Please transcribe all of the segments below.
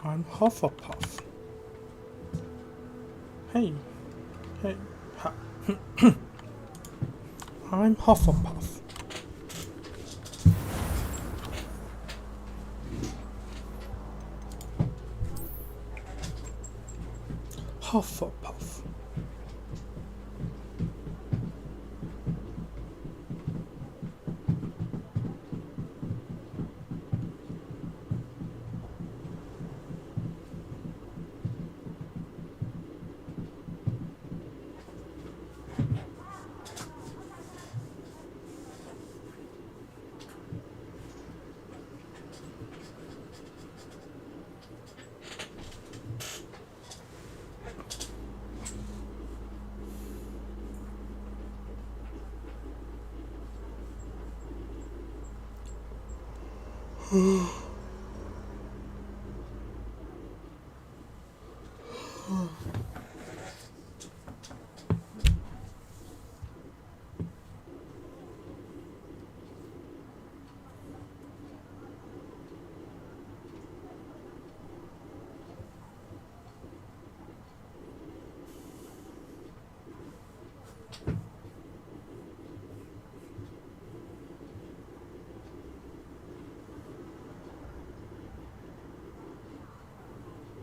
I'm Hufflepuff. Hey, hey, ha. I'm Hufflepuff. Hufflepuff.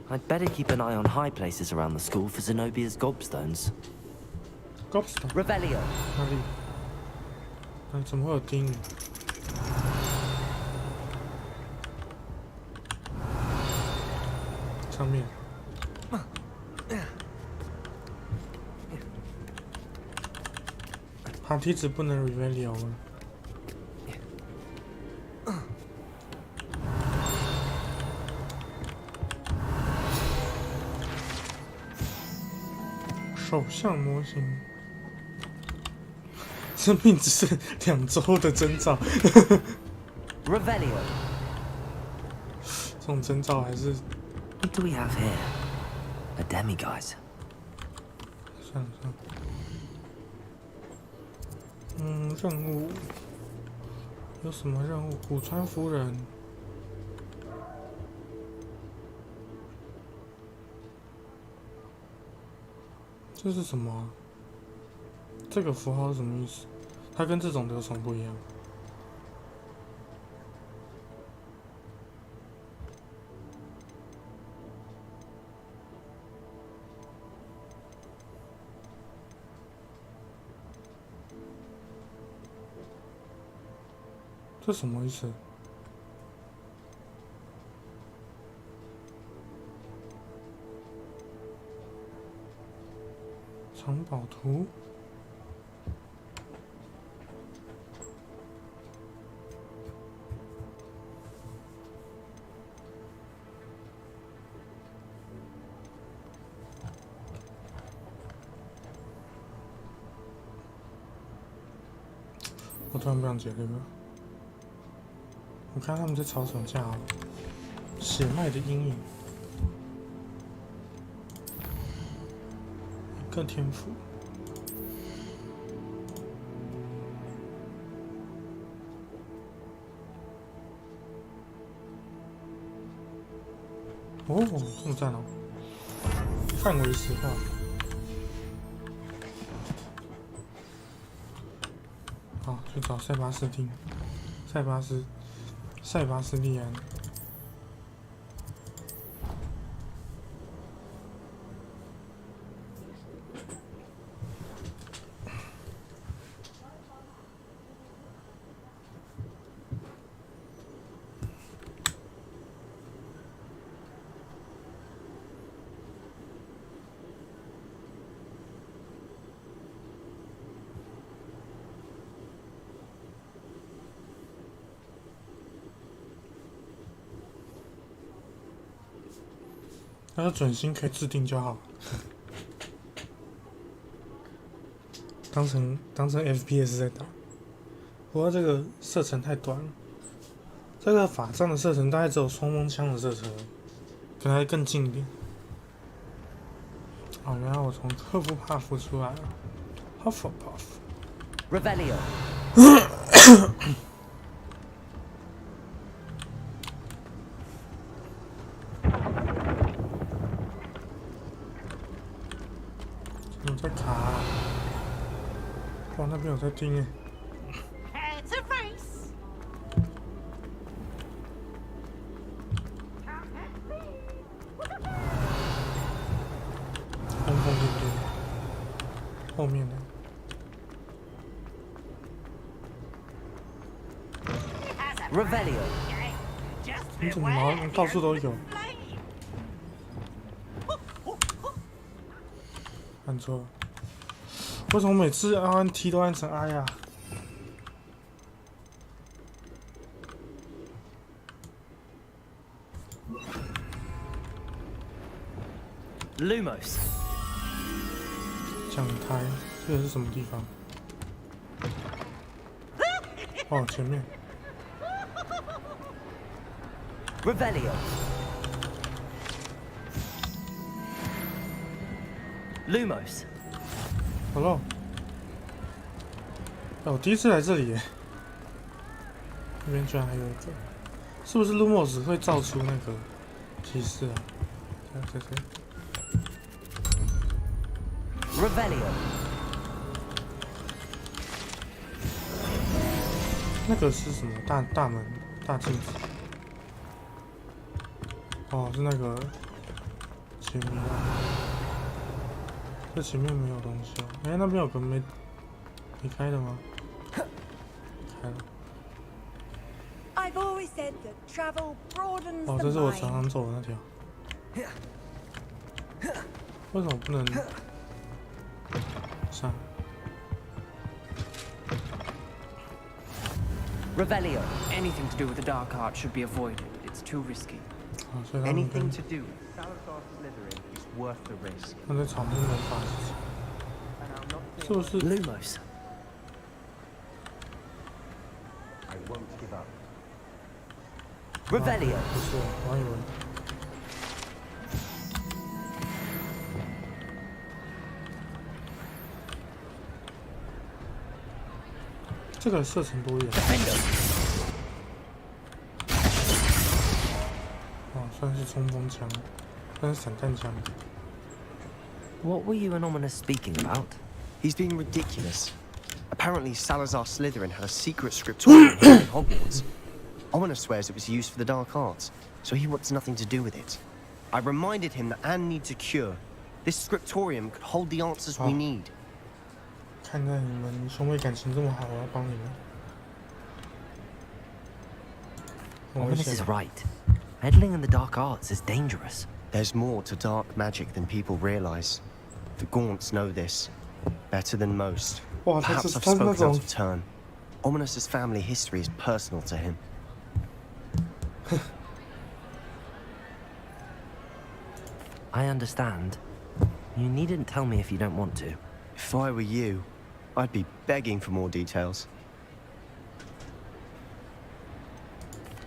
I'd better keep an eye on high places around the school for Zenobia's gobstones. Gobstone Revelio. 哪里？怎么会有钉？上面。爬梯子不能 Revelio 吗？首相模型，生命只是2周的征兆。Revelio. 这种征兆还是 What do we have here? A demiguise. 算了算了。任务有什么任务？古川夫人。这是什么啊？这个符号是什么意思？它跟这种流程不一样。这什么意思？藏宝图。我突然不想解这个。我看他们在吵什么架啊？血脉的阴影，一个天赋。哦，这么赞哦！范围实化。好，去找塞巴斯汀、塞巴斯蒂安。要是准星可以制定就好，当成 FPS 在打。不过这个射程太短了，这个法杖的射程大概只有冲锋枪的射程，可能还更近一点。哦，原来我从赫夫帕夫出来了 ，Hufflepuff。Revelio. 在卡、啊。哇，那边有在盯诶。It's a race. 疯疯癫癫。后面呢？ Revelio. 你怎么毛到处都有？按错了。为什么每次按 T 都按成 I 呀、啊？ Lumos. 讲台，这个是什么地方？哦，前面。 Revelio. Lumos. 好了。哎，我第一次来这里耶。那边居然还有一个，是不是 Lumos 会造出那个提示啊？这。 Revelio. 那个是什么？大门、大镜子。哦，是那个前面。这前面没有东西哦。哎，那边有个没开的吗？开了。 I've always said that travel broadens 哦， the 这是我常 mind. 常走的那条。为什么不能上？ Revelio. Anything to do with the dark art should be avoided. It's too risky. 哦，所以他们 Anything 跟 to do with Salazar Slytherin is worth the risk. 他在草木没法子， And I'm not 是不是？ Lumos. I won't give up. Revelio. 不是，我还以为。这个射程多远？ Defendo. 哦，算是冲锋枪，但是散弹枪。 What were you and Ominous speaking about? He's being ridiculous. Apparently, Salazar Slytherin had a secret scriptorium here in Hogwarts. Ominous swears it was used for the dark arts, so he wants nothing to do with it. I reminded him that Anne needs a cure. This scriptorium could hold the answers we need. 看在你们兄妹感情这么好，我要帮你们。很危 Ominous 险 is。right. Meddling in the dark arts is dangerous. There's more to dark magic than people realize. The Gaunts know this better than most. 哇，他 Perhaps 是 I've 他是那 spoken 种 out of turn. Ominous's family history is personal to him. I understand. You needn't tell me if you don't want to. If I were you, I'd be begging for more details.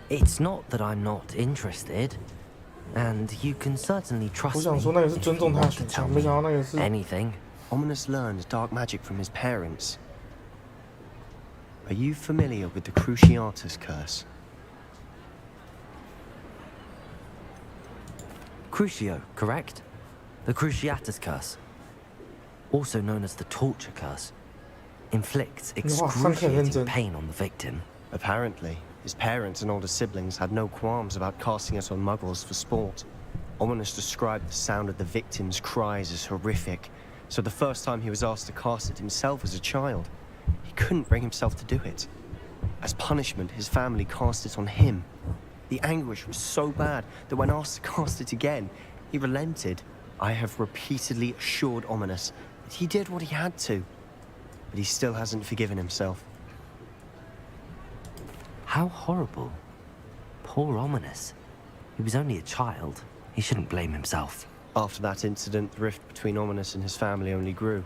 It's not that I'm not interested. And you can certainly 我 trust 想 me 说那个是 if 尊 you 重他的 want to 选 tell 项，没想到那个是 anything. Ominous learned dark magic from his parents. Are you familiar with the Cruciatus curse? Crucio, correct? The Cruciatus curse. Also known as the torture curse. Inflicts excruciating pain on the victim. Apparently, his parents and older siblings had no qualms about casting it on muggles for sport. Ominous described the sound of the victim's cries as horrific, so the first time he was asked to cast it himself as a child, he couldn't bring himself to do it. As punishment, his family cast it on him. The anguish was so bad that when asked to cast it again, he relented. I have repeatedly assured Ominous that he did what he had to, but he still hasn't forgiven himself. How horrible. Poor Ominous. He was only a child. He shouldn't blame himself. After that incident, the rift between Ominous and his family only grew.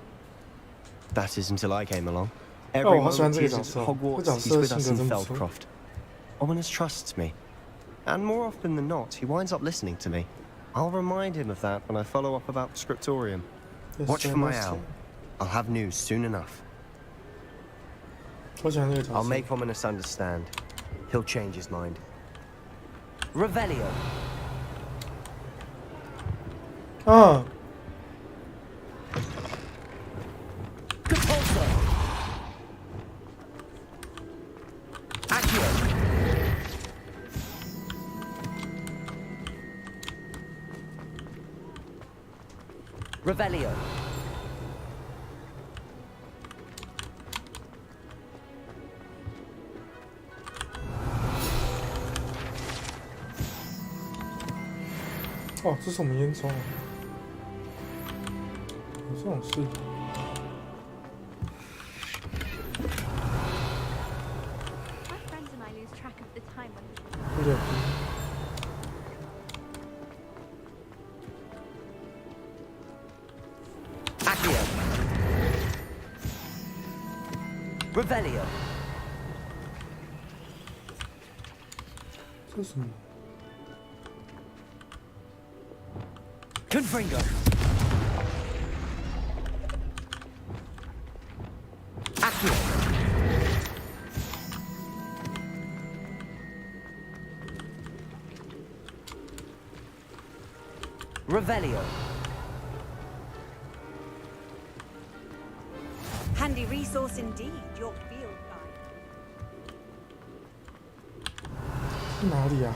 That is until I came along. Every Oh, moment he is at 这个角色。 Hogwarts, he's with us in Feldcroft. Ominous trusts me. And more often than not, he winds up listening to me. I'll remind him of that when I follow up about the Scriptorium. Watch for my owl. I'll have news soon enough. 我喜欢这个角色。 I'll make Ominous understand. He'll change his mind. Revelio. 啊， Revelio.哦，这是我们烟囱啊，有这种事。My friends and I lose track of the time when 有点。Accio. Revelio. 这是什么？ Confringo. Accio. Revelio. Handy resource indeed, your field guide. 是哪里啊？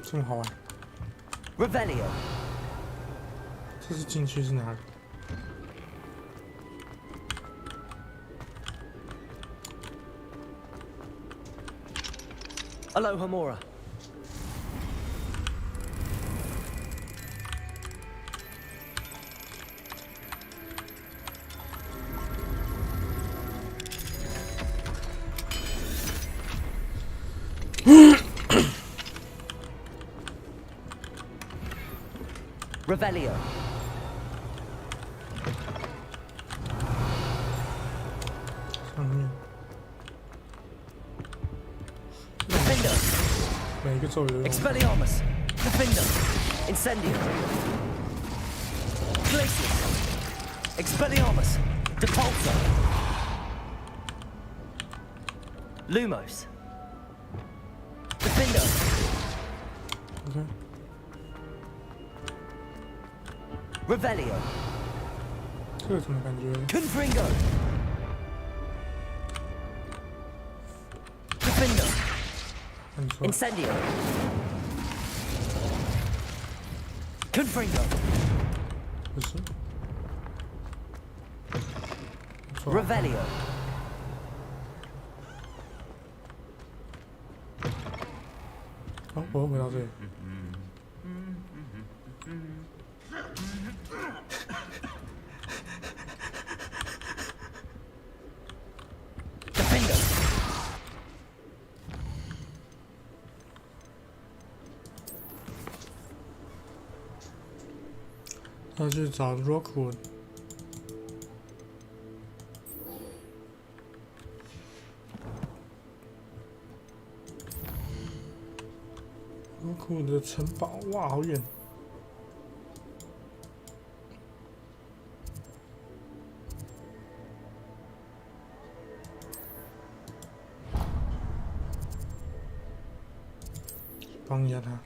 这么好玩？ Revelio. 这是进去是哪里？ Aloha Mora. Revelio. Defender. 每一个咒语都用。 Expelliarmus. Defender. Incendio. Glacius. Expelliarmus. Depulso. Lumos. Defender. OK， Revelio. 这个怎么感觉？ Confringo. Defender. 按错。 Incendio. Confringo. 不是。错。 Revelio.好，我又回到这里。Defender. 要去找 Rockwood。Rockwood 的城堡，哇，好远。帮一下他。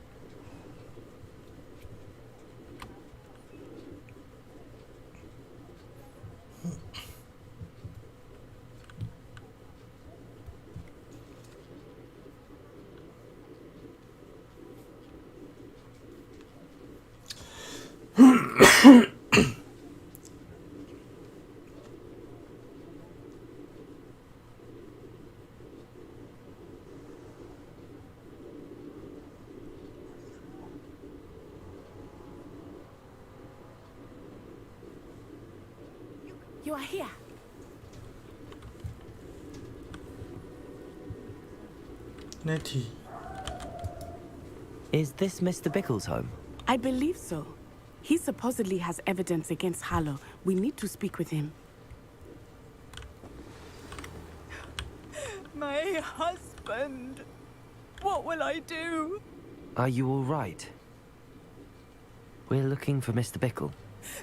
You are here. Nettie， Is this Mr. Bickle's home? I believe so. He supposedly has evidence against Harlow. We need to speak with him. My husband. What will I do? Are you all right? We're looking for Mr. Bickle.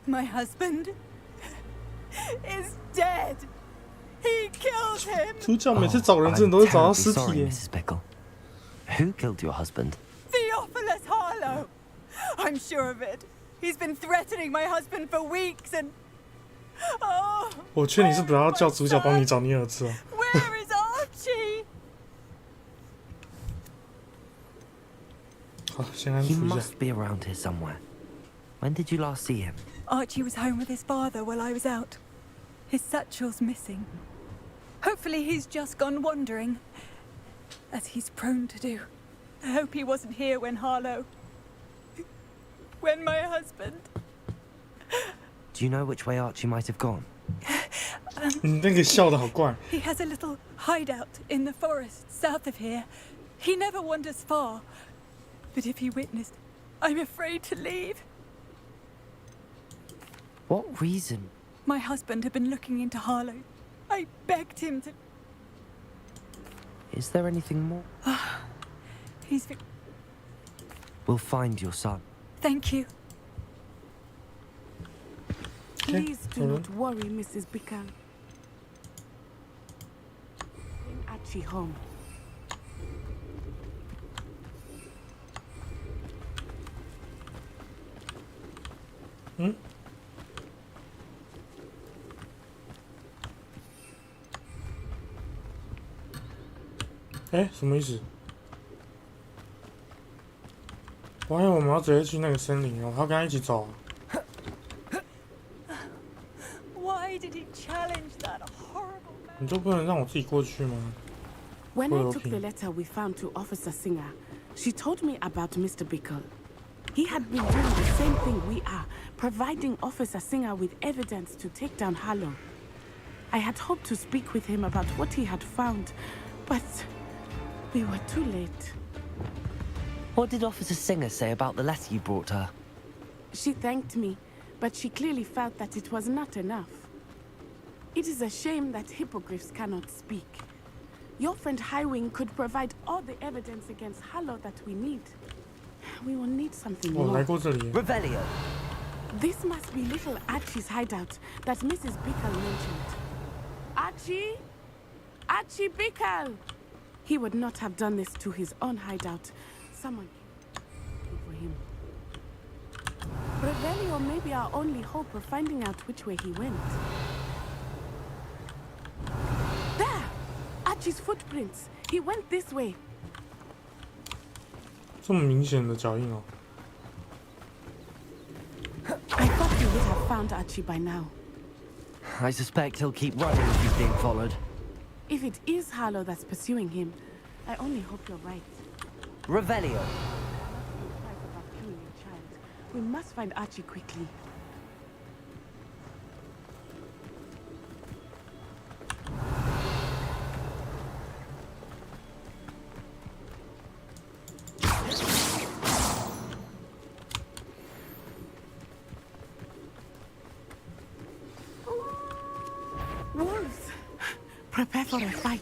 My husband is dead. He killed him. 主角每次找人真的都会找到 I'm 尸 terribly 体 sorry, 耶。 Mrs. Bickle. Who killed your husband? Theophilus Harlow. I'm sure of it. He's been threatening my husband for weeks and... Oh, 我劝你是不要叫主角帮你找你儿子哦。 where is Archie? 好，先安 He 抚一下。 must be around here somewhere. When did you last see him? Archie was home with his father while I was out. His satchel's missing. Hopefully he's just gone wandering, as he's prone to do. I hope he wasn't here when Harlow... when my husband... Do you know which way Archie might have gone? 你那个笑的好怪。 He has a little hideout in the forest south of here. He never wanders far. But if he witnessed, I'm afraid to leave. What reason? My husband had been looking into Harlow. I begged him to... Is there anything more? He's... We'll find your son. Thank you. Please do not worry, Mrs. Bickle. Bring Archie home. 嗯？哎，什么意思？我还以为我们要直接去那个森林哦，我要跟他一起走啊。 Why did he challenge that horrible man? 你都不能让我自己过去吗？ When I took the letter we found to Officer Singer, she told me about Mr. Bickle. He had been doing the same thing we are, providing Officer Singer with evidence to take down Harlow. I had hoped to speak with him about what he had found, but we were too late. What did Officer Singer say about the letter you brought her? She thanked me, but she clearly felt that it was not enough. It is a shame that hippogriffs cannot speak. Your friend Highwing could provide all the evidence against Harlow that we need. We will need something 我来 more. 过这里。 Revelio. This must be little Archie's hideout that Mrs. Bickle mentioned. Archie? Archie Bickle! He would not have done this to his own hideout. Someone came for him. Revelio may be our only hope of finding out which way he went. There! Archie's footprints. He went this way. 这么明显的脚印哦。 I thought we would have found Archie by now. I suspect he'll keep running if he's being followed. If it is Harlow that's pursuing him, I only hope you're right. Revelio. Surprise about killing a child. We must find Archie quickly. Wolves! Prepare for a fight.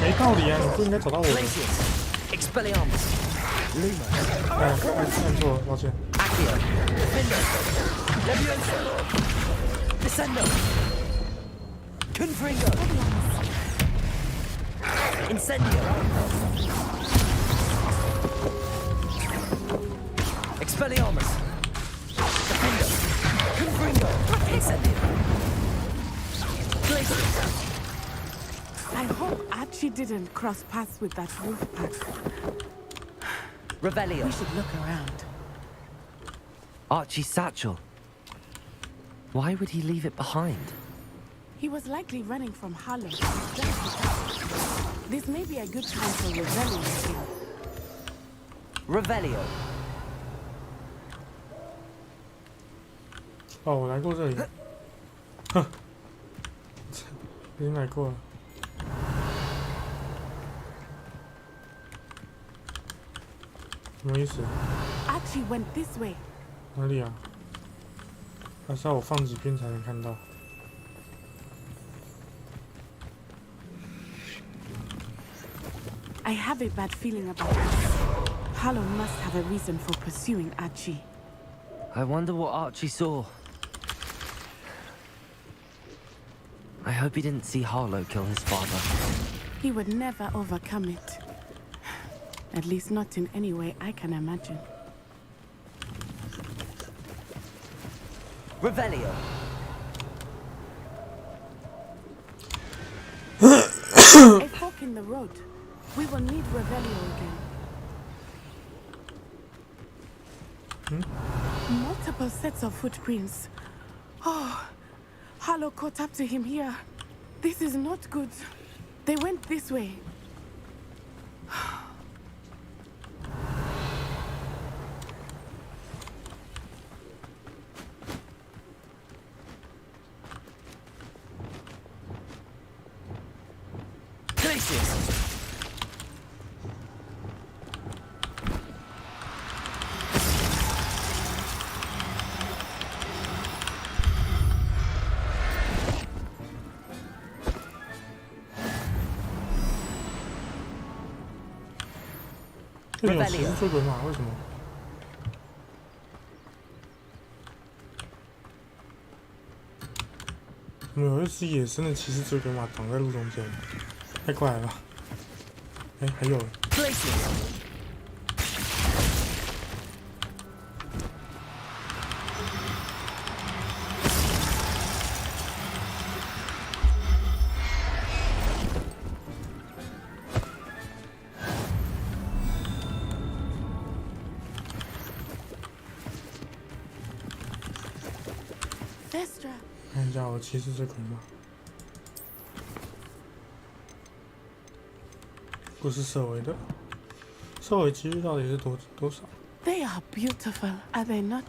没道理啊！你不应该找到我的。 Glacius. Expelliarmus. Lumos. 按错了，抱歉。 Accio. Findo. Levioso. Descendo. Confringo. Incendio. Expelliarmus. Defendo. Confringo. Incendio. Glacius. I hope Archie didn't cross paths with that wolf pack. Revelio. We should look around. Archie's satchel. Why would he leave it behind? He was likely running from Harlow. This may be a good time for Revelio here. Revelio. 哦，我来过这里。哼，已经来过了。什么意思？ Archie went this way. 哪里啊？还是要我放几遍才能看到？ I have a bad feeling about this. Harlow must have a reason for pursuing Archie. I wonder what Archie saw. I hope he didn't see Harlow kill his father. He would never overcome it. At least not in any way I can imagine. Revelio. A fork in the road. We will need Revelio again. Multiple sets of footprints. Oh, Harlow caught up to him here. This is not good. They went this way.这里有骑士追鬼马，为什么？怎么有一只野生的骑士追鬼马挡在路中间？太怪了吧！哎，还有。看一下我骑士追鬼马，不是射尾的，射尾几率到底是多少 ？They are beautiful, are they not?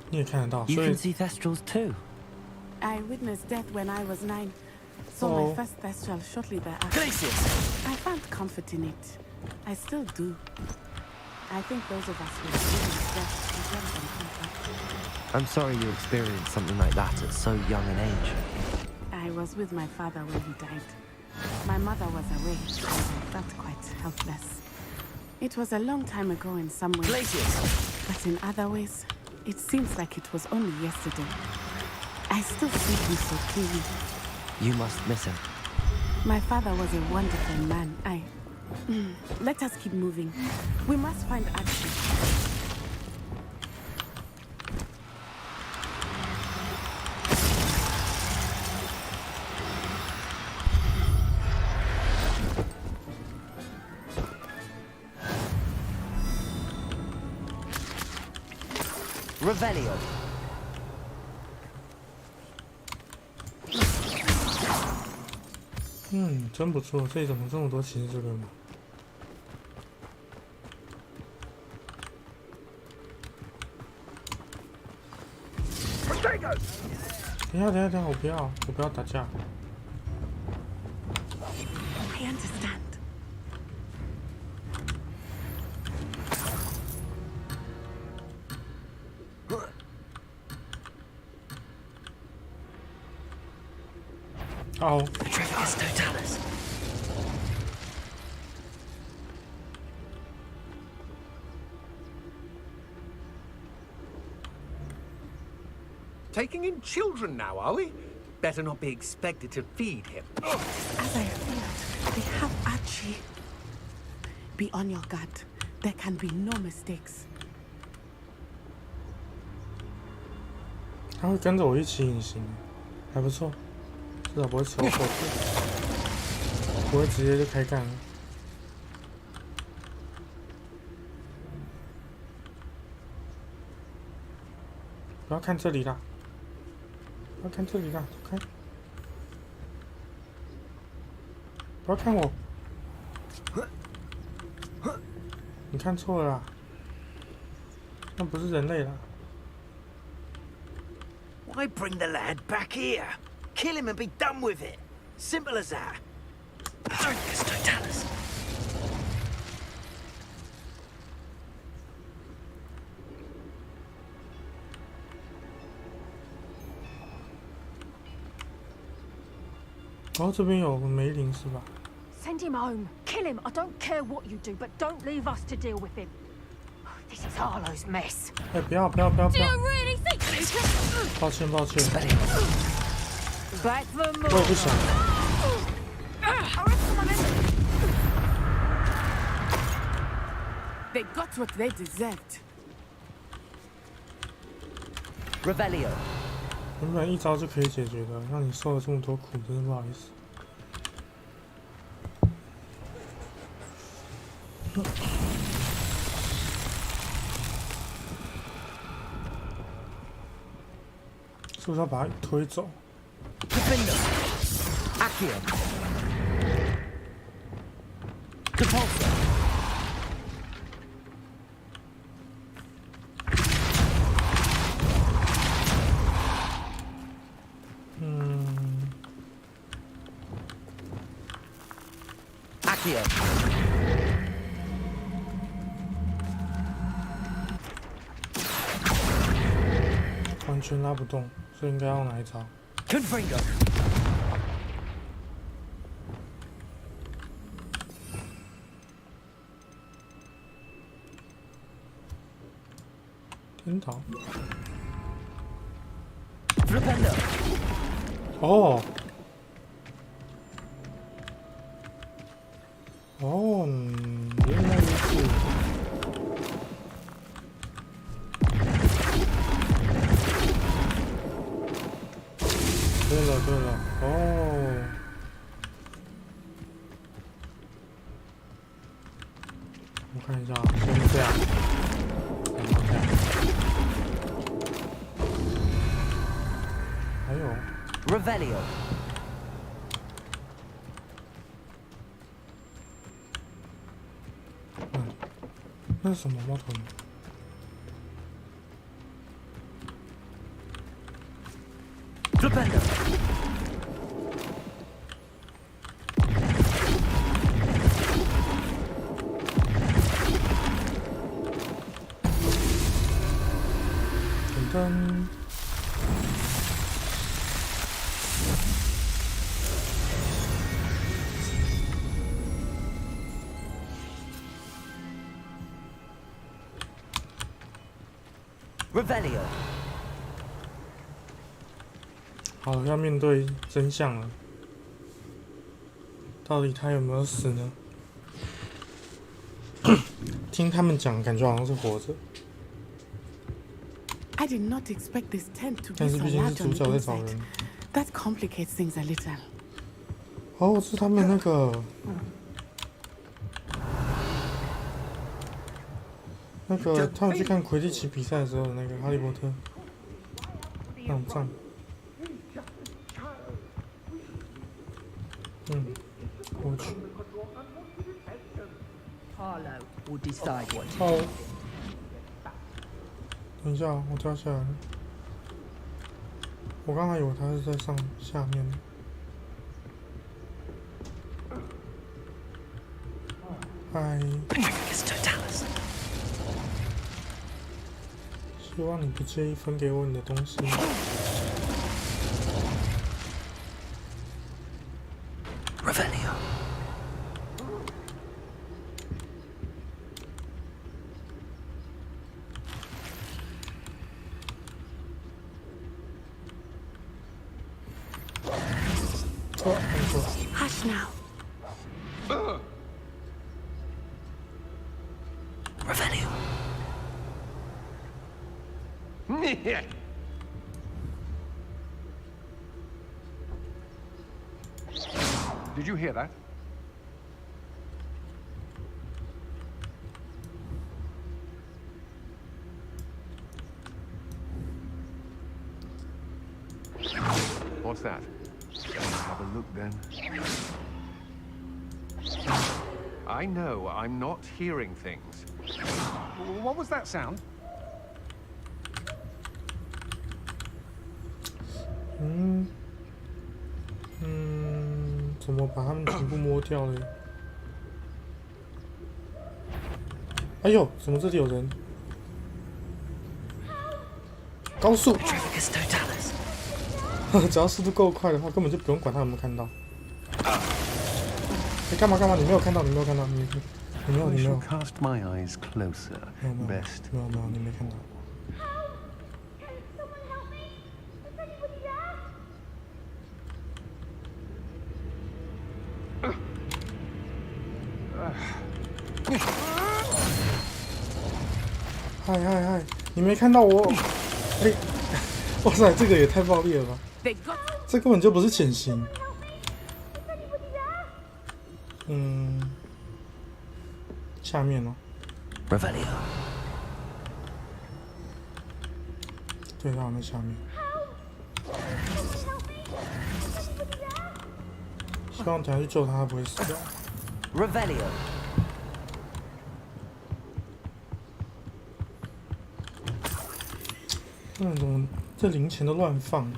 你也看得到， You 所以 can see Thestrals too. I witnessed death when I was 9. Saw my first Thestral shortly thereafter. I found comfort in it. I still do. I think those of us who experienced death deserve some comfort. I'm sorry you experienced something like that at so young an age. I was with my father when he died. My mother was away, and I felt quite helpless. It was a long time ago in some ways, but in other ways, it seems like it was only yesterday. I still see him so clearly. You must miss him. My father was a wonderful man. Let us keep moving. We must find Archie. Revelio. 真不错，这里怎么这么多骑士追鬼马？等一下，我不要打架。I understand. Oh. Petrificus totalis. Taking in children now, are we? Better not be expected to feed him. As I feared, they have Archie. Be on your guard. There can be no mistakes. 他会跟着我一起隐形，还不错，至少不会扯我后腿，不会直接就开干了。不要看这里啦！不要看这里啦！走开！不要看我！你看错了啦，那不是人类啦。 Why bring the lad back here? Kill him and be done with it. Simple as that. Petrificus totalis. 哦，这边有个梅林是吧？ Send him home. kill him. I don't care what you do, but don't leave us to deal with him. This is Harlow's mess. 哎，不要不要不要不 Do 要！ you really think you can? 抱歉抱歉， Back for 我也 more. 不想。 They got what they deserved. Revelio. 原本一招就可以解决的，让你受了这么多苦，真是不好意思。是不是要把他推走？ Defender. Accio. Depulsor. Accio. 完全拉不动，所以应该要哪一招？ Confringo. Flipendo. 天堂。 Flipendo. 哦。哦，原来如此。对了对了，哦。我看一下，先这样，然后这样。还有。 Revelio. 那是什么猫头鹰？ Flipendo. Dun dun. Revelio. 好，要面对真相了。到底他有没有死呢？听他们讲，感觉好像是活着。 I did not expect this tent to 但 be 是 so 毕竟是 large 主 on 角 the 在找 inside. 人。 That complicates things a little. 哦，是他们那个。那个，他们去看魁地奇比赛的时候，那个哈利波特那种仗。过去。 Harlow will decide what to 好。等一下，我掉下来了。我刚还以为他是在下面呢。嗨。希望你不介意分给我你的东西。 Revelio. Hush now. Revelio. Did you hear that? What's that? Have a look then. I know I'm not hearing things. What was that sound? 怎么把他们全部摸掉了？哎呦，怎么这里有人？高速！只要速度够快的话，根本就不用管他有没有看到。你干嘛？你没有看到，你没有。I shall cast my eyes closer. Best. 没有，你没看到。嗨，你没看到我？哎，哇塞，这个也太暴力了吧！这根本就不是潜行。下面哦。Revelio. 对，他在下面。希望等下去救他，他不会死掉。Revelio. 怎么这零钱都乱放？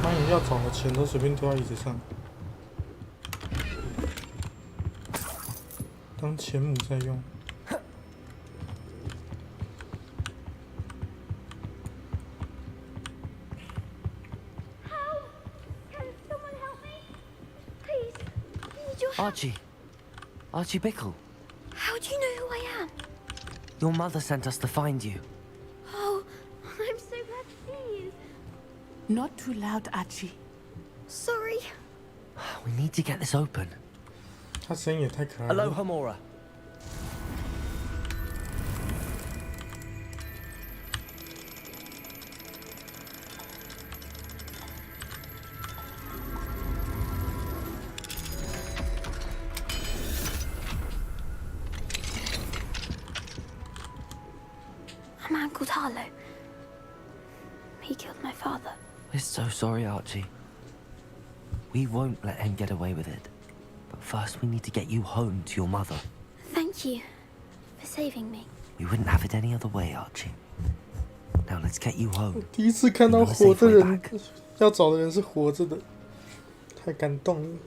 把你要找的钱都随便丢在椅子上，当钱母在用。Archie Bickle. How do you know who I am? Your mother sent us to find you. Oh, I'm so glad to see you. Not too loud, Archie. Sorry. We need to get this open. 他声音也太可爱了。Aloha Mora. A man called Harlow. He killed my father. We're so sorry, Archie. We won't let him get away with it. But first we need to get you home to your mother. Thank you for saving me. You wouldn't have it any other way, Archie. Now let's get you home. 第一次看到活的人，要找的人是活着的，太感动了。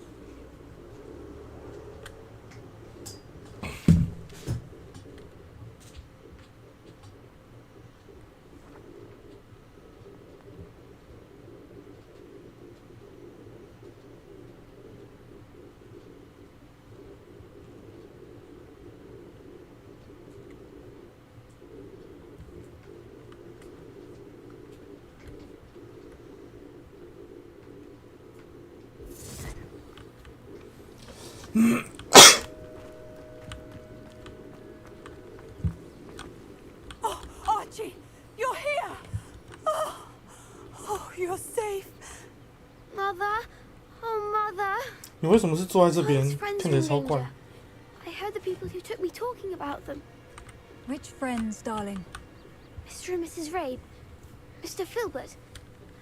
Oh, Archie, you're here. Oh, you're safe. Mother, oh mother. 你为什么是坐在这边？看起来超怪。 I heard the people who took me talking about them. Which friends, darling? Mr. and Mrs. Rabe, Mr. Filbert,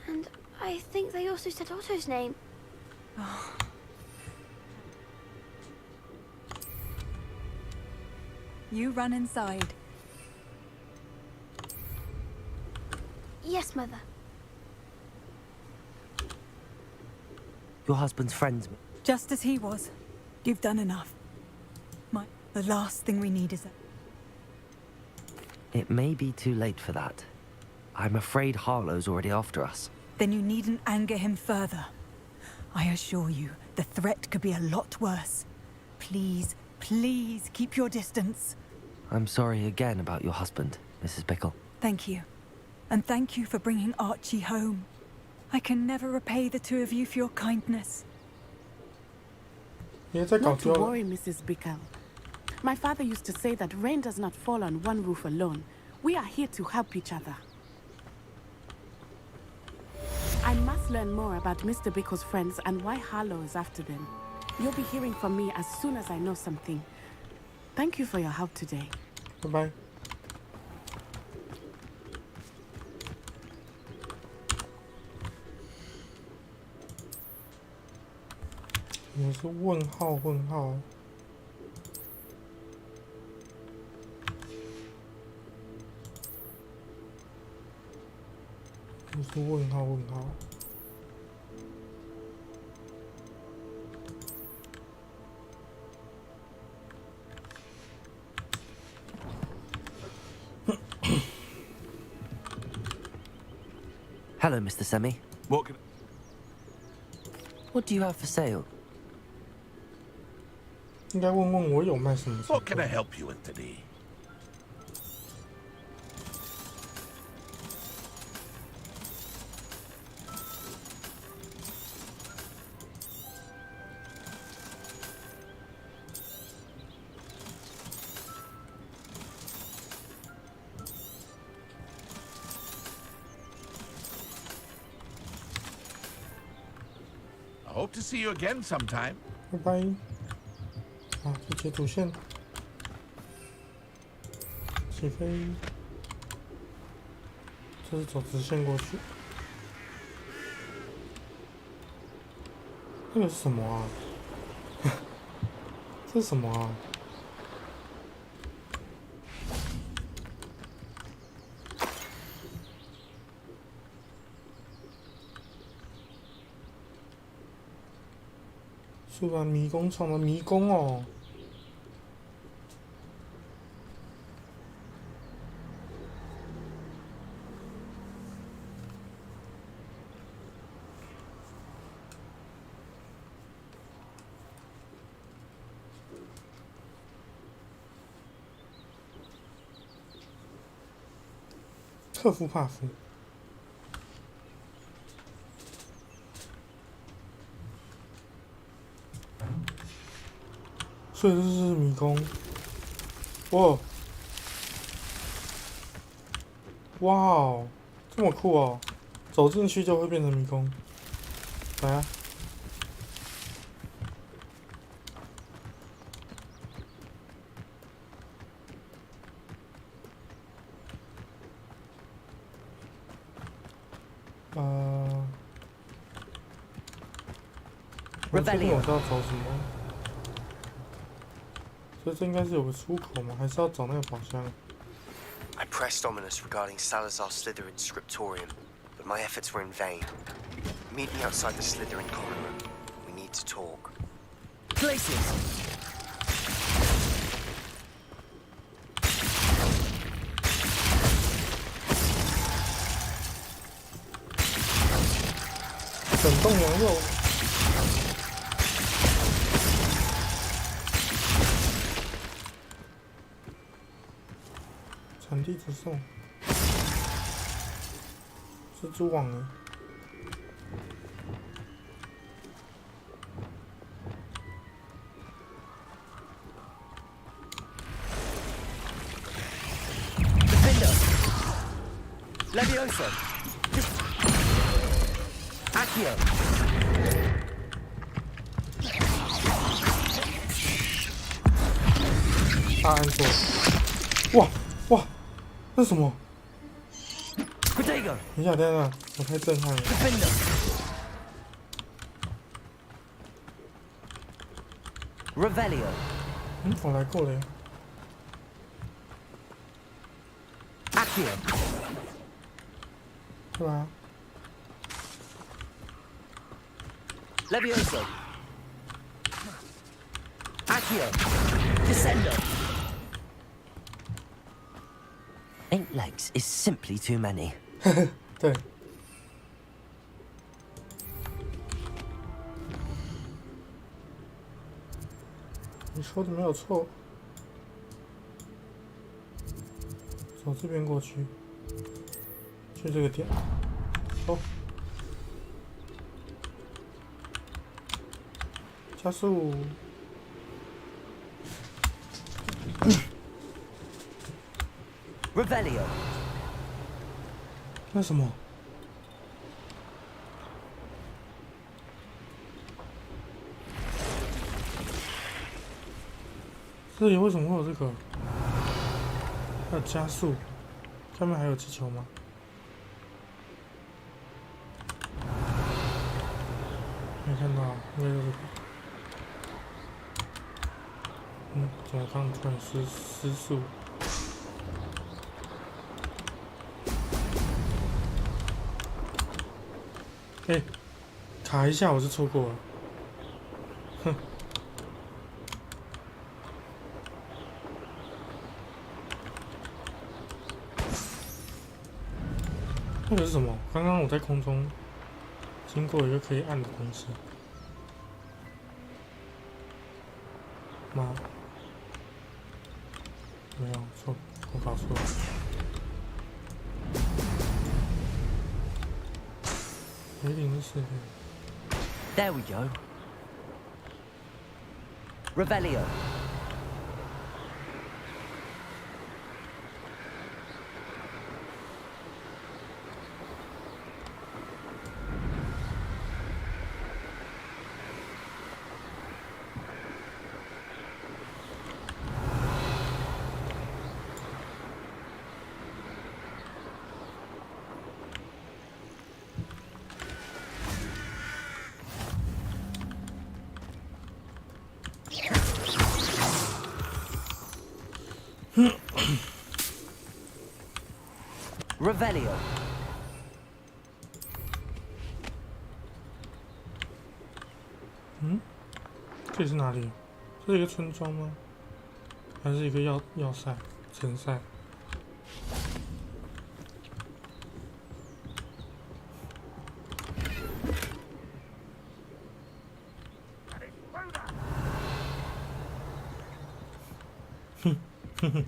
and I think they also said Otto's name. Oh. You run inside. Yes, Mother. Your husband's friends. Just as he was. You've done enough. The last thing we need is a... It may be too late for that. I'm afraid Harlow's already after us. Then you needn't anger him further. I assure you, the threat could be a lot worse. Please, please keep your distance. I'm sorry again about your husband, Mrs. Bickle. Thank you. And thank you for bringing Archie home. I can never repay the two of you for your kindness. Not to worry, Mrs. Bickle. My father used to say that rain does not fall on one roof alone. We are here to help each other. I must learn more about Mr. Bickle's friends and why Harlow is after them. You'll be hearing from me as soon as I know something. Thank you for your help today. Bye-bye. 我是问号问号。我是问号问号。Hello, Mr. Semi. What can... What do you have for sale? 应该问问我有卖什么。What can I help you with today? ，Hope to see you again sometime. 拜拜。好，这截图线，起飞。这是走直线过去。那个是什么啊？这是什么啊？是吧？迷宫场的迷宫哦。克夫帕夫。所以这是迷宫。哇！哇哦，这么酷哦！走进去就会变成迷宫。来啊！我确定我知道找什么。所以这应该是有个出口吗？还是要找那个宝箱？ I pressed Ominous regarding Salazar Slytherin's scriptorium, but my efforts were in vain. Meet me outside the Slytherin common room. We need to talk. Places! 冷冻羊肉。传递直送。蜘蛛网呢？ Levioso! Accio! 大按错。哇哇，那什么？ Protego! 等一下，等一下，我太震撼了。Revelio! 我来过了。 Accio! 是吧 Levioso! Accio! Descendo! 8 legs is simply too many. 对。你说的没有错。走这边过去，去这个点。哦。加速。Revelio! 那什么？这里为什么会有这个？还有加速，上面还有气球吗？没看到，应该就是这个。怎么刚突然失速？ 哎，卡一下我就错过了，哼。那个是什么？刚刚我在空中经过一个可以按的东西。吗？没有错，我搞错了。梅林的试炼。There we go. Revelio. Revelio. 嗯，这里是哪里？这是一个村庄吗？还是一个要塞、城塞？哼哼哼。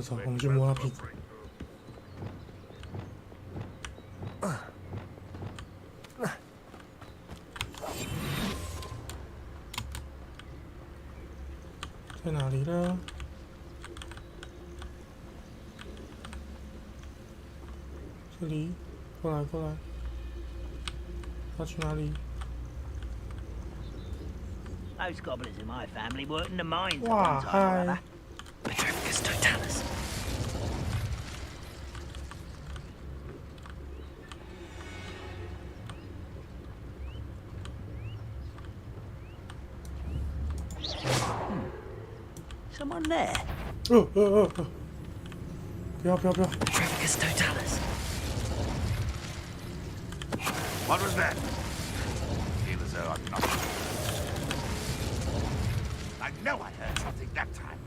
走，我们去摸他屁股。在哪里呢？这里，过来。要去哪里？ Those goblins in my family worked in the mines at Wow, one time or other. Petrificus totalis. Someone there? 不要！ Petrificus totalis. What was that? Feel as though I'm not. I know I heard something that time.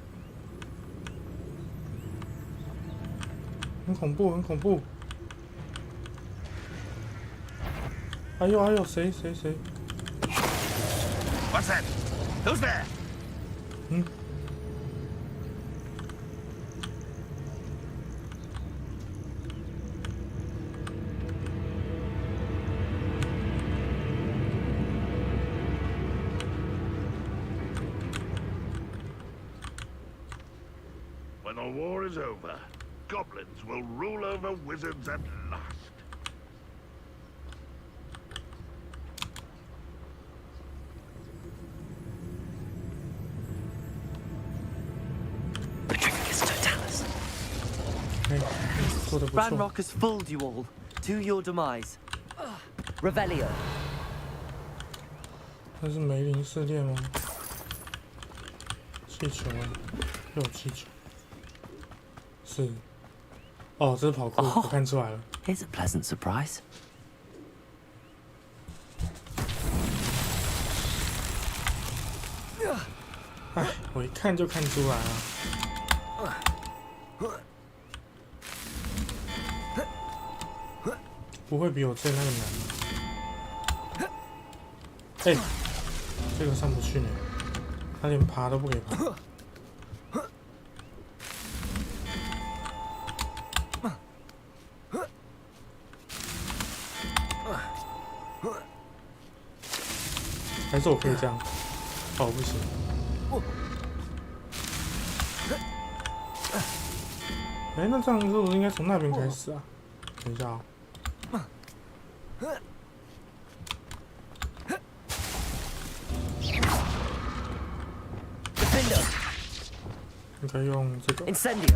很恐怖！还有谁？ What's that? Who's there? 嗯。When the war is over, goblins will rule over wizards at last. Petrificus totalis. Ranrock has fooled you all. To your demise. Revelio. 那是梅林试炼吗？气球啊，又有气球。是。哦，这是跑酷，我看出来了。 Here's a pleasant surprise. 哎，我一看就看出来了。不会比我最那个难吧？哎，这个上不去呢，他连爬都不给爬。还是我可以这样？哦，不行。哎，那这样是不是应该从那边开始啊？等一下啊、你可以用这个。Incendio.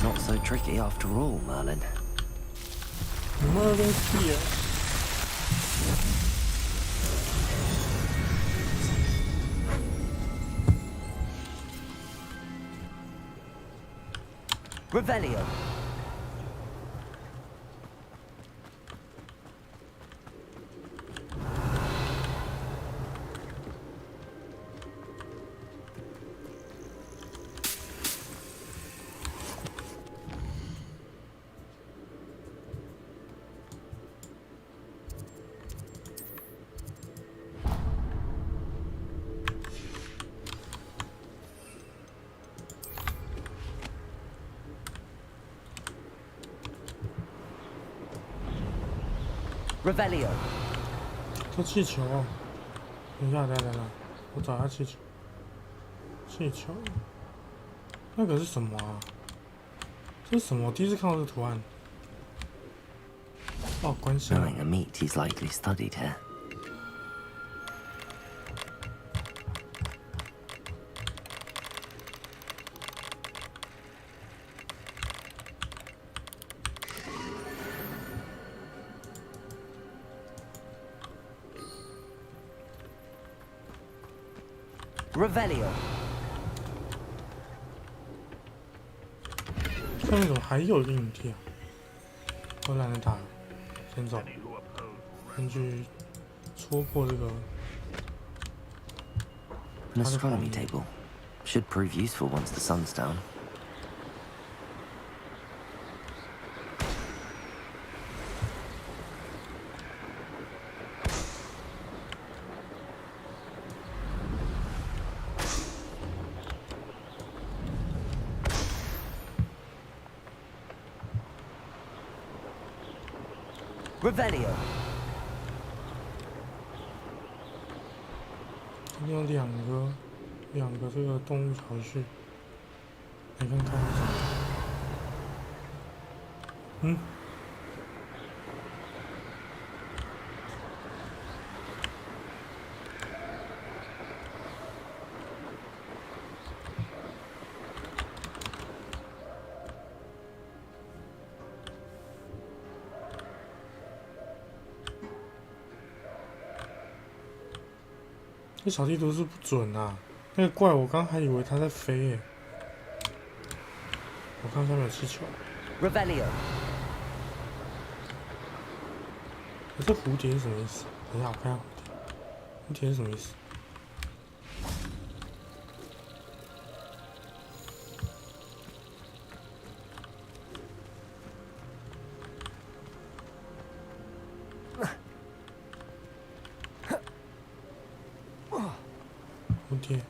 Not so tricky after all, Merlin. Merlin here. Revelio. Revelio。这气球哦，等一下，我找一下气球。气球，那个是什么啊？这是什么？我第一次看到这个图案。哦，关系。Knowing a meat he's likely studied here. Revelio。上面怎么还有一个影片啊？我懒得打了，先走。先去戳破这个。An astronomy table should prove useful once the sun's down. Revelio。今天有两个这个动物巢穴，来看看是什么。嗯。这小地图是不准啊！那个怪我刚还以为它在飞耶。我看上面有气球。Revelio。这蝴蝶是什么意思？等一下，我看下蝴蝶是什么意思？蝴蝶，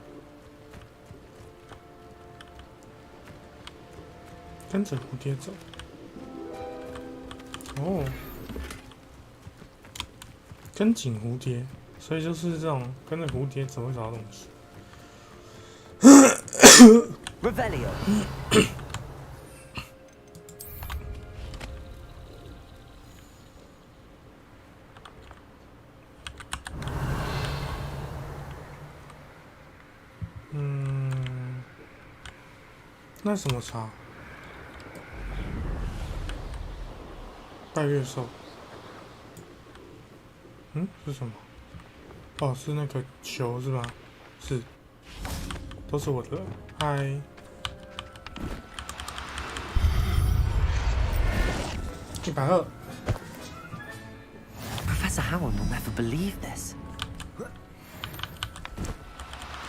跟着蝴蝶走。哦，跟紧蝴蝶，所以就是这种跟着蝴蝶走会找到东西。Revelio。那什么茶？拜月兽。是什么？哦，是那个球是吧？是，都是我的。嗨。120。Professor Howard will never believe this.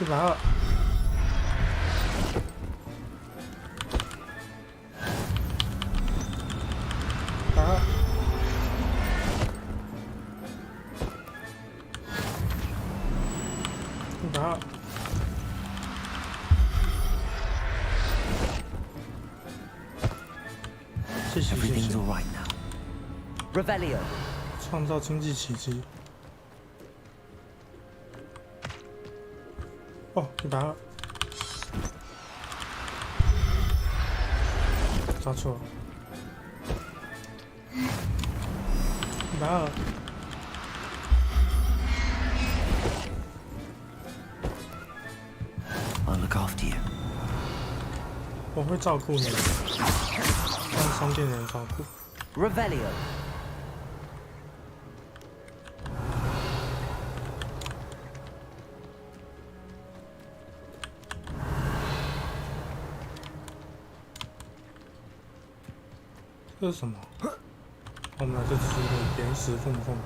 120。Everything's all right now. Revelio。创造经济奇迹。哦，120。抓错了。120。I'll look after you. 我会照顾你，让商店人照顾。Revelio。这是什么？我们来这吃个岩石缝缝。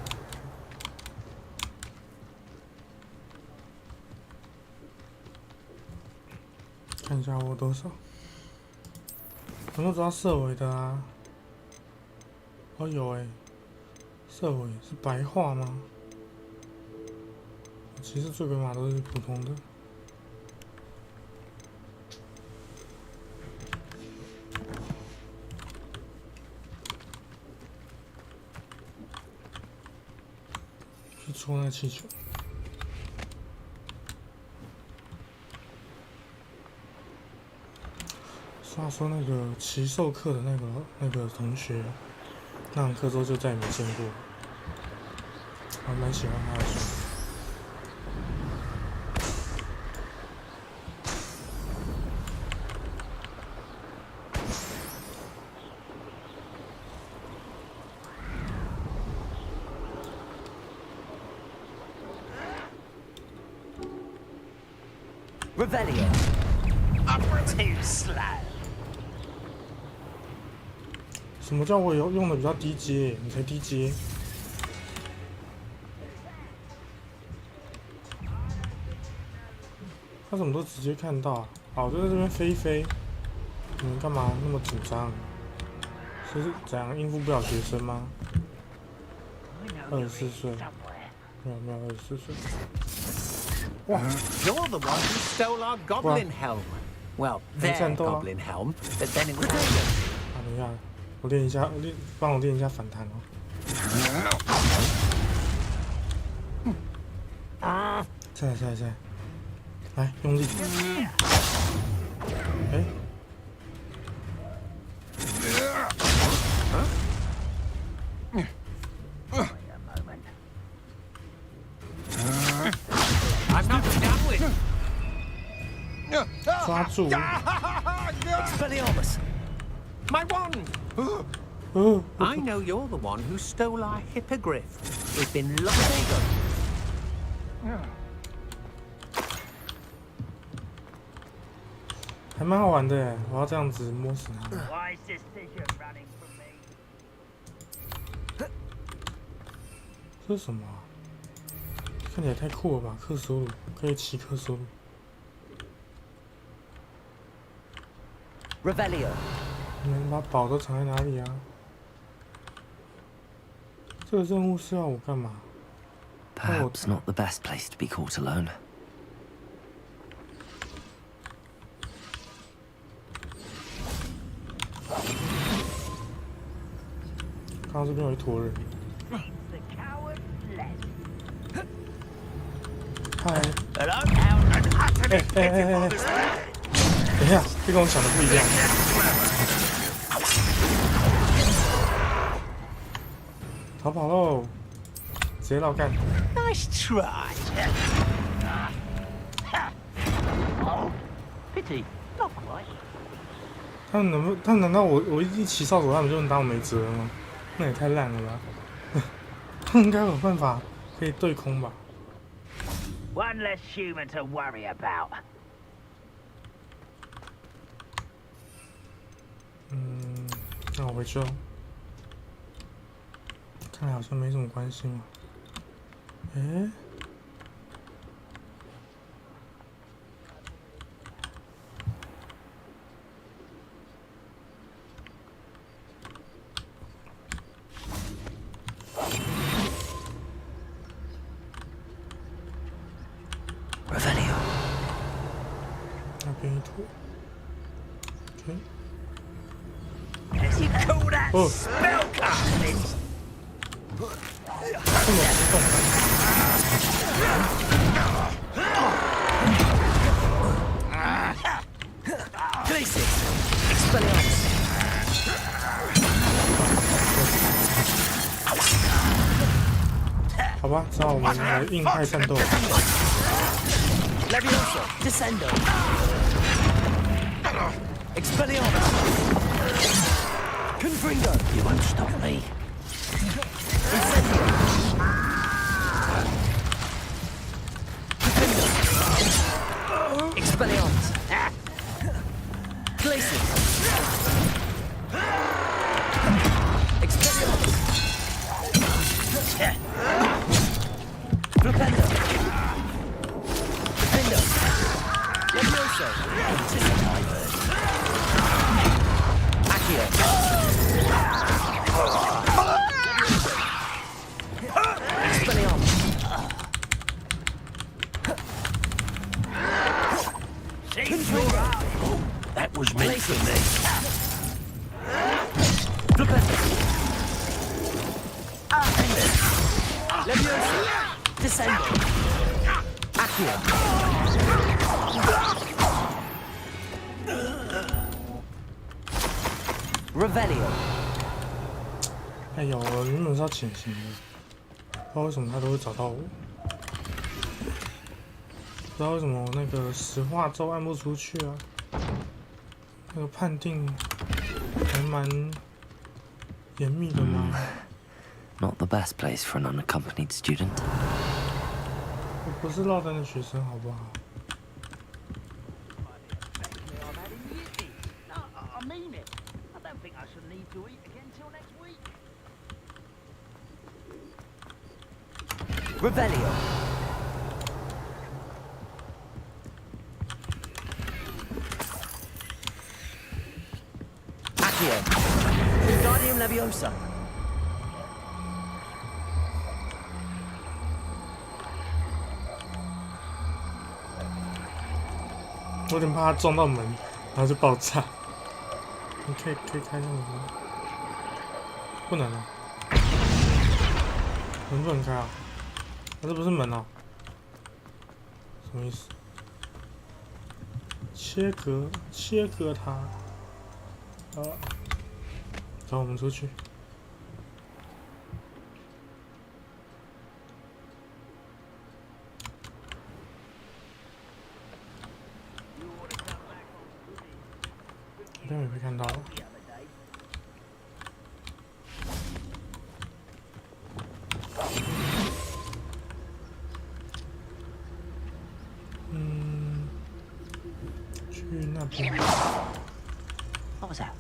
看一下我多少。能够抓色尾的啊？哦有哎，色尾是白化吗？其实最起码都是普通的。戳那个气球。话说那个骑兽课的那个同学，那堂课之后就再也没见过。我还蛮喜欢他的书。Revelio. Too slow. 什么叫我用的比较低阶？你才低阶。他怎么都直接看到？好，就在这边飞一飞。你们干嘛那么紧张？是怎样应付不了学生吗？24岁，没有24岁。哇 You're the one who stole our goblin helm. Well, their goblin helm, but then it was. 啊，等一下，我练一下，帮我练一下反弹哦。再来，来用力。哎。抓住 Expelliarmus! My wand! I know you're the one who stole our hippogriff. We've been looking. 还蛮好玩的，我要这样子摸死他。这是什么啊？看起来太酷了吧！克苏鲁可以骑克苏鲁。Revelio. 你们把宝都藏在哪里啊？这个任务是要我干嘛？ Perhaps not the best place to be caught alone. 刚刚这边有一坨人。嗨。哎！等一下，这跟我想的不一样。逃跑喽！直接绕干。Nice try. Oh, pity, not quite. 他们难道我一骑扫帚，他们就能当我没辙了吗？那也太烂了吧！他们应该有办法可以对空吧 ？One less human to worry about. 那我回去喽。看来好像没什么关系嘛。哎。Revelio. 那边一坨。OK。 You call that spell casting? 这么激动。Glacius. Expelliarmus. 好吧，只好我们来硬派战斗。Levioso. Descendo. Expelliarmus. Confringo. You won't stop me. Incendio. Expelliarmus. Glacius. Expelliarmus. Flipendo. Defendo. Levioso. Accio. Expelliarmus. That was meant for me. Flipendo. Levioso. Descending. Accio. Revelio. 哎呦，我原本是要潜行的，不知道为什么他都会找到我。不知道为什么我那个石化咒按不出去啊？那个判定还蛮严密的嘛。Not the best place for an unaccompanied student. 我不是落单的学生，好不好？ I mean it. I don't think I should need to eat again till next week. Revelio. Accio. Wingardium Leviosa. 我有点怕他撞到门，然后就爆炸。你可以开下门吗？不能啊，门不能开啊？这不是门哦、什么意思？切割它。走，我们出去。 这边也会看到。去那边。What was that?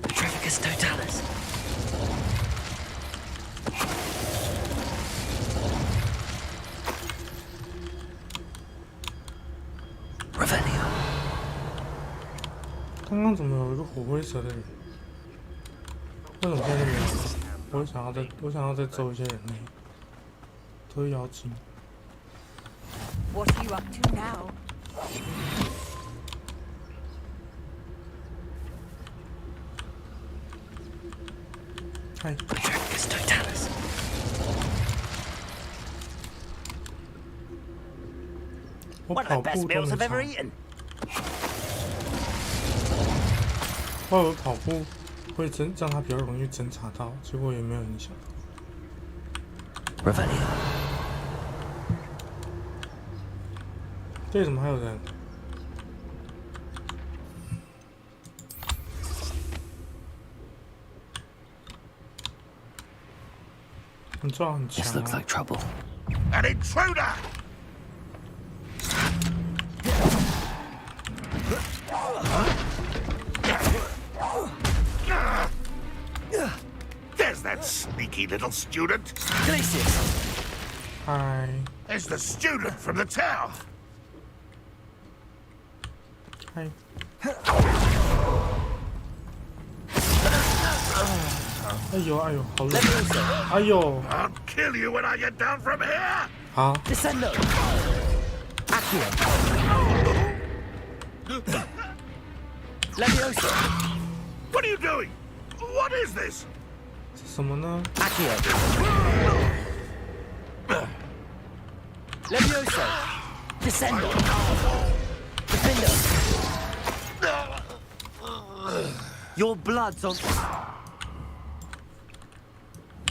Petrificus totalis. Revelio. 刚刚怎么有一个火灰蛇的人？为什么现在没有？我想要再揍一些人类，都是妖精。 What are you up to now? Hi. Petrificus totalis. 我 One 跑 of the best 步都 meals 能 I've ever 查。 eaten. 我以为跑步会让他比较容易侦查到，结果也没有影响。 Revelio. 这里怎么还有人？你抓很强 This looks like trouble. An intruder! There's that sneaky little student. Glacius. Hi. There's the student from the town. Hi. 哎呦，好冷！哎呦！ I'll kill you when I get down from here. 好。 Descendo. Accio. Leviosa. What are you doing? What is this? 什么呢 Accio. Leviosa. Descendo. Defender. Your blood's on.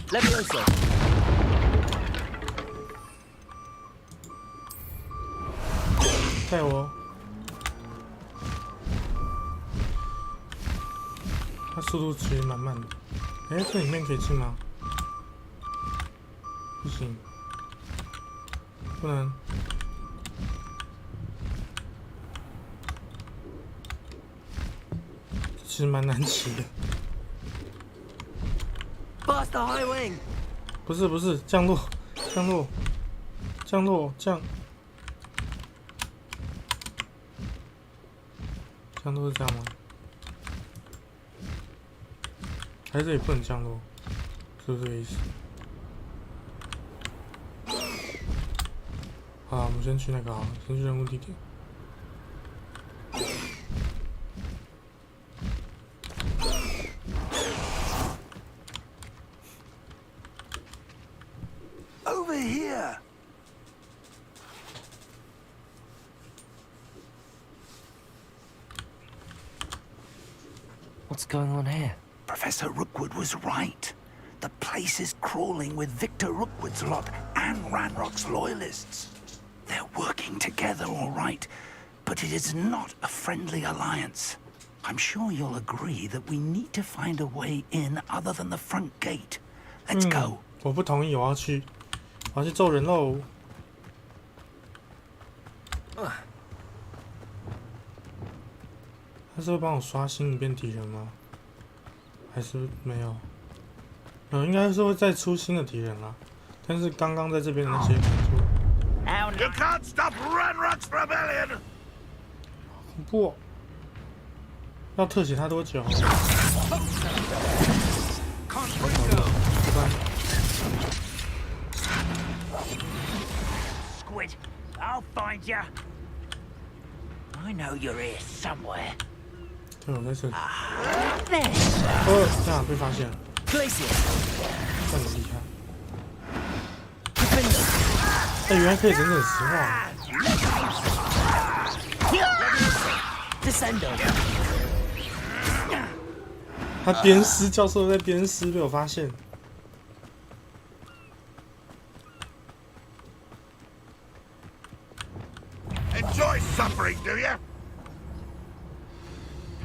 Leviosa. 带我。它速度其实蛮慢的。哎，这里面可以进吗？不行，不能。其实蛮难骑的。 Bust the high wing. 不是，降落，降落，降落，降落是这样吗？还是这里不能降落？是不是这个意思？好，我们先去那个好了，先去任务地点。Over here. What's going on here? Professor Rookwood was right. The place is crawling with Victor Rookwood's lot and Ranrock's loyalists. They're working together, all right, but it is not a friendly alliance. I'm sure you'll agree that we need to find a way in other than the front gate. Let's go. 我不同意，我要去揍人喽！他是会帮我刷新一遍敌人吗？还是没有？应该是会再出新的敌人啦。但是刚刚在这边的那些， You can't stop Ranrock's rebellion. 恐怖哦！要特写他多久？ Squid, I'll find you. I know you're here somewhere. 对，我在这里。 There. 这样被发现了。这么厉害。哎，原来可以整整10话。他鞭尸，教授在鞭尸，被我发现。 Enjoy suffering, do you?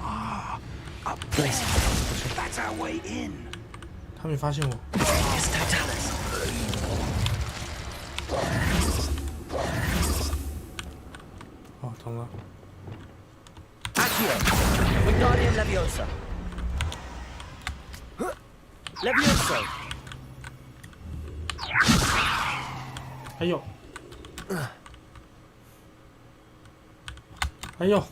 Ah, a place. That's our way in. 他没发现我。哦，懂了。Accio, Wingardium Leviosa. Levioso. 哎呦！哎呦！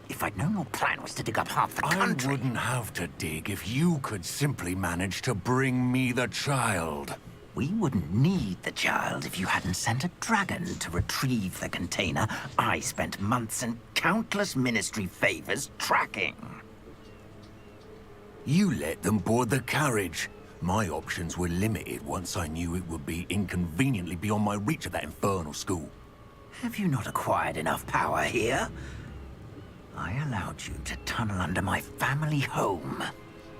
If I'd known your plan was to dig up half the country... I wouldn't have to dig if you could simply manage to bring me the child. We wouldn't need the child if you hadn't sent a dragon to retrieve the container I spent months and countless ministry favors tracking. You let them board the carriage. My options were limited once I knew it would be inconveniently beyond my reach at that infernal school. Have you not acquired enough power here? I allowed you to tunnel under my family home.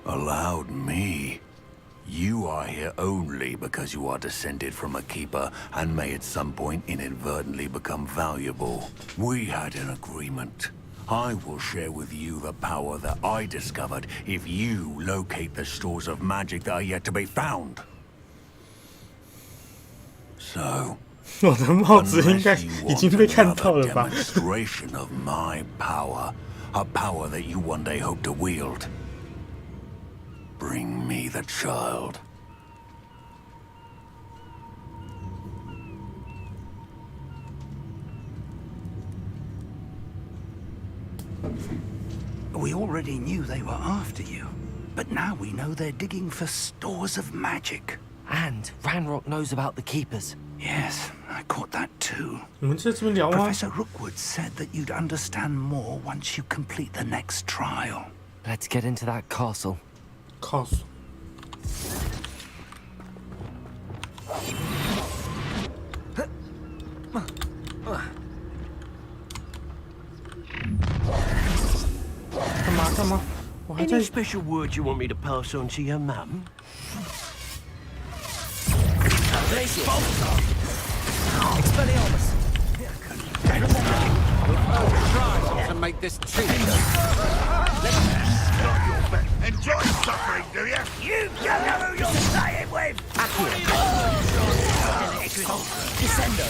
Allowed me? You are here only because you are descended from a keeper and may at some point inadvertently become valuable. We had an agreement. I will share with you the power that I discovered if you locate the stores of magic that are yet to be found. So, 我的帽子应该已经被看到了吧？ demonstration of my power, a power that you one day hope to wield. Bring me the child. We already knew they were after you, but now we know they're digging for stores of magic. And Ranrock knows about the Keepers. Yes, I caught that too. 你们在这边聊吗？ Professor Rookwood said that you'd understand more once you complete the next trial. Let's get into that castle. Castle. 干嘛干嘛？我还在。 Any special word you want me to pass on to your mum? Expelliarmus. Try to make this cheap. Enjoy suffering, do you? You don't know who you're playing with! Descendo.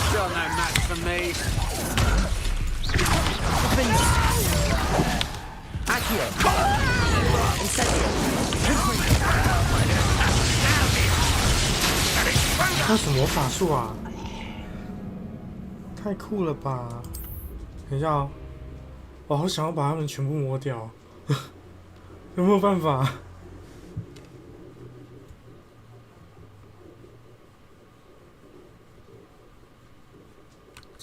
Still no match for me. Accio. Incendio. 他什么法术啊？太酷了吧！等一下哦，我好想要把他们全部摸掉，有没有办法？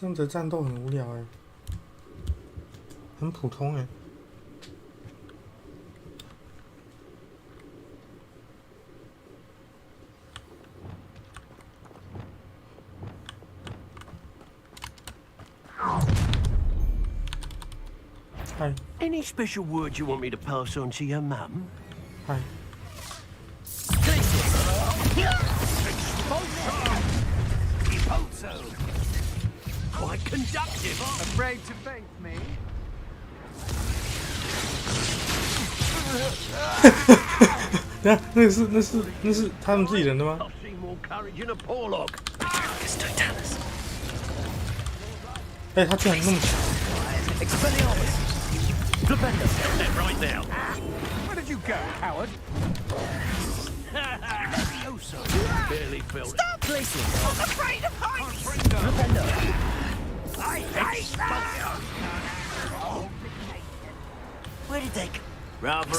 这样子的战斗很无聊哎，很普通哎。Hi. Any special word you want me to pass on to your mum? Hi. Quite conductive. Afraid to face me? 等下，那是他们自己人的吗？ I've seen more courage in a porlock. 哎，他居然那么强！ Right now. Where did you go, coward? Barely felt it. Stop! Places. I'm afraid of heights! Flipendo. I hate that! Where did they go? Rather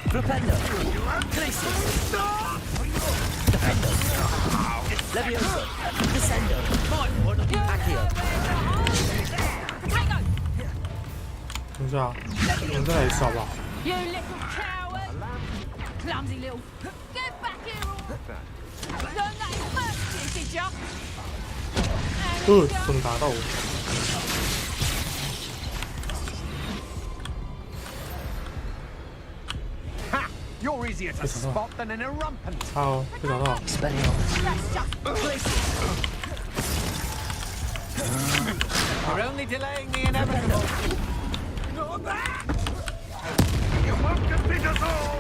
Flipendo. Places. Defendo. Levioso. Descendo. Accio. 等一下，我们再来一次好不好？ You little coward! Clumsy little... Get back here! Learn that in first year, did ya? 怎么打到我？ Ha! You're easier to spot than an irrumpent. 好，被找到。 You're only delaying the inevitable. You won't defeat us all!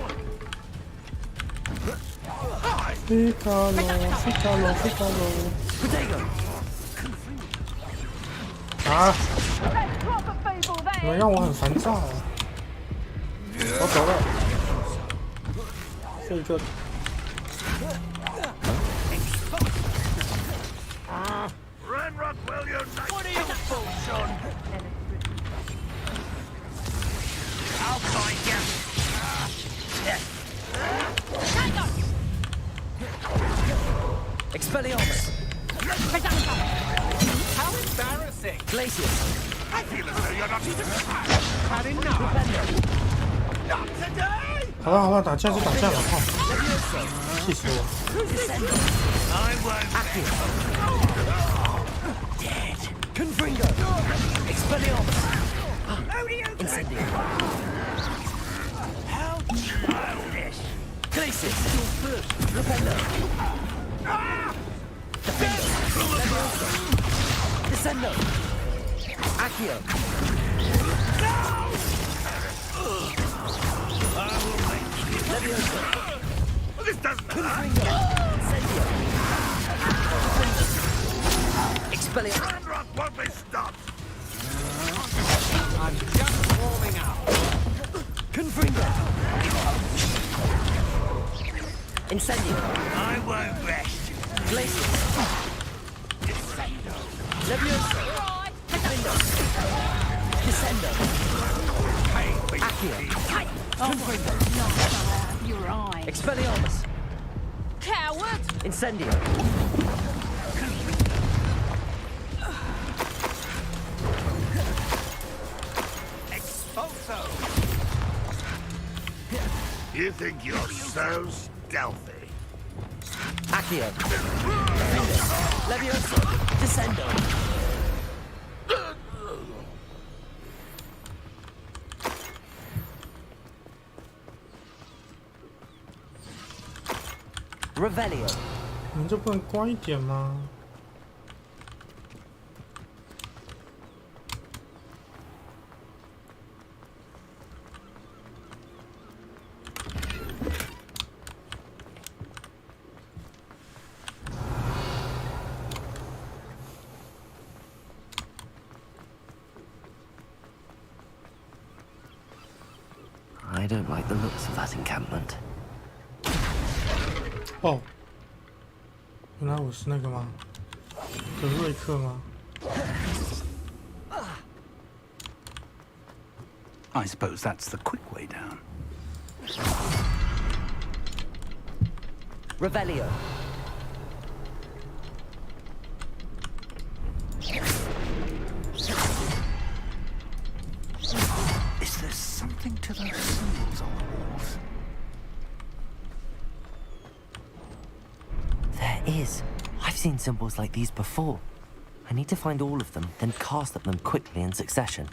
皮卡罗。啊！你们让我很烦躁啊！我走了。这个。 Ranrock will unite! What are you fools on? I'll find you. Expelliarmus. How embarrassing! Glacius. I feel as though you're not even Had enough. Not today! 好了，打架就打架了，靠！气死我！ I won't. Dead. Confringo. Expelliarmus. Incendio. How childish. Glacius. Rependo. Defendo. Levioso. Descendo. Accio. Levioso. This doesn't Confringo. Incendio. Expelliarmus. Ranrock won't be stopped! I'm just warming up. Confringo. Incendio. I won't rest. Glacius. Levioso. Defendo. Descendo. Accio. Confringo. Your eye. Expelliarmus. Coward! Incendio. Expulso! You think you're so stealthy? Accio. Levioso. Descendo. Revelio. 你们就不能乖一点吗？ I don't like the looks of that encampment. 哦，原来我是那个吗？格瑞克吗？ I suppose that's the quick way down. Revelio. there's something to those symbols on the walls. There is. I've seen symbols like these before. I need to find all of them, then cast at them quickly in succession.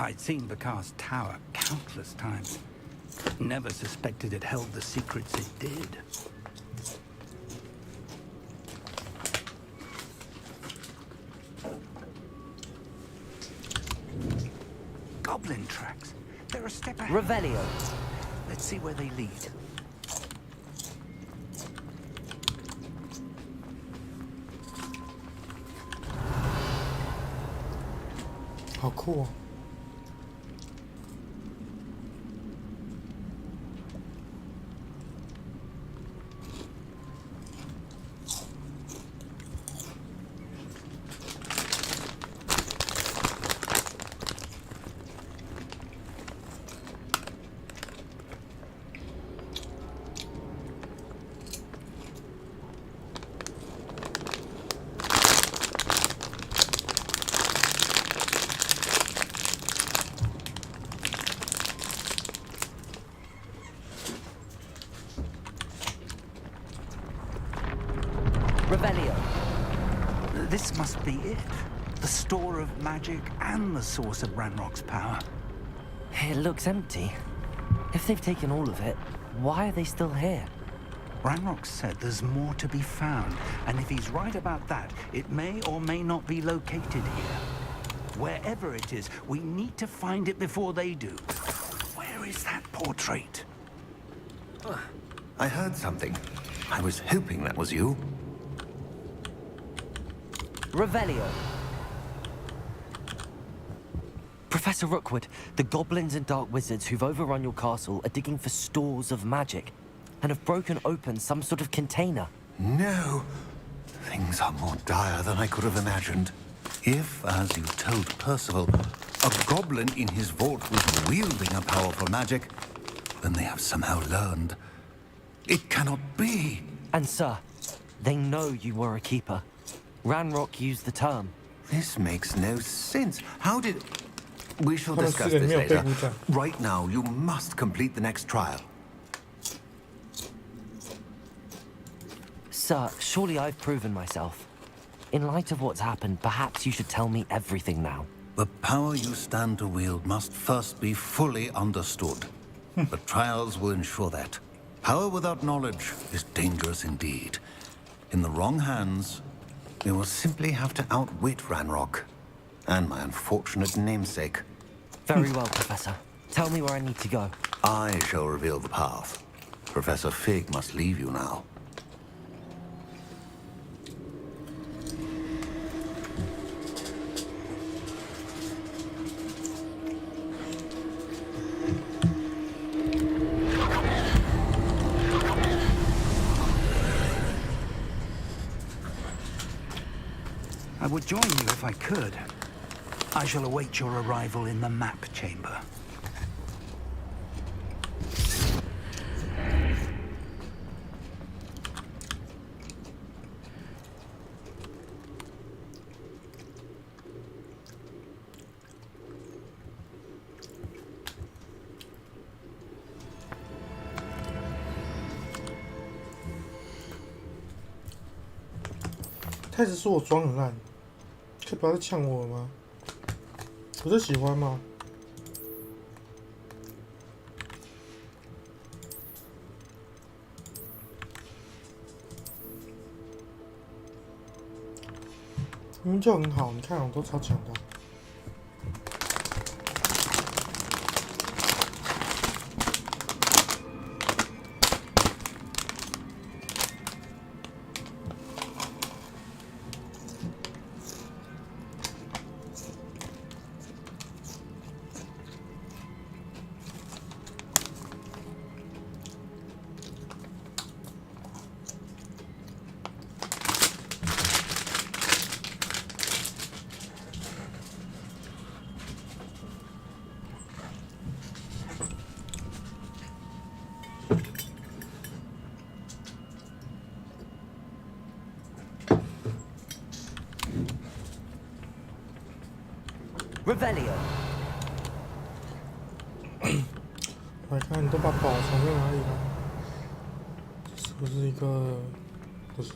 I'd seen Bakar's tower countless times. Never suspected it held the secrets it did. Goblin tracks. They're a step ahead. Revelio. Let's see where they lead. How cool. Revelio. This must be it. The store of magic and the source of Ranrock's power. It looks empty. If they've taken all of it, why are they still here? Ranrock said there's more to be found, and if he's right about that, it may or may not be located here. Wherever it is, we need to find it before they do. Where is that portrait? I heard something. I was hoping that was you. Revelio. Professor Rookwood, the goblins and dark wizards who've overrun your castle are digging for stores of magic and have broken open some sort of container. No. Things are more dire than I could have imagined. If, as you told Percival, a goblin in his vault was wielding a powerful magic, then they have somehow learned. It cannot be. And sir, they know you were a keeper. Ranrock used the term. This makes no sense. How did... We shall discuss this later. Right now, you must complete the next trial. Sir, surely I've proven myself. In light of what's happened, perhaps you should tell me everything now. The power you stand to wield must first be fully understood. The trials will ensure that. Power without knowledge is dangerous indeed. In the wrong hands, you will simply have to outwit Ranrock and my unfortunate namesake. Very well, Professor. Tell me where I need to go. I shall reveal the path. Professor Fig must leave you now. I would join you if I could. I shall await your arrival in the map chamber.他一直说我装很烂，可以不要再呛我了吗？我就喜欢吗？明明就很好，你看我都超强的。Revelio. 我来看，你都把宝藏在哪里了？这是不是一个？不是。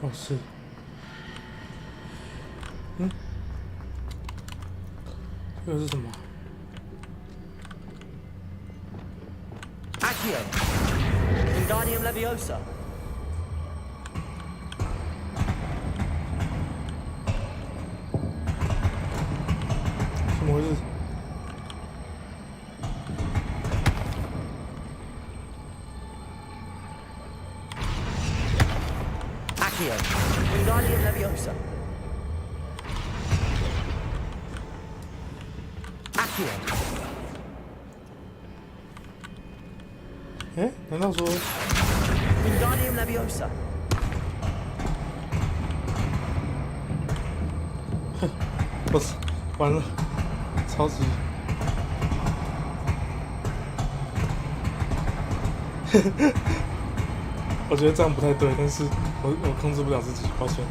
哦，是。这个是什么 Accio. Wingardium Leviosa. 怎么回事？ Accio. Wingardium Leviosa. Accio. 哎，难道说 Wingardium Leviosa. 不是，完了，超级，我觉得这样不太对，但是我控制不了自己，抱歉。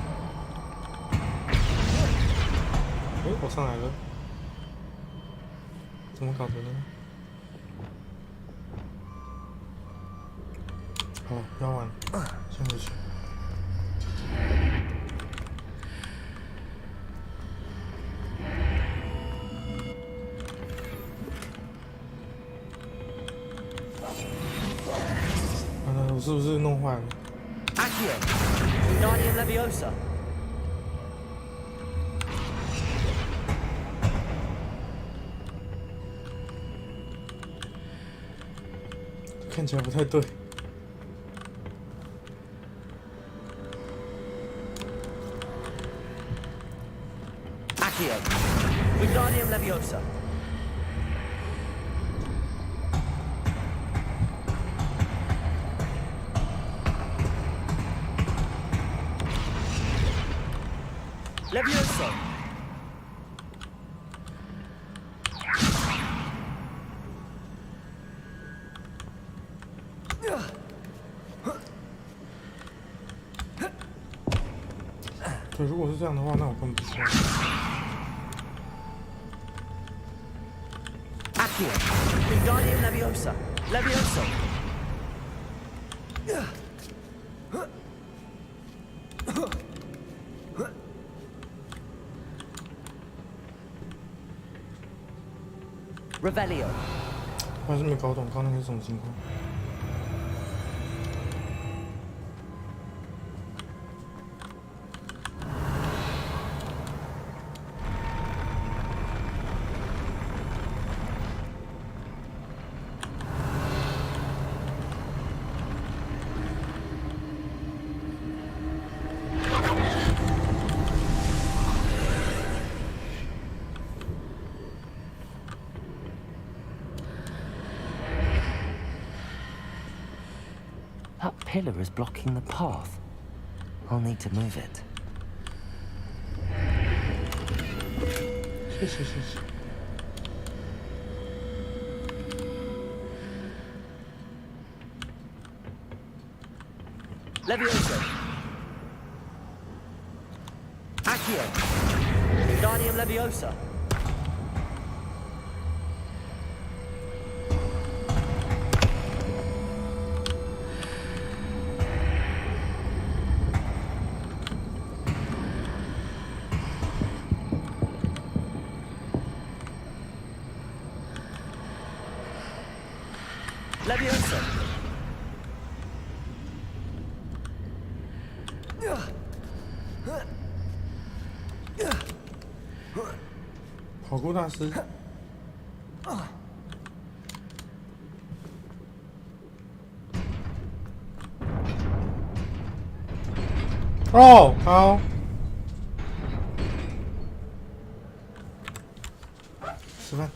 哎，我上来了，怎么搞的呢？好，不要玩了，先回去。 我是不是弄坏了 Accio. Wingardium Leviosa. 看起来不太对。Accio. Wingardium Leviosa. Leviosa. 对，如果是这样的话，那我根本不需要。Accio. Wingardium Leviosa. Leviosa. Revelio. 我还是没搞懂刚刚那是什么情况。That pillar is blocking the path. I'll need to move it. 谢谢谢谢。 Leviosa. Accio. Wingardium Leviosa. Leviosa. 跑酷大师。哦，好。吃饭。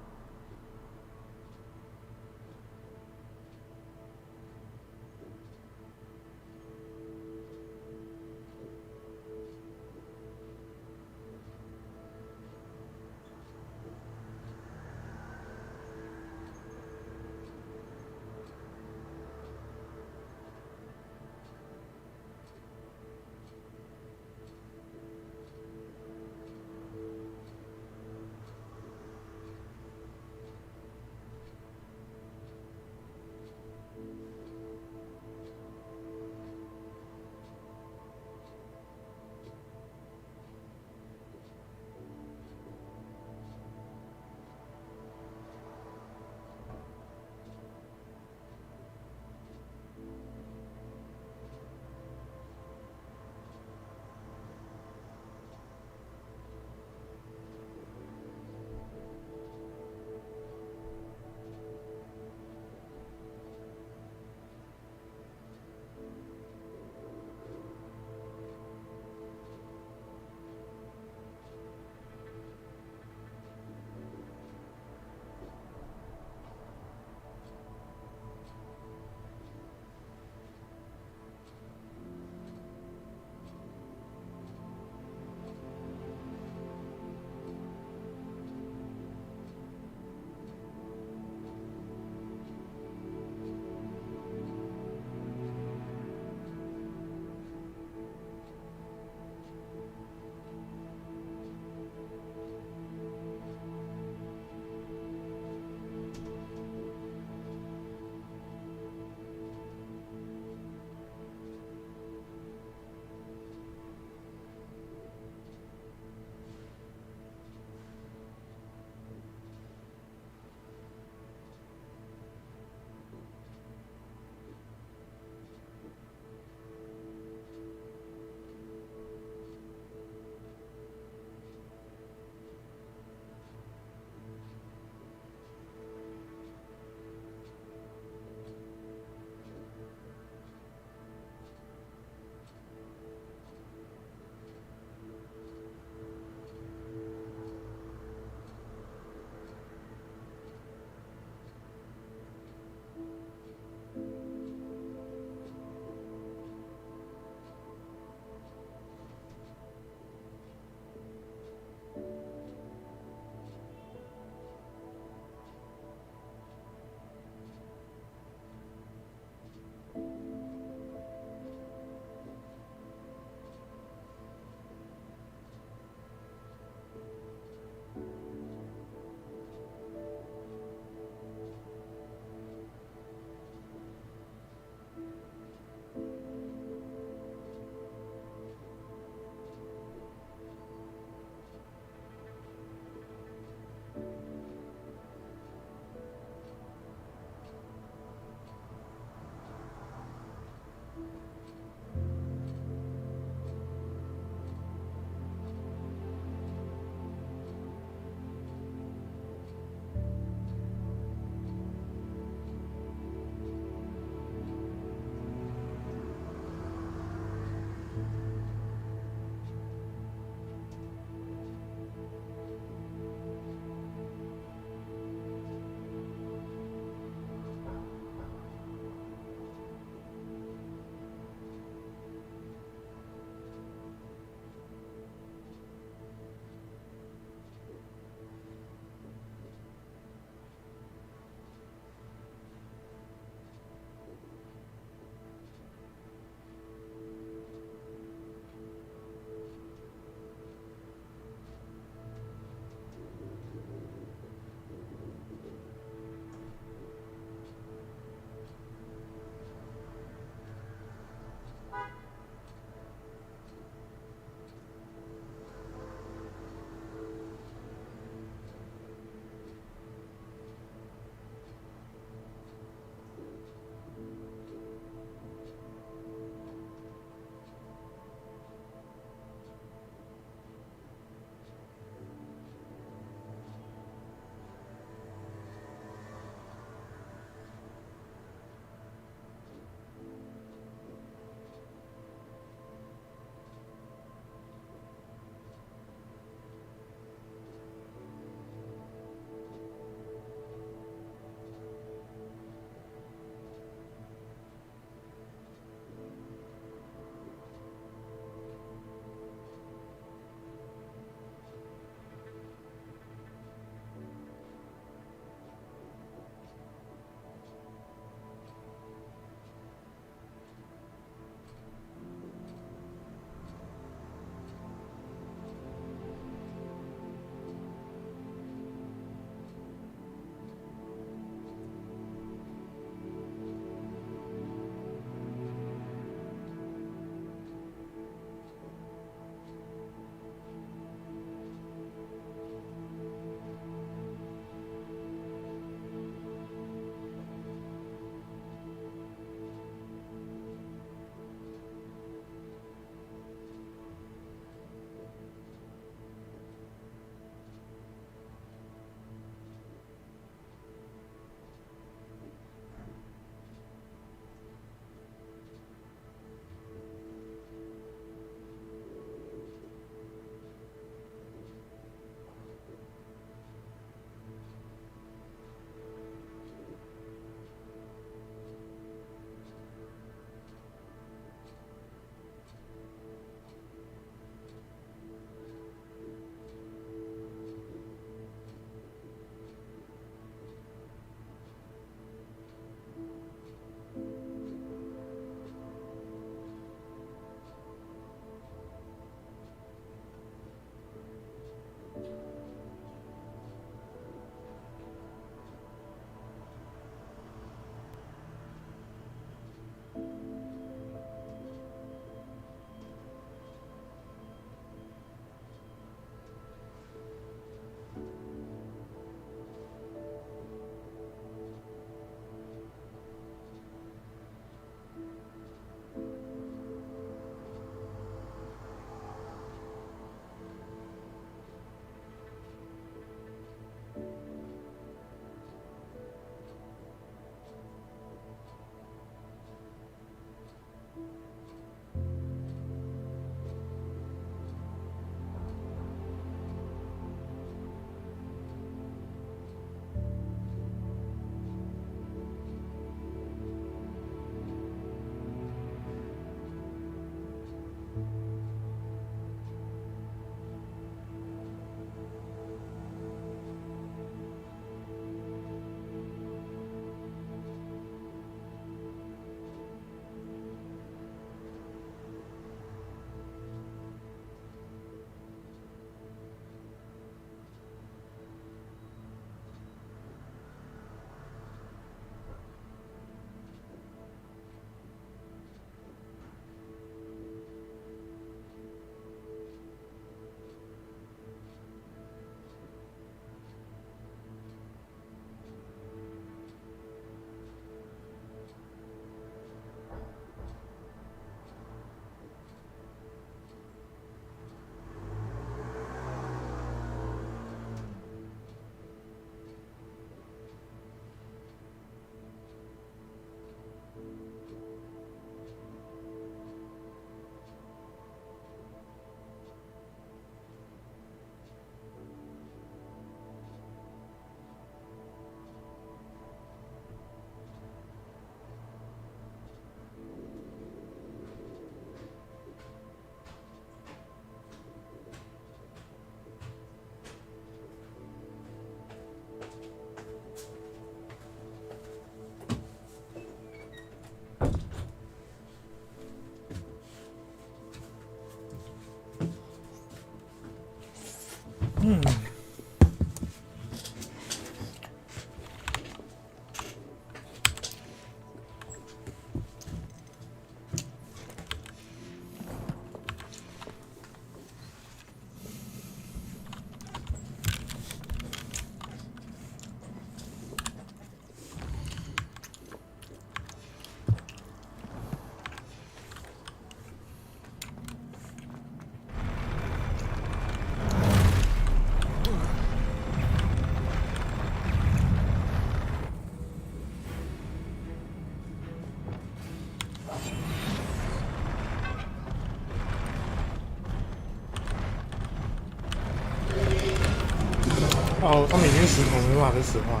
哦，他们已经石头，没办法再石化。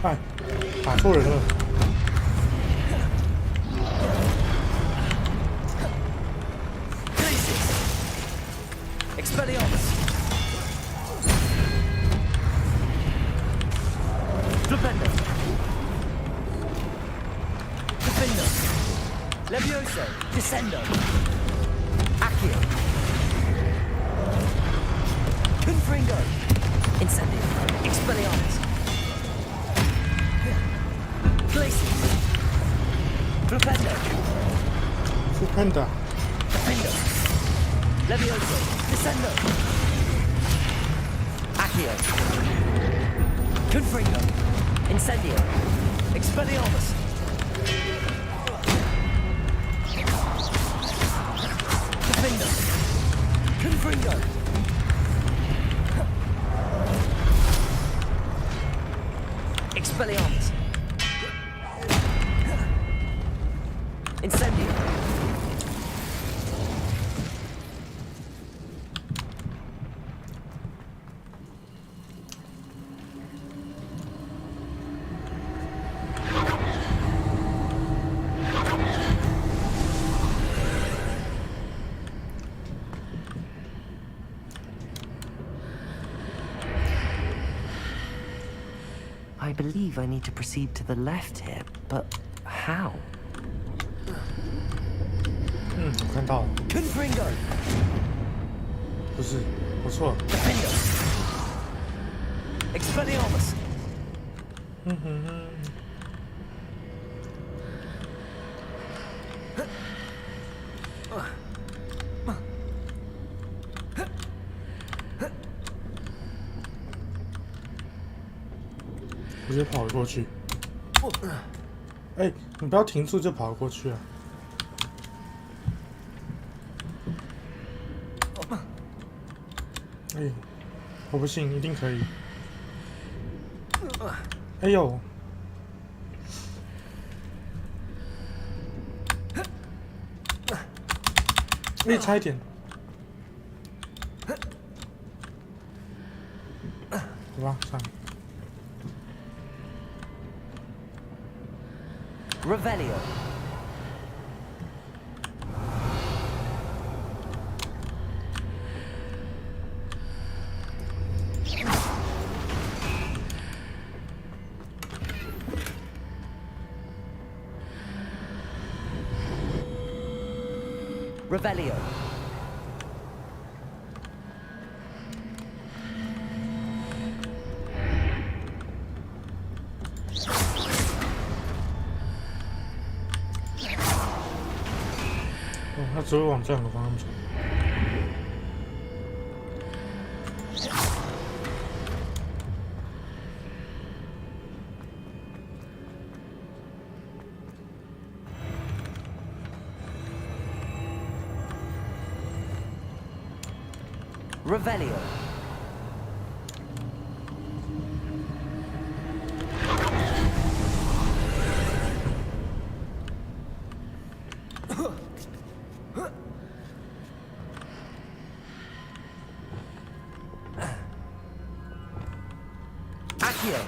哎，打错人了。Levioso, Descendo, Accio, Confringo, Incendio, Expelliarmus, Glacius, Flipendo, Defendo, Levioso, Descendo, Accio, Confringo, Incendio, Expelliarmus. Confringo. Expelliarmus. Incendio. I believe I need to proceed to the left here, but how? 我看到了。Confringo. 不是，我错了。Defendo. Expelliarmus. 直接跑了过去。哎，你不要停住就跑过去啊！哎，我不信，一定可以。哎呦！哎，差一点。好吧，算了。Revelio. Revelio.哦，他只会往这两个方向走。Revelio. Accio.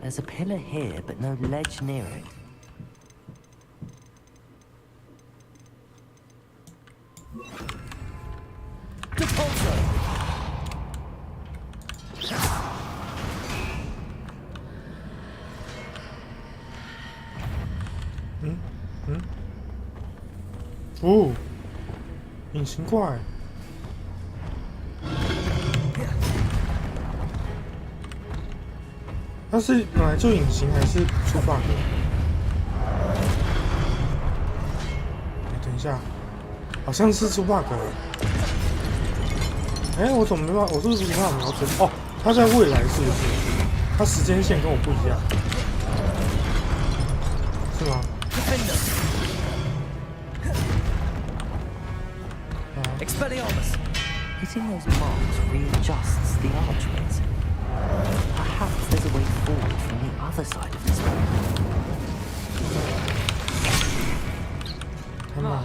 There's a pillar here, but no ledge near it. 哦，隐形怪。它是本来就隐形还是出 bug？ 等一下，好像是出 bug 了。我怎么没办法？我是不是没办法瞄准？哦，它在未来是不是？它时间线跟我不一样，是吗？Expelliarmus! Hitting those marks readjusts the archways. Perhaps there's a way forward from the other side of this road. 太慢了。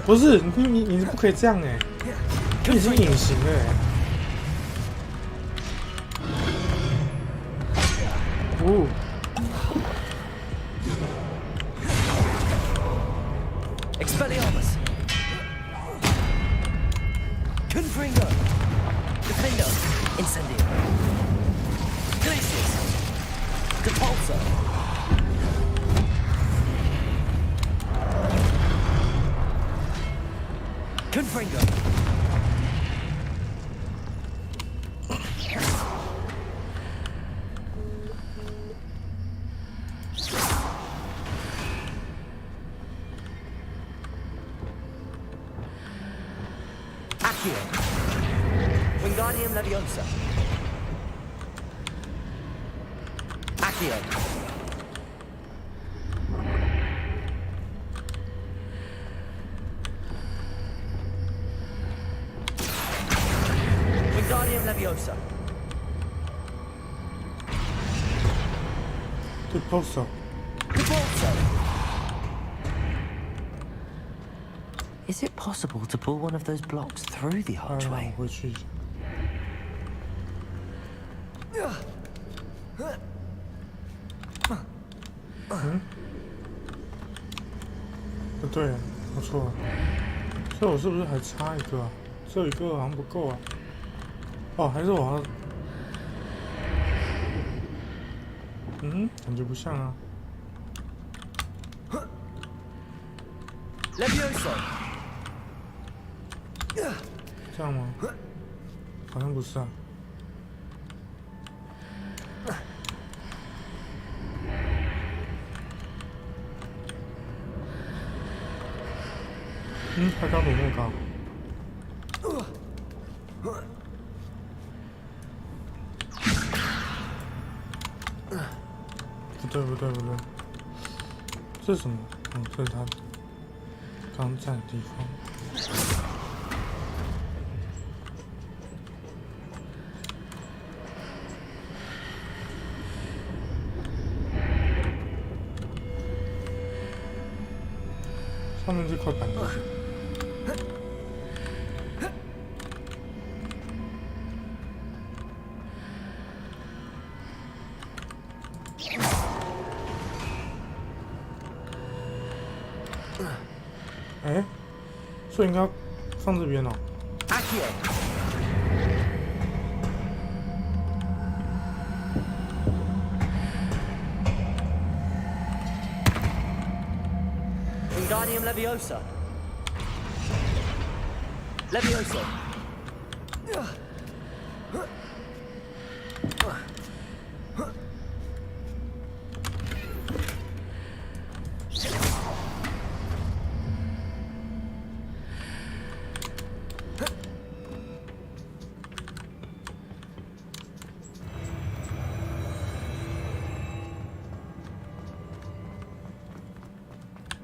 不是你不可以这样你已经隐形了Expelliarmus! Confringo! Defender! Incendio! Glacius! Depulso! Confringo! Accio! Wingardium Leviosa! Accio! Wingardium Leviosa! Depulso. Is it possible to pull one of those blocks through the archway? 回去。不对，我错了。所以我是不是还差一个啊？只有一个好像不够啊。哦，还是我要……感觉不像啊。Levioso! 这样吗？好像不是啊。他刚怎么那么高？不对，这是什么？这是他刚站的地方。上面这块板子。所以应该放这边哦。Wingardium Leviosa! Levioso!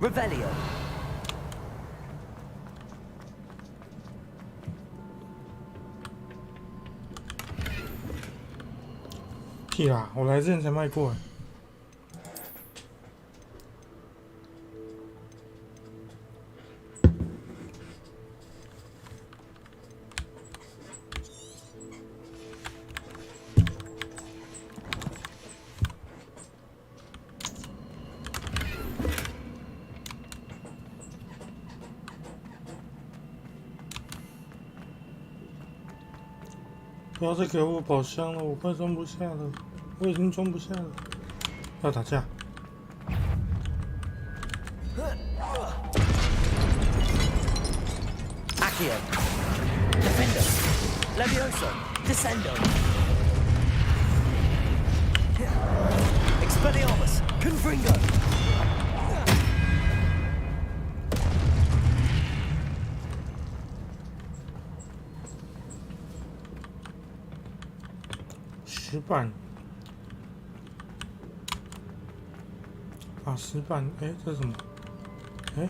Revelio. 屁啦！我来之前才卖过。不要再给我宝箱了，我快装不下了，我已经装不下了。要打架。Accio. Defender. Levioso. Descendo. Expelliarmus. Confringo.10板。啊，10板，哎，这是什么？哎。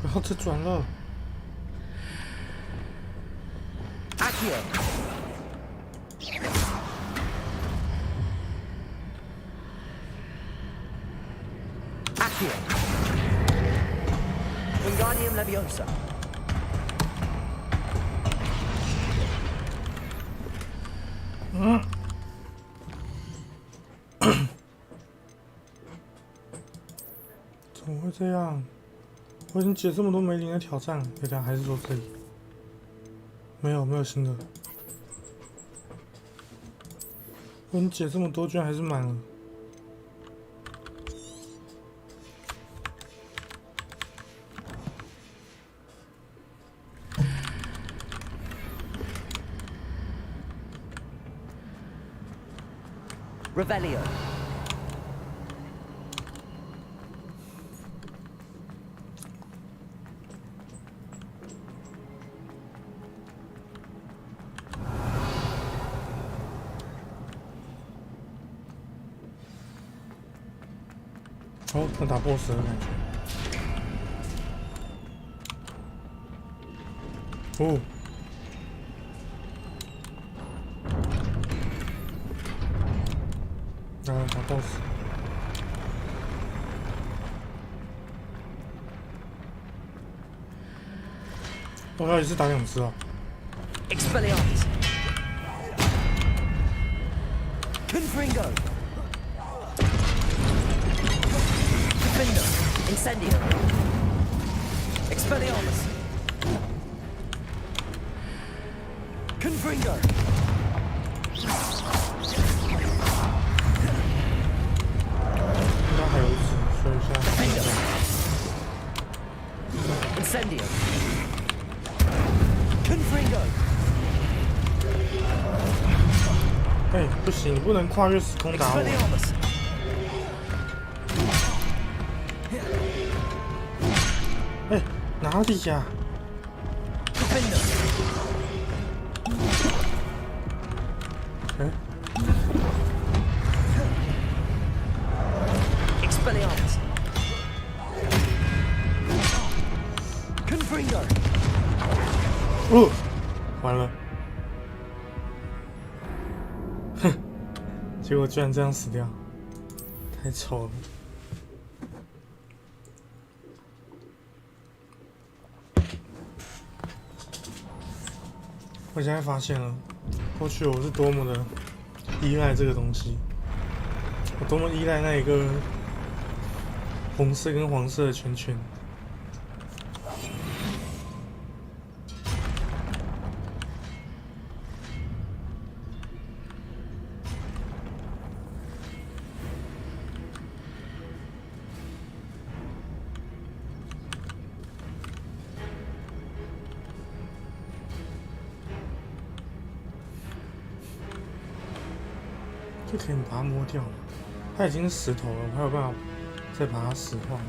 不要再转了。Accio. Accio. Wingardium Leviosa. 怎么会这样？我已经解这么多梅林的挑战了，大家还是说这里没有新的。我已经解这么多，居然还是满了。Revelio.哦，要打 BOSS 的感觉。哦。打 BOSS。我要一次打2只啊。Expelliarmus. Confringo. Defender. Incendio. Expelliarmus. Confringo. Defender. Incendio. Confringo. 哎，不行，你不能跨越时空打我。哎，哪里呀？哎。Expelliarmus. Confringo. 哦，完了。哼，结果居然这样死掉，太丑了。我现在发现了，过去我是多么的依赖这个东西，我多么依赖那一个红色跟黄色的圈圈。就可以把它摸掉了。它已经是石头了，我还有办法再把它石化吗？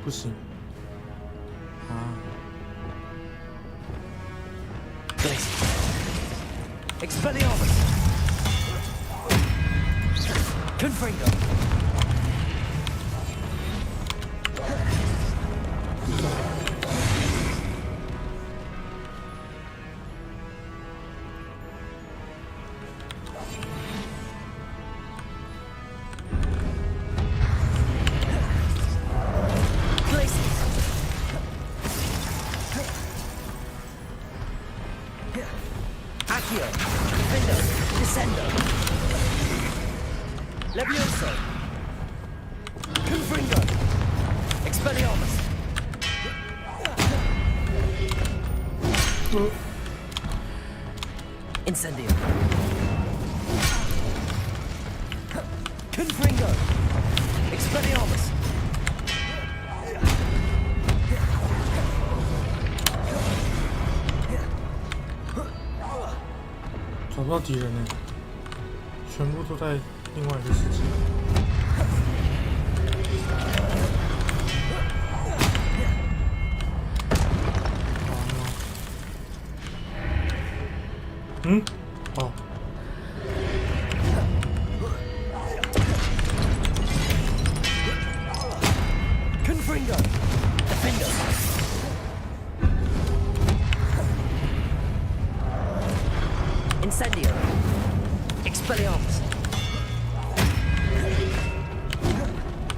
不行。啊。Expelliarmus. Confringo. Levioso. Confringo. Expelliarmus. Incendio. Confringo. Expelliarmus. 找不到敌人呢，全部都在另外一个世界。嗯，哦。Confringo. Defendo. Incendio. Expelliarmus.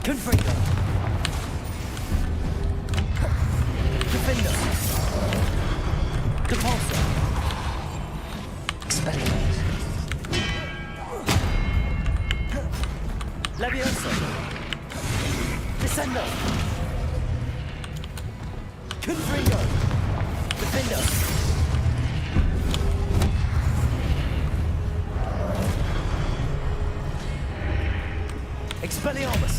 Confringo. Defendo. Depulso. Expelliarmus. Levioso. Descendo. Confringo. Defendo. Expelliarmus.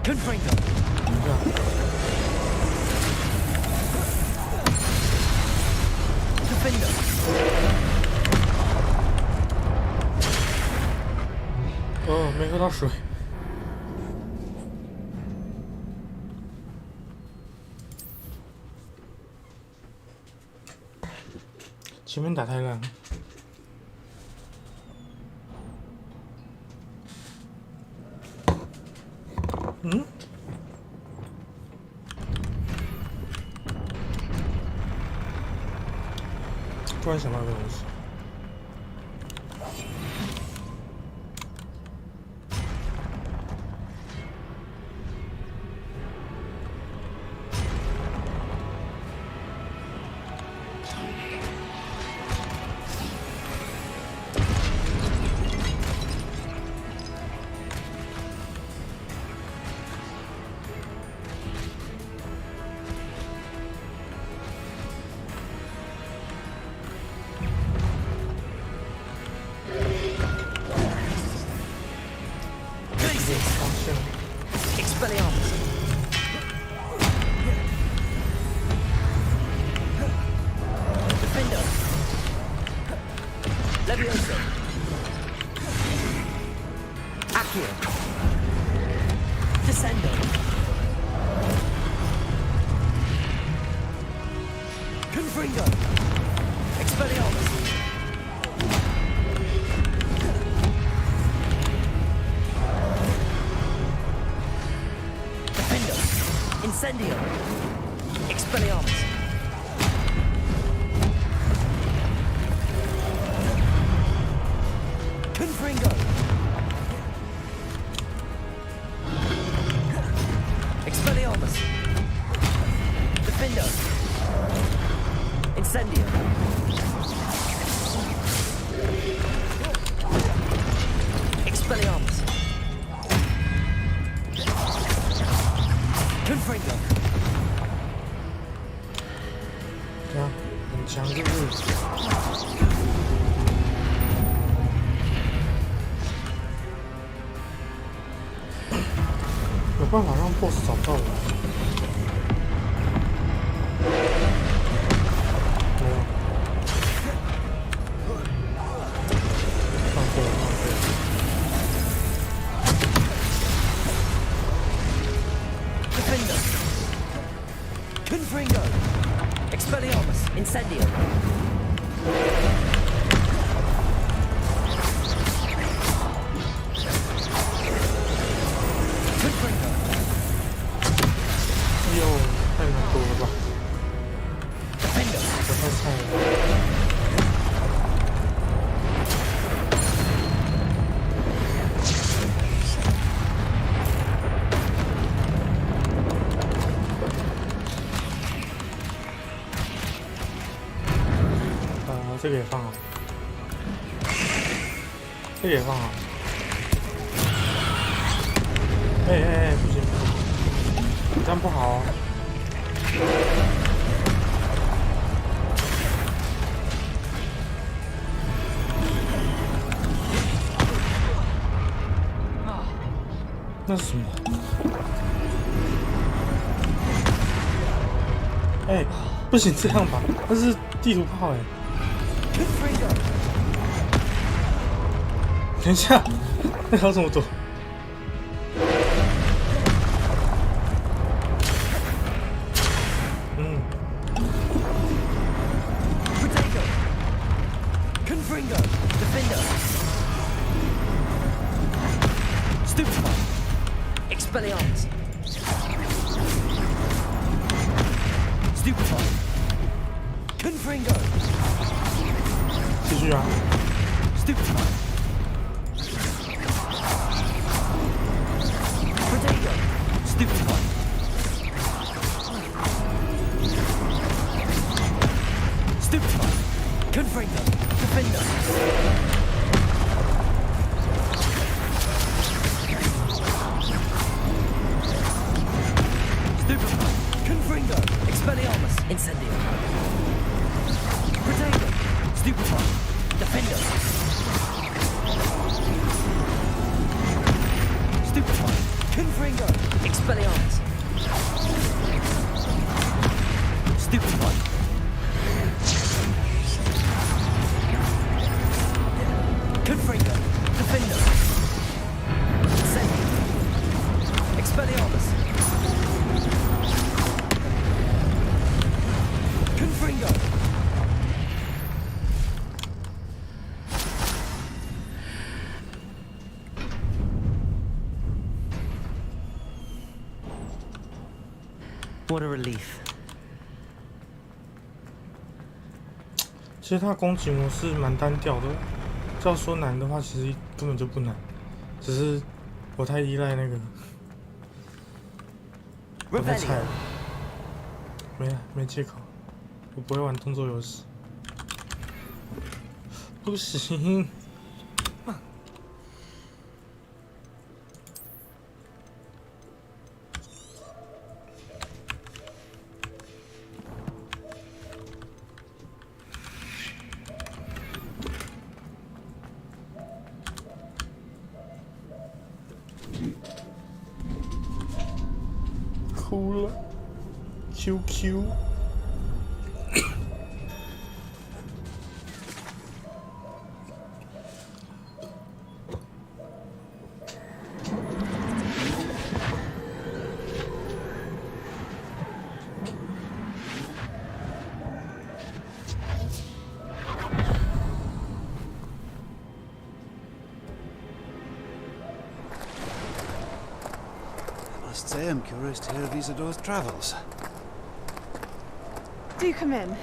Confringo. Defendo.哦，没喝到水。前面打太烂。嗯？突然想到一个东西。Expelliarmus. Defendo. Levioso. Accio. Descendo. Confringo. Expelliarmus. Incendio. Expelliarmus. Confringo. Expelliarmus. Defendo. Incendio. Expelliarmus. Confringo. 这样很强，是不是？有办法让 BOSS 找不到我？没有。放飞了，放飞了。 Defendo. Confringo. Expelliarmus. Incendio. Confringo. 哎呦，太难多了吧！ Defendo. 我太菜了。 Confringo. 个也放好，这个也放好。不行，这样不好哦。那是什么？不行这样吧，那是地图炮等一下，那要怎么躲？Expelliarmus. Stupefy. Confringo. 继续啊。Stupefy. Protego. Stupefy. Stupefy. Confringo. Defender. Confringo! Expelliarmus! Incendio! Protego! Stupefy! Defender! Stupefy! Confringo! Expelliarmus! Stupefy! Confringo! Defender! Incendio! Expelliarmus! Confringo! What a relief. 其实它攻击模式蛮单调的，要说难的话，其实根本就不难，只是我太依赖那个，我太菜了，没借口，我不会玩动作游戏，不行。哭了 ，QQ。I must say I'm curious to hear of Isidore's travels. Do come in.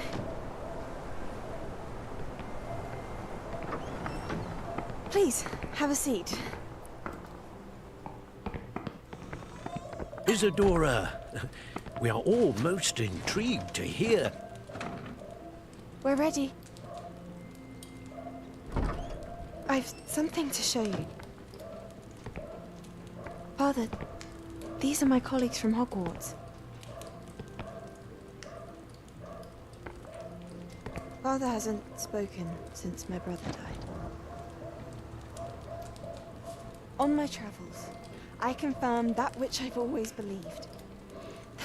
Please, have a seat. Isidora, we are all most intrigued to hear. We're ready. I've something to show you. Father, these are my colleagues from Hogwarts. Father hasn't spoken since my brother died. On my travels, I confirmed that which I've always believed.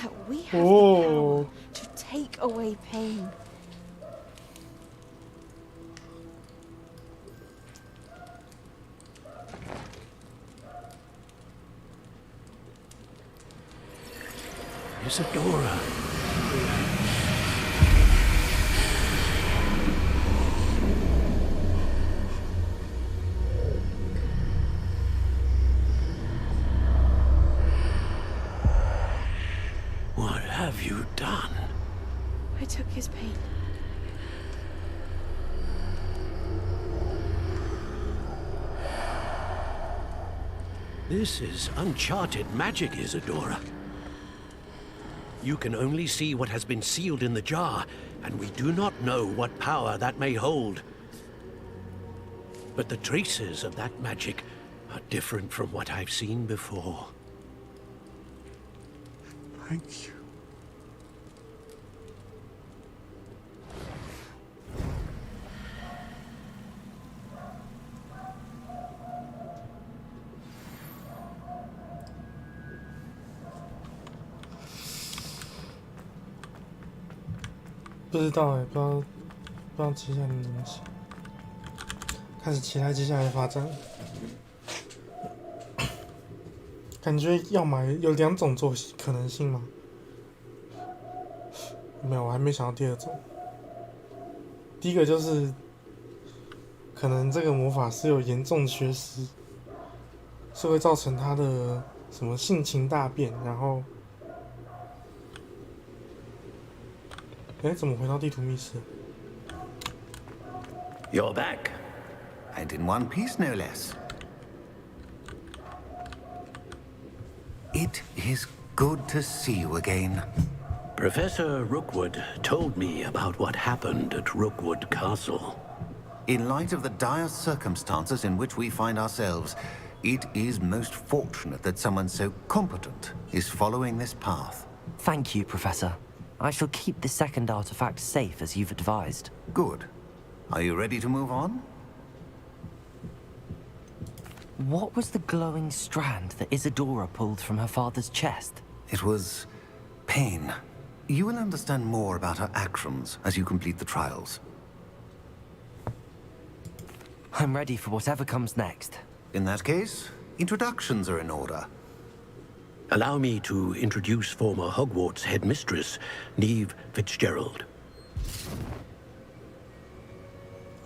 That we have the power to take away pain. Isidora. What have you done? I took his pain. This is uncharted magic, Isidora. You can only see what has been sealed in the jar, and we do not know what power that may hold. But the traces of that magic are different from what I've seen before. Thank you.不知道哎，不知道接下来能怎么写。开始期待接下来的发展。感觉要买有2种做可能性吗？没有，我还没想到第2种。第一个就是可能这个魔法师有严重缺失，是会造成他的什么性情大变，然后。怎么回到地图密室 You're back. And in one piece, no less. It is good to see you again. Professor Rookwood told me about what happened at Rookwood Castle. In light of the dire circumstances in which we find ourselves, it is most fortunate that someone so competent is following this path. Thank you, Professor. I shall keep the second artifact safe as you've advised. Good. Are you ready to move on? What was the glowing strand that Isadora pulled from her father's chest? It was pain. You will understand more about her actions as you complete the trials. I'm ready for whatever comes next. In that case, introductions are in order. Allow me to introduce former Hogwarts headmistress, Neve Fitzgerald.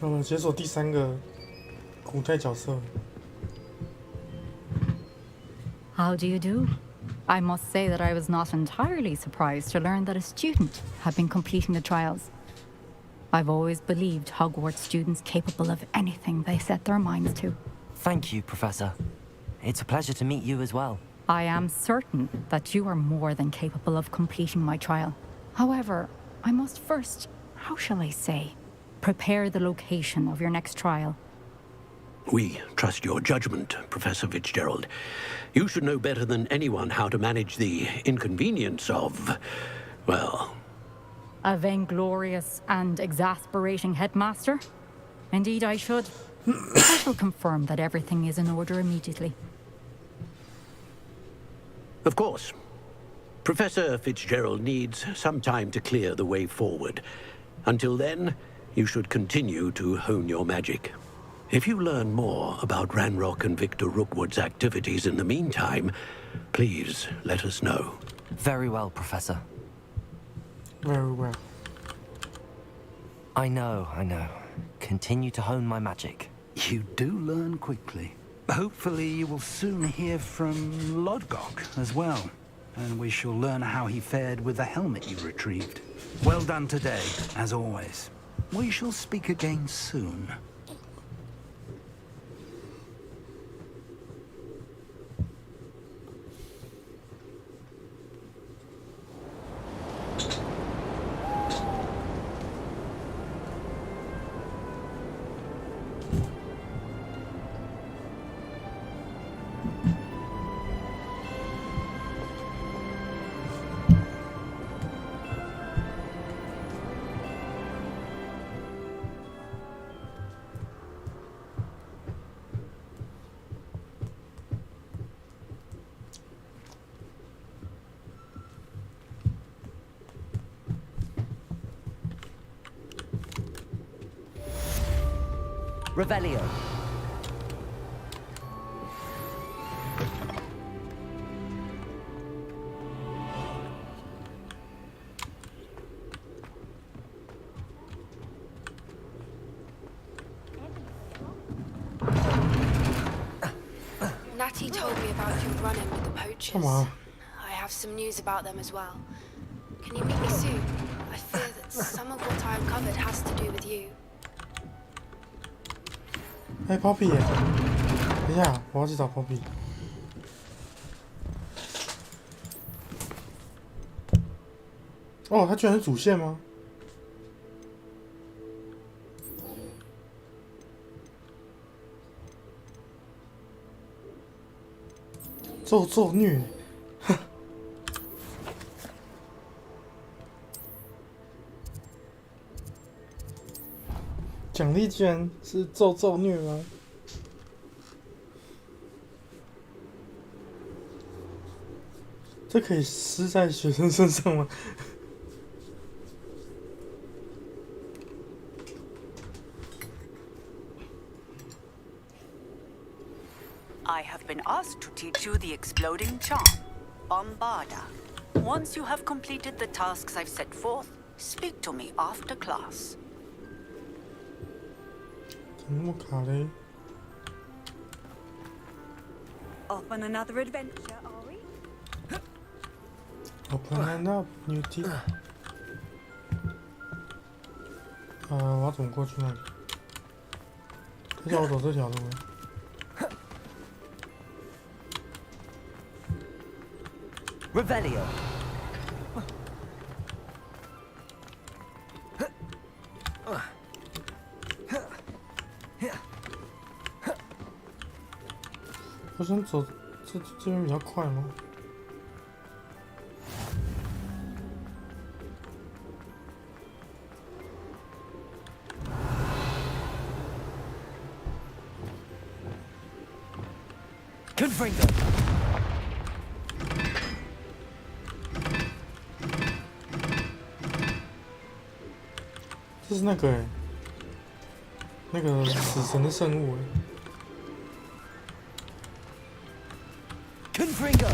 那么解锁第3个古代角色。How do you do? I must say that I was not entirely surprised to learn that a student had been completing the trials. I've always believed Hogwarts students capable of anything they set their minds to. Thank you, Professor. It's a pleasure to meet you as well. I am certain that you are more than capable of completing my trial. However, I must first, how shall I say, prepare the location of your next trial. We trust your judgment, Professor Fitzgerald. You should know better than anyone how to manage the inconvenience of, well... A vainglorious and exasperating headmaster? Indeed, I should. I shall confirm that everything is in order immediately. Of course. Professor Fitzgerald needs some time to clear the way forward. Until then, you should continue to hone your magic. If you learn more about Ranrock and Victor Rookwood's activities in the meantime, please let us know. Very well, Professor. Very well. I know. Continue to hone my magic. You do learn quickly. Hopefully you will soon hear from Lodgok as well, and we shall learn how he fared with the helmet you retrieved. Well done today, as always. We shall speak again soon. Revelio. Natty told me about your run-in with the poachers. Come on. I have some news about them as well. Can you meet me soon? I fear that some of what I uncovered has to do with you. Poppy 耶！等一下，我要去找 Poppy。哦，他居然是主线吗？咒虐。奖励居然是咒虐吗？这可以施在学生身上吗？I have been asked to teach you the exploding charm, Bombarda. Once you have completed the tasks I've set forth, speak to me after class. 怎么那么卡嘞？ Off on another adventure, are we? Open up, new team. 我要怎么过去那里？他叫我走这条路。 Revelio. 我想走这边比较快吗？ Confringo. 这是那个那个死神的圣物 Confringo.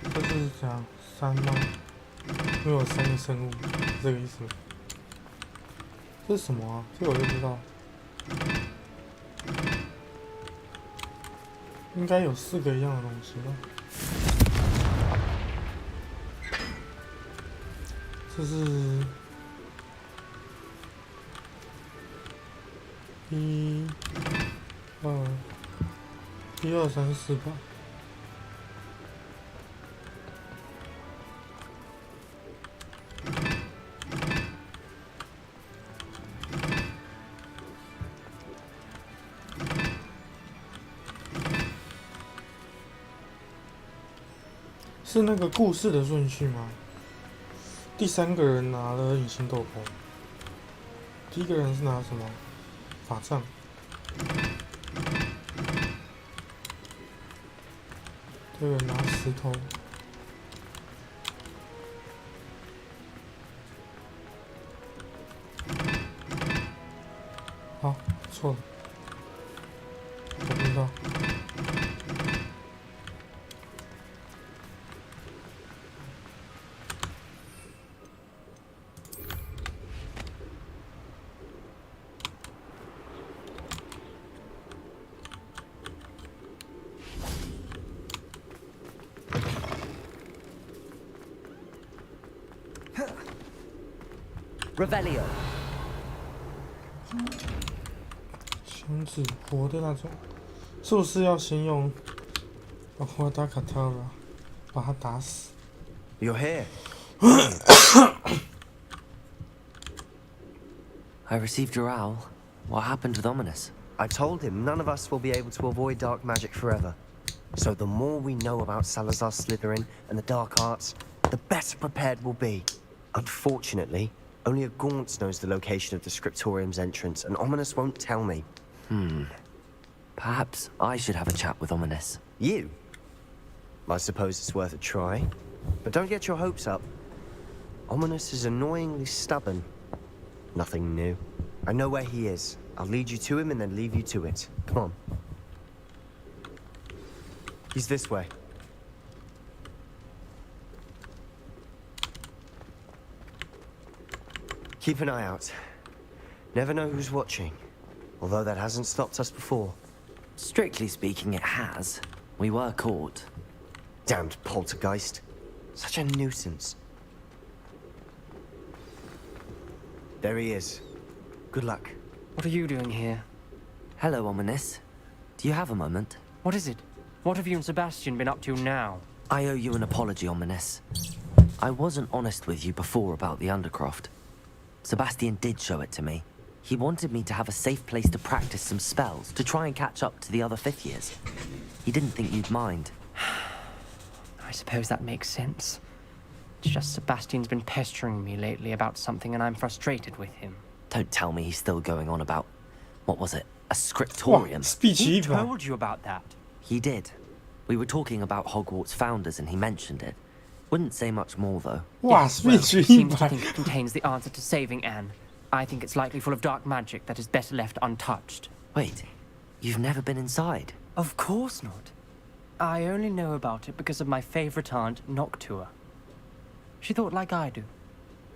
这是怎样3吗？因为有3个生物，是这个意思吗？这是什么啊？这个我就不知道。应该有4个一样的东西吧？这是1、2、3、4吧？是那个故事的顺序吗？第3个人拿了隐形斗篷，第1个人是拿什么？法杖。这个人拿石头。好，错了，我不知道。 Revelio. 箱子活的那种，是不是要先用我打卡特了，把他打死 You're here. I received your owl. What happened with Ominous? I told him none of us will be able to avoid dark magic forever. So the more we know about Salazar Slytherin and the dark arts, the better prepared we'll be. Unfortunately, only a Gaunt knows the location of the Scriptorium's entrance, and Ominous won't tell me. Perhaps I should have a chat with Ominous. You? I suppose it's worth a try. But don't get your hopes up. Ominous is annoyingly stubborn. Nothing new. I know where he is. I'll lead you to him and then leave you to it. Come on. He's this way. Keep an eye out. Never know who's watching. Although that hasn't stopped us before. Strictly speaking, it has. We were caught. Damned poltergeist. Such a nuisance. There he is. Good luck. What are you doing here? Hello, Ominous. Do you have a moment? What is it? What have you and Sebastian been up to now? I owe you an apology, Ominous. I wasn't honest with you before about the Undercroft. Sebastian did show it to me. He wanted me to have a safe place to practice some spells, to try and catch up to the other 5th years. He didn't think you'd mind. I suppose that makes sense. It's just Sebastian's been pestering me lately about something and I'm frustrated with him. Don't tell me he's still going on about, what was it, a scriptorium? Who told you about that? He did. We were talking about Hogwarts founders and he mentioned it. Wouldn't say much more though. Yes, well, he seems to think it contains the answer to saving Anne. I think it's likely full of dark magic that is better left untouched. Wait, you've never been inside? Of course not. I only know about it because of my favorite aunt, Noctua. She thought like I do.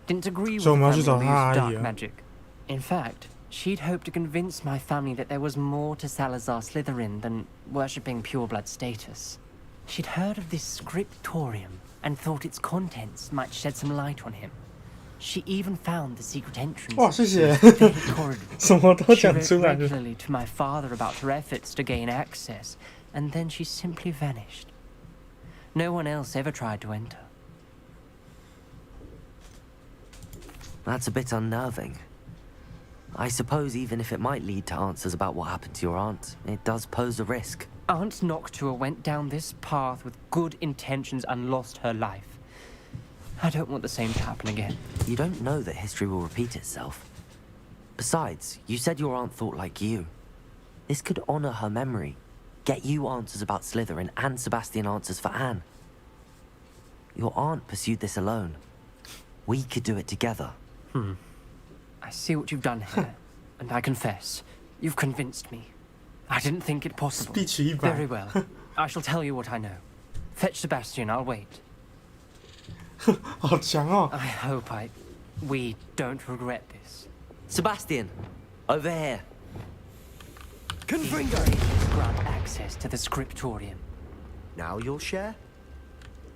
Didn't agree with the family on the use of dark magic. In fact, she'd hoped to convince my family that there was more to Salazar Slytherin than worshipping pureblood status. She'd heard of this scriptorium and thought its contents might shed some light on him. She even found the secret entrance. 哇，谢谢，什么都讲出来了。 She wrote regularly to my father about her efforts to gain access, and then she simply vanished. No one else ever tried to enter. That's a bit unnerving. I suppose even if it might lead to answers about what happened to your aunt, it does pose a risk. Aunt Noctua went down this path with good intentions and lost her life. I don't want the same to happen again. You don't know that history will repeat itself. Besides, you said your aunt thought like you. This could honor her memory, get you answers about Slytherin and Sebastian answers for Anne. Your aunt pursued this alone. We could do it together. I see what you've done here, and I confess, you've convinced me. I didn't think it possible. Very well. I shall tell you what I know. Fetch Sebastian, I'll wait. 好强哦 I hope we don't regret this. Sebastian, over here. Confringo! Grant access to the scriptorium. Now you'll share?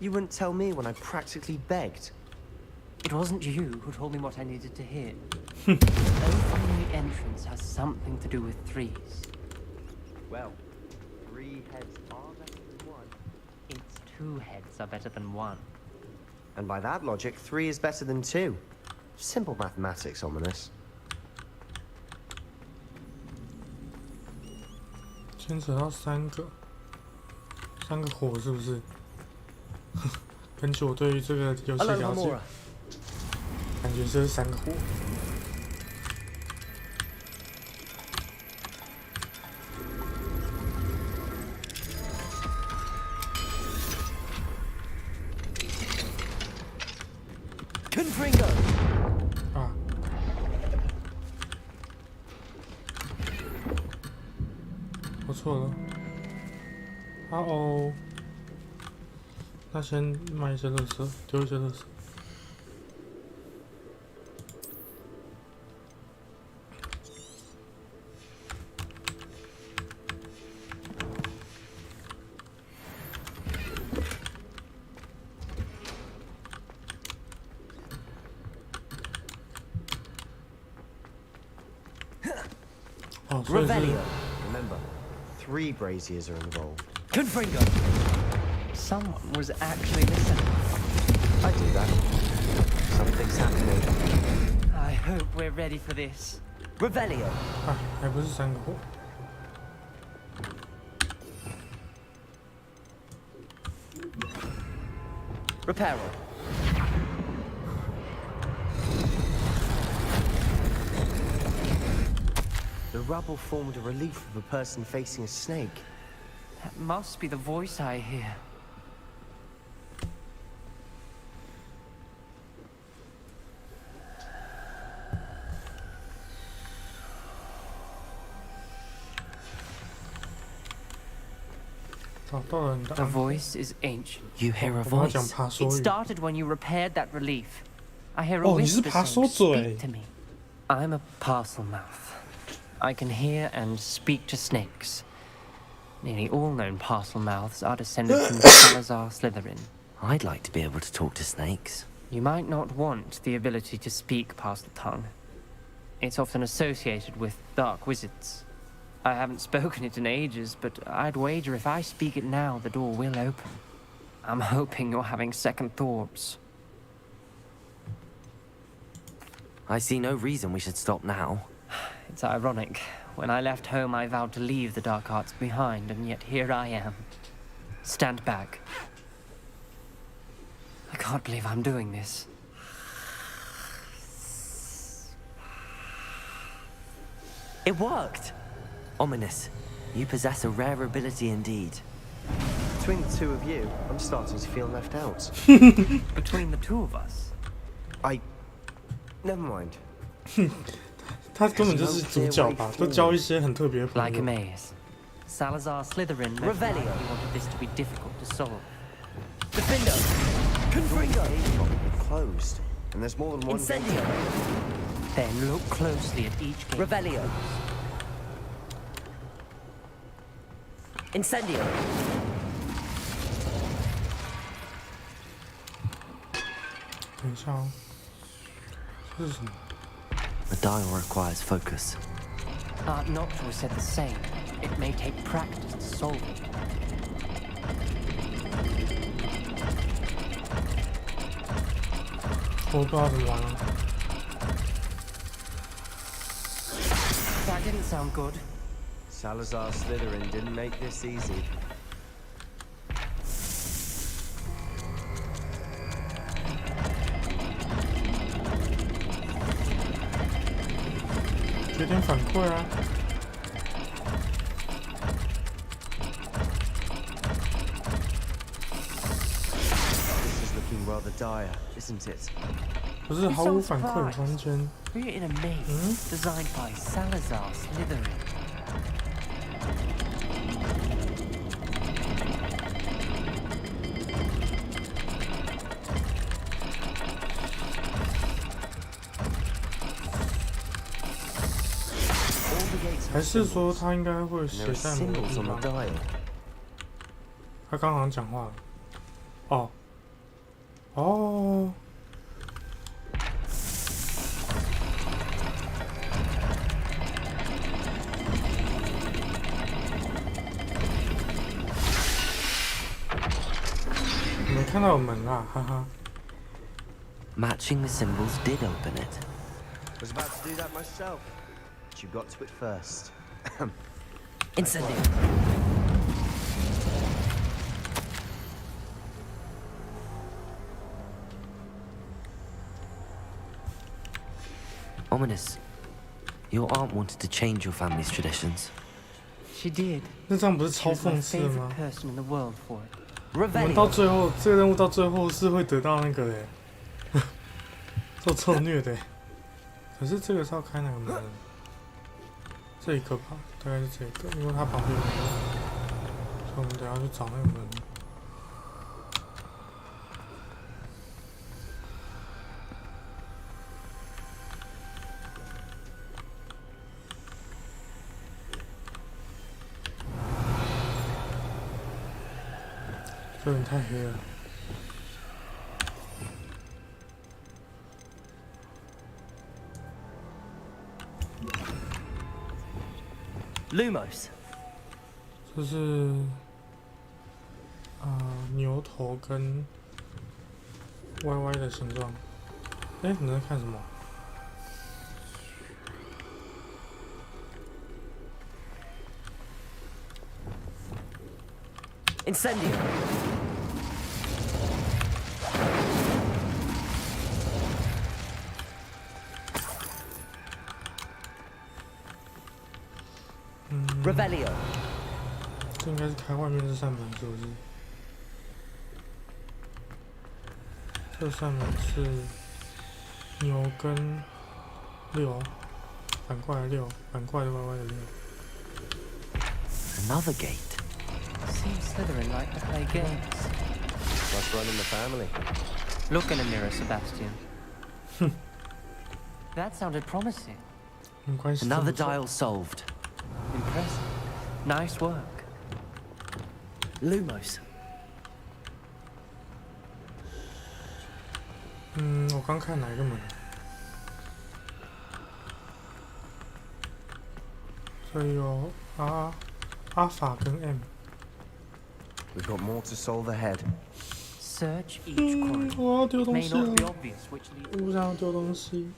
You wouldn't tell me when I practically begged. It wasn't you who told me what I needed to hear. Opening the entrance has something to do with threes. Well, 3 heads are better than 1. It's 2 heads are better than 1. And by that logic, 3 is better than 2. Simple mathematics, ominous. 牵扯到3个火是不是？根据我对于这个游戏了解，感觉这是3个火。Confringo! 啊！我错了。哦，那先卖一些垃圾，丢一些垃圾。Revelio. Remember, 3 braziers are involved. Confringo! Someone was actually listening. I do that. Something's happening. I hope we're ready for this. Revelio. 啊，还不是3个火。Reparo. The rubble formed a relief of a person facing a snake. That must be the voice I hear. The voice is ancient. You hear a voice? It started when you repaired that relief. I hear a whisper saying, speak to me. I'm a parcel mouth. I can hear and speak to snakes. Nearly all known parcel mouths are descended from Salazar Slytherin. I'd like to be able to talk to snakes. You might not want the ability to speak parcel tongue. It's often associated with dark wizards. I haven't spoken it in ages, but I'd wager if I speak it now, the door will open. I'm hoping you're having second thoughts. I see no reason we should stop now. It's ironic. When I left home, I vowed to leave the dark arts behind, and yet here I am. Stand back. I can't believe I'm doing this. It worked! Ominous, you possess a rare ability indeed. Between the two of you, I'm starting to feel left out. Between the two of us? Never mind. 他根本就是主角吧，都交一些很特别的朋友。 Like a maze. Salazar Slytherin Revelio wanted this to be difficult to solve. Defender! Confringo! Closed. And there's more than one. Incendio! Then look closely at each gate. Revelio! Incendio! 等一下哦，这是什么？ The dial requires focus. Noctua said the same. It may take practice to solve it. That didn't sound good. Salazar Slytherin didn't make this easy. 给点反馈啊！ This is looking rather dire, isn't it? 不是毫无反馈的空间。 We're in a maze designed by Salazar Slytherin. All the gates 还 have 是说 symbols. 他应该会 And 写 there are 在某个 symbols 地 on the 方？ dial. 他刚好像讲话了。哦。哦。 没看到有门啊，哈哈。 Matching the symbols did open it. Was about to do that myself, but you got to it first. Incendio! Ominous, your aunt wanted to change your family's traditions. She did. 那这样不是超 She was my 讽刺的吗？ favorite person in the world for it. 我们到最后，这个任务到最后是会得到那个的，受受虐的。可是这个是要开哪个门？这一个吧，大概是这个，因为它旁边没有，所以我们等下去找那个门。这有点太黑了。 Lumos! 这是牛头跟歪歪的形状。哎，你在看什么？ Incendio! Revelio! 这应该是开外面这扇门，是不是？这扇门是牛跟六，反过来六，反过来歪歪的六。 Another gate. Seems Slytherin like to play games. Must run in the family. Look in a mirror, Sebastian. That sounded promising. Another dial solved. Impressive. Nice work. Lumos. 我刚看哪一个门？这有阿法跟 M。 We've got more to solve ahead. Search each corner. 我要丢东 May 西 not be 了。 obvious which leads. 我不想要丢东西。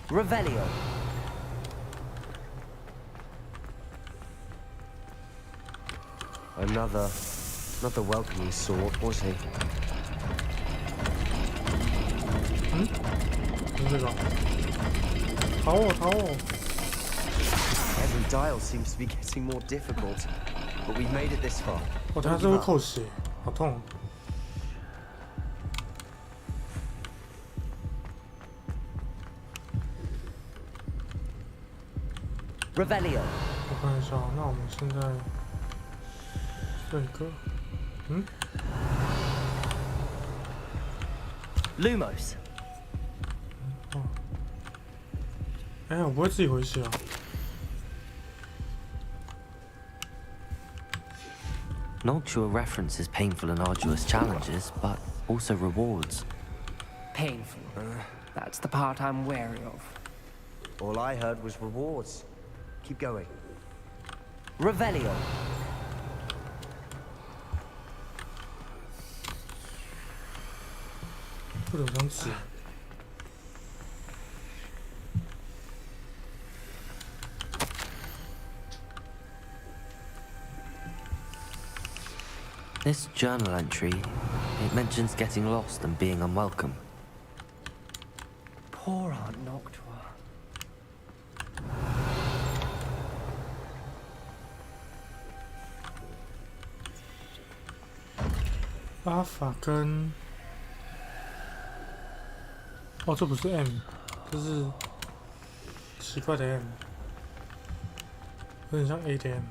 Revelio. Not the welcoming sort, was he? 这个，逃我，逃我！ Every dial seems to be getting more difficult, but we've made it this far. 哦，他这会扣血，好痛！ Revelio. 我看一下，那我们现在这个，Lumos. 哦，哎，我不会自己回血啊。 Noctua references painful and arduous challenges, but also rewards. Painful. That's the part I'm wary of. All I heard was rewards. Keep going. Revelio. 不能张纸。 This journal entry, it mentions getting lost and being unwelcome. Poor Aunt Noctua. 阿法跟哦，这不是 M， 这是奇怪的 M， 有点像 A 的 M。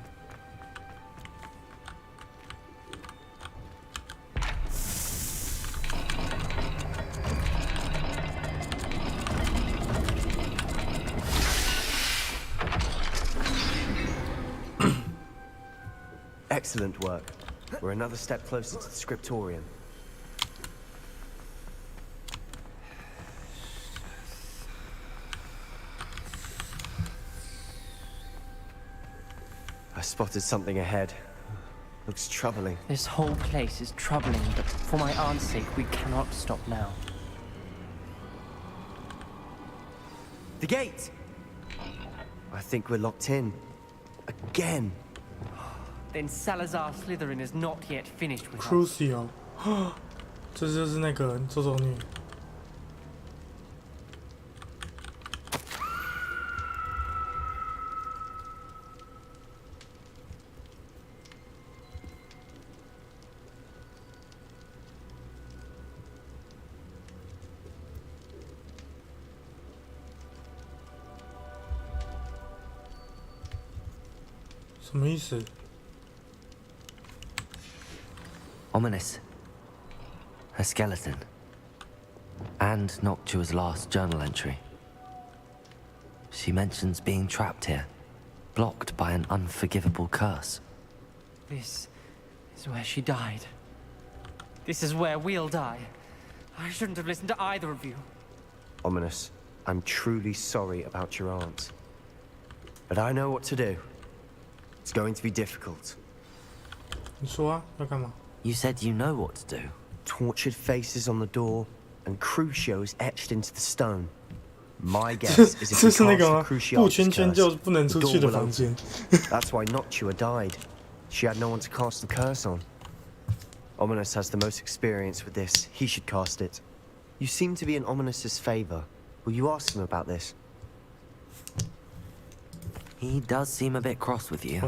Excellent work. We're another step closer to the scriptorium. I spotted something ahead. Looks troubling. This whole place is troubling, but for my aunt's sake, we cannot stop now. The gate! I think we're locked in. Again. Then Salazar Slytherin is not yet finished with us. Crucial， 这就是那个周周女。什么意思？ Ominous. A skeleton. And Noctua's last journal entry. She mentions being trapped here, blocked by an unforgivable curse. This is where she died. This is where we'll die. I shouldn't have listened to either of you. Ominous, I'm truly sorry about your aunt. But I know what to do. It's going to be difficult. 你说啊，要干嘛？ You said you know what to do. Tortured faces on the door and crucios etched into the stone. My guess is if we cast the cruciatus curse, the door will open. That's why Noctua died. She had no one to cast the curse on. Ominous has the most experience with this. He should cast it. You seem to be in Ominous's favor. Will you ask him about this? He does seem a bit cross with you.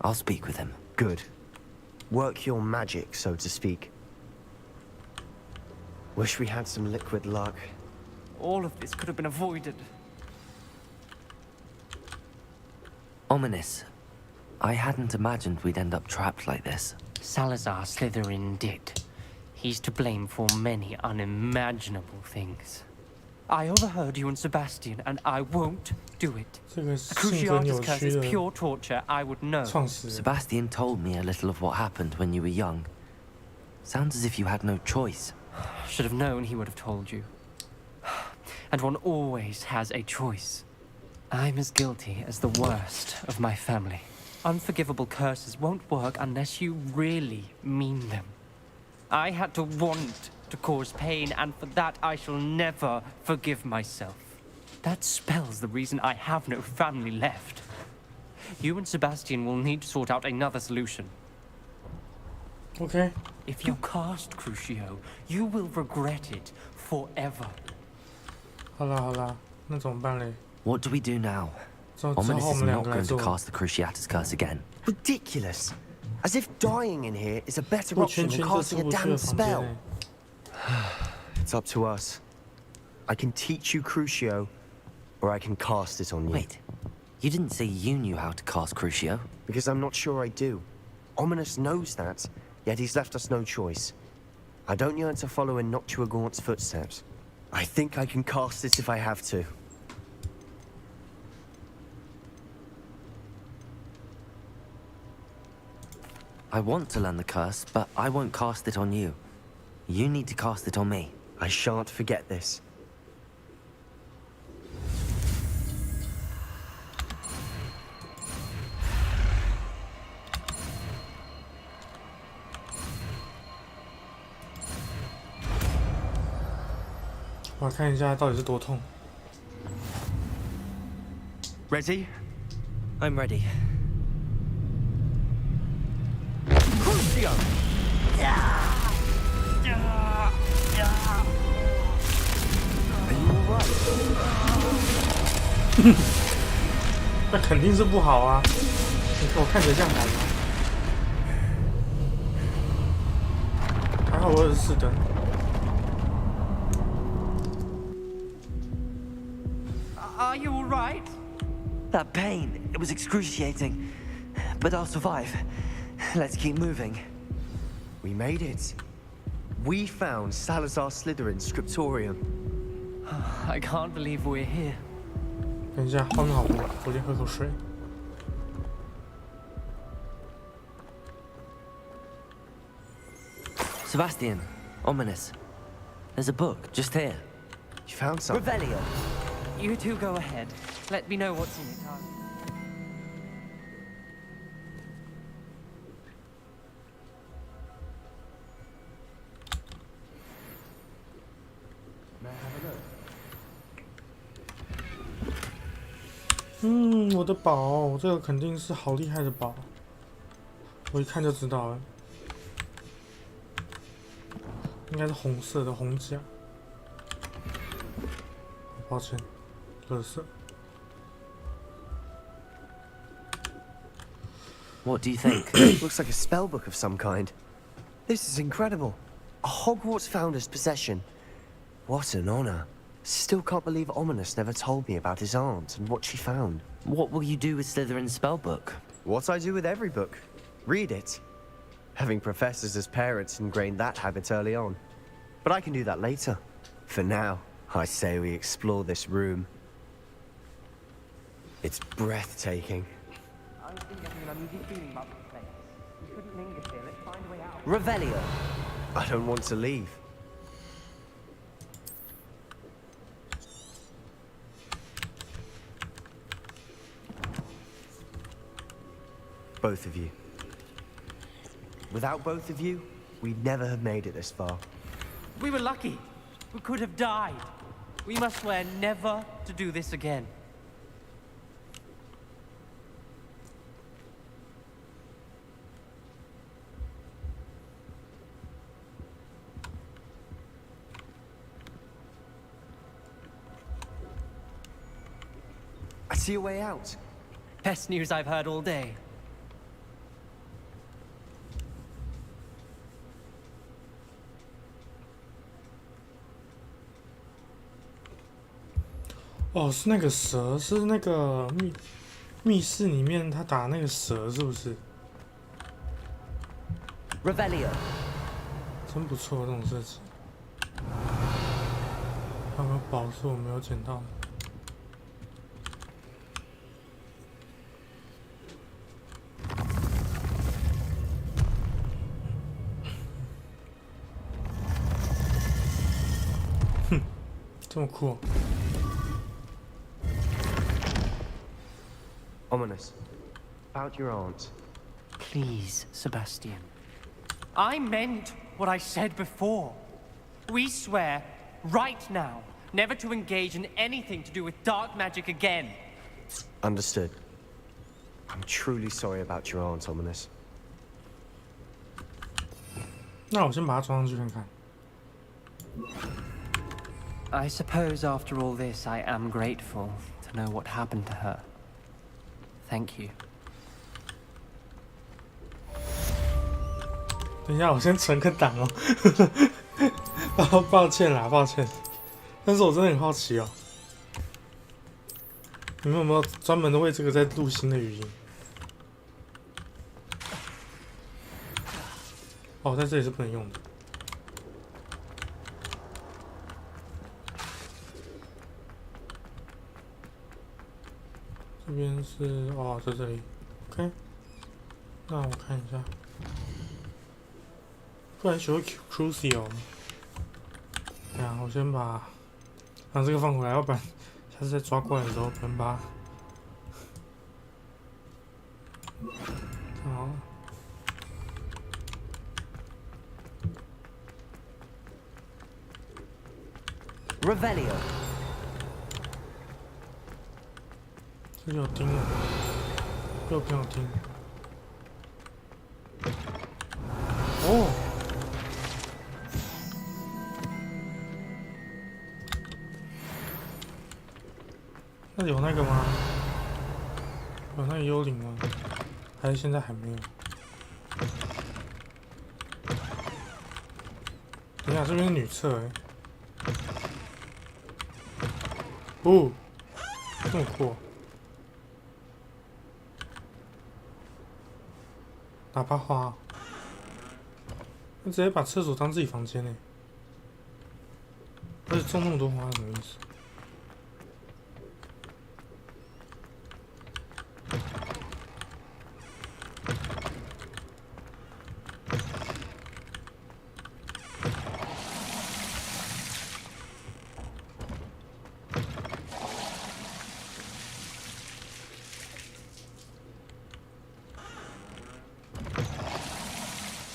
I'll speak with him. Good. Work your magic, so to speak. Wish we had some liquid luck. All of this could have been avoided. Ominous. I hadn't imagined we'd end up trapped like this. Salazar Slytherin did. He's to blame for many unimaginable things. I overheard you and Sebastian, and I won't do it. A cruciatus curse is pure torture, I would know. Sebastian told me a little of what happened when you were young. Sounds as if you had no choice. Should have known he would have told you. And one always has a choice. I'm as guilty as the worst of my family. Unforgivable curses won't work unless you really mean them. I had to want to cause pain, and for that I shall never forgive myself. That spells the reason I have no family left. You and Sebastian will need to sort out another solution. Okay. If you cast Crucio, you will regret it forever. 好啦，那怎么办嘞？ What do we do now? 之后 Ominous 我 is 们两 not 个来 going to 做。 cast the Cruciatus curse again. Ridiculous. As if dying in here is a better 不 option 圈 than 圈就 casting 出 a 不去 damned 的房间 spell. 内。 It's up to us. I can teach you Crucio, or I can cast it on you. Wait, you didn't say you knew how to cast Crucio? Because I'm not sure I do. Ominous knows that, yet he's left us no choice. I don't yearn to follow in Noctua Gaunt's footsteps. I think I can cast it if I have to. I want to learn the curse, but I won't cast it on you. You need to cast it on me. I shan't forget this.我要看一下到底是多痛。 Ready? I'm ready. Crucio! Are you alright? 那肯定是不好啊！你看我看起来这样好吗？还好我有4灯。 Are you all right? That pain, it was excruciating. But I'll survive. Let's keep moving. We made it. We found Salazar Slytherin's scriptorium. I can't believe we're here. 等一下，画面好不？我先喝口水。 Sebastian, Ominous. There's a book just here. You found something? Revelio. You two go ahead. Let me know what's in it. May I have a look? 我的宝，这个肯定是好厉害的宝，我一看就知道了，应该是红色的红甲。抱歉，垃圾。 What do you think? Looks like a spell book of some kind. This is incredible. A Hogwarts founder's possession. What an honor. Still can't believe Ominous never told me about his aunt and what she found. What will you do with Slytherin's spellbook? What I do with every book. Read it. Having professors as parents ingrained that habit early on. But I can do that later. For now, I say we explore this room. It's breathtaking. I've been getting an uneasy feeling about this place. We shouldn't linger here. Let's find a way out. Revelio. I don't want to leave. Both of you. Without both of you, we'd never have made it this far. We were lucky. We could have died. We must swear never to do this again. I see a way out. Best news I've heard all day. Oh, 是那个蛇，是那个密室里面他打那个蛇，是不是 Revelio. 真不错，这种设计。还有没有宝是我没有捡到的？哼，这么酷。 Ominous. About your aunt. Please, Sebastian. I meant what I said before. We swear, right now, never to engage in anything to do with dark magic again. Understood. I'm truly sorry about your aunt, Ominous. 那我先把它装上去看看。I suppose after all this, I am grateful to know what happened to her. Thank you. 等一下，我先存个档哦。抱歉啦，抱歉。但是我真的很好奇哦，你们有没有专门的为这个在录新的语音？哦，在这里是不能用的。这边是哦，在这里 ，OK。那我看一下，不然学会 Crucio。对啊，我先把这个放回来，要不然下次再抓过来的时候，可能把好。Revelio。这里有钉了，右边有钉。哦。那有那个吗？有那个幽灵吗？还是现在还没有？等一下，这边是女厕哎。哦，这么酷！喇叭花，那直接把厕所当自己房间呢？而且种那么多花，什么意思？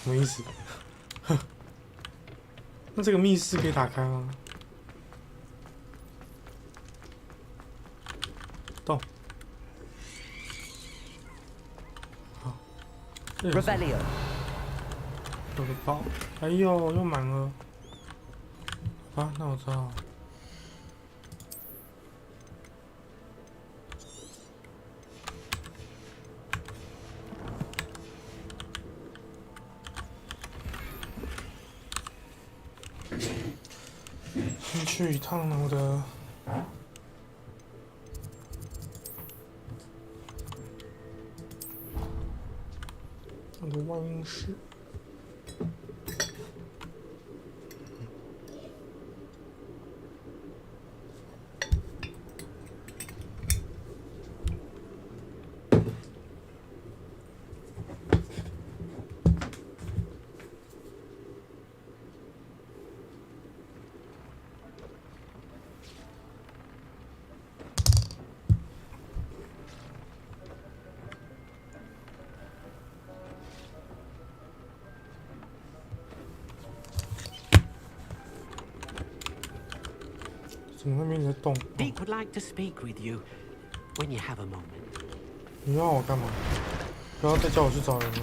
什么意思？那这个密室可以打开吗？动。好。Revelio。有个包，哎呦，又满了。啊，那我知道了。先去一趟我的万应室。怎么那边在动？ Deek would like to speak with you when you have a moment. 你要我干嘛？不要再叫我去找人了。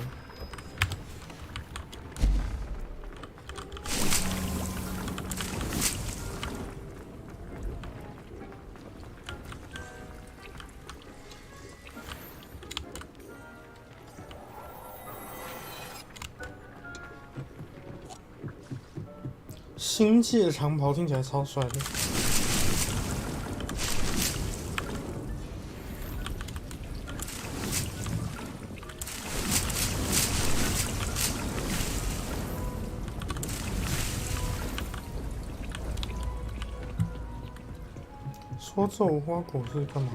星界长袍听起来超帅的。说咒花果是干嘛？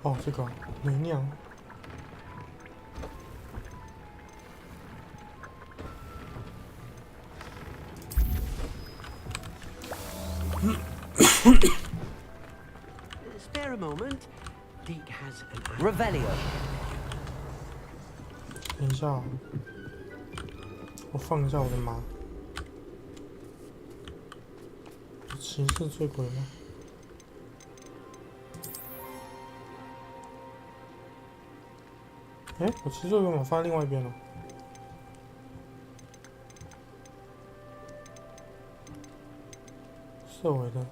哦，这个梅娘。Spare a moment. Deek has an Revelio. 等一下，我放一下我的马。骑士醉鬼吗？哎，我骑士醉鬼马放在另外一边了。射尾的。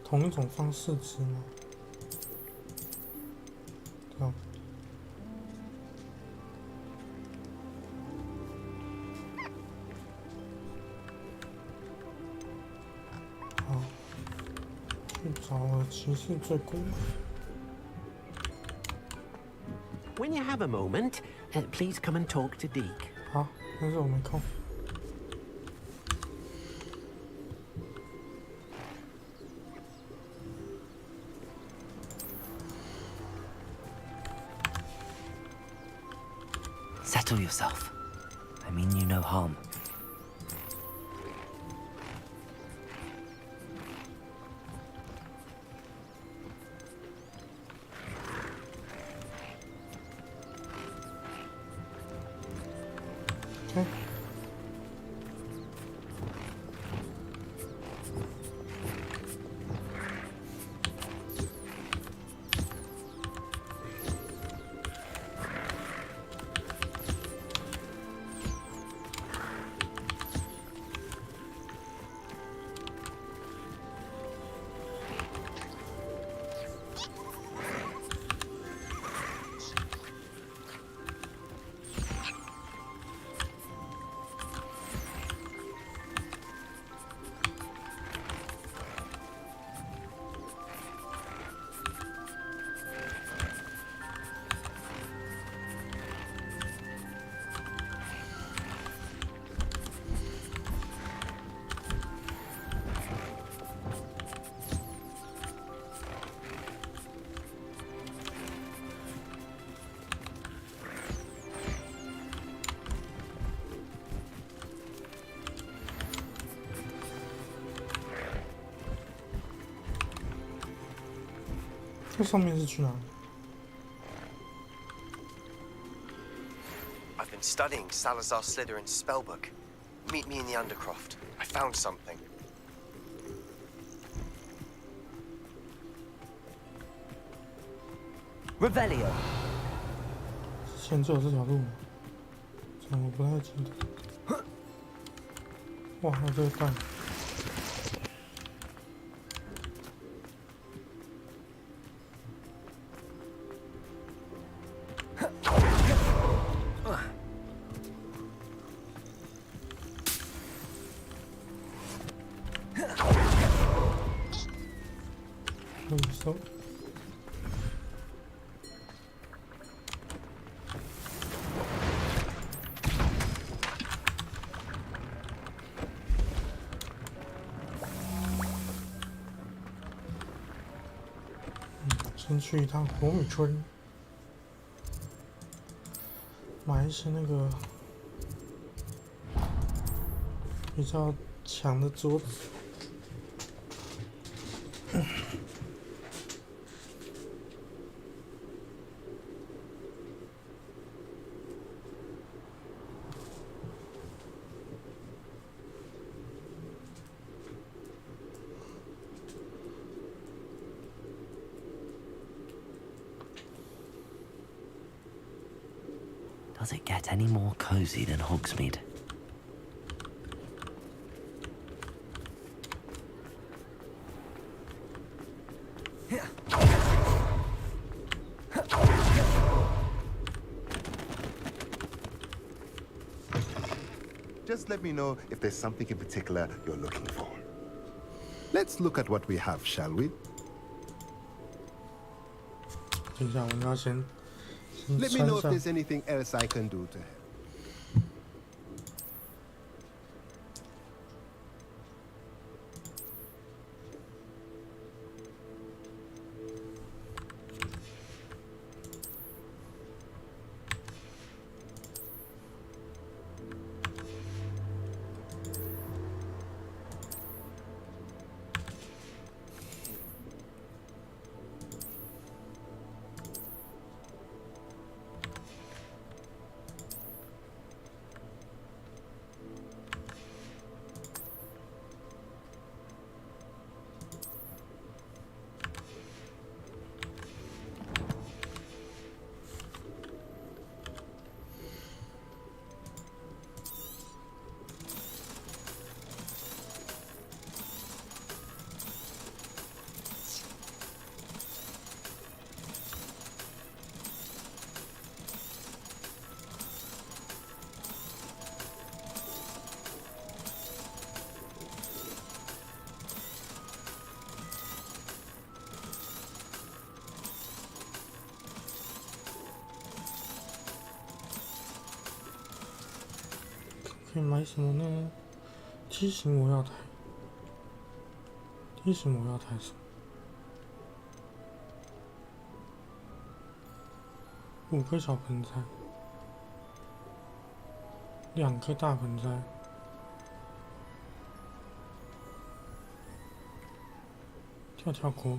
同一种放4只吗？这样。好，去找了骑士最古。When you have a moment, please come and talk to Deke. 好，但是我没空。Settle yourself. I mean you no harm. Okay. I've been studying Salazar Slytherin's spellbook. Meet me in the Undercroft. I found something. Revelio. 之前就有这条路吗？这样我不太记得。哇，还有这个蛋。走。先去一趟火米村，买一些那个比较强的桌子。Does it get any more cozy than Hogsmeade? Just let me know if there's something in particular you're looking for. Let's look at what we have, shall we? 等一下，我们要先 Let me know if there's anything else I can do to help. 可以买什么呢？梯形我要抬，梯形我要抬什么？5个小盆栽，2个大盆栽，跳跳锅，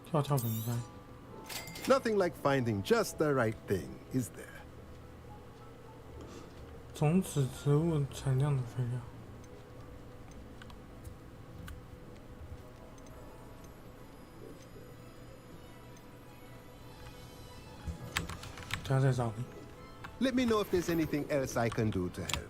跳跳盆栽。Nothing like finding just the right thing, is there? 种子植物产量的肥料。等下再找你。Let me know if there's anything else I can do to help.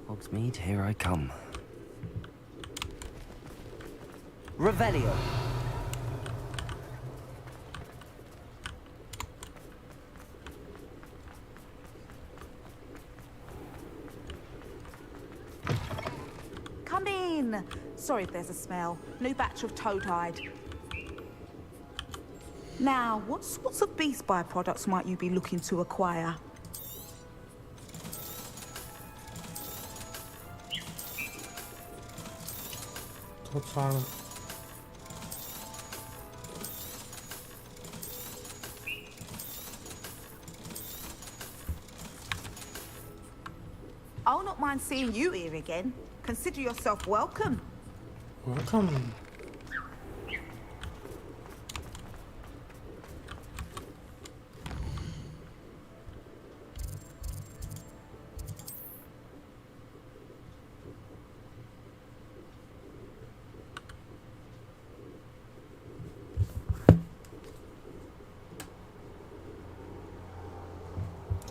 Hogsmeade, here I come. Revelio. Come in. Sorry if there's a smell. New batch of toadhide. Now, what sorts of beast byproducts might you be looking to acquire? I'll not mind seeing you here again. Consider yourself welcome. Welcome.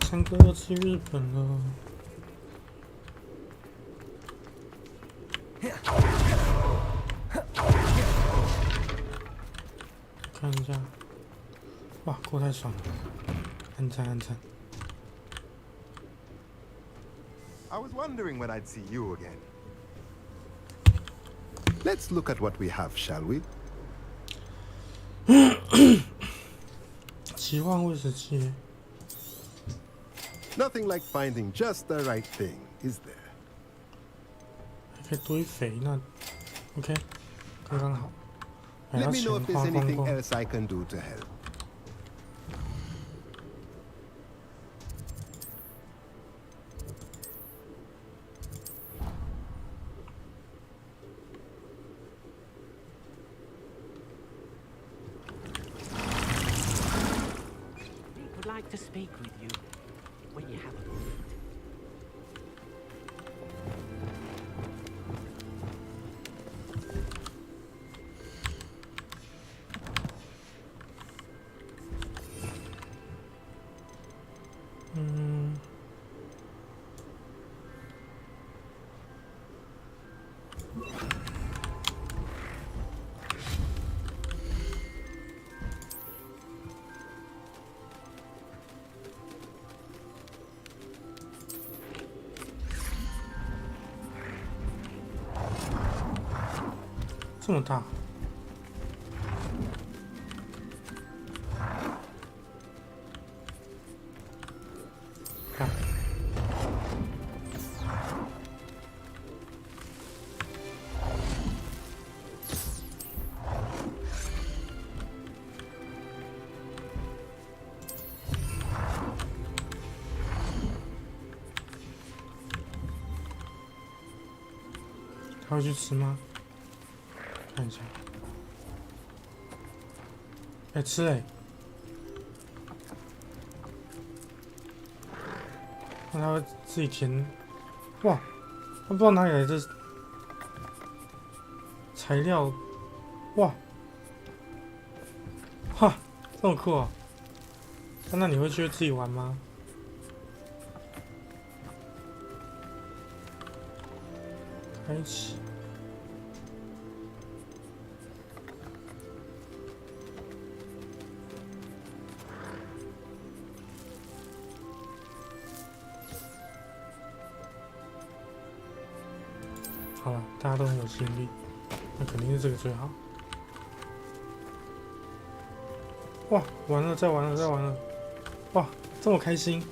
唱歌要去日本了。看一下，哇，过太爽了！按赞按赞。I was wondering when I'd see you again. Let's look at what we have, shall we? 奇幻威士忌。Nothing like finding just the right thing, is there? 还可以堆肥呢。OK， 刚刚好。Let me know if there's anything else I can do to help. Would like to speak with you when you have a moment. Mm. 这么大。看。他会去吃吗？看一下。哎，吃哎！那他会自己填。哇，他不知道哪里来的材料。哇，哈，这么酷啊！那你会去自己玩吗？开启。好了，大家都很有吸引力，那肯定是这个最好。哇，完了，再完了，再完了！哇，这么开心！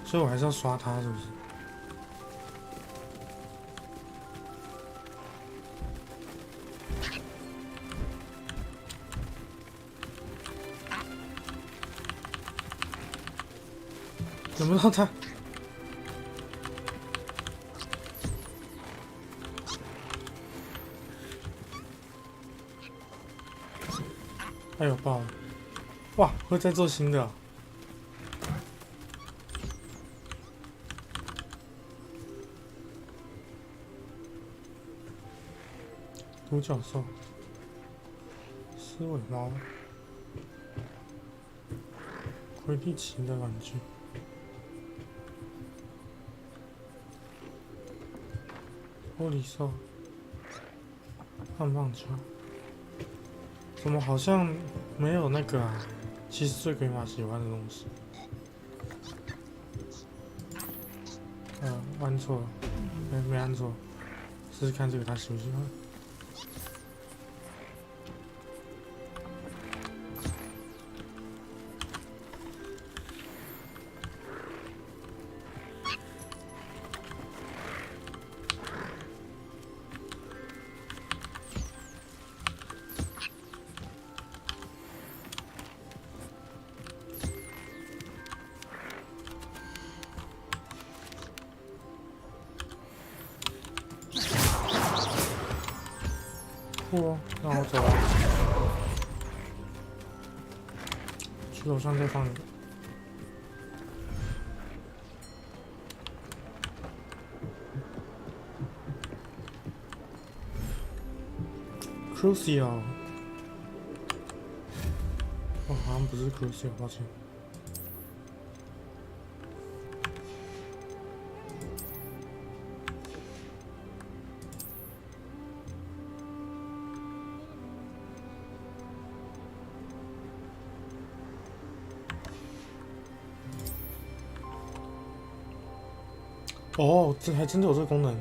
所以我还是要刷它，是不是？等不到它。哎呦，爆了！哇，会再做新的、啊。独角兽、狮尾猫、魁地奇的玩具、玻璃兽、棒棒球，怎么好像没有那个啊？70岁鬼马喜欢的东西。按错了，没按错，试试看这个他喜不喜欢。不，让我走了。去楼上再放一个。Crucial， 哦，好像不是 Crucial， 抱歉。哦，这还真的有这个功能。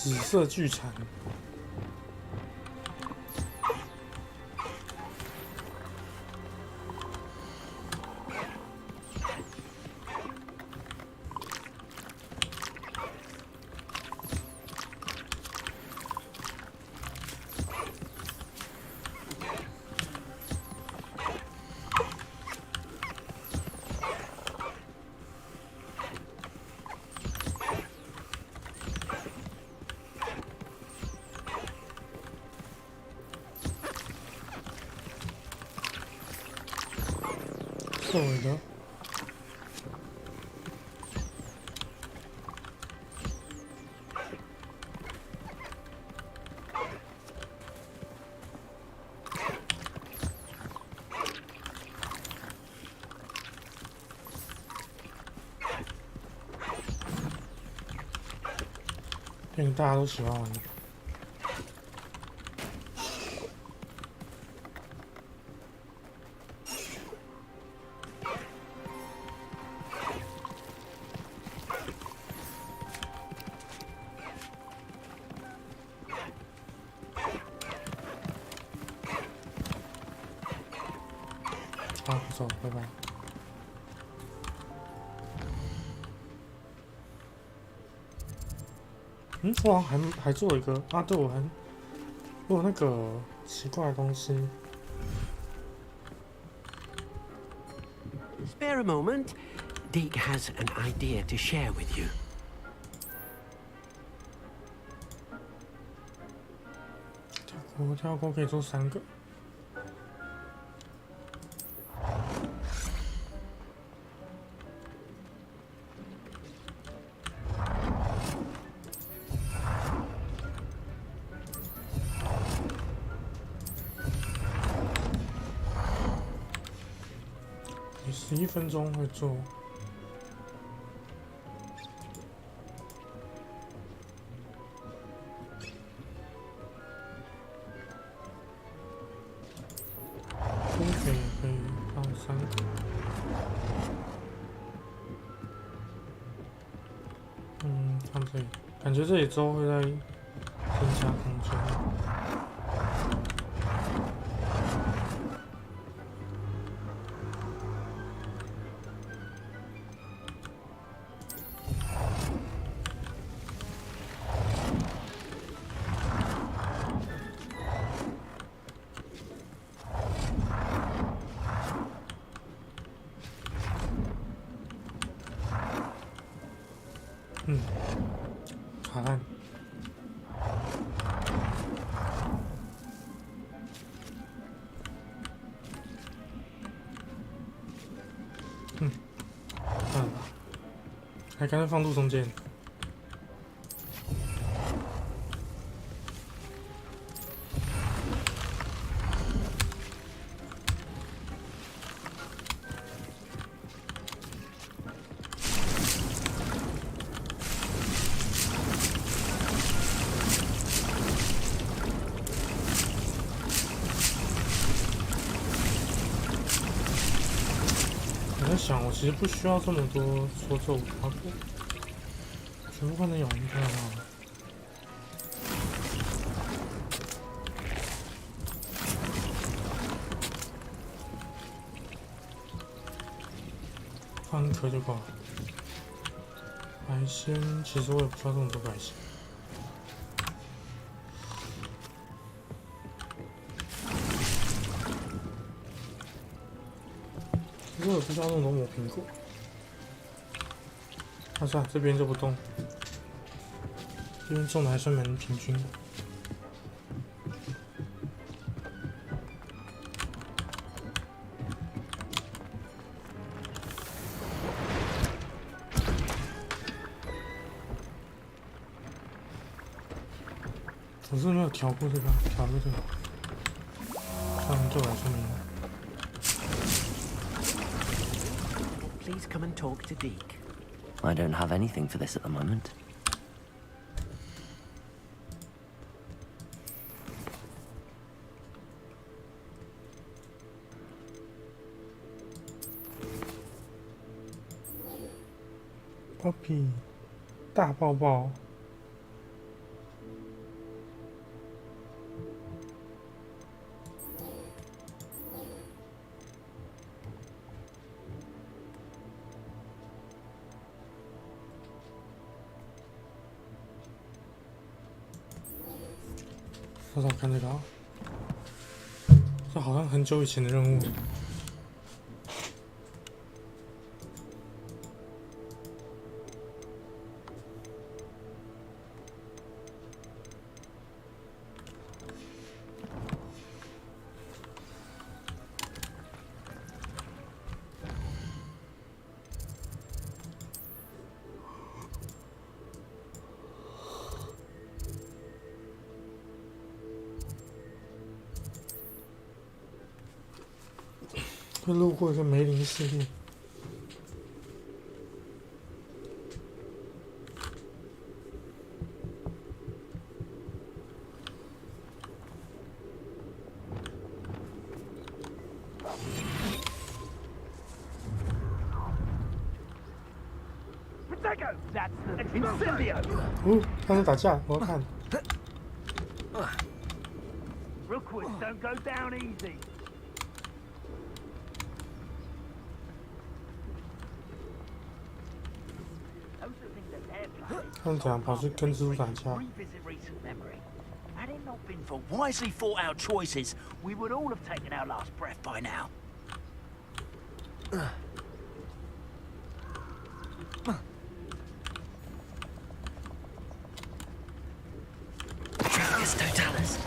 紫色巨蝉。兽尾的，变成大家都喜欢玩的。好，走，拜拜。我好像还做了一个啊，对，我有那个奇怪的东西。Spare a moment. Deke has an idea to share with you. 跳锅可以做3个。11分钟会做。可以放3个。放这里，感觉这里之后会再增加空间。卡烂。算了吧，还干脆放路中间。我在想，我其实不需要这么多说咒花果，全部换成永恒就好了。换1颗就够了。白仙，其实我也不需要这么多白仙。我也不需要那么多磨苹果。算了，这边就不动。这边种的还算蛮平均。我是没有调过这个，调过这个，虽然对我来说没用。Please come and talk to Deke. I don't have anything for this at the moment. Poppy， 大抱抱。多少看这个啊？这好像很久以前的任务。会路过一个梅林系列。他们打架，我要看。Rookwoods don't go down easy. 他们怎样跑去跟蜘蛛打架？ Had it not been for wisely thought out choices, we would all have taken our last breath by now. Dracus Totalis.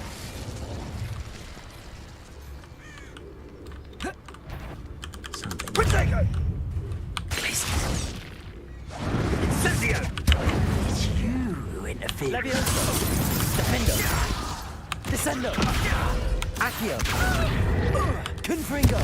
Something. Protego! Incendio! It's you who interfered. Levioso! Defendo. Descendo. Accio. Confringo.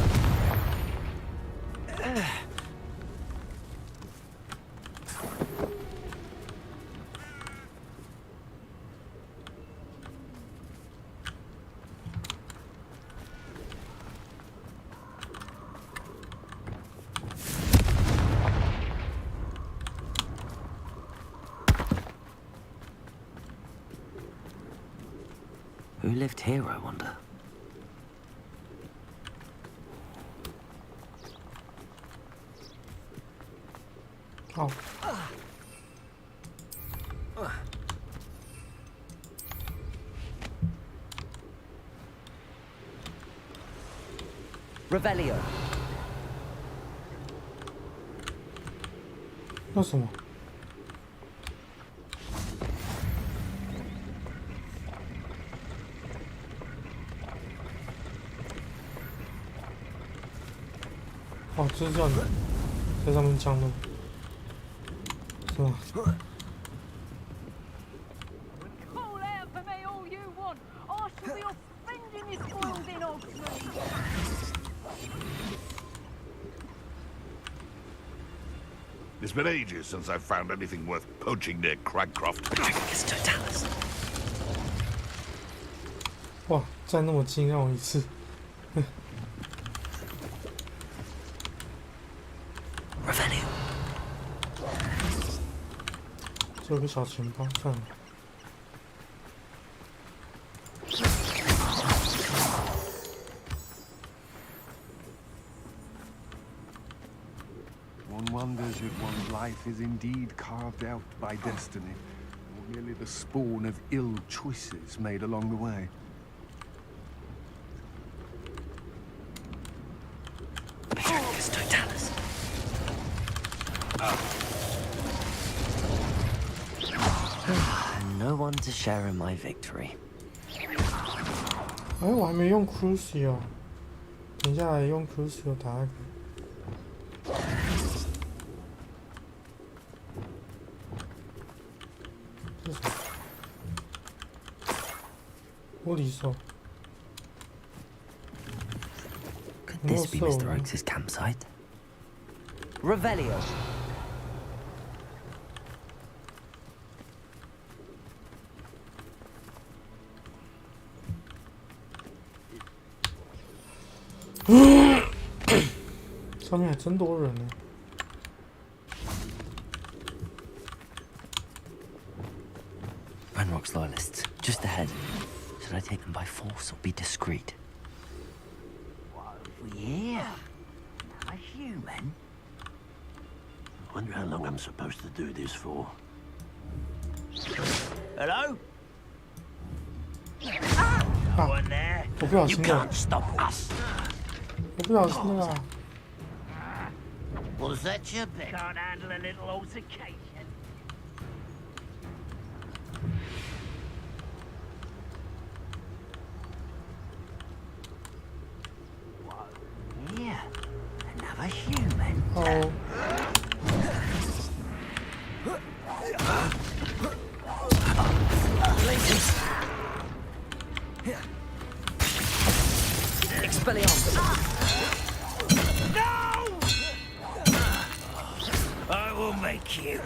Who lived here, I wonder? Oh. Revelio. 那什么？哦，这是叫你在上面降落，是吧？ Call out for me all you want. I shall be off spending this gold in old tree. It's been ages since I've found anything worth poaching near Cragcroft. Dracus Totalis. 哇，站那么近让我一次。Revelio. 这有个小钱包，算了。 One wonders if one's life is indeed carved out by destiny, or merely the spawn of ill choices made along the way. Dracus Totalis. No one to share in my victory. 哎，我还没用 Crucio， 等一下来用 Crucio 打那个。 玻璃兽。 Could this be Mr. Oakes' campsite? Revelio. Oh. 上面还真多人呢。 Ranrock's loyalists, just ahead. Should I take them by force or be discreet? What have we here? A human? I wonder how long I'm supposed to do this for. Hello? Ah, No one there. 我不小 You 心的， can't stop us. 我不小心的啦。 Was that your bet? Can't handle a little altercation. Yeah, another human. Oh. Expelliarmus. No! I will make you.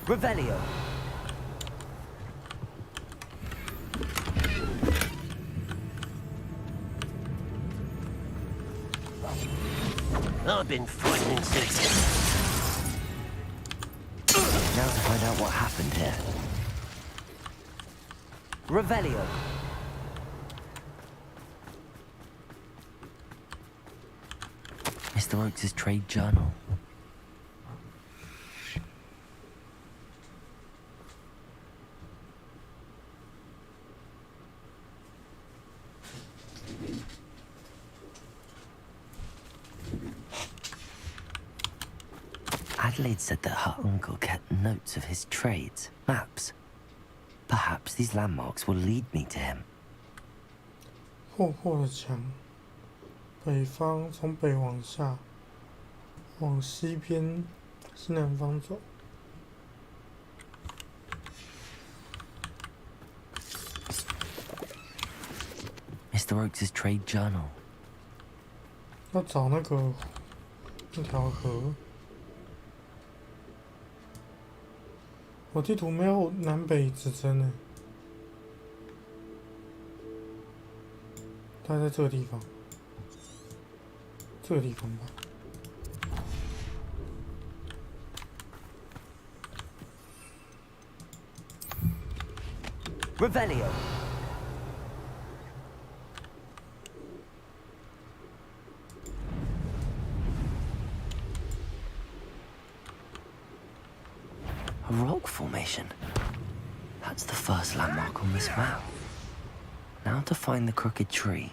Revelio. I've been frightening Satan. Now to find out what happened here. Revelio. Mr. Oakes' trade journal. Adelaide said that her uncle kept notes of his trades, maps. Perhaps these landmarks will lead me to him. 厚厚的墙，北方从北往下，往西边西南方走。Mr. Oakes' trade journal. 要找那条河。我地图没有南北指针呢，大概在这个地方，这个地方吧。Revelio. A rock formation. That's the first landmark on this map. Now to find the crooked tree.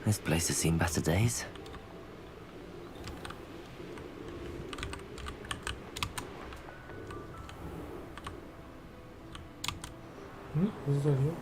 This place has seen better days. Is that you?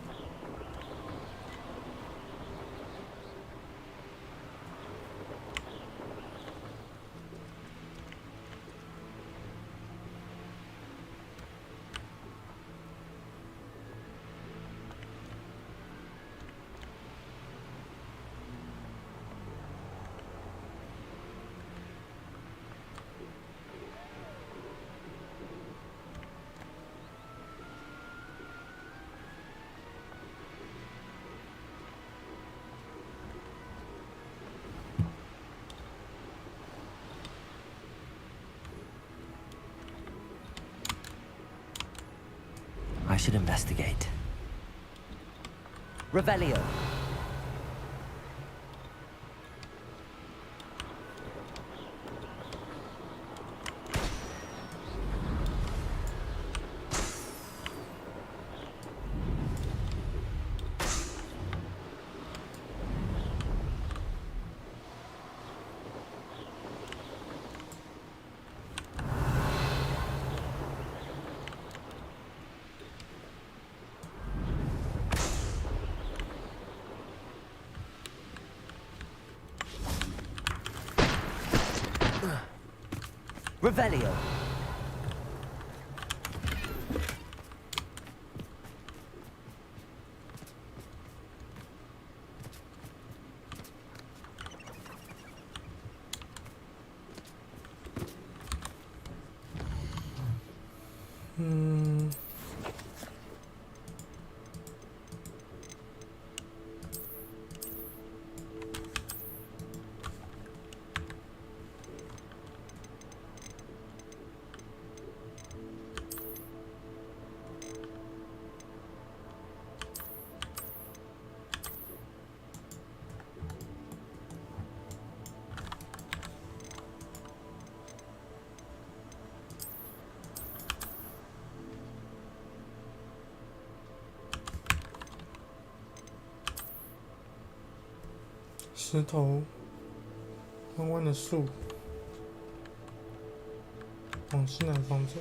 I should investigate. Revelio. Revelio.石头，弯弯的树，往西南方走。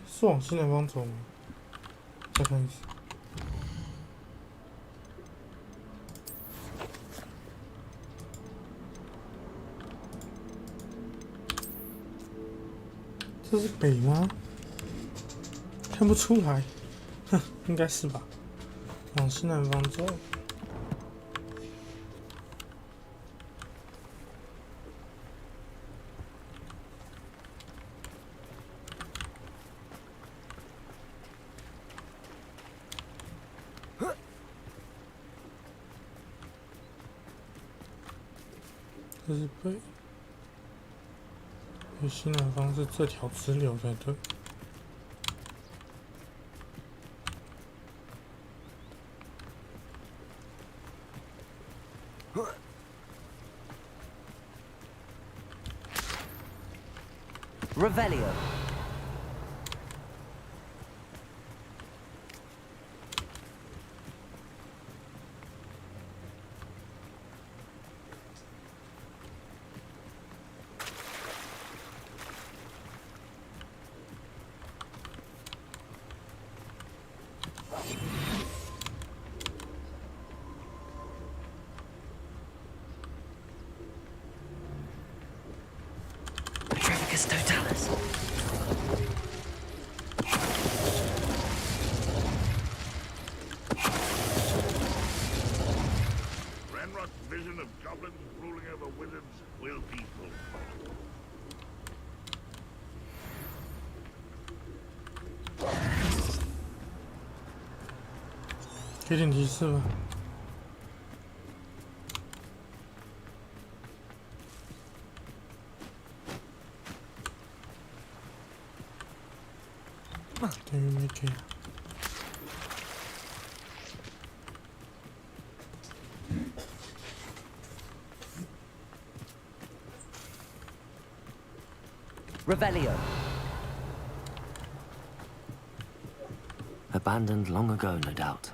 是往西南方走吗？再看一次。这是北吗？看不出来，哼，应该是吧。往西南方走。这是北，西南方是这条支流才对。Revelio. Totalis. Ranrock's vision of goblins ruling over wizards will be fulfilled. 给点提示吧。等于没给。Revelio. Abandoned long ago, no doubt.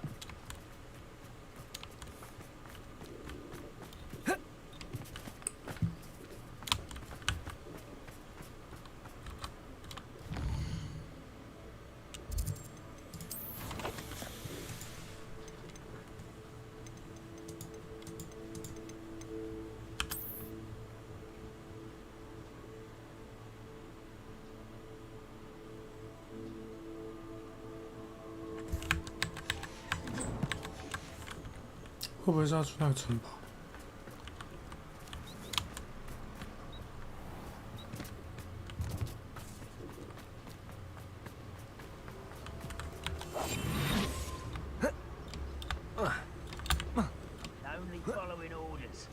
会不会是要去那个城堡？Only following orders.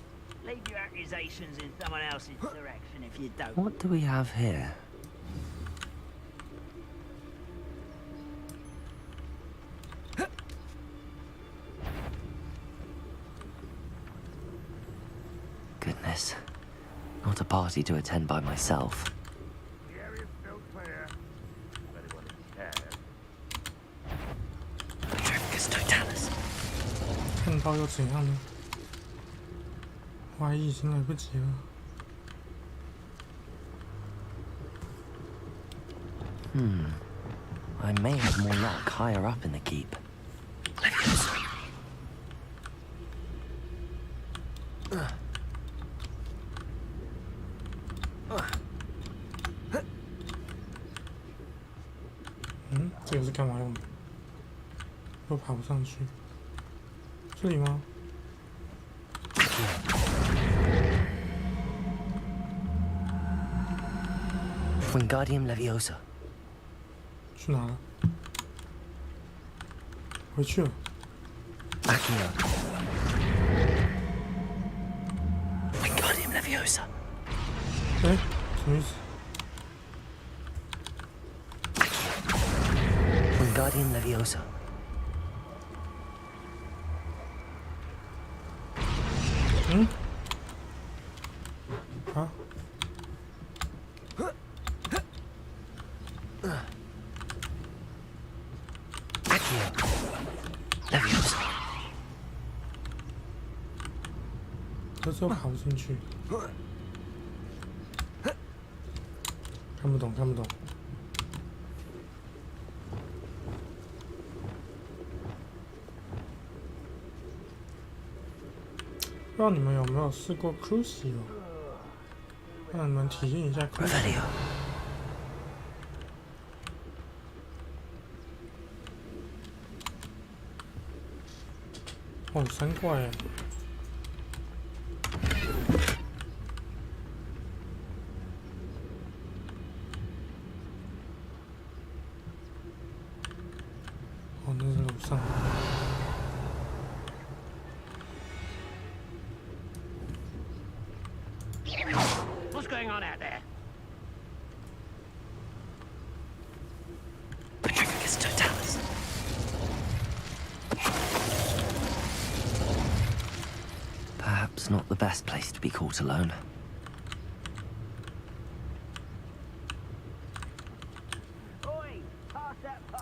Leave your accusations in someone else's direction if you don't. What do we have here? Goodness. Not a party to attend by myself. The area's still clear. If anyone cares. Petrificus totalis. 看到又怎样呢？怀疑已经来不及了。I may have more luck higher up in the keep.嗯，这个是干嘛用的？又爬不上去。这里吗？ Wingardium Leviosa. 去哪了？回去了。Accio. Wingardium Leviosa. 哎，什么意思？ Wingardium Leviosa. 嗯？啊？ 这时候跑不进去，看不懂，看不懂。不知道你们有没有试过 Crucio？ 让你们体验一下 Crucio。哦，3怪耶！哦，那是楼上。What's going on out there? Petrificus totalis. Perhaps not the best place to be caught alone.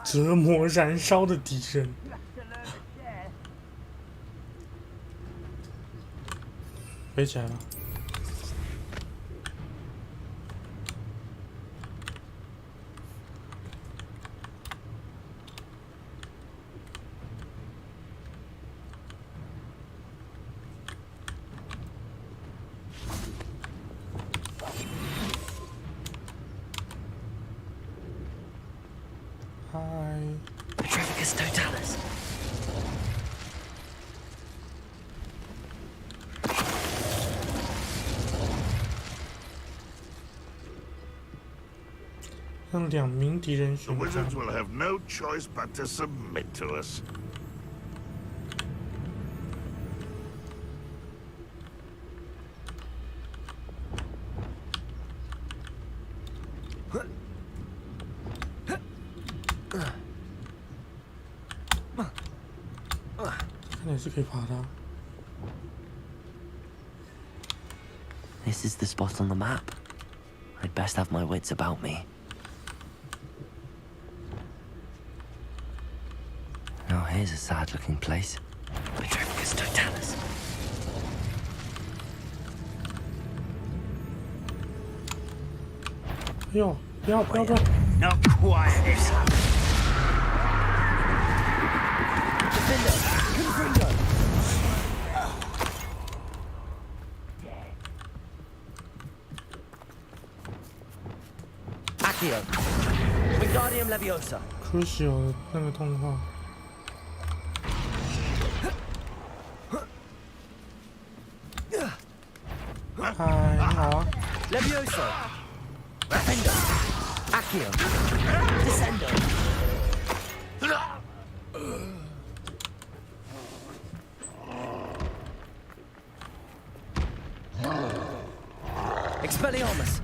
折磨燃烧的敌人。飞起来了。Petrificus totalis. 让2名敌人 The 选择。 wizards will have no choice but to submit to us. This is the spot on the map. I'd best have my wits about me. Now here's a sad-looking place. Petrificus totalis. Yo, yo, yo, yo. Not quite this. Defender, Confringo. Accio. Wingardium Leviosa. Crucio 的那个动画。嗨，你好啊。Levioso. Defender. Accio. Descendo. Expelliarmus.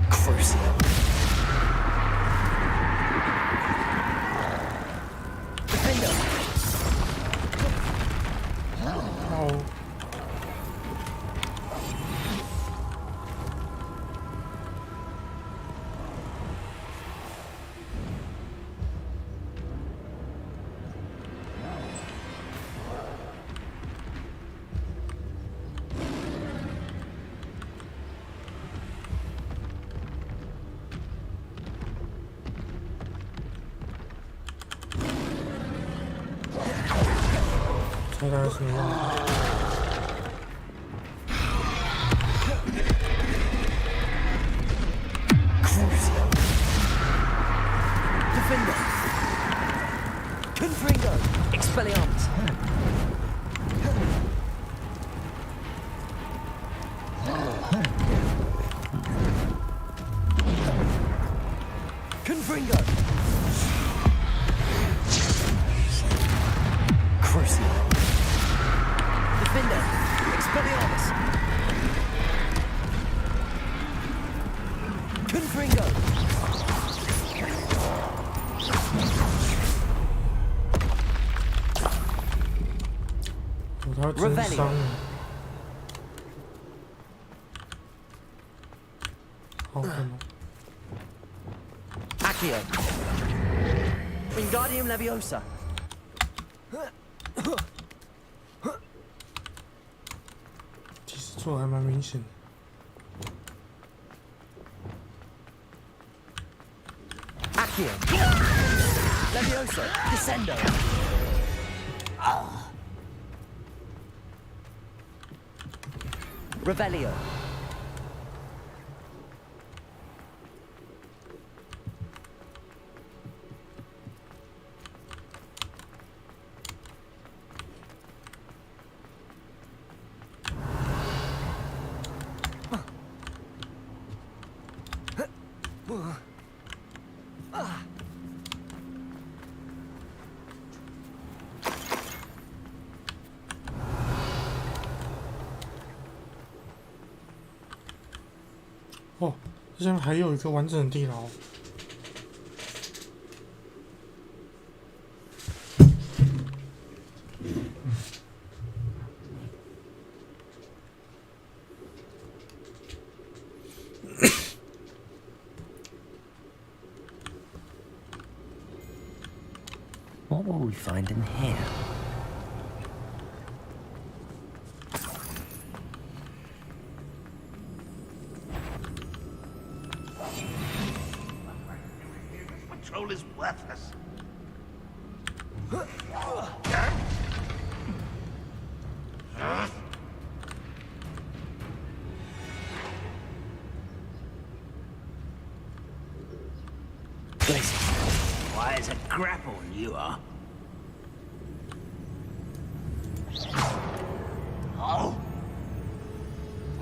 Crucio. Defender. Oh.猜他是什么样子？ Defender. Confringo. Expelliarmus. Confringo. Crucio. Defender. Expelliarmus. Confringo. Revelio. Accio. Wingardium Leviosa. 其实做还蛮明显的。 Accio. Leviosa. Descendo. Revelio.哦，这边还有一个完整的地牢。What will we find in here? Patrol is worthless. Why is a grapple you are? Oh.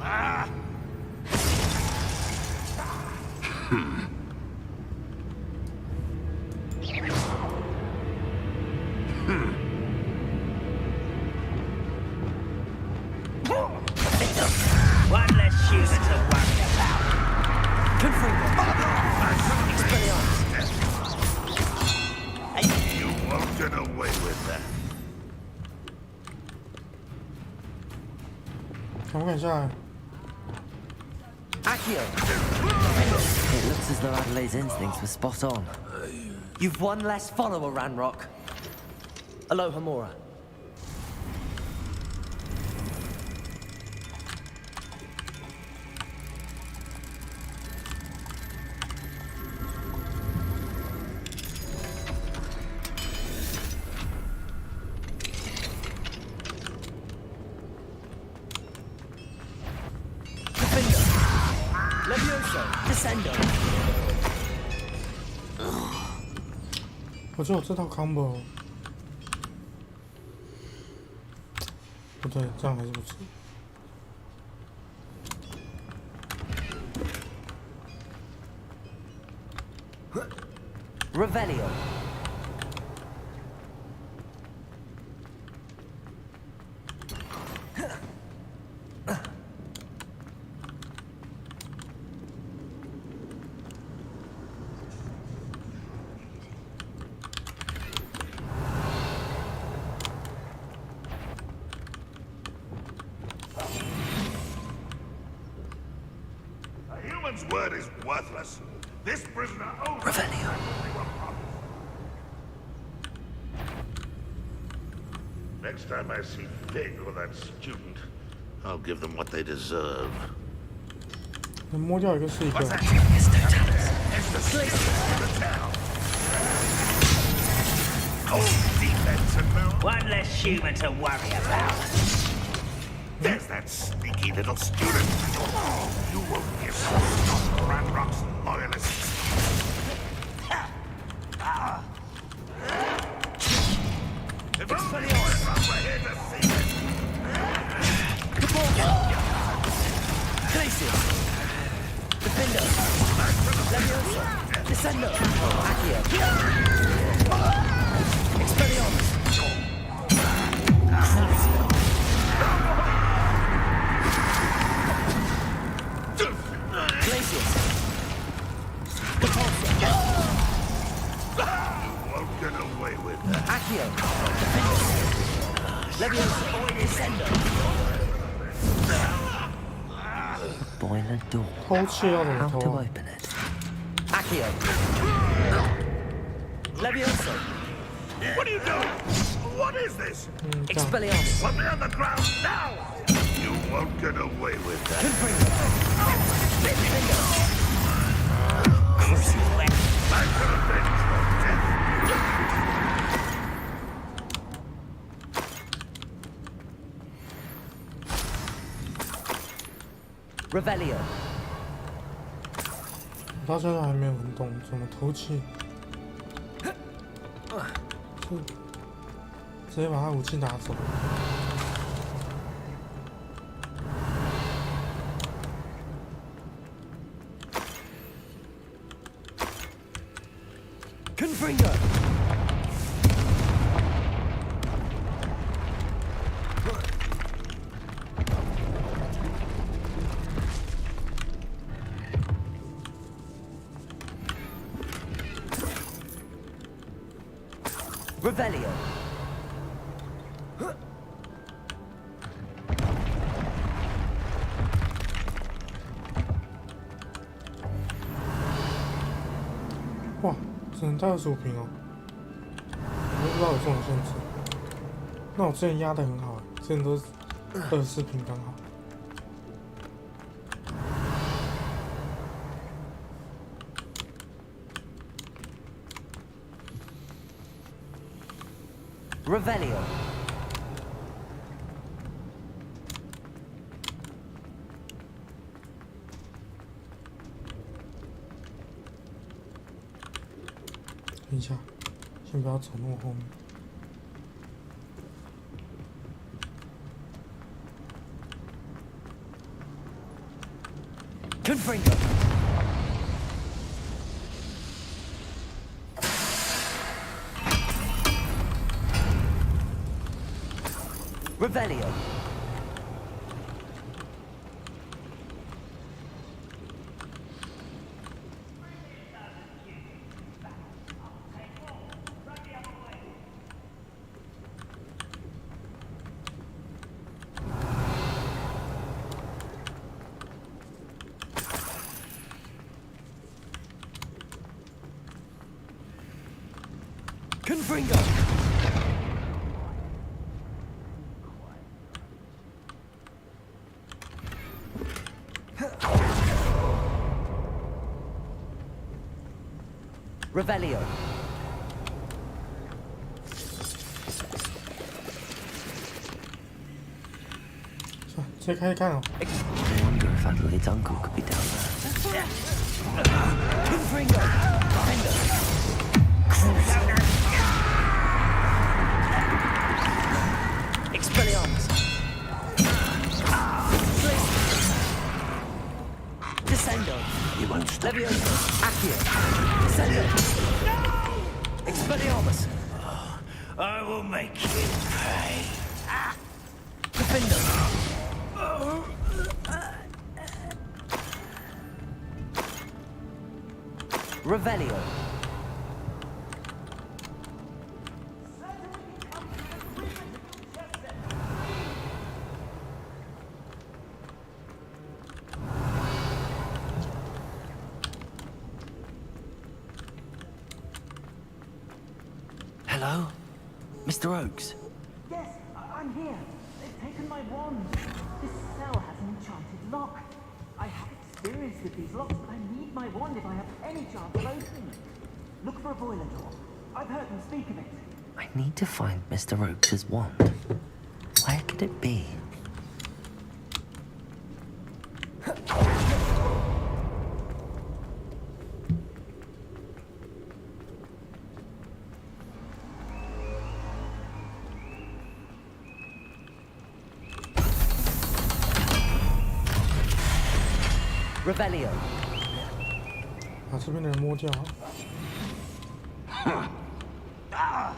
Ah. One less shoes to worry about. You won't get away with that. 赶快下来！ Accio. It looks as though Adelaide's instincts were spot on. You've one less follower, Ranrock. Aloha Mora. Descendo. 我就有这套 combo。不对，这样还是不错。 Revelio. A human's word is worthless. This prisoner owes Revelio. Next time I see Fig or that student, I'll give them what they deserve. 能摸掉一个是一个。 One less human to worry about. There's that sneaky little student. You won't give up Ranrock's loyalists. If only Ranrock were here to see it. Glacius. Defender. Leviosa. Descendo. Accio. Expelliarmus. Glacius. Repulsor. You won't get away with that. Accio. Leviosa. Descendo. Boiler door. 偷窃要怎么 How 偷 to 啊？ open it? Accio. Leviosa. What are you doing? What is this? Expelliarmus. Put me on the ground now! You won't get away with that. I could have been your death. Revelio. 到现在还没有很懂怎么偷气，直接把他武器拿走。Confringo. Revelio. 哇，只能带25瓶哦，我都不知道有这种限制。那我之前压的很好，之前都是24瓶刚好。Revelio. 等一下，先不要走那么后面。Confringo. Revelio. Confringo. Revelio. 直接开看哦。I wonder if Adelaide's uncle could be down there. Confringo. Expelliarmus. Descendo. You won't stop. Levioso. Accio. Descendo. Expelliarmus. I will make you pay. Defendo. Revelio. Hello? Mr. Oakes? Yes, I'm here. They've taken my wand. This cell has an enchanted lock. I have experience with these locks, but I need my wand if I have any chance of opening it. Look for a boiler door. I've heard them speak of it. I need to find Mr. Oakes' wand. Where could it be? Revelio. 把这边的人摸掉。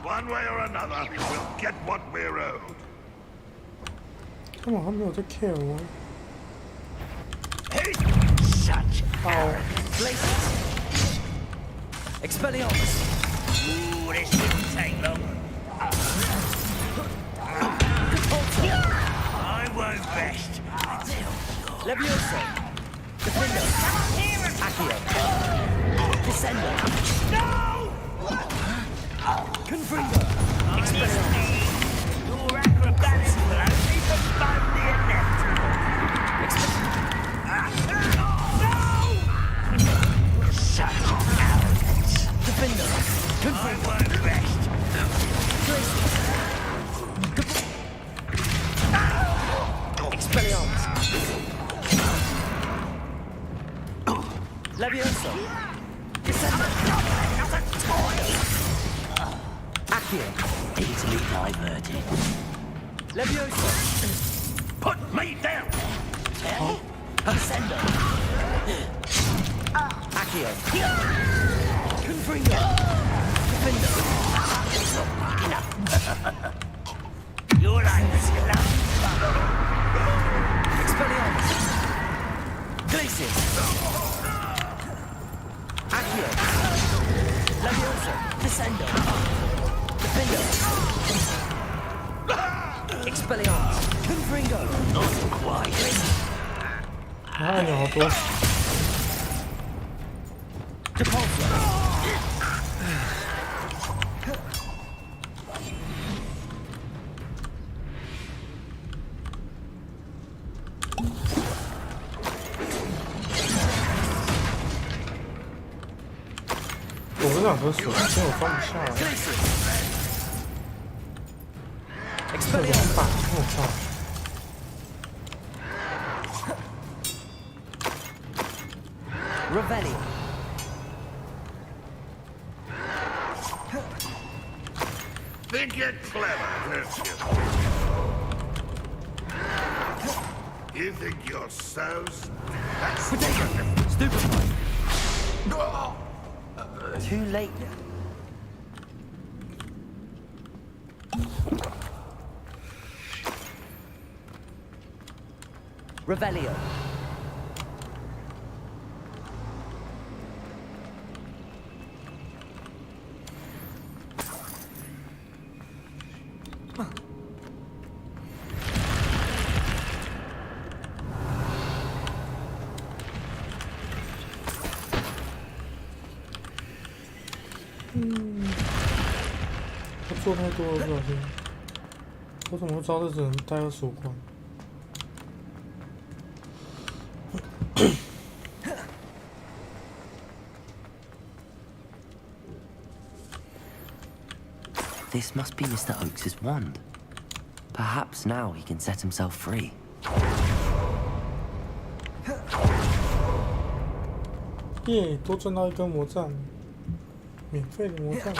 One way or another, we'll get what we're owed. 干嘛他没有在 care 我？Such Glacius. Expelliarmus. Ooh, this shouldn't take long. I won't rest until Levioso. Defendo. Accio. Descendo. No! Confringo. Expelliarmus. Your acrobatics will only postpone the inevitable. No! Such arrogance. Defendo. I won't rest. Expelliarmus. Accio. Easily diverted. Levioso. Put me down! Ascendo. Accio. Confringo. Defendo. You're like slap. Expelliarmus. Glacius. Accio. Levioso. Descendo. Defendo. Expelliarmus. Confringo. Not quite. 啊，你好多。Depulso. 我不想喝水，因为我放不下了。这两把这么大。Revelio. Think you're clever, don't you? You think you're so Stupefied. Too late. Revelio. 他做太多了，不小心。我怎么会知道这只能带25关？ This must be Mr. Oakes's wand. Perhaps now he can set himself free. 耶，多赚到一根魔杖，免费的魔杖。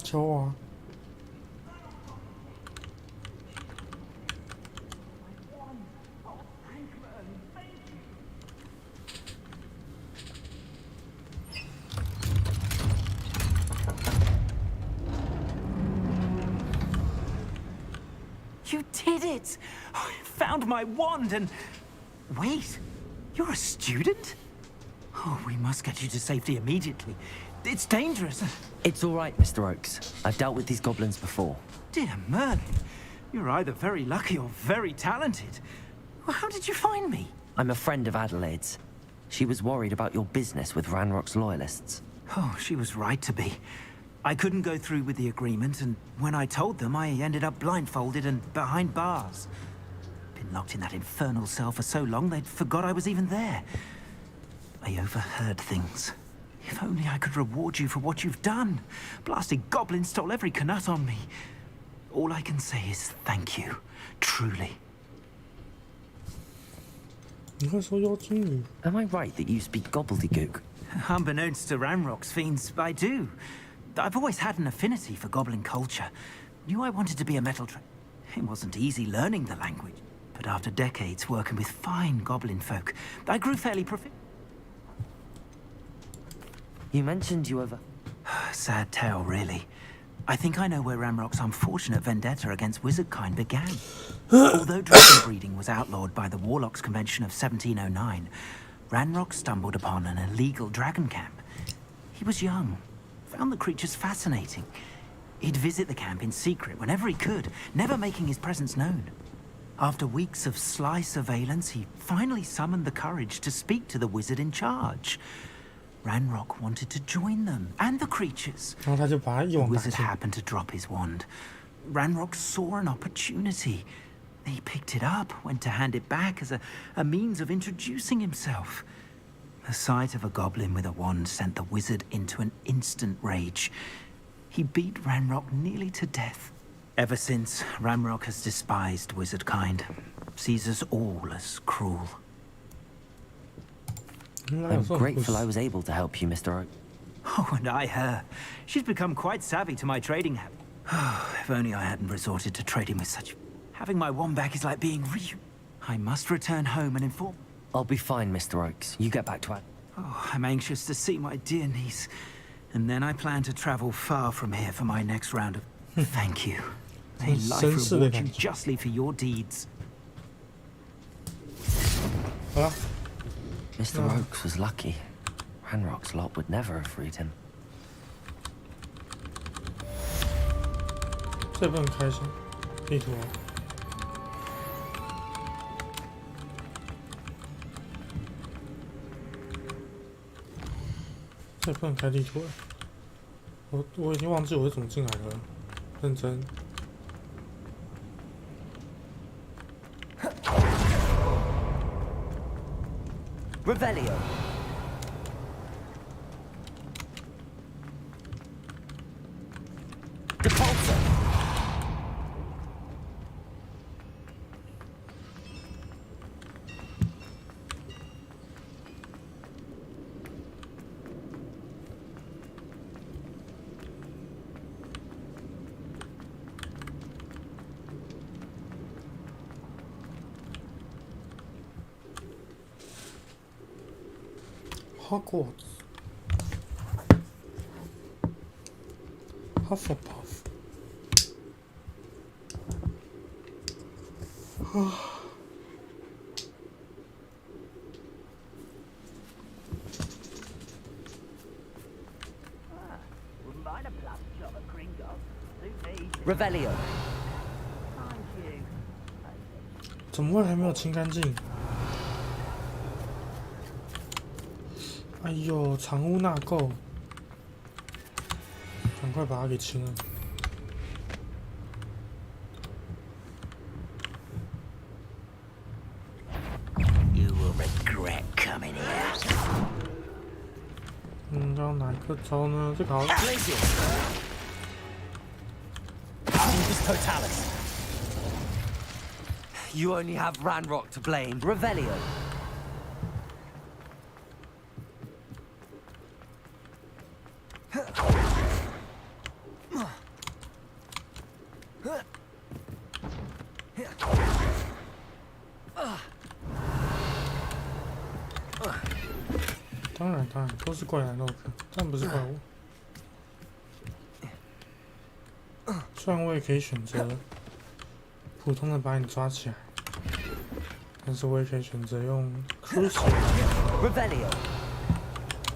乔瓦。 You did it! I found my wand and... Wait, you're a student? Oh, we must get you to safety immediately. It's dangerous. It's all right, Mr. Oakes. I've dealt with these goblins before. Dear Merlin, you're either very lucky or very talented. Well, how did you find me? I'm a friend of Adelaide's. She was worried about your business with Ranrock's loyalists. Oh, she was right to be. I couldn't go through with the agreement, and when I told them, I ended up blindfolded and behind bars. Been locked in that infernal cell for so long, they'd forgot I was even there. I overheard things. If only I could reward you for what you've done. Blasted goblins stole every canut on me. All I can say is thank you, truly. Am I right that you speak gobbledygook? Unbeknownst to Ranrock's fiends, I do. I've always had an affinity for goblin culture. Knew I wanted to be a metal It wasn't easy learning the language, but after decades working with fine goblin folk, I grew fairly proficient. You mentioned you ever... Sad tale, really. I think I know where Ranrock's unfortunate vendetta against wizardkind began. Although dragon breeding was outlawed by the Warlocks Convention of 1709, Ranrock stumbled upon an illegal dragon camp. He was young, found the creatures fascinating. He'd visit the camp in secret whenever he could, never making his presence known. After weeks of sly surveillance, he finally summoned the courage to speak to the wizard in charge. Ranrock wanted to join them, and the creatures. The wizard happened to drop his wand. Ranrock saw an opportunity. He picked it up, went to hand it back as a means of introducing himself. The sight of a goblin with a wand sent the wizard into an instant rage. He beat Ranrock nearly to death. Ever since, Ranrock has despised wizard kind. Sees us all as cruel. I'm grateful I was able to help you, Mr. Oak. Oh, and I her. She's become quite savvy to my trading habit. Oh, if only I hadn't resorted to trading with such... Having my wand back is like being I must return home and inform... I'll be fine, Mr. Oakes. You get back to it. Oh, I'm anxious to see my dear niece. And then I plan to travel far from here for my next round of... Thank you. May life reward you justly for your deeds. Mr. Oakes was lucky. Ranrock's lot would never have freed him. 这不能开箱，地图。这不能开地图了。我已经忘记我是怎么进来的了，认真。Revelio. Depulso. Hogwarts. Hufflepuff. Revelio. 怎么会还没有清干净？哎呦，藏污纳垢！赶快把它给清了。You will regret coming here. 要哪个招呢？这个好。Totalis. You only have Ranrock to blame. Revelio.当然，都是怪兰洛克，但不是怪我。虽然我也可以选择普通的把你抓起来，但是我也可以选择用 Crucial。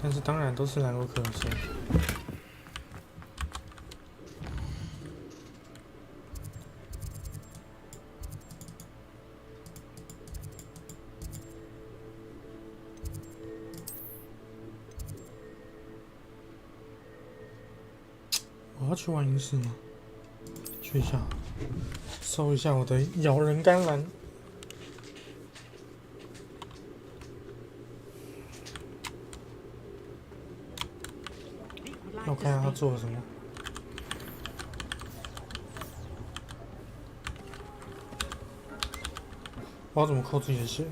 但是当然都是兰洛克的错。我要去玩银饰吗？去一下，搜一下我的咬人甘蓝。我看一下他做了什么。我要怎么扣自己的血？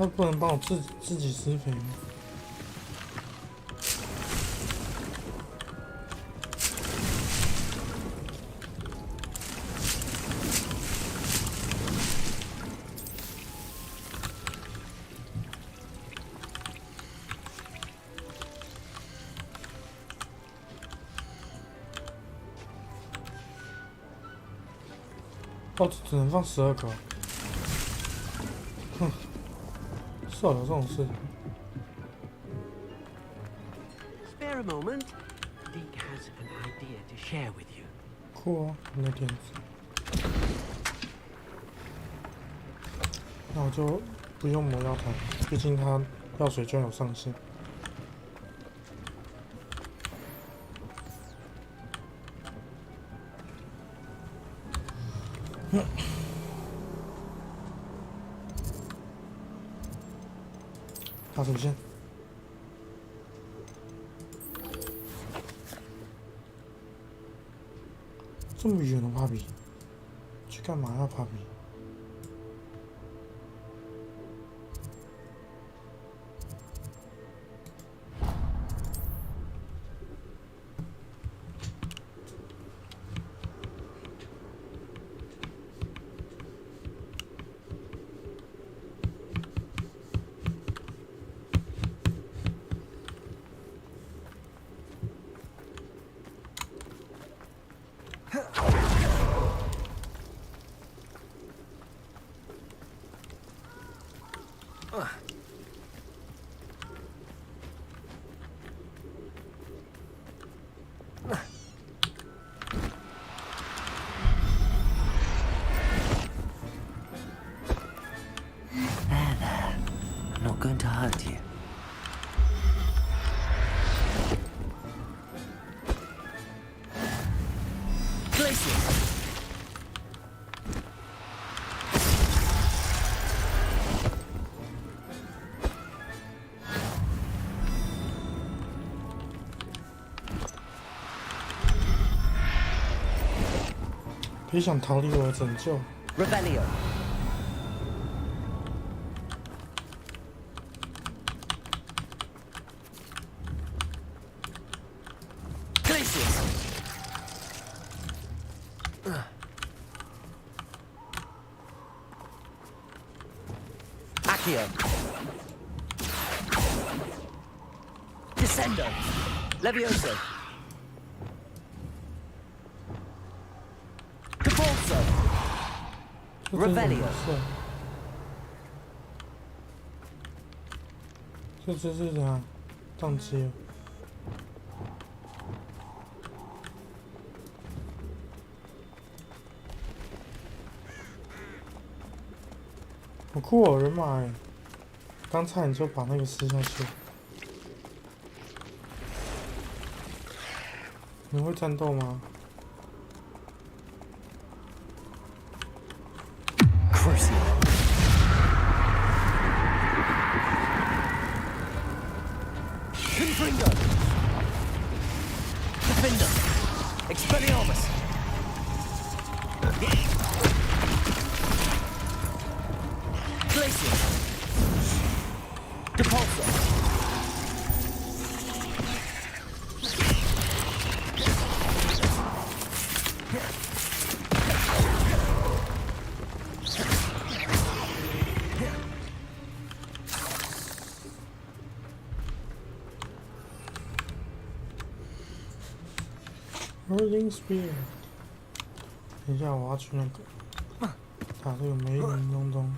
他不能帮我自己施肥吗？哦，只能放12个。哼，是有这种事。Spare a moment. Deke has an idea to share with you. 酷哦，你的点子。那我就不用魔药弹，毕竟它药水券有上限。大手线，这么远的帕比，去干嘛呀，帕比？Going to hurt you. Glacier! 别想逃离我的拯救。Rebellion. Descendo. Levioso. Capulso. Revelio. 这是怎样？宕机了。好酷哦，人马哎！刚才你就把那个撕下去。你会战斗吗？Crucial. Confringo. Defender. Expelliarmus. Glacier. Depulso. Rolling Spear。等一下，我要去那个打这个梅林东东。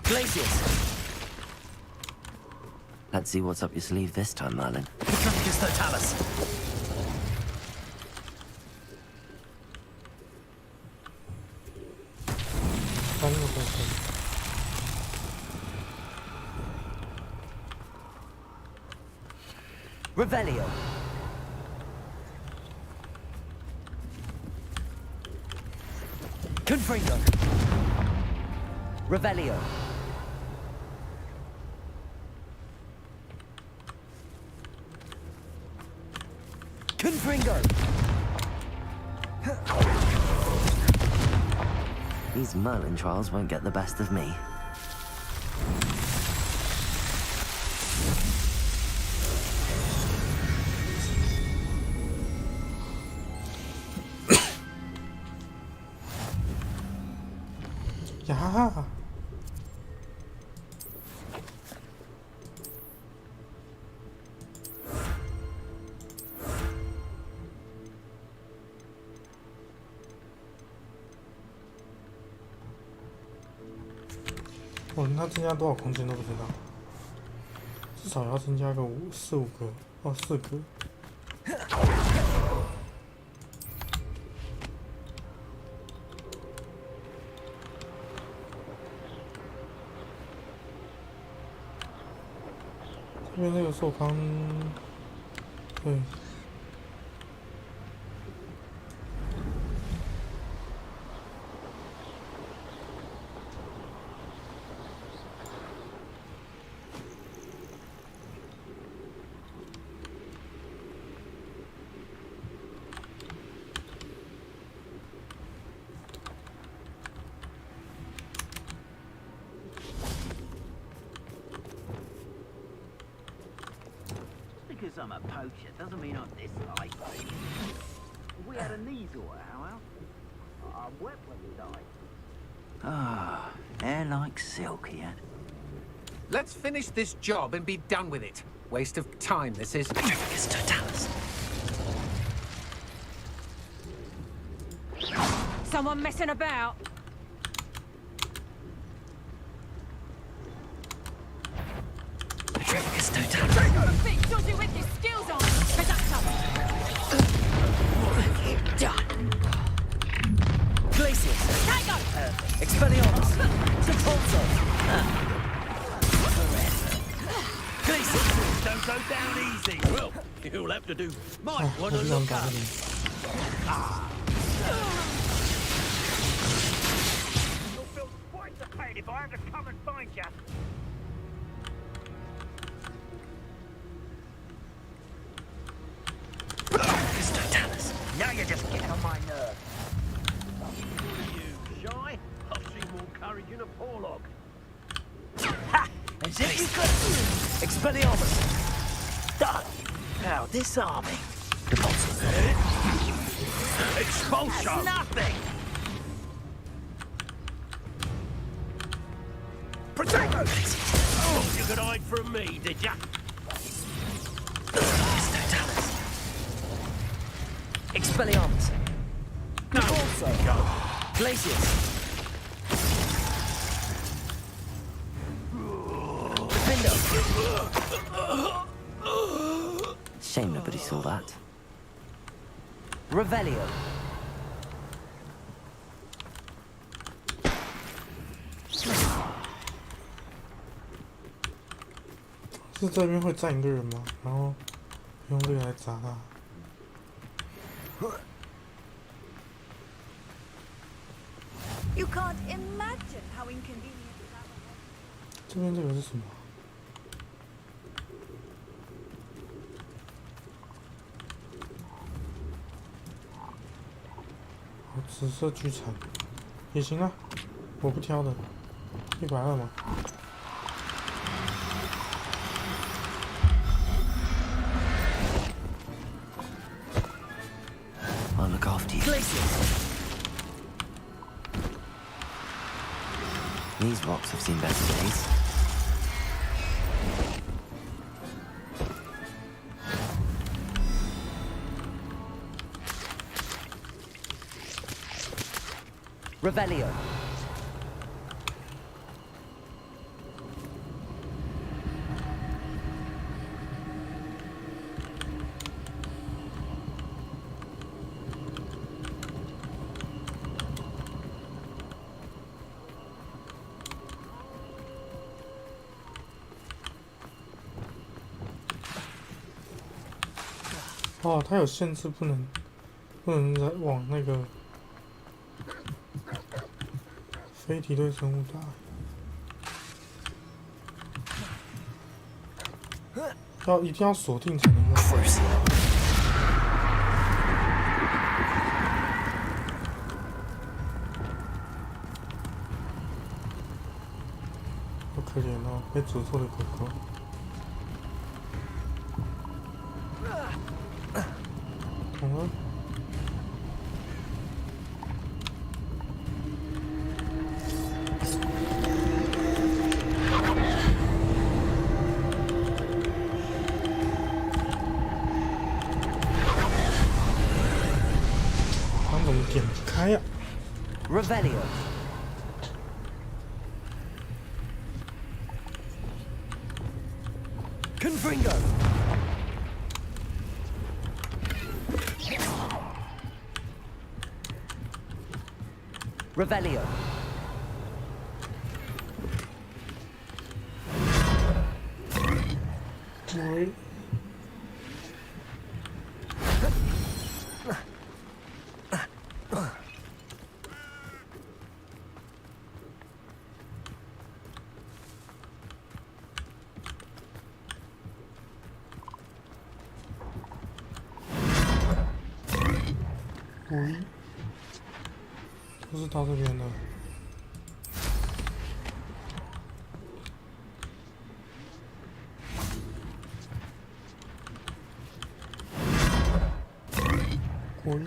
Glaciers. Let's see what's up your sleeve this time, Merlin. Petricus Totalis. Revelio. Confringo. Revelio. Confringo. These Merlin trials won't get the best of me.呀！哦，它增加多少空间都不知道，至少要增加个4、5个，哦，4个。这边那个是我刚，对。Because I'm a poacher doesn't mean I'm disliked. If we had a knees or how else? I'm wet when we die. Ah, hair like silk, yeah. Let's finish this job and be done with it. Waste of time, this is. Petrificus totalis. Someone messing about? Petrificus totalis. Big dodgy with your skills on! Conductor! What have you done? Glacius. Tango! Expelliarmus. Sepulso. Glacius. Don't go down easy. Well, you'll have to do. Might want to look up. You'll feel quite the pain if I have to come and find you. Now you're just getting on my nerves. You shy? I've seen more courage in a porlock. Ha! As if you could. Expelliarmus. Done. Now disarming. Expulsion. That's nothing. Protect us! Oh, you could hide from me, did ya? Expelliarmus. No. Also. Glacius. Shame nobody saw that. Revelio. 是这边会站一个人吗？然后用这个来砸他。You can't imagine how inconvenient it is. 这边这个是什么？哦，紫色巨产也行啊，我不挑的，120嘛。I'll look after you. These rocks have seen better days. Revelio. Oh, 哦，它有限制，不能再往那个非敌对生物打。一定要锁定才能用。可怜哦，被诅咒的狗狗。嗯。他怎么点不开呀？Revelio. Confringo. Revelio. Right. Ui. 都是到这边的。滚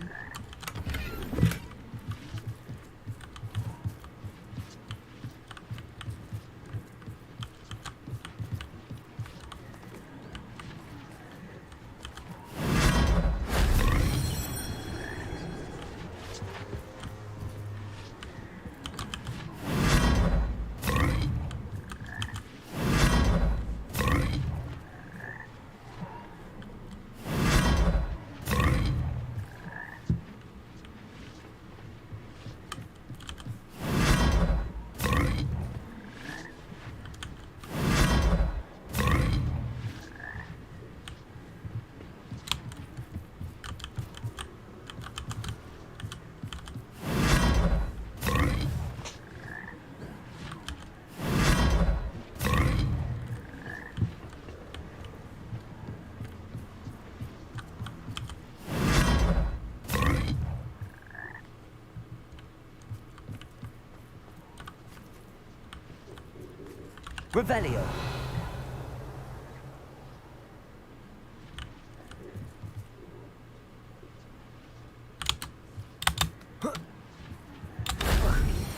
！Revelio.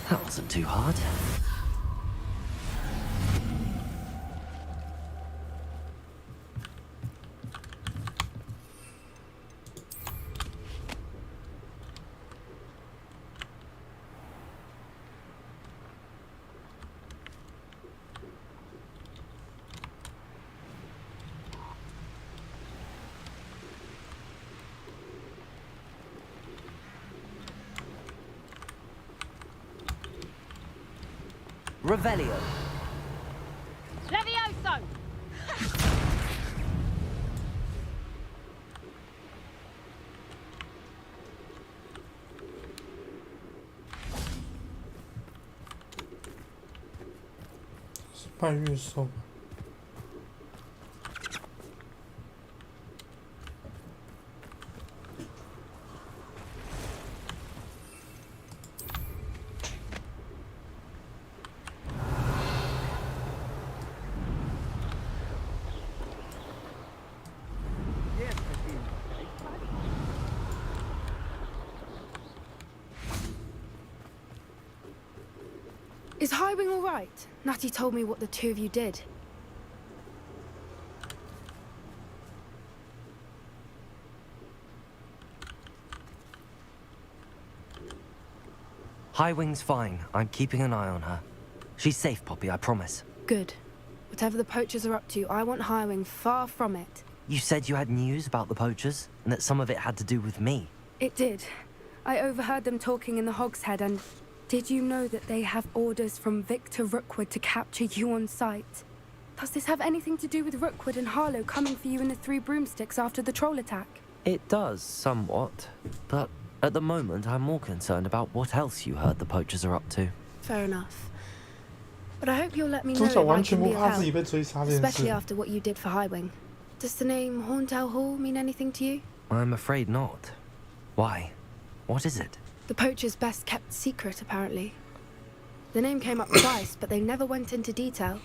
That wasn't too hard. Revelio. Levioso!是拜月兽吧？ Is Highwing all right? Natty told me what the two of you did. Highwing's fine. I'm keeping an eye on her. She's safe, Poppy, I promise. Good. Whatever the poachers are up to, I want Highwing far from it. You said you had news about the poachers, and that some of it had to do with me. It did. I overheard them talking in the Hogshead, and did you know that they have orders from Victor Rookwood to capture you on sight? Does this have anything to do with Rookwood and Harlow coming for you in the Three Broomsticks after the troll attack? It does, somewhat. But at the moment, I'm more concerned about what else you heard the poachers are up to. Fair enough. But I hope you'll let me know if I can be of help, especially after what you did for Highwing. Does the name Horntail Hall mean anything to you? I'm afraid not. Why? What is it? The poacher's best kept secret, apparently. The name came up twice, but they never went into detail.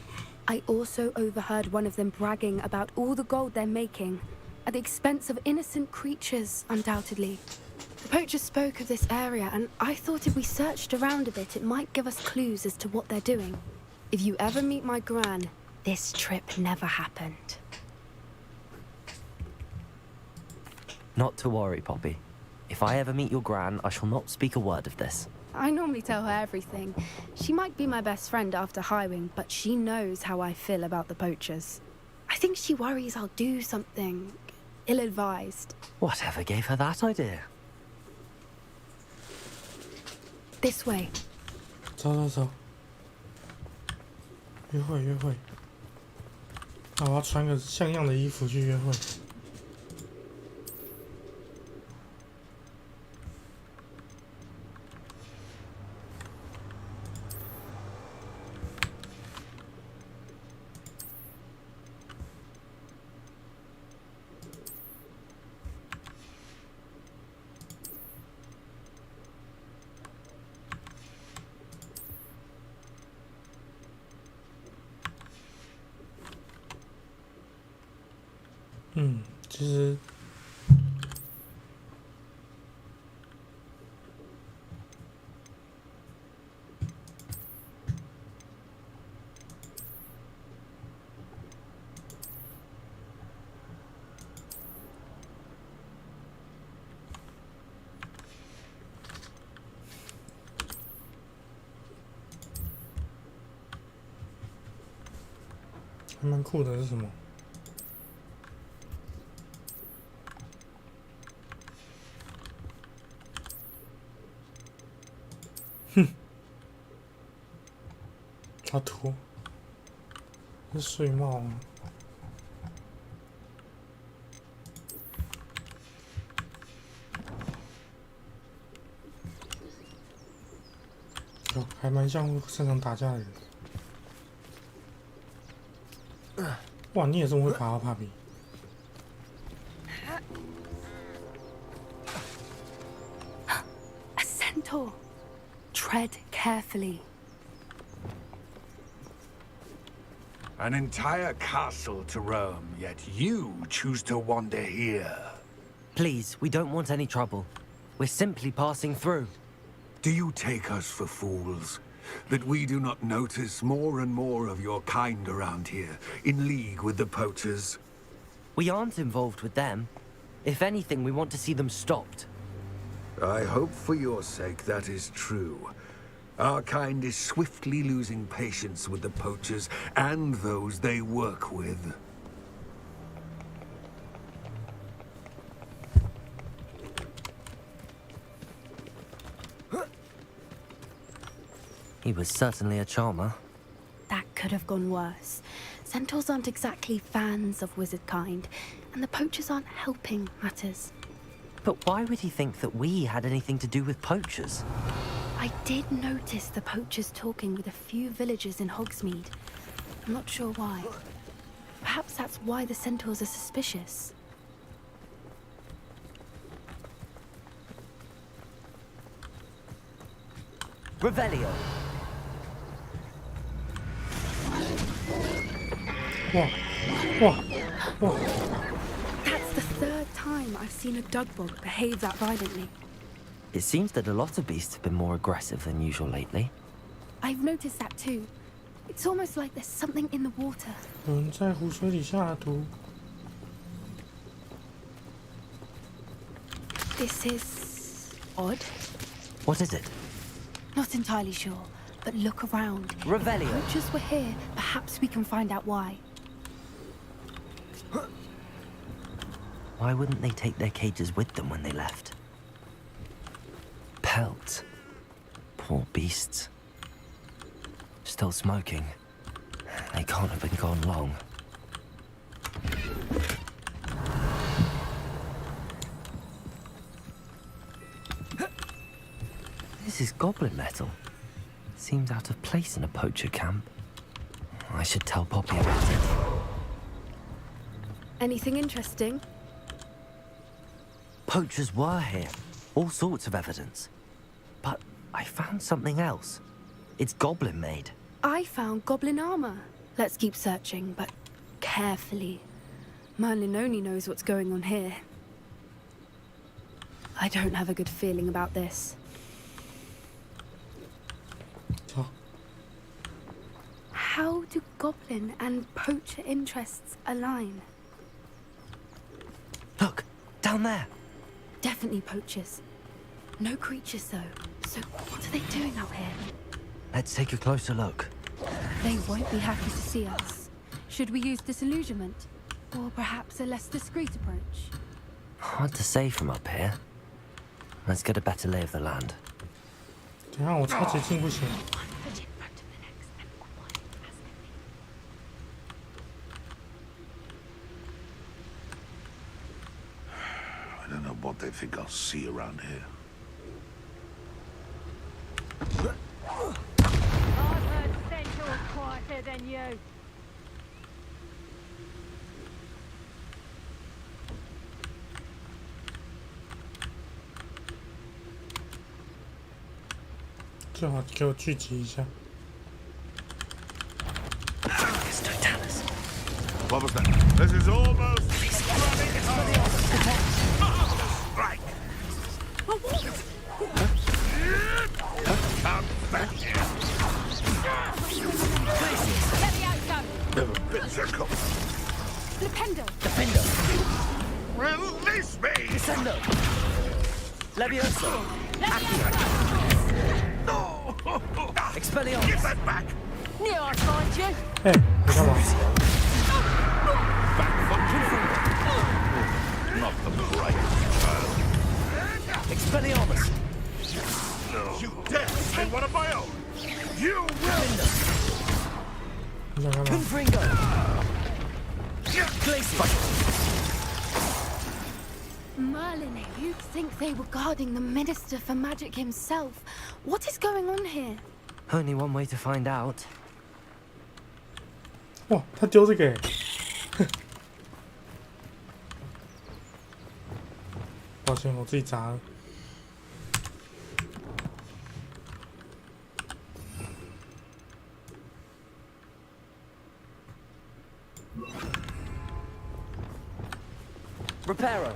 I also overheard one of them bragging about all the gold they're making, at the expense of innocent creatures, undoubtedly. The poachers spoke of this area, and I thought if we searched around a bit, it might give us clues as to what they're doing. If you ever meet my gran, this trip never happened. Not to worry, Poppy. If I ever meet your gran, I shall not speak a word of this. I normally tell her everything. She might be my best friend after Highwing, but she knows how I feel about the poachers. I think she worries I'll do something ill-advised. Whatever gave her that idea? This way. 走走走。约会约会。那我要穿个像样的衣服去约会。其实还蛮酷的，是什么？哼，他涂，是睡帽吗？哟，还蛮像擅长打架的人。哇，你也这么会爬啊，帕比！ A centaur. Tread carefully. An entire castle to roam, yet you choose to wander here. Please, we don't want any trouble. We're simply passing through. Do you take us for fools? That we do not notice more and more of your kind around here, in league with the poachers? We aren't involved with them. If anything, we want to see them stopped. I hope for your sake that is true. Our kind is swiftly losing patience with the poachers and those they work with. He was certainly a charmer. That could have gone worse. Centaurs aren't exactly fans of wizard kind, and the poachers aren't helping matters. But why would he think that we had anything to do with poachers? I did notice the poachers talking with a few villagers in Hogsmeade. I'm not sure why. Perhaps that's why the centaurs are suspicious. Revelio. That's the third time I've seen a dugbog behave that violently. It seems that a lot of beasts have been more aggressive than usual lately. I've noticed that too. It's almost like there's something in the water. 有人在湖水里下毒。 This is odd. What is it? Not entirely sure, but look around. Revelio. If poachers were here, perhaps we can find out why. Why wouldn't they take their cages with them when they left? Pelts. Poor beasts. Still smoking. They can't have been gone long. This is goblin metal. Seems out of place in a poacher camp. I should tell Poppy about it. Anything interesting? Poachers were here. All sorts of evidence. But I found something else. It's goblin made. I found goblin armor. Let's keep searching, but carefully. Merlin only knows what's going on here. I don't have a good feeling about this. How do goblin and poacher interests align? Look, down there. Definitely poachers. No creatures, though. So what are they doing out here? Let's take a closer look. They won't be happy to see us. Should we use disillusionment? Or perhaps a less discreet approach? Hard to say from up here. Let's get a better lay of the land. 等一下，我超捷径不行。I don't know what they think I'll see around here. I've heard Centaur's quieter than you. "最好给我聚集一下。What was that? This is almost running strike. Come back here. Never been so cold. Flipendo! Release me! Descendo! Levioso! No! Expelliarmus! Give that back! Knew I'd find you. 哎，你干嘛？ Back foot! Not the brightest child. Expelliarmus! No. You dare say one of my own! You will! 你想干嘛？ Confringo! Glacier! Merlin, you'd think they were guarding the Minister for Magic himself. What is going on here? Only one way to find out. 哇，他丢这个欸，抱歉，我自己砸了。Reparo!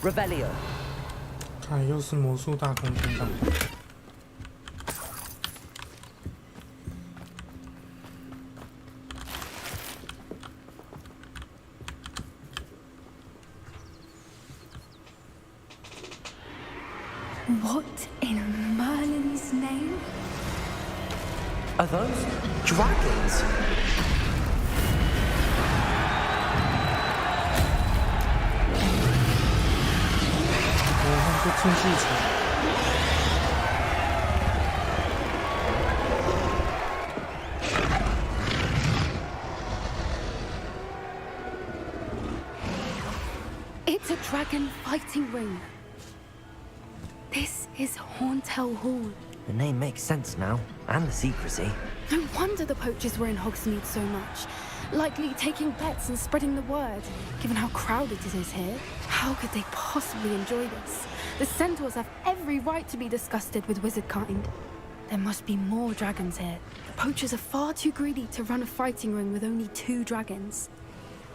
Revelio! 看，又是魔术大空间上。What in Merlin's name? Are those dragons? 就进去层。It's a dragon fighting ring. This is Hauntel Hall. The name makes sense now, and the secrecy. No wonder the poachers were in Hogsmeade so much. Likely taking bets and spreading the word, given how crowded it is here. How could they possibly enjoy this? The centaurs have every right to be disgusted with wizard kind. There must be more dragons here. The poachers are far too greedy to run a fighting ring with only 2 dragons.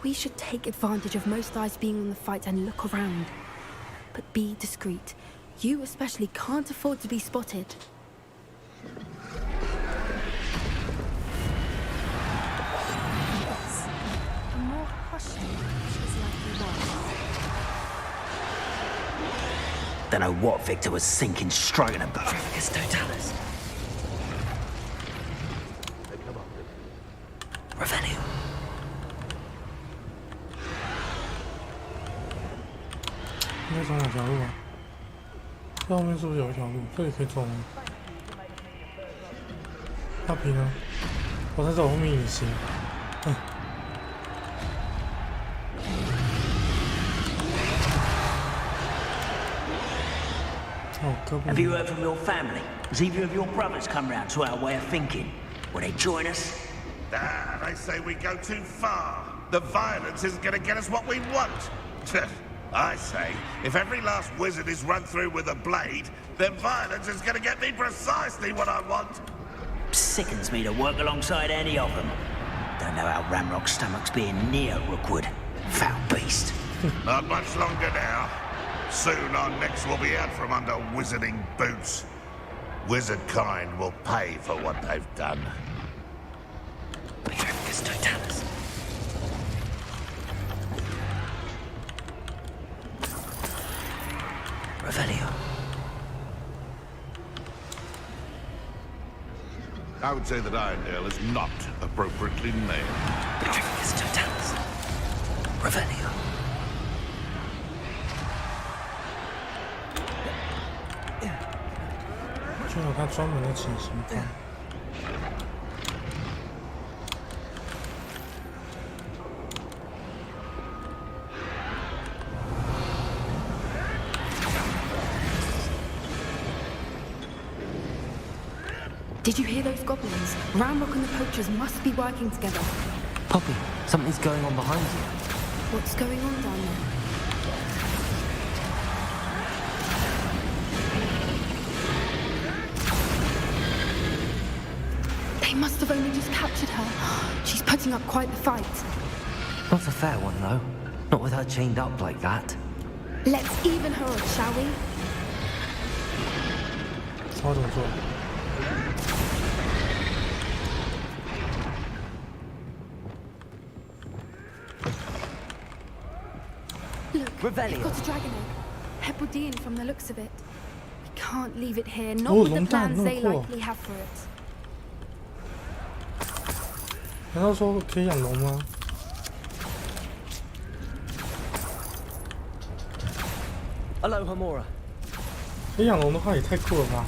We should take advantage of most eyes being on the fight and look around. But be discreet. You especially can't afford to be spotted. A more hushing is likely lost. Don't know what Victor was thinking, stroking about. Trafficus totalis! Revelio! 应该走哪条路啊？这后面是不是有一条路？这里可以走吗？大皮呢？我在走后面隐形。嗯。哦，胳膊。 Have you heard from your family? Has either of your brothers come round to our way of thinking? Will they join us? Ah, they say we go too far. The violence isn't going to get us what we want. I say, if every last wizard is run through with a blade, then violence is going to get me precisely what I want. Sickens me to work alongside any of them. Don't know how Ranrock's stomach's being near Rookwood. Foul beast. Not much longer now. Soon our necks will be out from under wizarding boots. Wizard kind will pay for what they've done. Revelio. I would say that Irondale is not appropriately named. Revelio. 就有它专门的情形法。Did you hear those goblins? Ranrock and the poachers must be working together. Poppy, something's going on behind you. What's going on down there? They must have only just captured her. She's putting up quite the fight. Not a fair one, though. Not with her chained up like that. Let's even her up, shall we? 我怎么做？ Look, they've got a dragon egg. Hebridean from the looks of it. We can't leave it here, not Oh, with the 龙蛋， plans they 那么酷。 likely have for it. 难道说可以养龙吗？ Aloha Mora. 可以养龙的话也太酷了吧！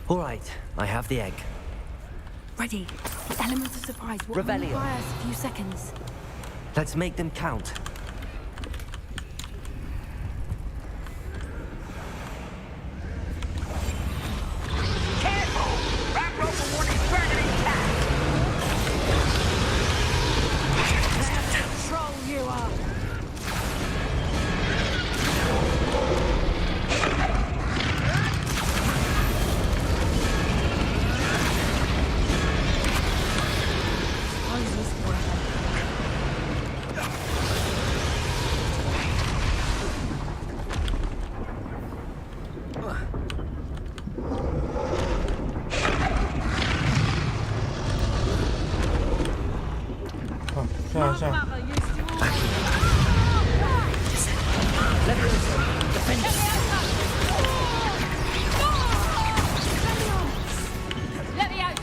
All right, I have the egg. Ready. The element of surprise will only Revelio. buy us a few seconds. Let's make them count. Careful! Ranrock will want his dragon intact! Control you are. Let me out,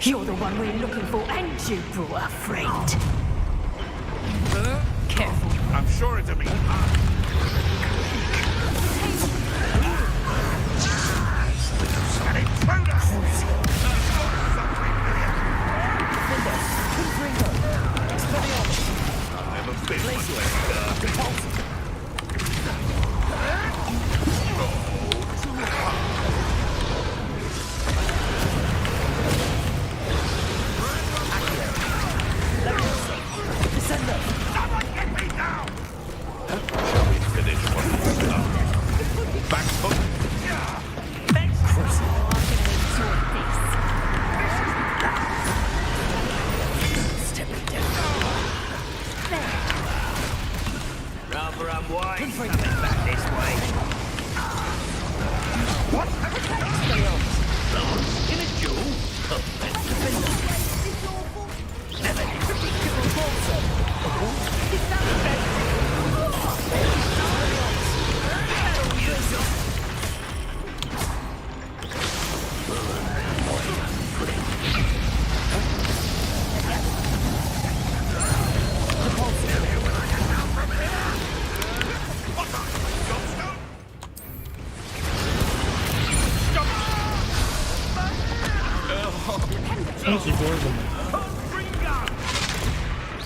You're the one we're looking for, and you brought a friend. Careful. I'm sure it'll be 冲击波是什么？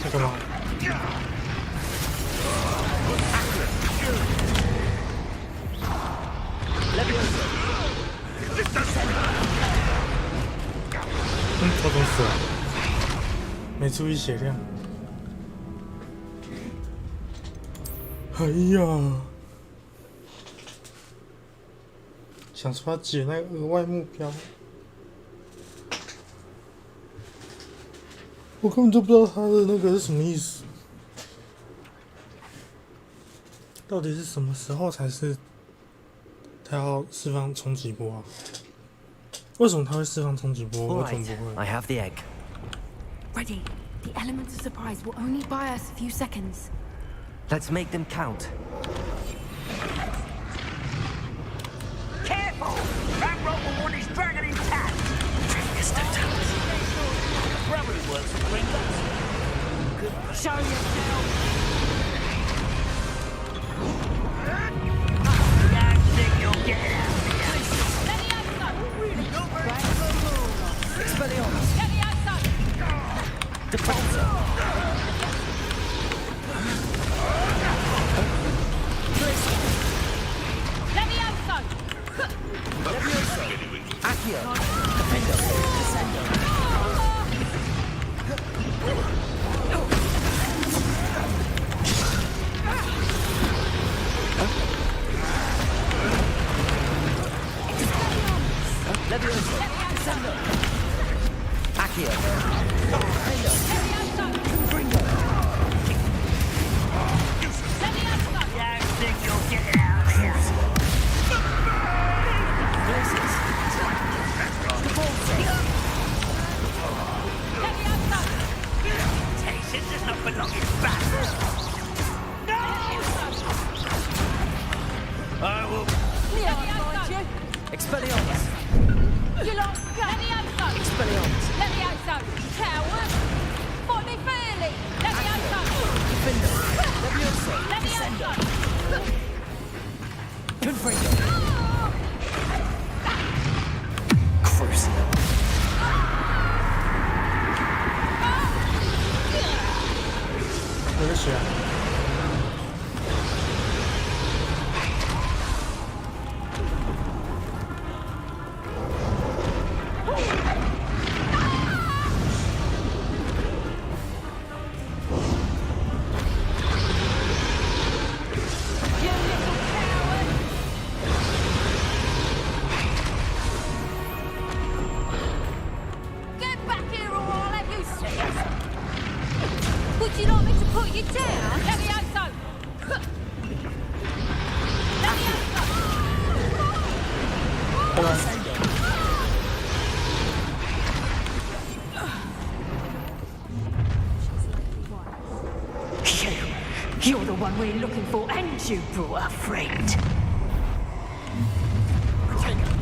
在干嘛？我怎么死了？没注意血量。哎呀！想说要解那个额外目标，我根本就不知道他的那个是什么意思。到底是什么时候才是他要释放冲击波啊？为什么他会释放冲击波？我怎么不会 I have the egg. Ready. The element of surprise will only buy us a few seconds. Let's make them count. Careful! That robot one is dragging intact! Probably works for Pringles. Show yourself! I think you'll get out of here. Expelliarmus. Defensa. Accio. Defender. Descender. Levioso. Descender. Accio. Defender. Confringo. I think you'll get out of here. Blazes. Temptation does not belong in battle. No! I will. Expelliarmus. You lot Levioso! Expelliarmus. Levioso! Coward! Fight me fairly! Levioso! Defender. Levioso. Levioso! Confringo. Crucible.有个血。Get back here or I'll have you see us! Would you like me to put you down? Levioso! You're the one we're looking for, and you brought a friend.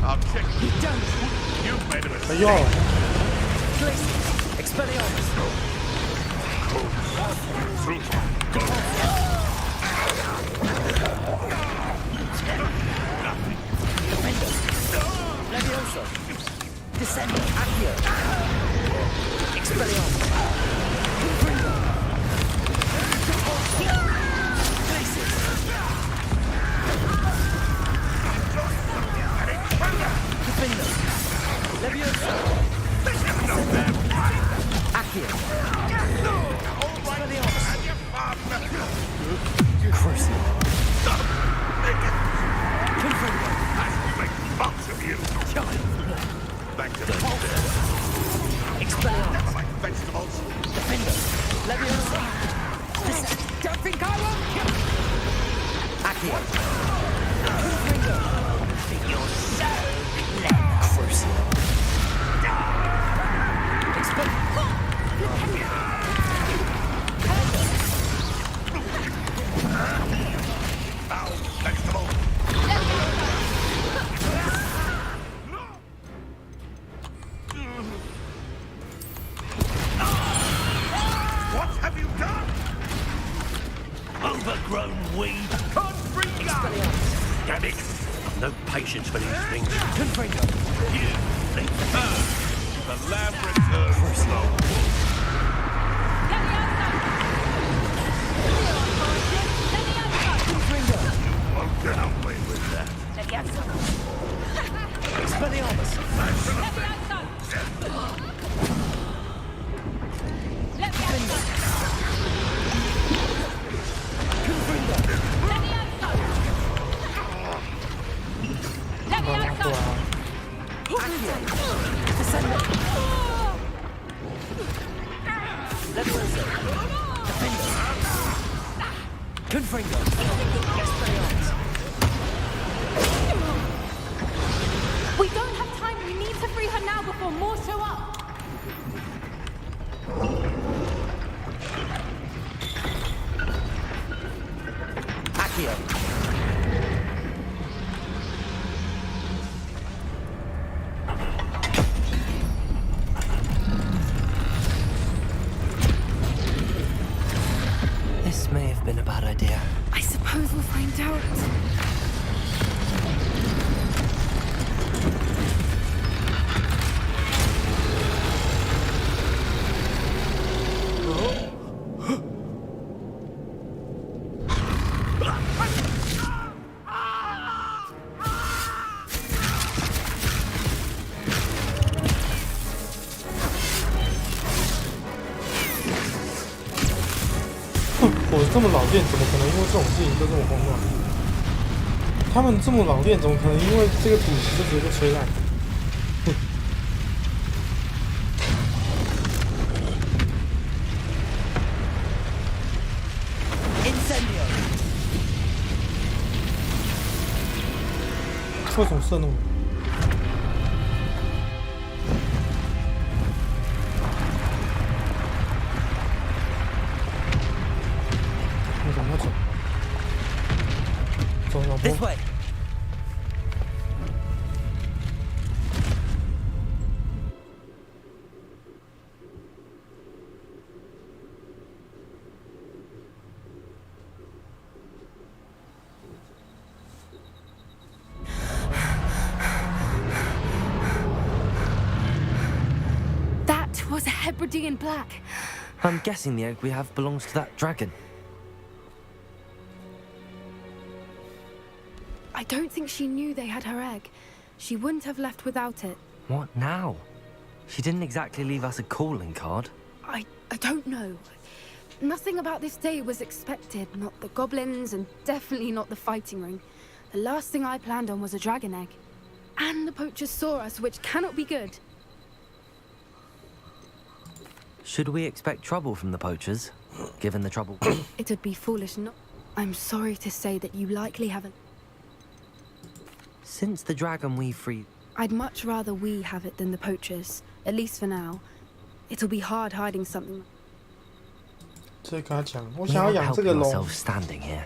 I'll check. You don't. You've made a mistake. 哎呦！ Blazes. Expelliarmus. Defender. Levioso. Descender. Accio. Expelliarmus. Confringo. Blazes. Defender. Levioso. Accio. Expelliarmus. Crucible. Confringo. Make box of you. Back to the Expelliarmus. like vegetables. Defender. Levioso. Don't think I won't. Accio. Confringo. You're so clever. Crucible. Expelliarmus. Ow, vegetable. What have you done? Overgrown weed. Confringo! Damn it. I've no patience for these things. Confringo. You think the Lamb returns slowly. You won't get away with that. We don't have time. We need to free her now before more show up. This may have been a bad idea. I suppose we'll find out.我这么老练，怎么可能因为这种事情就这么慌乱？他们这么老练，怎么可能因为这个赌石就直接被吹烂？为什么射那么？This way. That was a Hebridean black. I'm guessing the egg we have belongs to that dragon. I don't think she knew they had her egg. She wouldn't have left without it. What now? She didn't exactly leave us a calling card. I don't know. Nothing about this day was expected. Not the goblins, and definitely not the fighting ring. The last thing I planned on was a dragon egg. And the poachers saw us, which cannot be good. Should we expect trouble from the poachers, given the trouble? It would be foolish not... I'm sorry to say that you likely haven't... Since the dragon we freed... I'd much rather we have it than the poachers, at least for now. It'll be hard hiding something. 这跟他讲，我 We 想要 aren't 养这个 helping 龙。 ourselves standing here.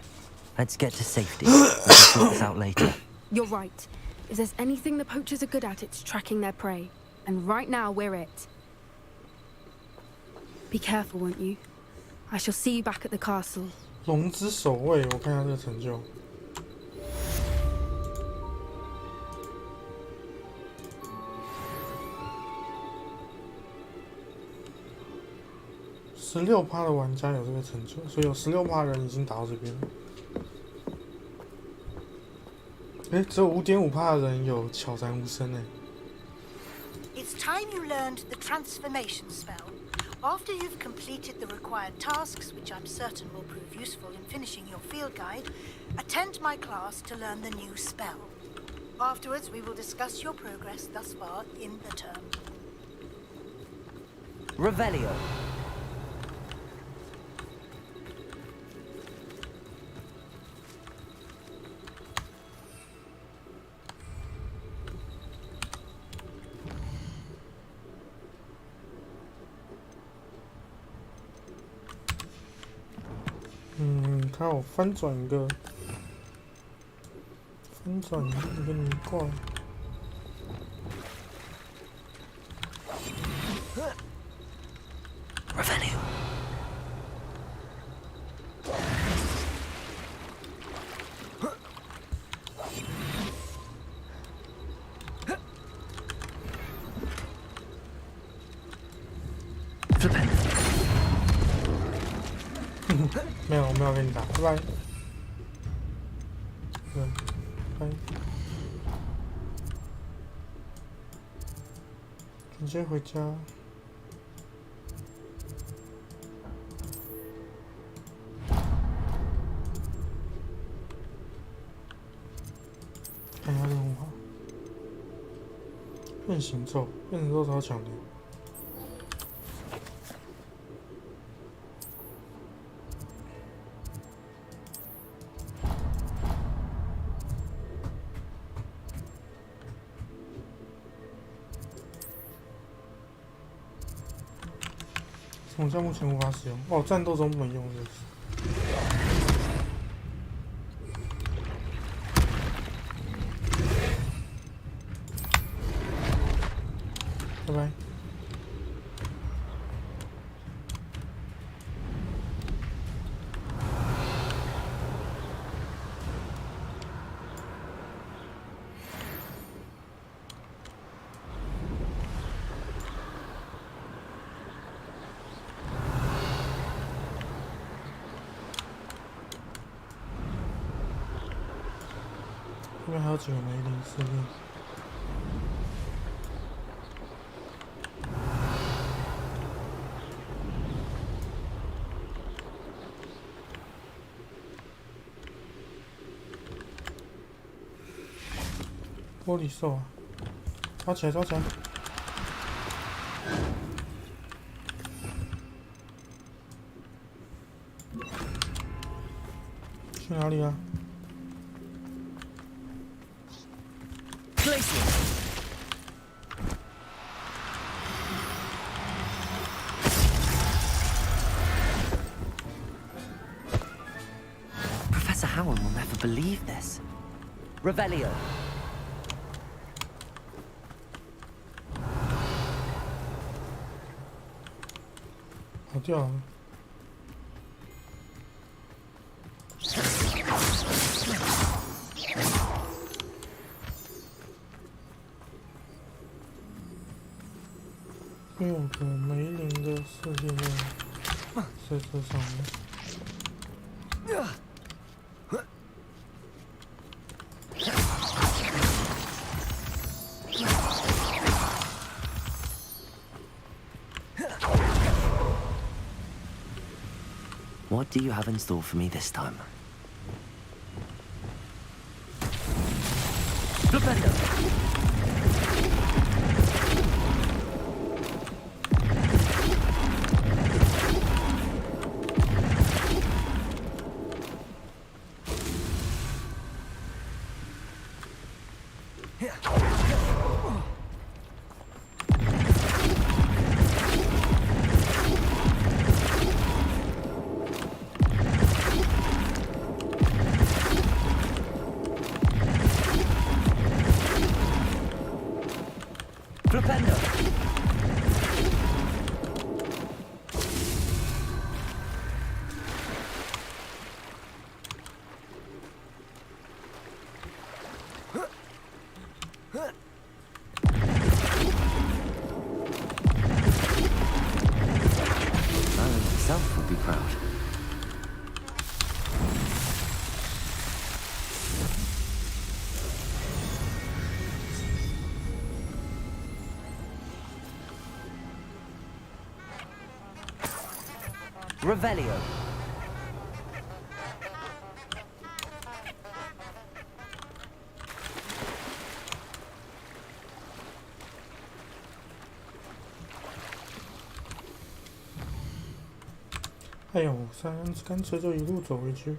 Let's get to safety. We can sort this out later. You're right. If there's anything the poachers are good at, it's tracking their prey. And right now, we're it. Be careful, won't you? I shall see you back at the castle. 龙之守卫，我看一下这个成就。16%的玩家有这个成就，所以有16%人已经打到这边了。哎，只有5.5%的人有悄然无声哎。It's time you learned the transformation spell. After you've completed the required tasks, which I'm certain will prove useful in finishing your field guide, attend my class to learn the new spell. Afterwards, we will discuss your progress thus far in the term. Revelio. Mm, 看我翻转一个泥怪。Revelio. 没有，我没有跟你打，拜拜。拜。直接回家。看一下任务哈。变形咒，变形咒超强的。什么项目前无法使用？哦，战斗中不能用的。拜拜。这边还有几个梅林司令。玻璃兽啊！抓起来，抓起来！去哪里啊？ Professor Howard will never believe this. Revelio. 跑掉了。6个梅林的世界任务在这上面。 What do you have in store for me this time? Flipendo! Flipendo! Alan himself would be proud. Revelio. "哎呦，干脆就一路走回去。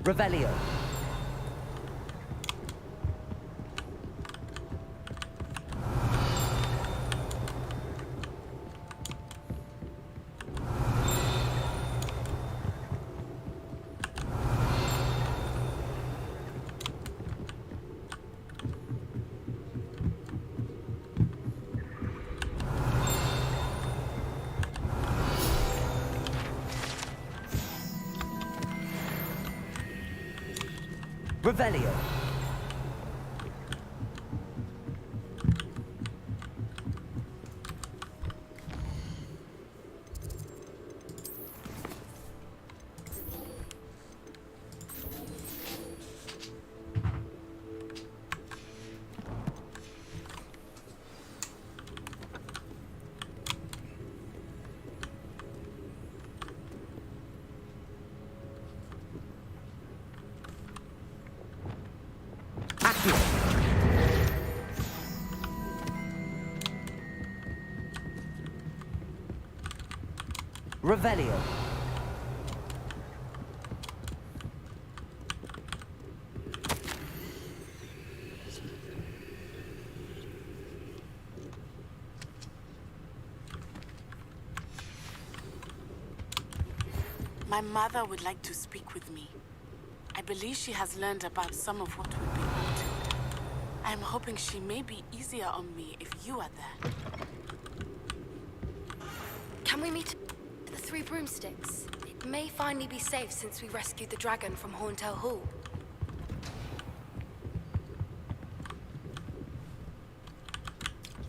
Revelio. Revelio. Revelio. My mother would like to speak with me. I believe she has learned about some of what we've been up to. I'm hoping she may be easier on me if you are there. Can we meet at the Three Broomsticks? It may finally be safe since we rescued the dragon from Horntail Hall.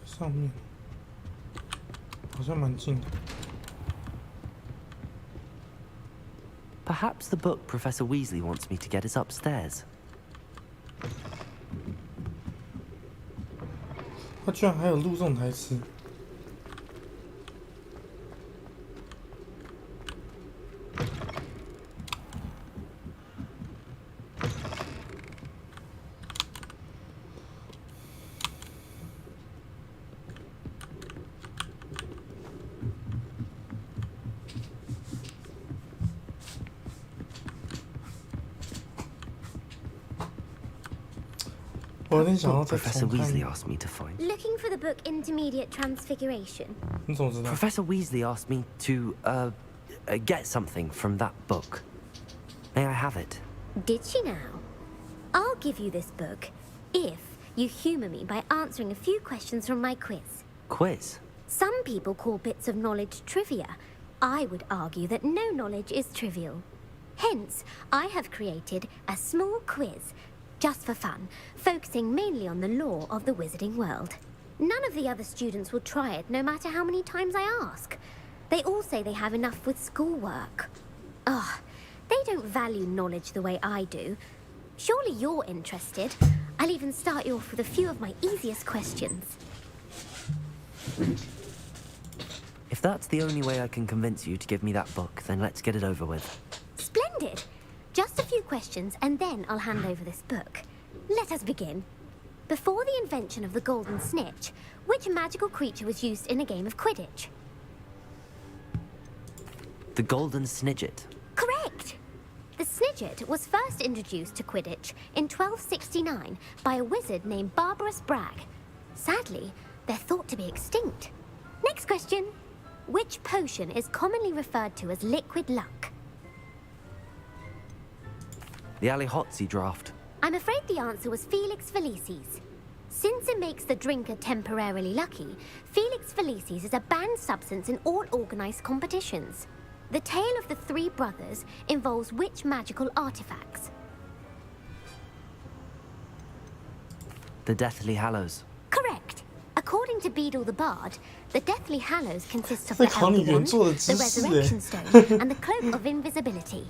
上面好像蛮近的。 Perhaps the book Professor Weasley wants me to get is upstairs. 他居然还有录这种台词。Professor Weasley asked me to find. Looking for the book Intermediate Transfiguration. Professor Weasley asked me to, get something from that book. May I have it? Did she now? I'll give you this book if you humour me by answering a few questions from my quiz. Quiz? Some people call bits of knowledge trivia. I would argue that no knowledge is trivial. Hence, I have created a small quiz just for fun, focusing mainly on the lore of the wizarding world. None of the other students will try it, no matter how many times I ask. They all say they have enough with schoolwork. Ugh, they don't value knowledge the way I do. Surely you're interested. I'll even start you off with a few of my easiest questions. If that's the only way I can convince you to give me that book, then let's get it over with. Splendid! Just a few questions, and then I'll hand over this book. Let us begin. Before the invention of the golden snitch, which magical creature was used in a game of Quidditch? The golden snidget. Correct! The snidget was first introduced to Quidditch in 1269 by a wizard named Barbarous Bragg. Sadly, they're thought to be extinct. Next question. Which potion is commonly referred to as liquid luck? The Alihotzi draft. I'm afraid the answer was Felix Felicis. Since it makes the drinker temporarily lucky, Felix Felicis is a banned substance in all organized competitions. The tale of the three brothers involves which magical artifacts? The Deathly Hallows. Correct. According to Beadle the Bard, the Deathly Hallows consists of the Elder Wand, the Resurrection Stone, and the Cloak of Invisibility.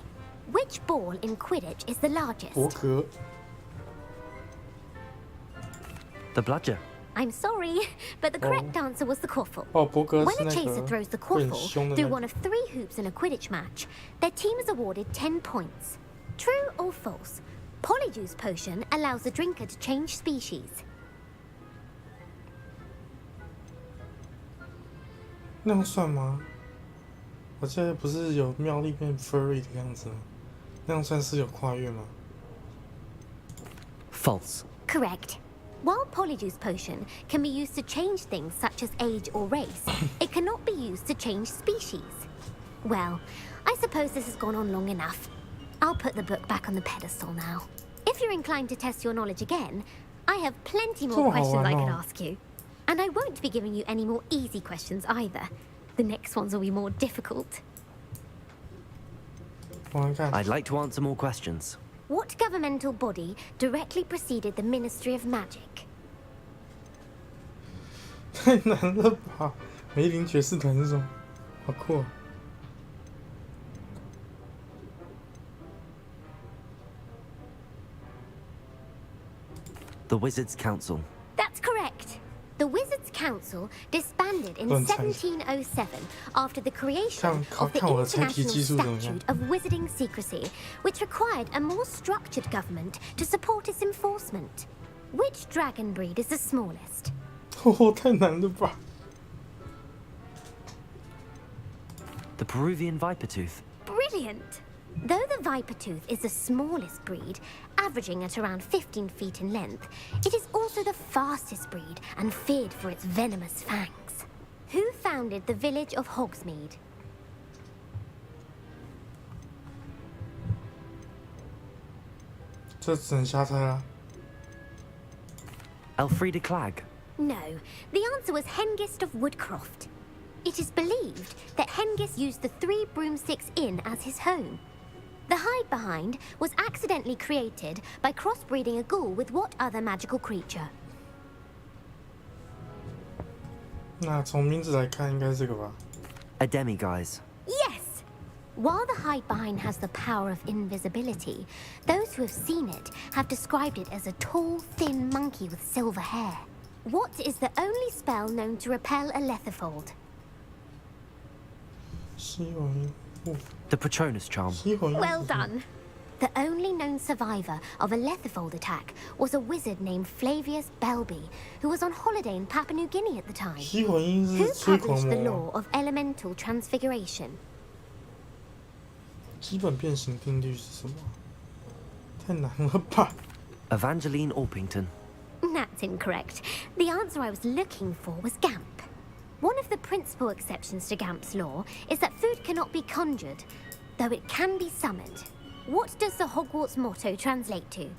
Which ball in Quidditch is the largest? The bludger. I'm sorry, but the correct answer was the quaffle. When a chaser throws the quaffle through one of 3 hoops in a Quidditch match, their team is awarded 10 points. True or false? Polyjuice potion allows the drinker to change species. 那样算吗？我记得不是有妙丽变 furry 的样子吗？那样算是有跨越吗？ False. Correct. While Polyjuice Potion can be used to change things such as age or race, it cannot be used to change species. Well, I suppose this has gone on long enough. I'll put the book back on the pedestal now. If you're inclined to test your knowledge again, I have plenty more questions I can ask you. And I won't be giving you any more easy questions either. The next ones will be more difficult. I'd like to answer more questions. What governmental body directly preceded the Ministry of Magic? 太难了吧！梅林爵士团是什么？好酷啊！ The Wizards' Council. That's correct. The Wizards' Council disbanded in 1707 after the creation of the International Statute of Wizarding Secrecy, which required a more structured government to support its enforcement. Which dragon breed is the smallest? 太难了吧！ The Peruvian Vipertooth. Brilliant! Though the Vipertooth is the smallest breed, averaging at around 15 feet in length, it is also the fastest breed and feared for its venomous fangs. Who founded the village of Hogsmeade? Elfrida Clegg. No, the answer was Hengist of Woodcroft. It is believed that Hengist used the Three Broomsticks Inn as his home. The hide behind was accidentally created by crossbreeding a ghoul with what other magical creature? 那从名字来看，应该是这个吧 A demiguise. Yes! While the hide behind has the power of invisibility, those who have seen it have described it as a tall, thin monkey with silver hair. What is the only spell known to repel a letherfold? The Patronus Charm. Well done. The only known survivor of a letherfold attack was a wizard named Flavius Belby, who was on holiday in Papua New Guinea at the time. Who published the law of elemental transfiguration? 基本变形定律是什么？太难了吧 Evangeline Orpington. That's incorrect. The answer I was looking for was Gamp. One of the principal exceptions to Gamp's law is that food cannot be conjured, though it can be summoned. What does the Hogwarts motto translate to?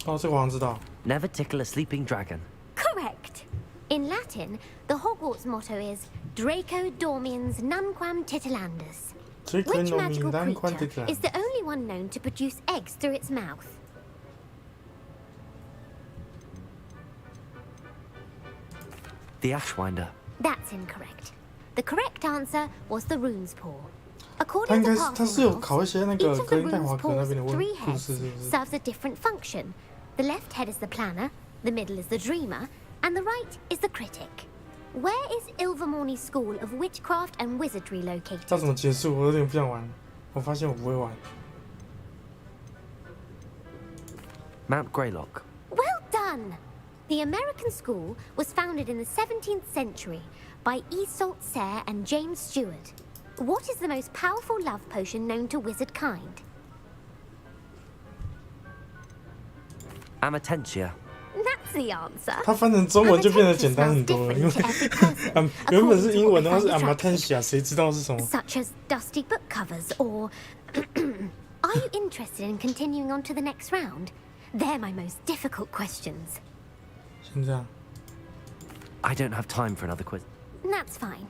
哦，这个我好像知道。 Never tickle a sleeping dragon. Correct. In Latin, the Hogwarts motto is Draco Dormiens Nunquam Titilandus. Which magical creature is the only one known to produce eggs through its mouth? The Ashwinder. That's incorrect. The correct answer was the Rune's Paw. 他 According 应 to 该是他是有 Parker 考一些那 Rules, 个 each of 格 the 林戴华 Rune's 格那 Paw's 边的 three 故事， heads 是不是？ serves a different function. The left head is the planner, the middle is the dreamer, and the right is the critic. Where is Ilvermorny School of Witchcraft and Wizardry located? 要怎么结束？我有点不想玩。我发现我不会玩。 Mount Greylock. Well done! The American school was founded in the 17th century by Isolde Sayre and James Stewart. What is the most powerful love potion known to wizard kind? Amatentia. That's the answer. 它翻成中文就变得简单很多了，因为原本是英文的话是 Amatentia， 谁知道是什么 ？Such as dusty book covers, or are you interested in continuing on to the next round? They're my most difficult questions. 先这样。 I don't have time for another quiz. That's fine.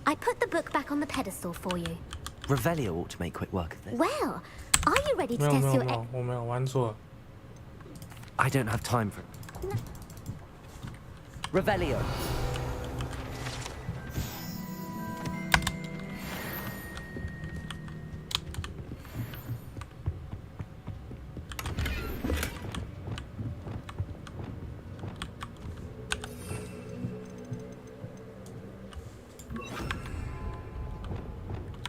I put the book back on the pedestal for you. Revelio ought to make quick work of this. Well, are you ready to 没有 test 没有 your 没有，我没有玩错了。 I don't have time for Revelio.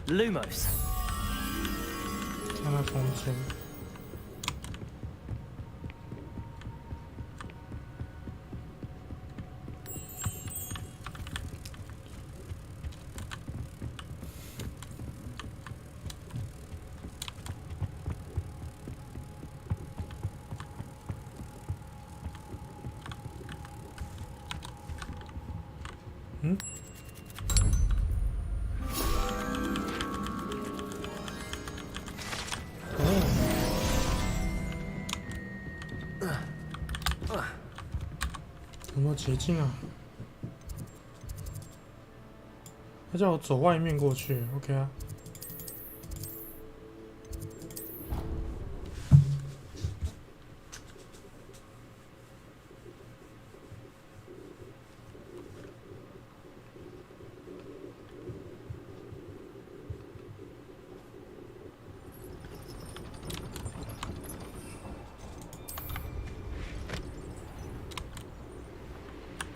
Lumos. 看它空间。 Well 嗯。有没有捷径啊？他叫我走外面过去 ，OK 啊。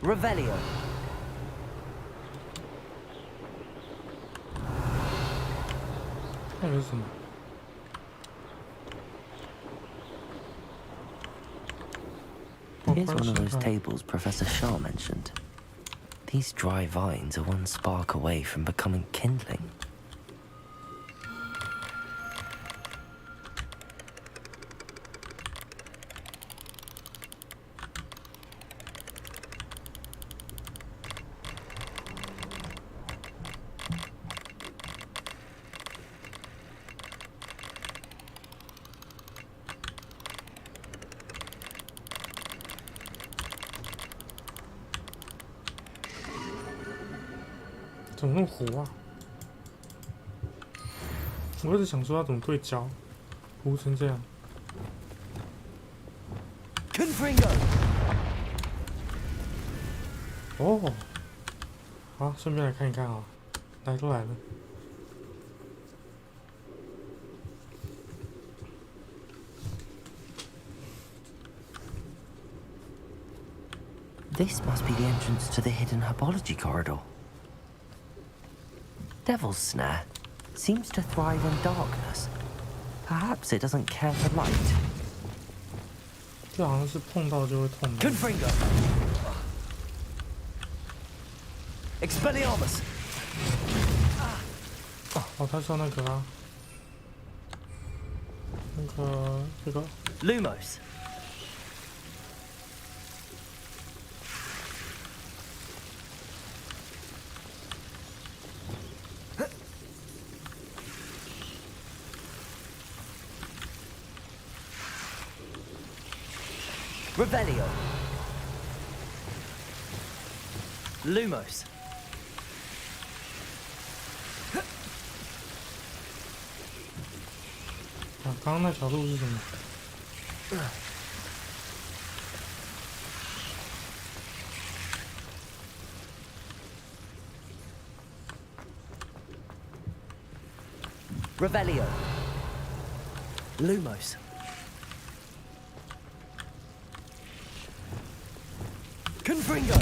Revelio. Here's one of those tables Professor Shaw mentioned. These dry vines are one spark away from becoming kindling.怎么那么糊啊？我一直想说要怎么对焦，糊成这样。哦，好，顺便来看一看啊，来都来了。This must be the entrance to the hidden herbology corridor. Devil's Snare seems to thrive in darkness. Perhaps it doesn't care for light. 这好像是碰到就会痛的。Confringo. Expelliarmus. 哦，他说那个啊，这个 Lumos. Revelio. Lumos.啊，刚刚那条路是什么？ Revelio. Lumos. Confringo.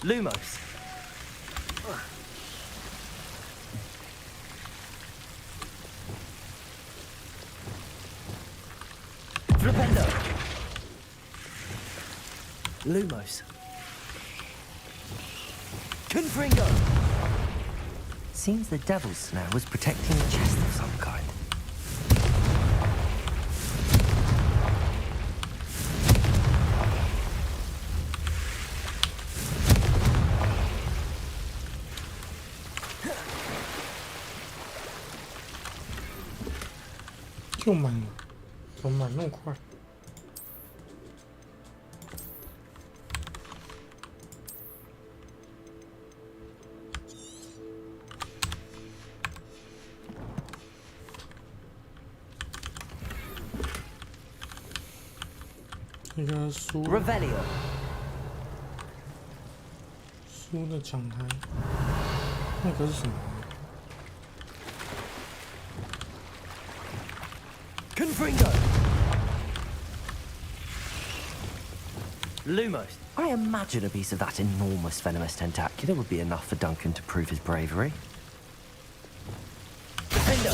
Lumos. Flipendo. Lumos. Confringo. Seems the Devil's Snare was protecting a chest of some kind.就满了，怎么满那么快？那个书 Revelio. 书的讲台，那个是什么？ Confringo. Lumos. I imagine a piece of that enormous venomous tentacular would be enough for Duncan to prove his bravery. Defendo.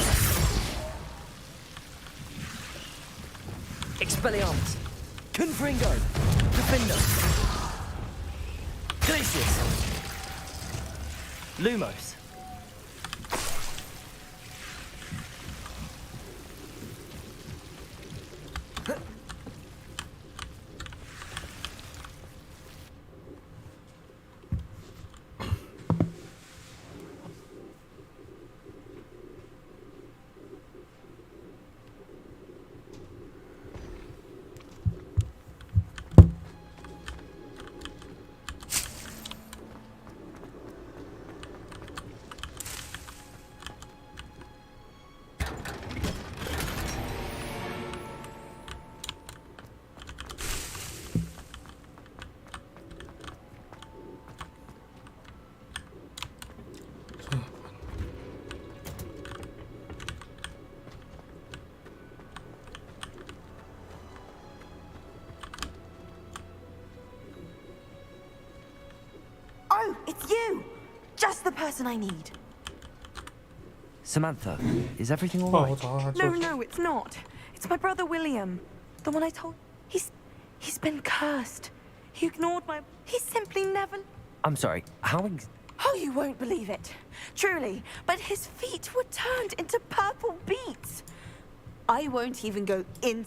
Expelliarmus. Confringo. Defendo. Glacius. Lumos. you! Just the person I need. Samantha, is everything all right? No, it's not. It's my brother William. The one I told... He's been cursed. He ignored my... He simply never... I'm sorry, how... Oh, you won't believe it. Truly, but his feet were turned into purple beets. I won't even go in...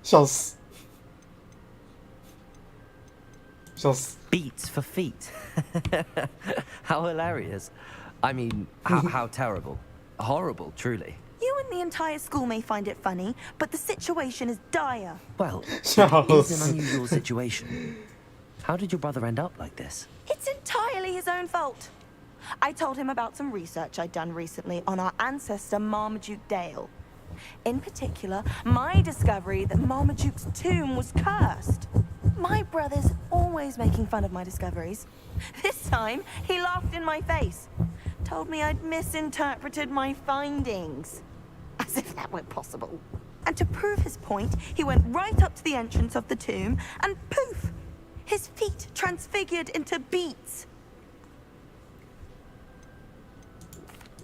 笑死 Beats for feet. How hilarious. I mean, how terrible. Horrible, truly. You and the entire school may find it funny, but the situation is dire. Well, it is an unusual situation. How did your brother end up like this? It's entirely his own fault. I told him about some research I'd done recently on our ancestor Marmaduke Dale. In particular, my discovery that Marmaduke's tomb was cursed. My brother's always making fun of my discoveries. This time, he laughed in my face. Told me I'd misinterpreted my findings. As if that were possible. And to prove his point, he went right up to the entrance of the tomb and poof! His feet transfigured into beets.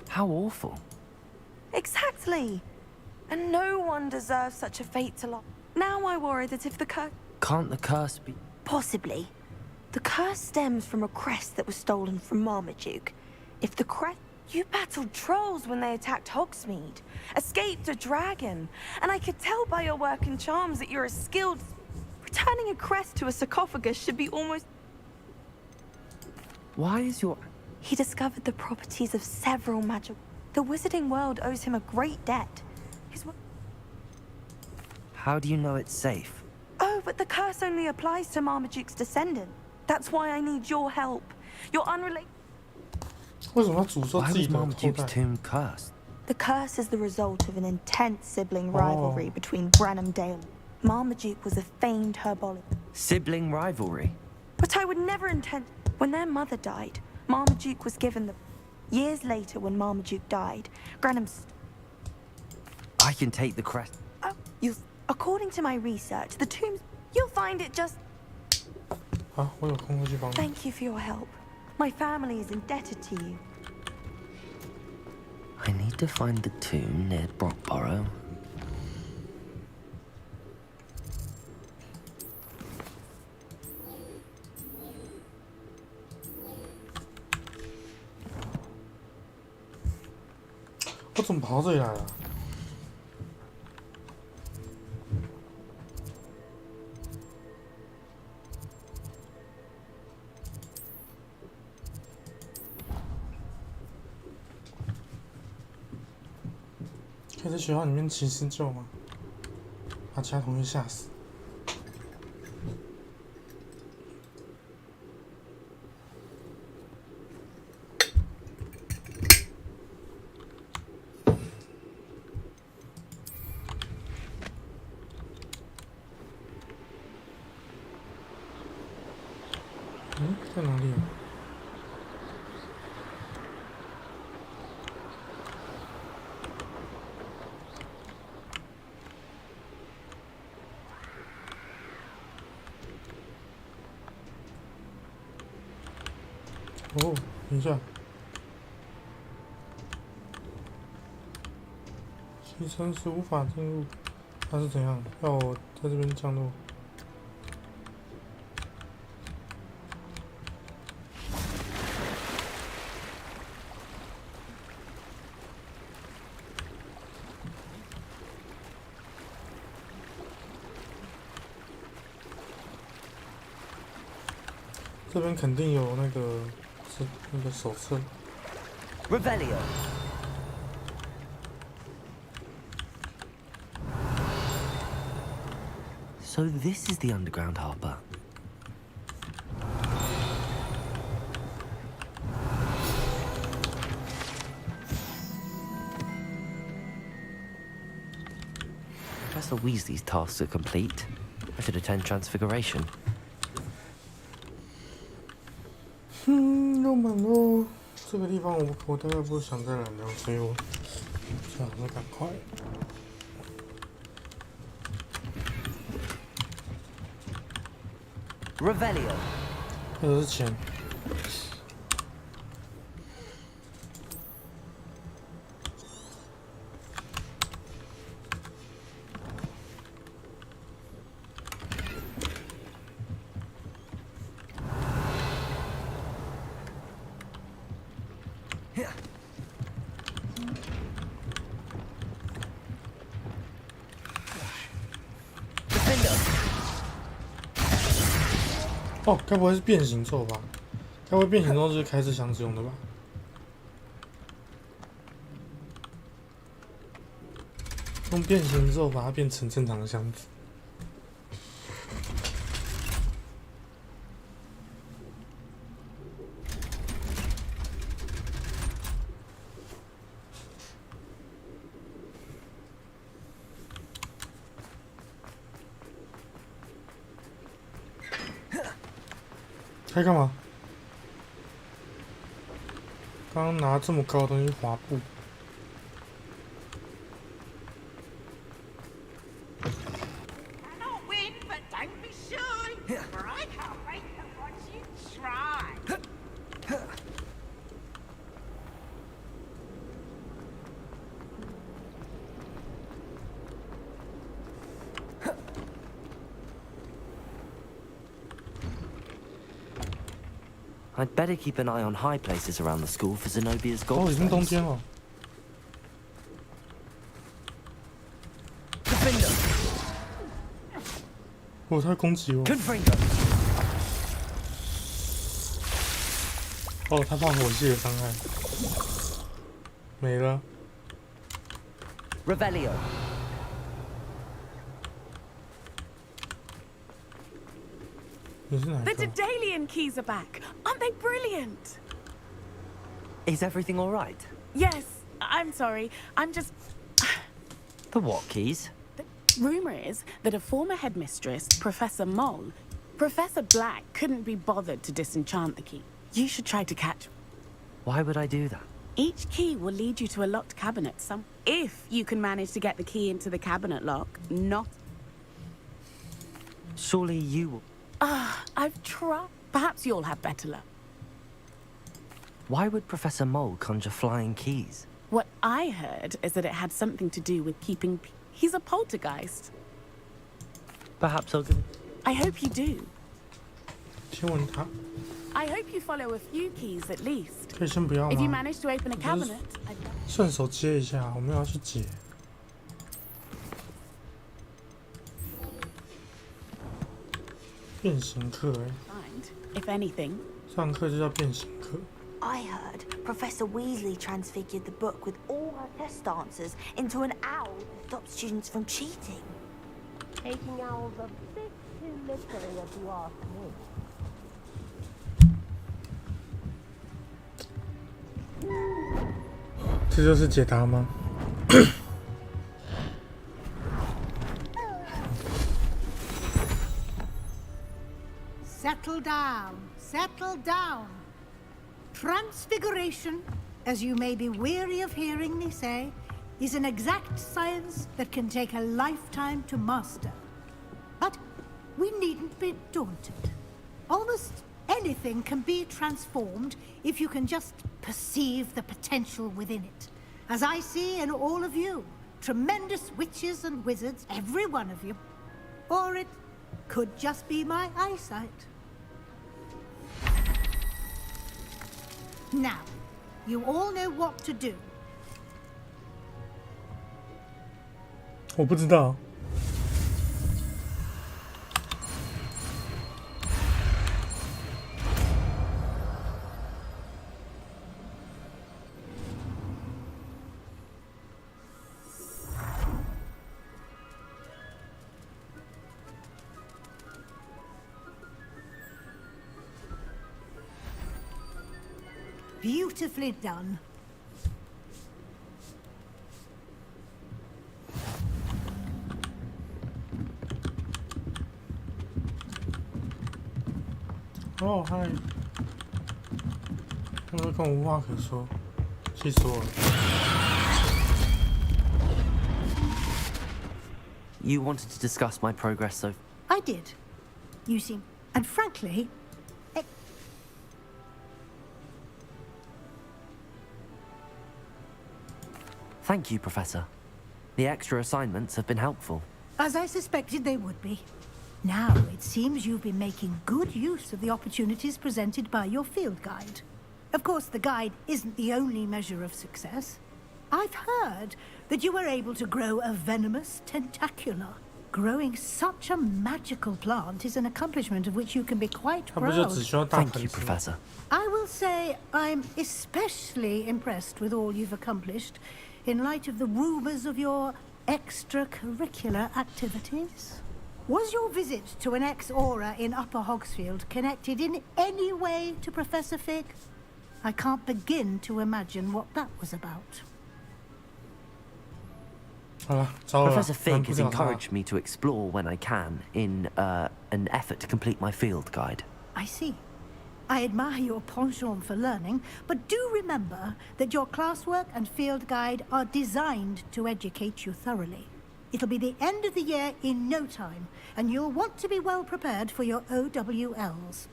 How awful. Exactly. And no one deserves such a fate to last. Now I worry that if the curse... Can't the curse be... Possibly. The curse stems from a crest that was stolen from Marmaduke. If the crest... You battled trolls when they attacked Hogsmeade. Escaped a dragon. And I could tell by your work and charms that you're a skilled... Returning a crest to a sarcophagus should be almost... Why is your... He discovered the properties of several magic... The wizarding world owes him a great debt. How do you know it's safe? Oh, but the curse only applies to Marmaduke's descendant. That's why I need your help. You're unrelated... Why was Marmaduke's tomb cursed? The curse is the result of an intense sibling rivalry between Branham Dale. Marmaduke was a famed herbologist. Sibling rivalry? But I would never intend... When their mother died, Marmaduke was given the... Years later, when Marmaduke died, Branham... I can take the crest... According to my research, the tombs... You'll find it just... Thank you for your help. My family is indebted to you. I need to find the tomb near Brockborough.我怎么跑到这里来了？可以在学校里面骑施救吗？把其他同学吓死。在哪里啊？哦，等一下，牺牲是无法进入，它是怎样？要我在这边降落？这边肯定有那个手册。Revelio. So this is the underground harbour. Professor Weasley's tasks are complete. I should attend Transfiguration. 又满喽！这个地方我大概不想再来了，所以我想要赶快。Revelio. 这都是钱。哦，该不会是变形咒吧？该不会变形咒就是开这箱子用的吧？用变形咒把它变成正常的箱子。在干嘛？刚刚拿这么高的东西滑步。Cannot win, but don't be shy, for I can't wait to watch you try. I'd better keep an eye on high places around the school for Zenobia's gold. 哦，已经中间了。哦，他攻击我。哦，他怕火系的伤害。没了。Revelio. The Daedalian keys are back. Aren't they brilliant? Is everything all right? Yes. I'm sorry. I'm just... The what keys? Rumor is that a former headmistress, Professor Moll, Professor Black couldn't be bothered to disenchant the key. You should try to catch... Why would I do that? Each key will lead you to a locked cabinet if you can manage to get the key into the cabinet lock, not... Surely you will... I've tried. Perhaps you'll have better luck. Why would Professor Moll conjure flying keys? What I heard is that it had something to do with keeping... He's a poltergeist. Perhaps I'll give... I hope you do. 先问他。 I hope you follow a few keys at least. 可以先不要吗？ If you manage to open a cabinet, 顺手接一下，我们要去解。变形课if anything. 上课就叫变形课。 I heard Professor Weasley transfigured the book with all her test answers into an owl to stop students from cheating. Taking owls a bit too literally, if you ask me. “这就是解答吗？ Settle down, settle down. Transfiguration, as you may be weary of hearing me say, is an exact science that can take a lifetime to master. But we needn't be daunted. Almost anything can be transformed if you can just perceive the potential within it. As I see in all of you, tremendous witches and wizards, every one of you. Or it could just be my eyesight. Now, you all know what to do. 我不知道。Beautifully done. Oh, hi. 他们跟我无话可说，气死我了。 You wanted to discuss my progress, so... I did. You seem... And frankly, Thank you, Professor. The extra assignments have been helpful. As I suspected they would be. Now, it seems you've been making good use of the opportunities presented by your field guide. Of course, the guide isn't the only measure of success. I've heard that you were able to grow a venomous tentacula. Growing such a magical plant is an accomplishment of which you can be quite proud. Thank you, Professor. I will say I'm especially impressed with all you've accomplished in light of the rumors of your extracurricular activities. Was your visit to an ex-aura in Upper Hogsfield connected in any way to Professor Fig? I can't begin to imagine what that was about. Professor Fig has encouraged me to explore when I can in an effort to complete my field guide. I see. I admire your penchant for learning, but do remember that your classwork and field guide are designed to educate you thoroughly. It'll be the end of the year in no time, and you'll want to be well prepared for your OWLs.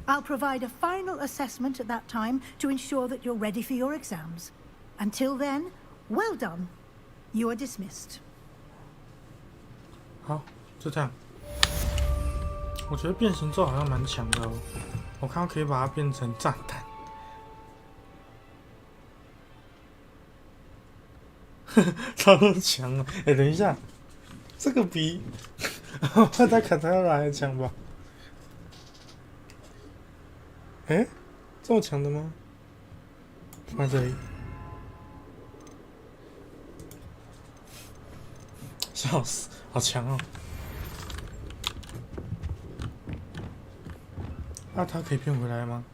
I'll provide a final assessment at that time to ensure that you're ready for your exams. Until then, well done. You are dismissed. 好，就这样。我觉得变形咒好像蛮强的哦，我看到可以把它变成炸弹。超强啊！哎，等一下，这个比他卡塔拉还强吧？哎，这么强的吗？放在这里。笑死，好强哦！那它可以变回来吗？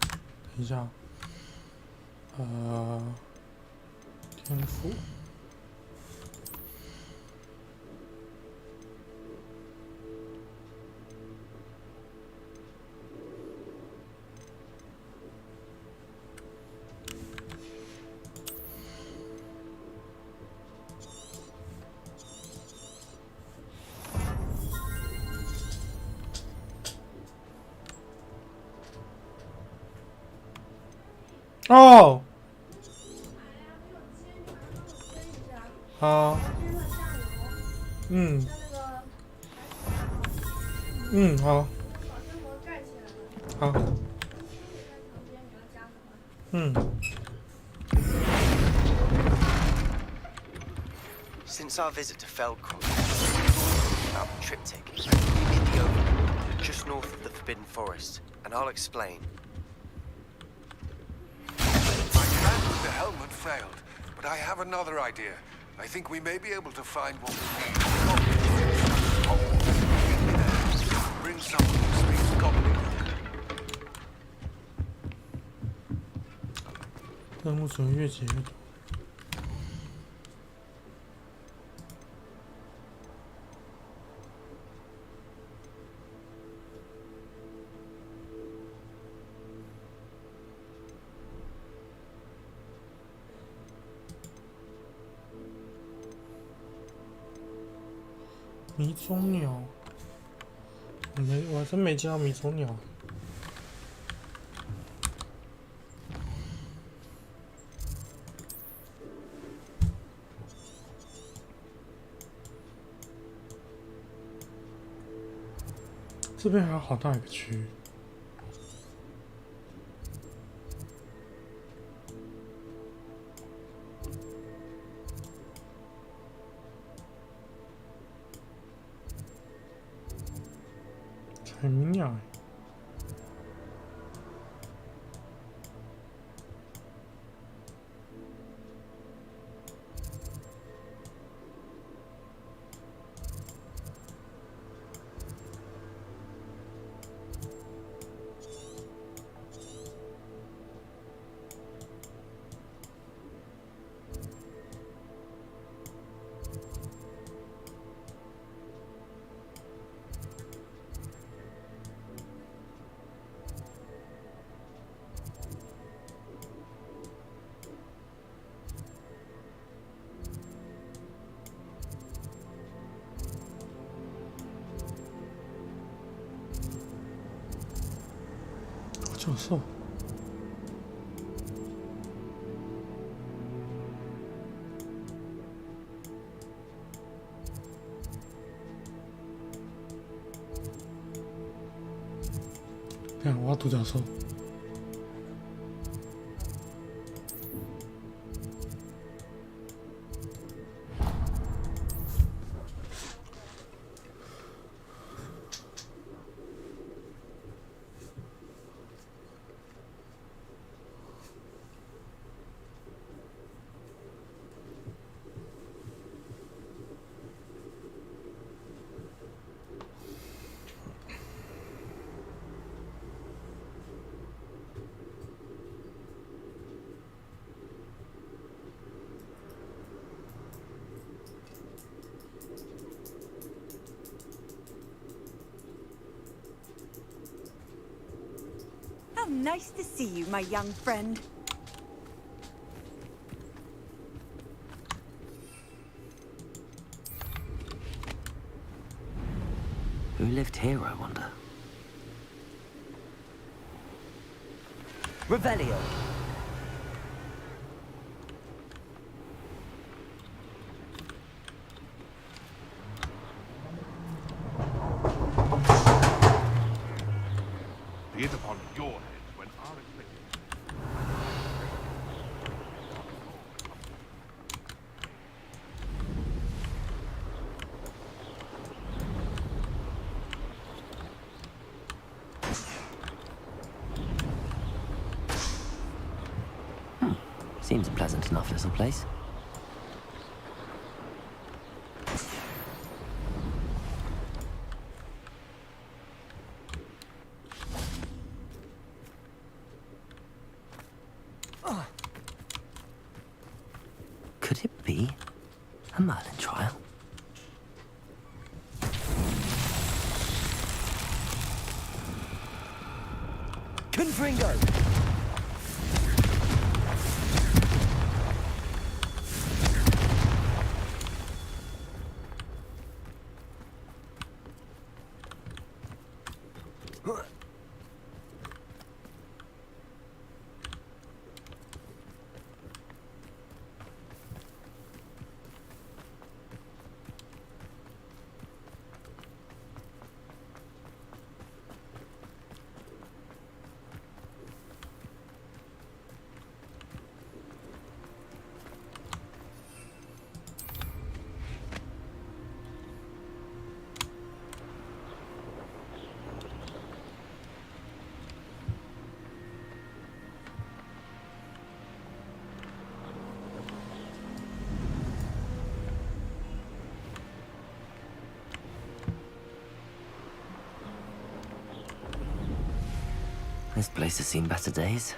等一下，天赋。哦，好，好，好，Since our visit to Feldcroft, about the triptych, meet me at the Oval, just north of the Forbidden Forest, and I'll explain. The helmet failed, but I have another idea. I think we may be able to find what we need. Bring someone who speaks Goblin. 任务怎么越解越多？迷踪鸟，我还真没见到迷踪鸟。这边还有好大一个区域。很明亮。教授，到独角兽。How nice to see you, my young friend. Who lived here, I wonder? Revelio. Be it upon your head when our expectations. Seems a pleasant enough little place. Could it be a Merlin trial? Confringo. This place has seen better days.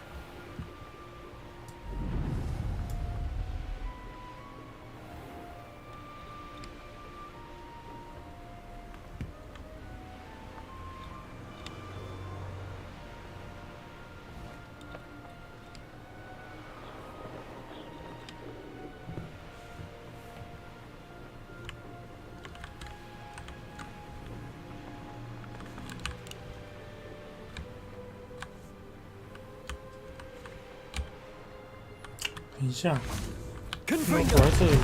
等一下，怎么躲在这里？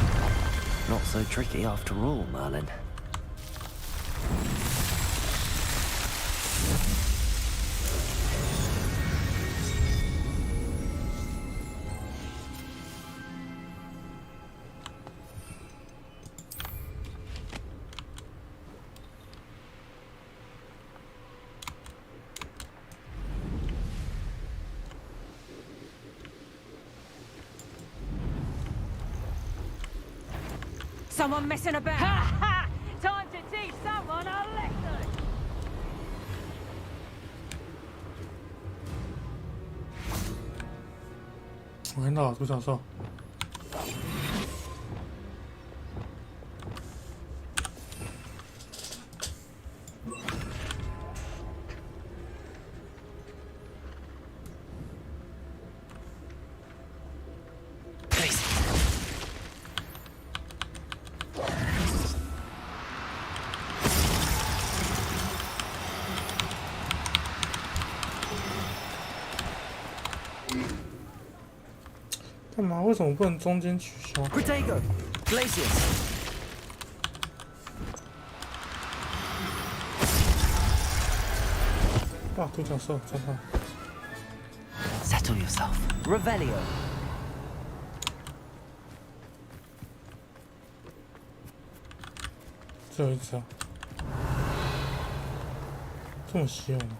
Not so tricky after all, Merlin. Someone messing about? Ha ha! Time to teach someone a lesson! 我看到了独角兽。干嘛？为什么不能中间取消？ Protego. Glacius. 啊！哇，独角兽，真好。 Settle yourself. Revelio. 最后一只啊，这么稀有吗？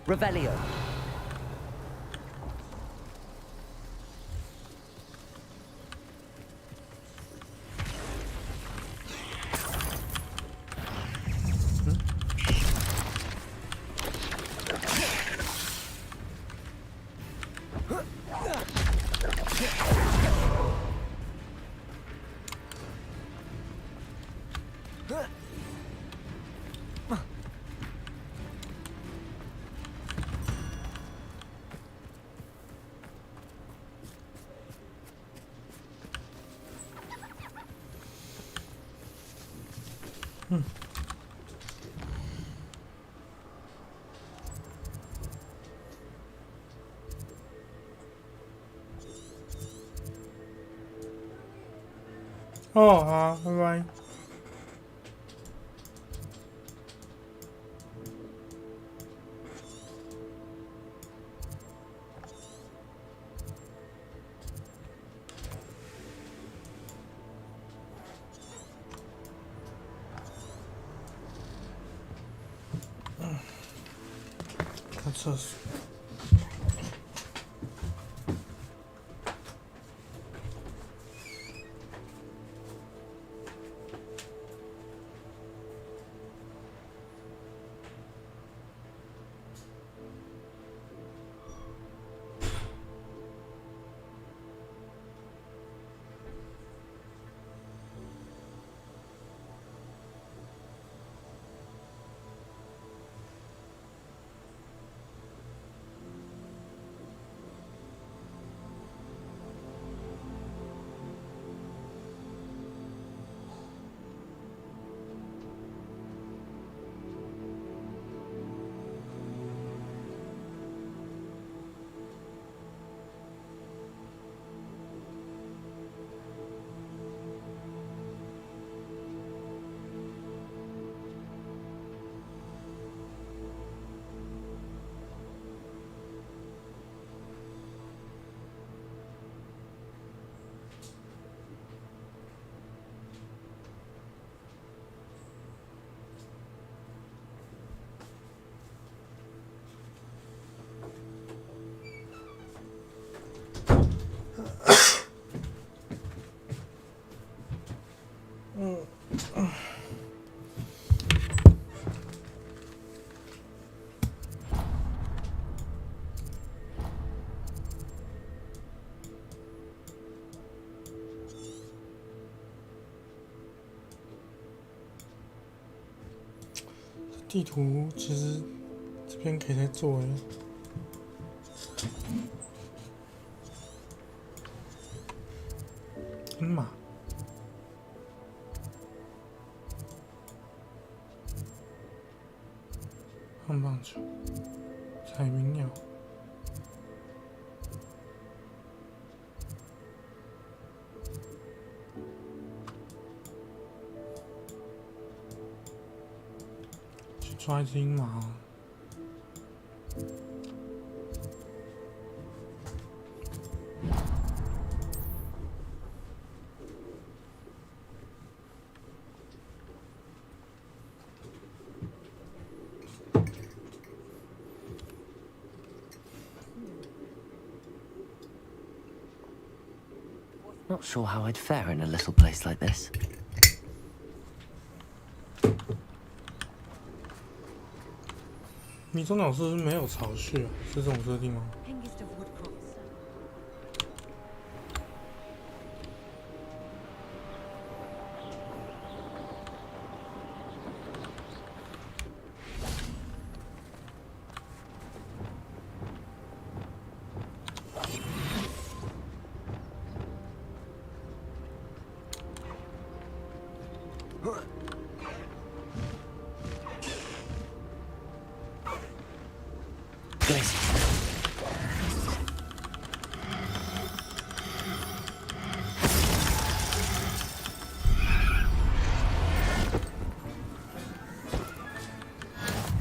Revelio.嗯。哦，好，拜拜。看厕所。 地图其实这边可以再做诶。鹰马，棒棒球，彩云鸟。 抓一只鹰马啊！Not sure how I'd fare in a little place like this. 迷踪鸟是不是没有巢穴啊？是这种设定吗？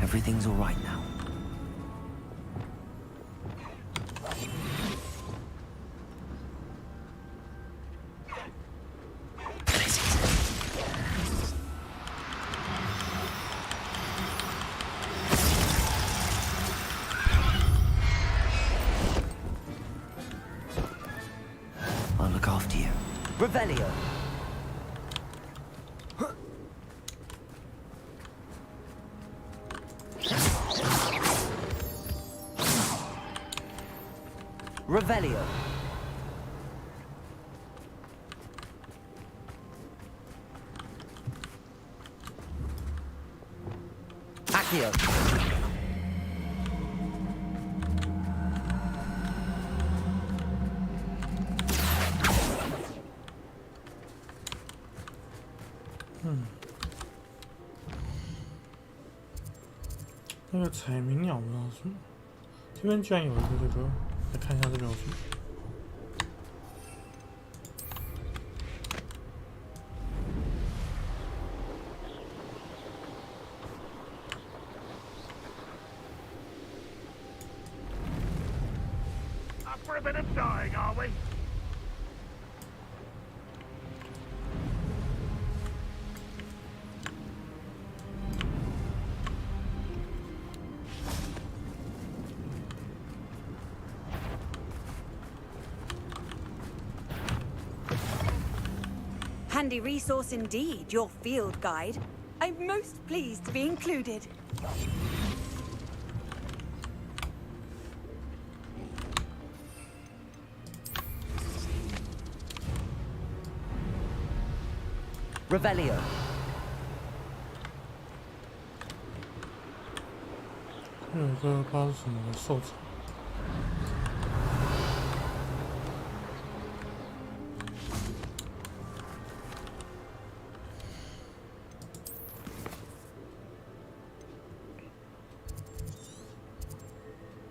Everything's all right now. I'll look after you. Revelio. Revelio. Accio.那个彩鸣鸟不知道是什么，这边居然有一个这个，来看一下这边有什么。Up for a bit of dying, are we? Handy resource indeed, your field guide. I'm most pleased to be included. Revelio. 有一个不知道是什么的兽草。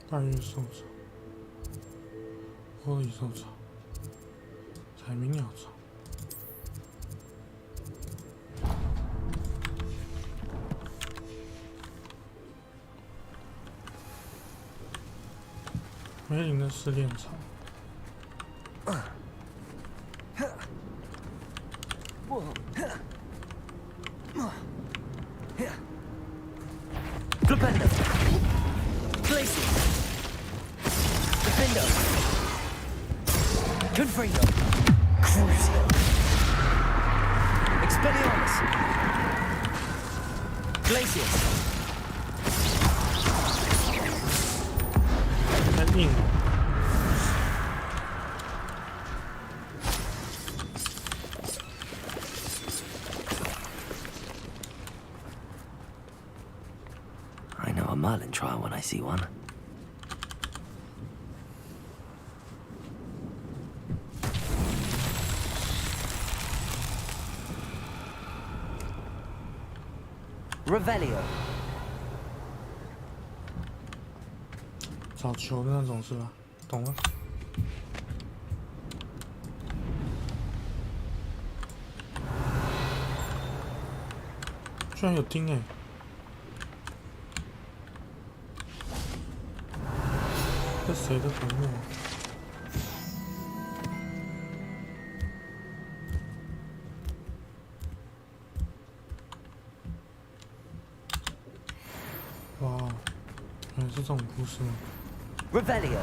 大月兽草、玻璃兽草、彩鸣鸟草。梅林的试炼场。Flipendo. Glacier. Defendo. Confringo. Crucio. Expelliarmus. Glacius. 太硬了。I know a Merlin trial when I see one. Revelio. 找球的那种是吧？懂了。居然有钉哎！这谁的坟墓？哇，原来是这种故事吗？ Revelio.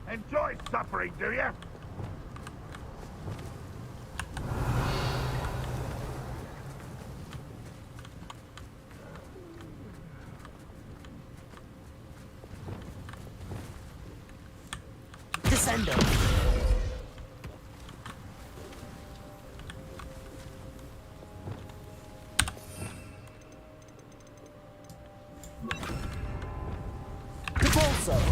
Enjoy suffering, do you? Descendo. Repulso.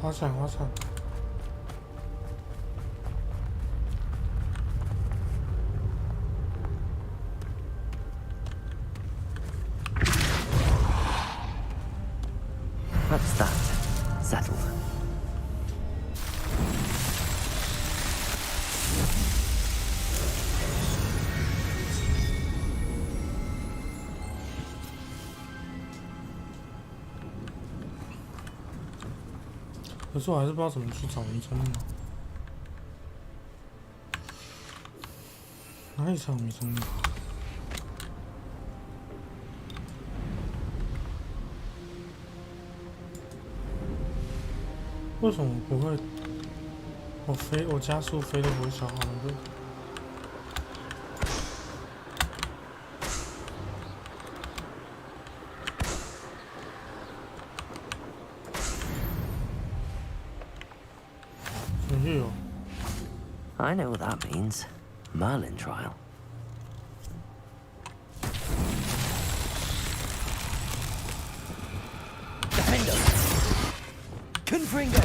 滑铲，滑铲。That's that. Settled. 可是我还是不知道怎么去找迷踪码。哪里才有迷踪码？为什么我不会？我加速飞都不会消耗那个。I know what that means. Merlin trial. Defender! Confringo!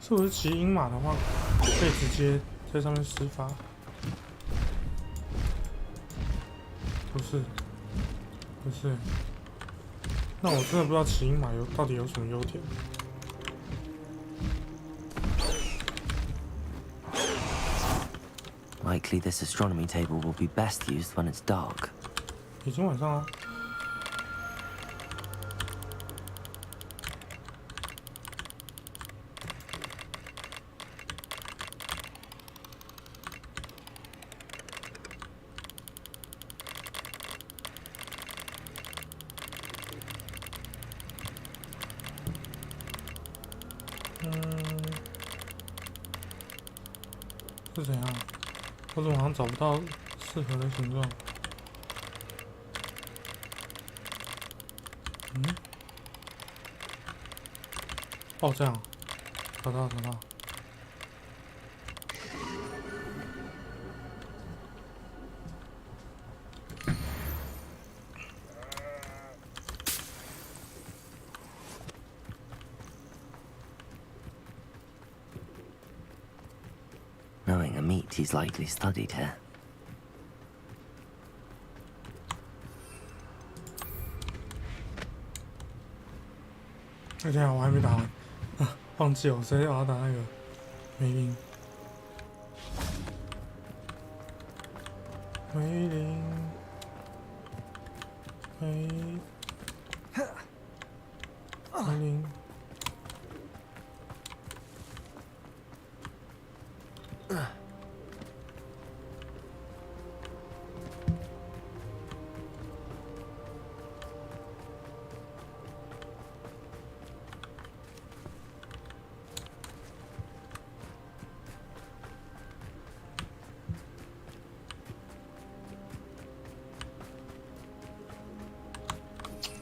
是不是骑鹰马的话，可以直接在上面施法？不是，不是。那我真的不知道骑鹰马到底有什么优点。Likely this astronomy table will be best used when it's dark. 已经晚上了。是怎样？我怎么好像找不到适合的形状？嗯？哦，这样，找到。Knowing a meat, he's likely studied here. 哎，等下我还没打完啊，忘记我直接要打那个梅林。梅林，梅林。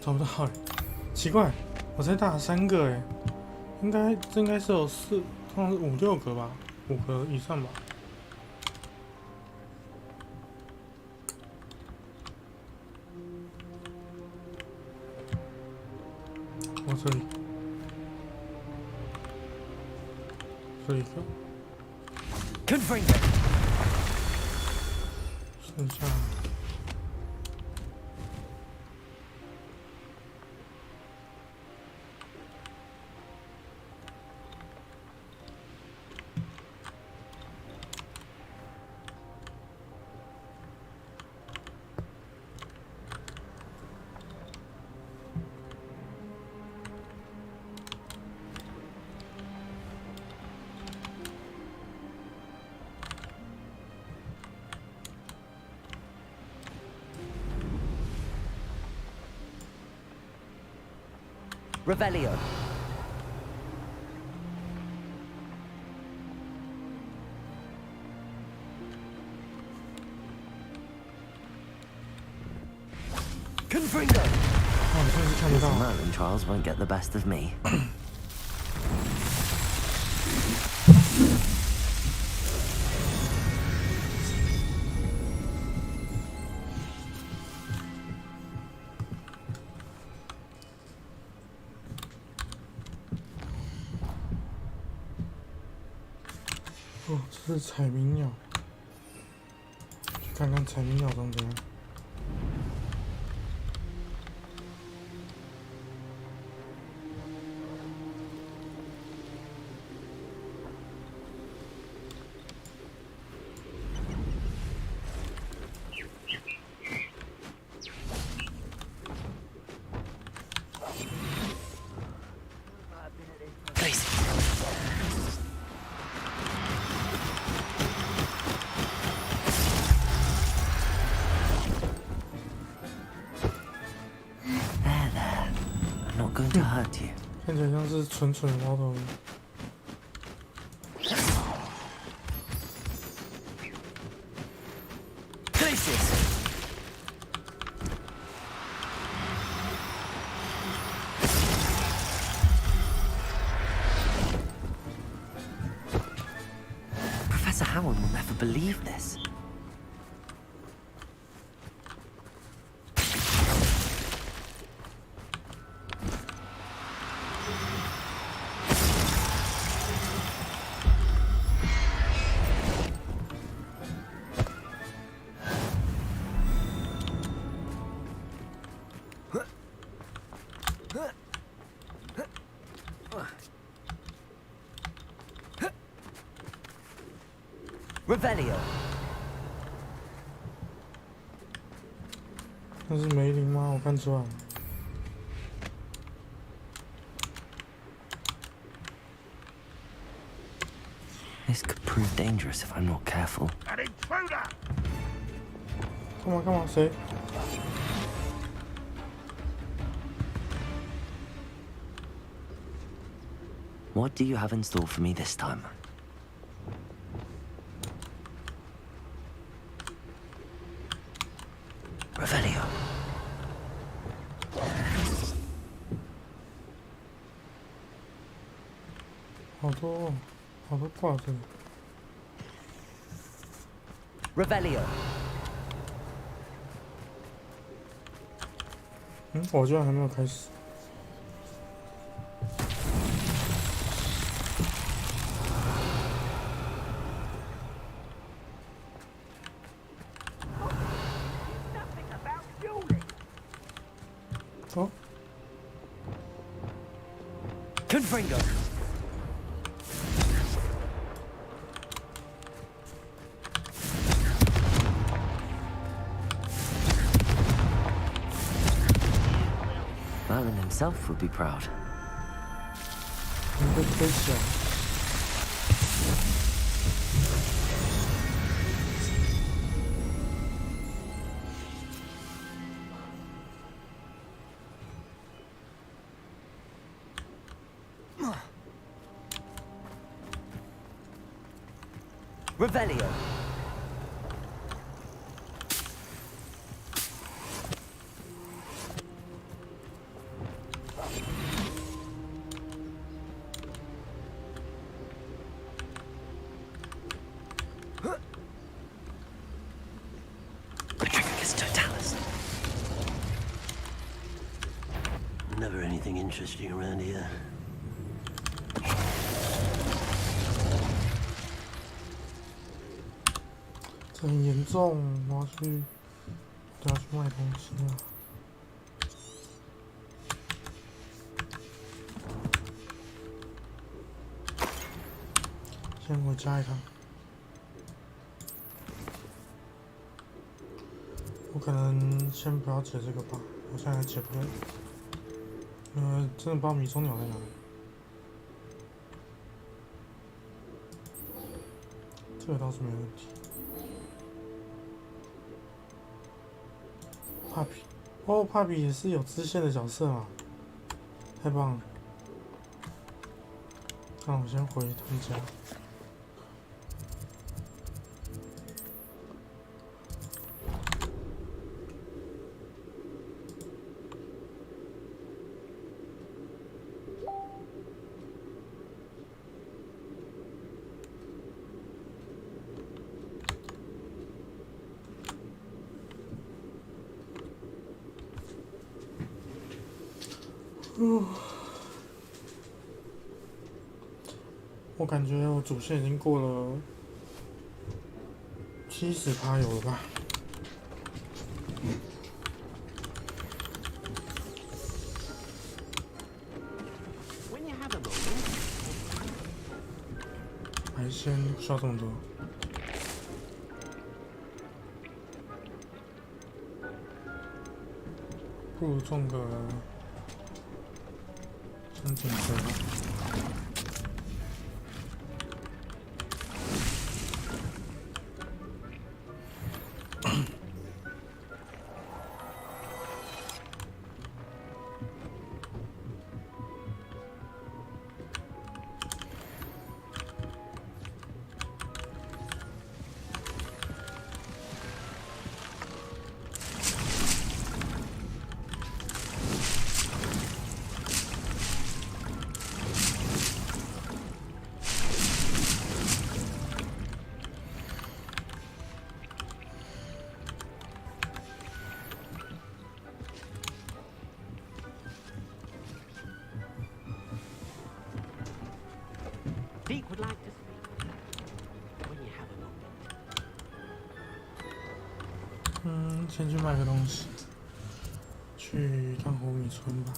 找不到哎，奇怪，我才打了3个哎，这应该是有4，通常是5、6个吧，5个以上吧。哦，这里一个，剩下。Revelio. Confringo. These Merlin trials won't get the best of me.哦，这是彩鸣鸟，去看看彩鸣鸟长怎样。Going to hurt you. 看起来像是蠢蠢的猫头鹰。Professor Howard will never believe this. Revelio. 那是梅林吗？我看出来了。This could prove dangerous if I'm not careful. An intruder! 干嘛干嘛？谁？ What do you have in store for me this time? Revelio. 好多好多挂着。Revelio. 我居然还没有开始。 哦 Confringo. Merlin himself would be proud. 你被推起来。 Revelio. Patricus totalis. Never anything interesting around here. 这很严重，我要去卖东西了。先回家一趟。我可能先不要解这个吧，我现在还解不了。真的不知道迷踪鸟在哪里。这个倒是没问题。 帕比，哦，帕比也是有支线的角色嘛。太棒了！那我先回他们家。我感觉我主线已经过了70%有了吧。海鲜不需要这么多。不如种个山景车吧。Deke would like to speak when you have a moment. 先去买个东西，去趟红米村吧。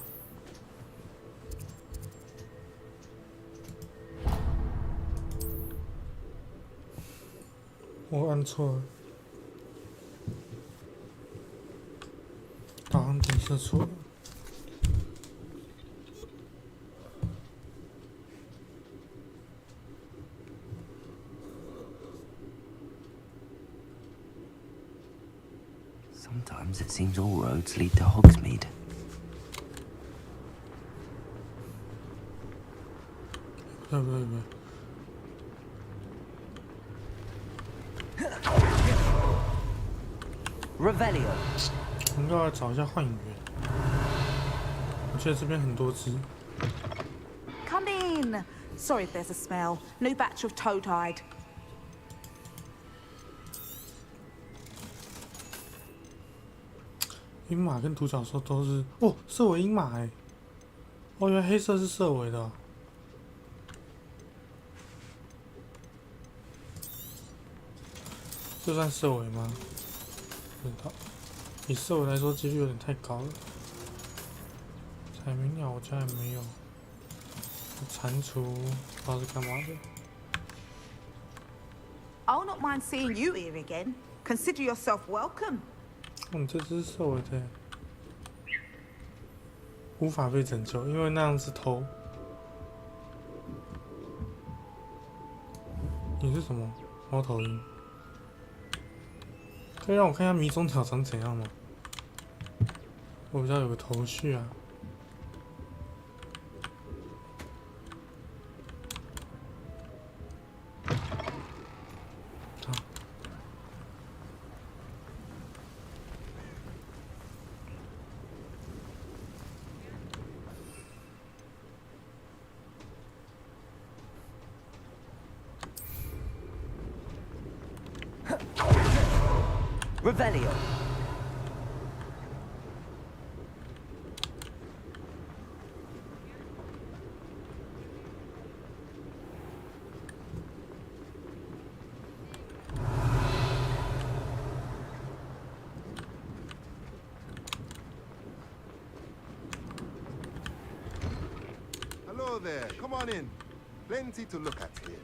我按错了，导航点设错了。Sometimes it seems all roads lead to Hogsmeade. 不对。Revelio. 我们要来找一下幻影源。我记得这边很多只。 Come in. Sorry if there's a smell. New batch of toe-tied. 鹰马跟独角兽都是哦，色尾鹰马哎，哦，原来黑色是色尾的、哦。这算色尾吗？不知道，以色尾来说，几率有点太高了。彩鸣鸟我家也没有，蟾蜍不知道是干嘛的。 I'll not mind seeing you here again. Consider yourself welcome. 这只是色尾的，无法被拯救，因为那样子头。你是什么？猫头鹰？可以让我看一下迷踪鸟长怎样吗？我比较有个头绪啊。 Revelio. Hello there. Come on in. Plenty to look at here.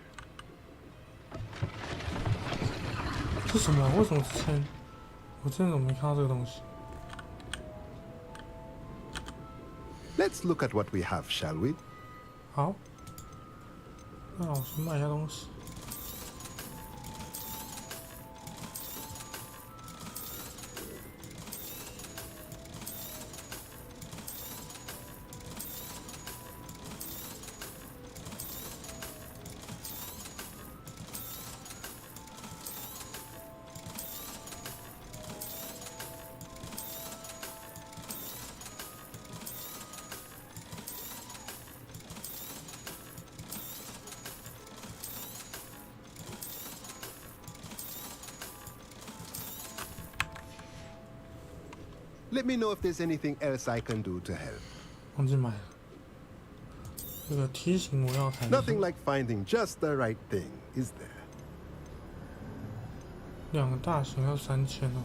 这什么？为什么之前我之前怎么没看到这个东西 Let's look at what we have, shall we? 好，那我去卖一下东西。Let me know if there's anything else I can do to help. 忘记买了。这个梯形我要谈。 Nothing like finding just the right thing, is there? 2个大型要3000哦。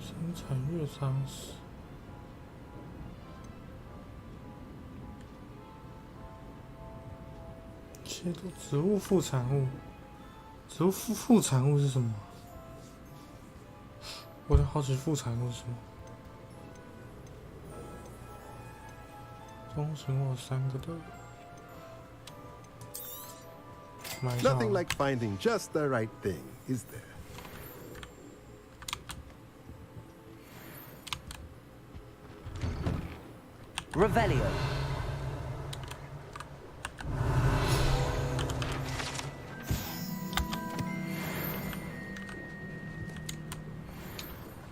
生产月30。切割植物副产物。植物副产物是什么？我在好奇副产物是什么。中型我有3个的。买一下。 Nothing like finding just the right thing, is there? Revelio.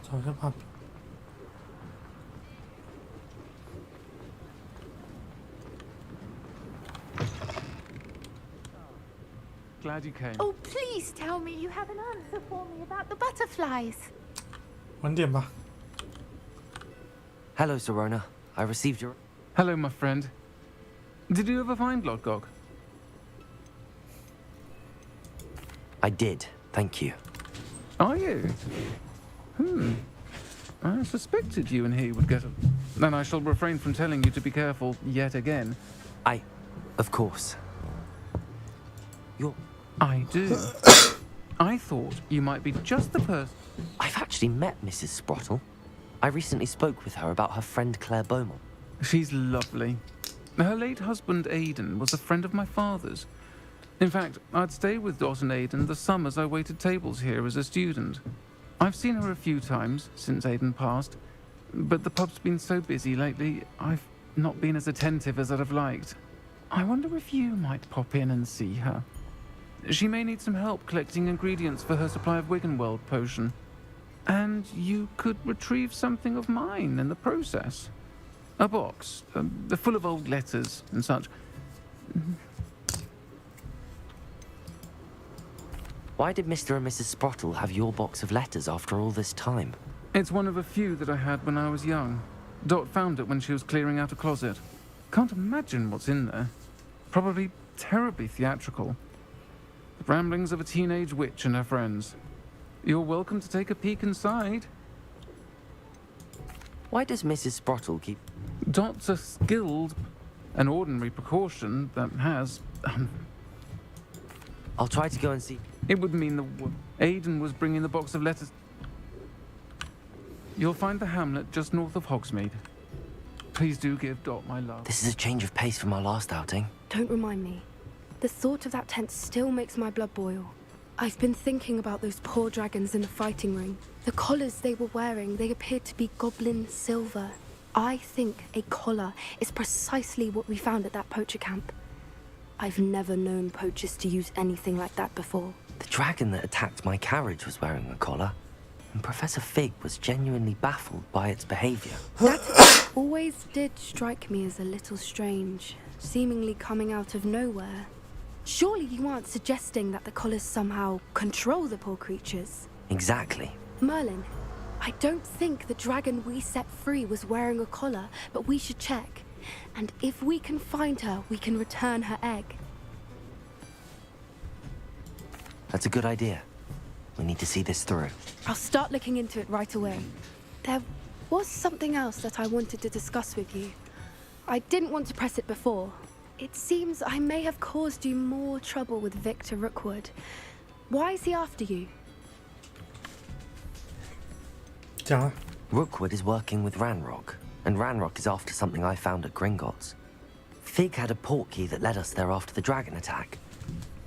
找一下帕比。 Glad you came. Oh, please tell me you have an answer for me about the butterflies. 晚点吧。 Hello, Serona. I received your... Hello, my friend. Did you ever find Lodgok? I did, thank you. Are you? I suspected you and he would get it. Then I shall refrain from telling you to be careful yet again. Of course. I do. I thought you might be just the person... I've actually met Mrs. Sprottle. I recently spoke with her about her friend Claire Beaumont. She's lovely. Her late husband, Aidan, was a friend of my father's. In fact, I'd stay with Dot and Aidan the summers I waited tables here as a student. I've seen her a few times since Aidan passed, but the pub's been so busy lately, I've not been as attentive as I'd have liked. I wonder if you might pop in and see her. She may need some help collecting ingredients for her supply of Wiggenweld potion. And you could retrieve something of mine in the process. A box, full of old letters and such. Why did Mr. and Mrs. Sprottle have your box of letters after all this time? It's one of a few that I had when I was young. Dot found it when she was clearing out a closet. Can't imagine what's in there. Probably terribly theatrical. The ramblings of a teenage witch and her friends. You're welcome to take a peek inside. Why does Mrs. Sprottle keep... Dot's a skilled, an ordinary precaution that has... I'll try to go and see... It would mean Aidan was bringing the box of letters... You'll find the hamlet just north of Hogsmeade. Please do give Dot my love. This is a change of pace from our last outing. Don't remind me. The thought of that tent still makes my blood boil. I've been thinking about those poor dragons in the fighting ring. The collars they were wearing, they appeared to be goblin silver. I think a collar is precisely what we found at that poacher camp. I've never known poachers to use anything like that before. The dragon that attacked my carriage was wearing a collar, and Professor Fig was genuinely baffled by its behavior. That always did strike me as a little strange, seemingly coming out of nowhere. Surely you aren't suggesting that the collars somehow control the poor creatures? Exactly. Merlin, I don't think the dragon we set free was wearing a collar, but we should check. And if we can find her, we can return her egg. That's a good idea. We need to see this through. I'll start looking into it right away. There was something else that I wanted to discuss with you. I didn't want to press it before. It seems I may have caused you more trouble with Victor Rookwood. Why is he after you? Rookwood is working with Ranrock, and Ranrock is after something I found at Gringotts. Fig had a portkey that led us there after the dragon attack.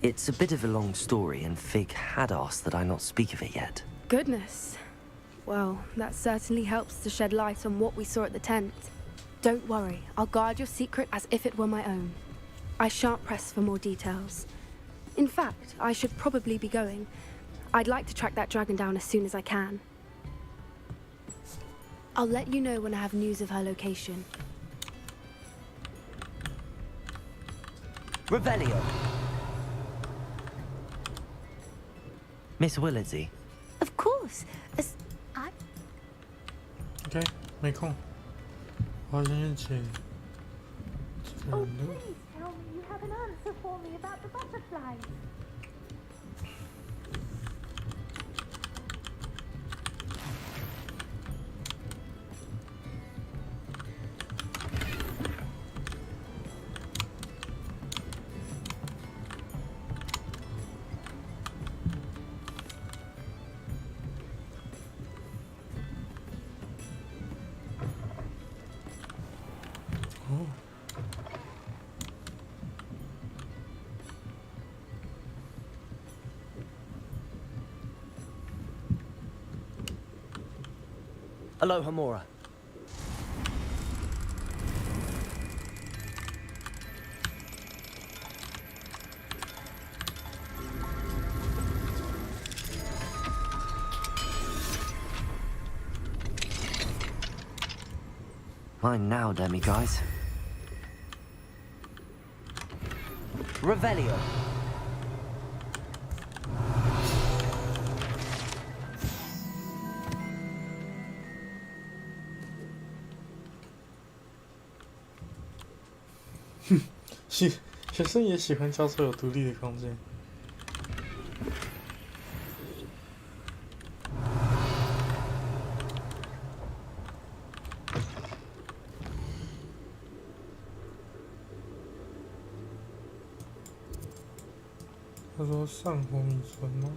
It's a bit of a long story, and Fig had asked that I not speak of it yet. Goodness. Well, that certainly helps to shed light on what we saw at the tent. Don't worry, I'll guard your secret as if it were my own. I shan't press for more details. In fact, I should probably be going. I'd like to track that dragon down as soon as I can. I'll let you know when I have news of her location. Revelio. Miss Willardsey. Of course. OK， 没空，我要先去解这个 Oh, 人的。 please tell me you have an answer for me about the butterflies. Aloha, Mora. Mine now, demi-guys. Revelio. Hmm. 学生也喜欢教授有独立的空间。他说上火米村吗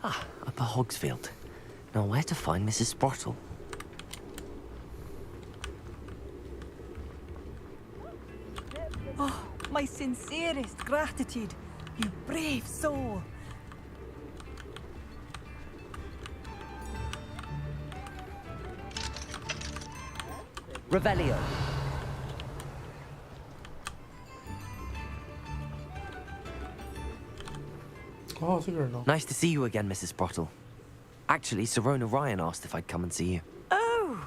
？Ah, Upper Hogsfield. Now where to find Mrs. Sprottle? Oh, my sincerest gratitude, you brave soul. Revelio. Oh, 这个人哦。 Nice to see you again, Mrs. Sprottle. Actually, Sirona Ryan asked if I'd come and see you. Oh,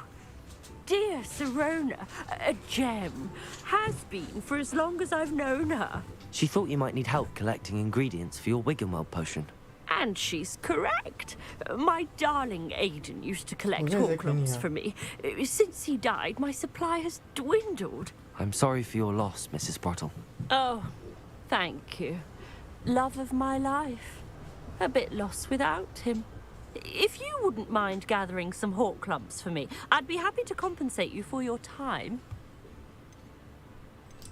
dear Sirona, a gem. Has been for as long as I've known her. She thought you might need help collecting ingredients for your Wiggenweld potion. And she's correct. My darling Aiden used to collect Horklumps for me. Since he died, my supply has dwindled. I'm sorry for your loss, Mrs. Sprottle. Oh, thank you. Love of my life. A bit lost without him. If you wouldn't mind gathering some Horklumps for me, I'd be happy to compensate you for your time.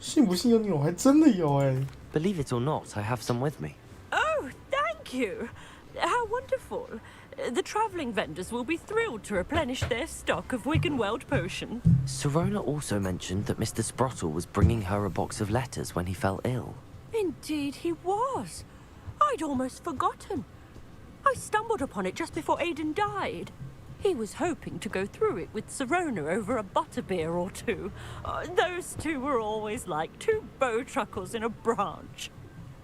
信不信由你，我还真的有哎。 Believe it or not, I have some with me. Oh, thank you. How wonderful. The travelling vendors will be thrilled to replenish their stock of Wiggenweld potion. Sirona also mentioned that Mr. Sprottle was bringing her a box of letters when he fell ill. Indeed he was. I'd almost forgotten. I stumbled upon it just before Aiden died. He was hoping to go through it with Sirona over a butterbeer or two. Those two were always like two bowtruckles in a branch.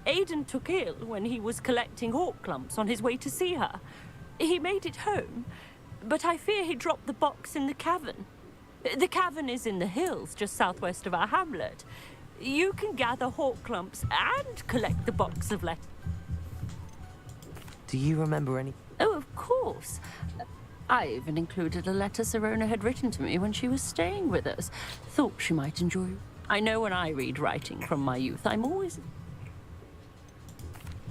Aiden took ill when he was collecting Horklumps on his way to see her. He made it home, but I fear he dropped the box in the cavern. The cavern is in the hills just southwest of our hamlet. You can gather Horklumps and collect the box of letters. Do you remember any? Oh, of course. I even included a letter Sirona had written to me when she was staying with us. Thought she might enjoy. I know when I read writing from my youth, I'm always...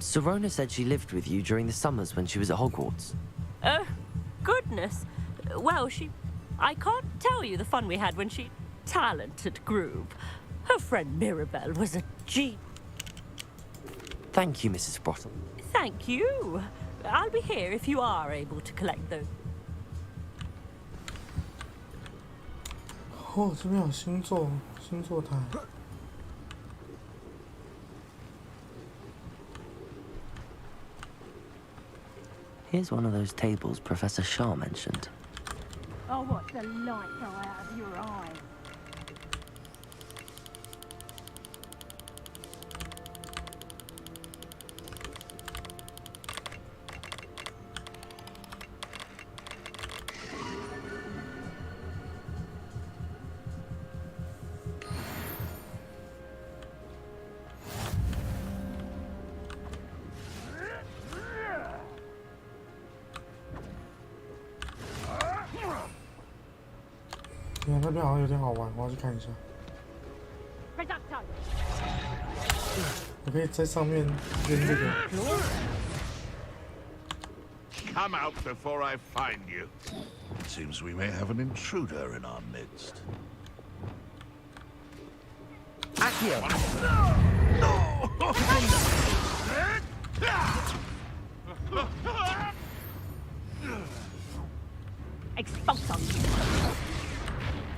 Sirona said she lived with you during the summers when she was at Hogwarts. Oh, goodness. Well, I can't tell you the fun we had when she... Talented group. Her friend Mirabelle was a G... Thank you, Mrs. Sprottle. Thank you. I'll be here if you are able to collect those. 哦，这边有星座台。Here's one of those tables Professor Shah mentioned. Oh, what the light go out of your eyes.那边好像有点好玩，我要去看一下。我可以在上面扔这个。Come out before I find you. Seems we may have an intruder in our midst. Accio! Expulsum.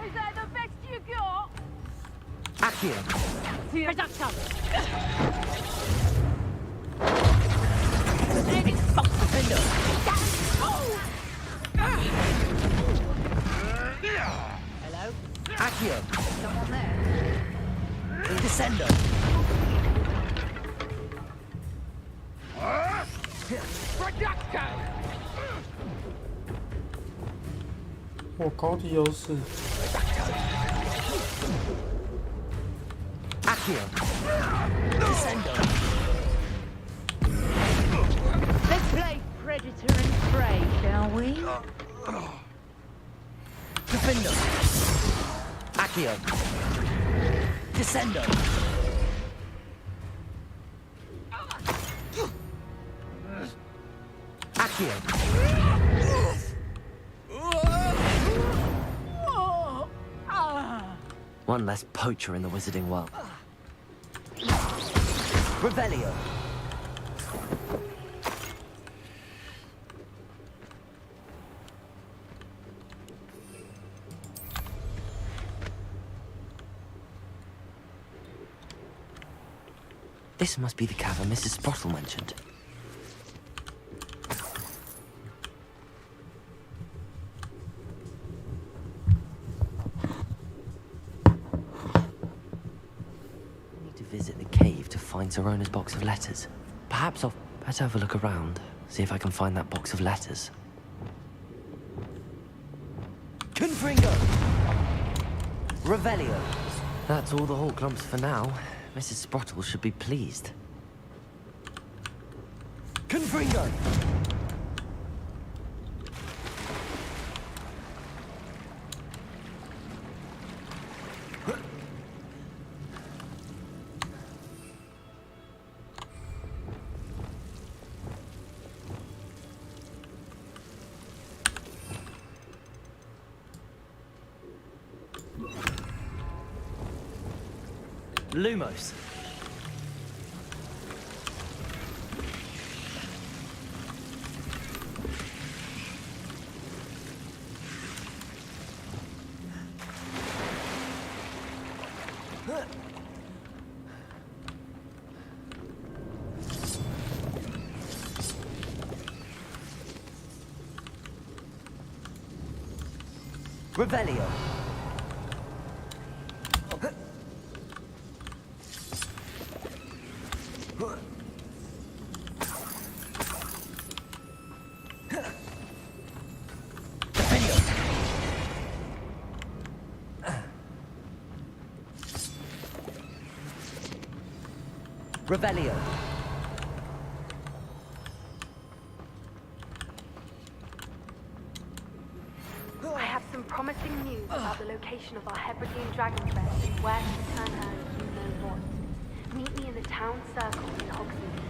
Is that the best you got? Accio! Reduction. Hello? Accio! Someone there? Descendo! Reduction. 我高地优势。Accio! Descendo! Let's play predator and prey, shall we? Defendo! Accio! Descendo! Accio! One less poacher in the wizarding world. Revelio! This must be the cavern Mrs. Sprottle mentioned. I need to visit the cave to find Sirona's box of letters. Perhaps I'll better have a look around, see if I can find that box of letters. Confringo! Revelio! That's all the Hall clumps for now. Mrs. Sprottle should be pleased. Confringo! Lumos. Revelio. Revelio. some promising news about the location of our Hebridean dragon's best and where to return her if you know what. Meet me in the town circle in Hogsmeade.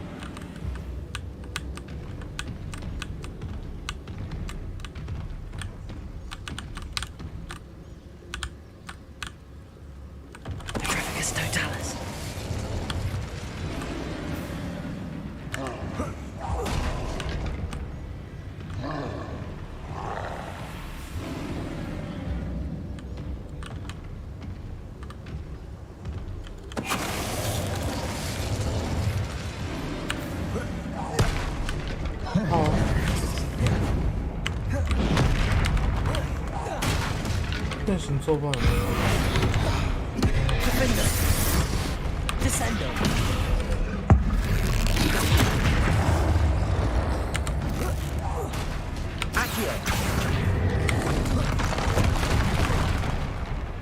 Petrificus totalis.变形做爆有没有？ Defender. Descendo. Accio.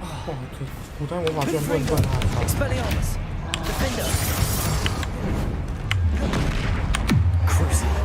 哇，这古代魔法居然不能断他！ Expelliarmus. Defender. Crucible.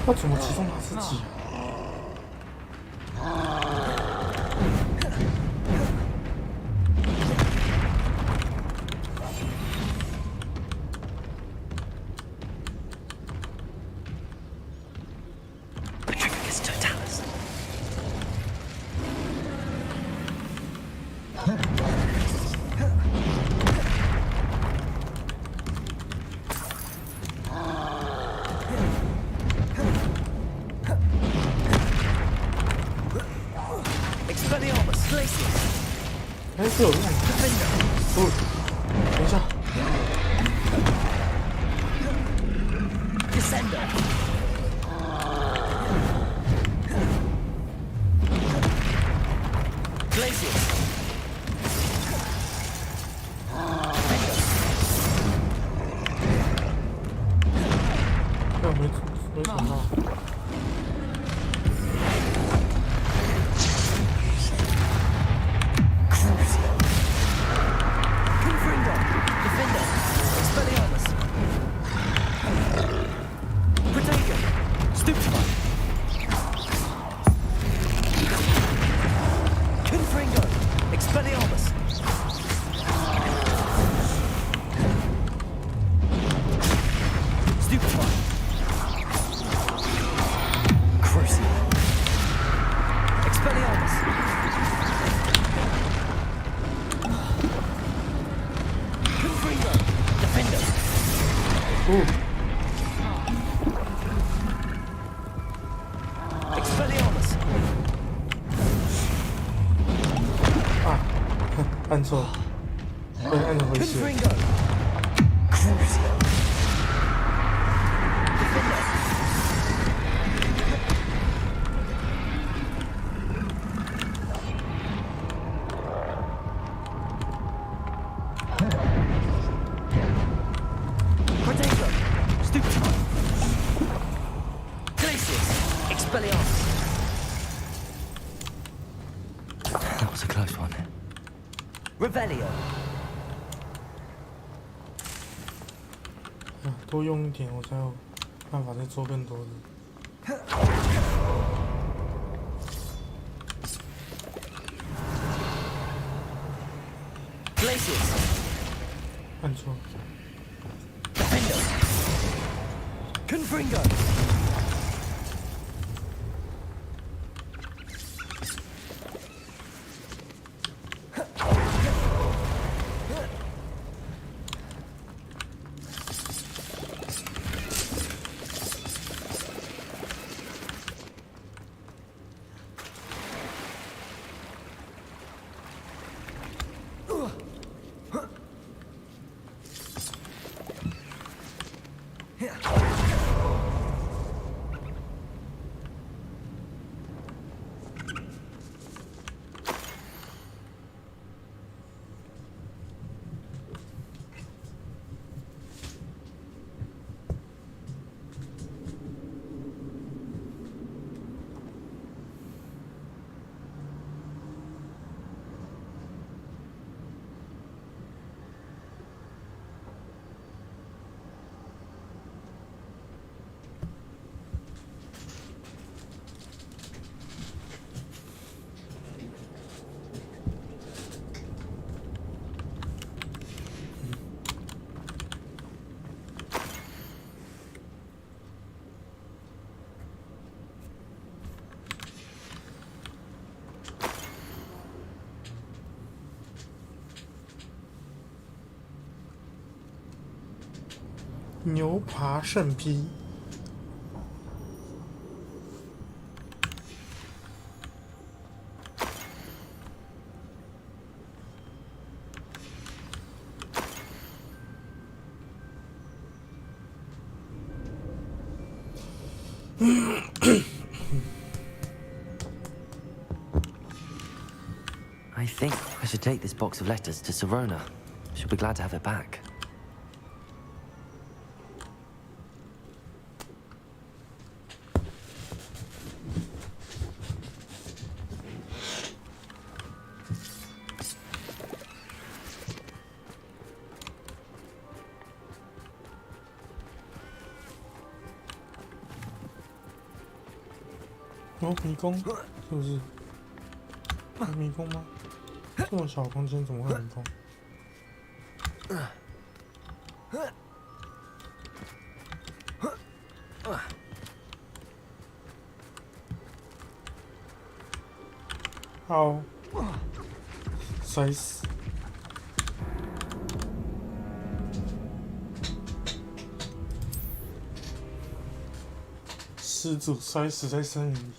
他怎么击中他自己啊？ Petrificus totalis. Expelliarmus. Glacius. 哎，是有用的。哦，等一下。 Descender. Glacius.哎，没想到。 按错，对，按着回血。That was a close one. Revelio. 多用一点，我才有办法再做更多的。Glacius. 按错。Defender. Confringo. 牛扒圣披。I think I should take this box of letters to Sirona. She'll be glad to have it back.哦，迷宫是不是？迷宫吗？这么小空间怎么会迷宫？好，摔死！失主摔死在森林里。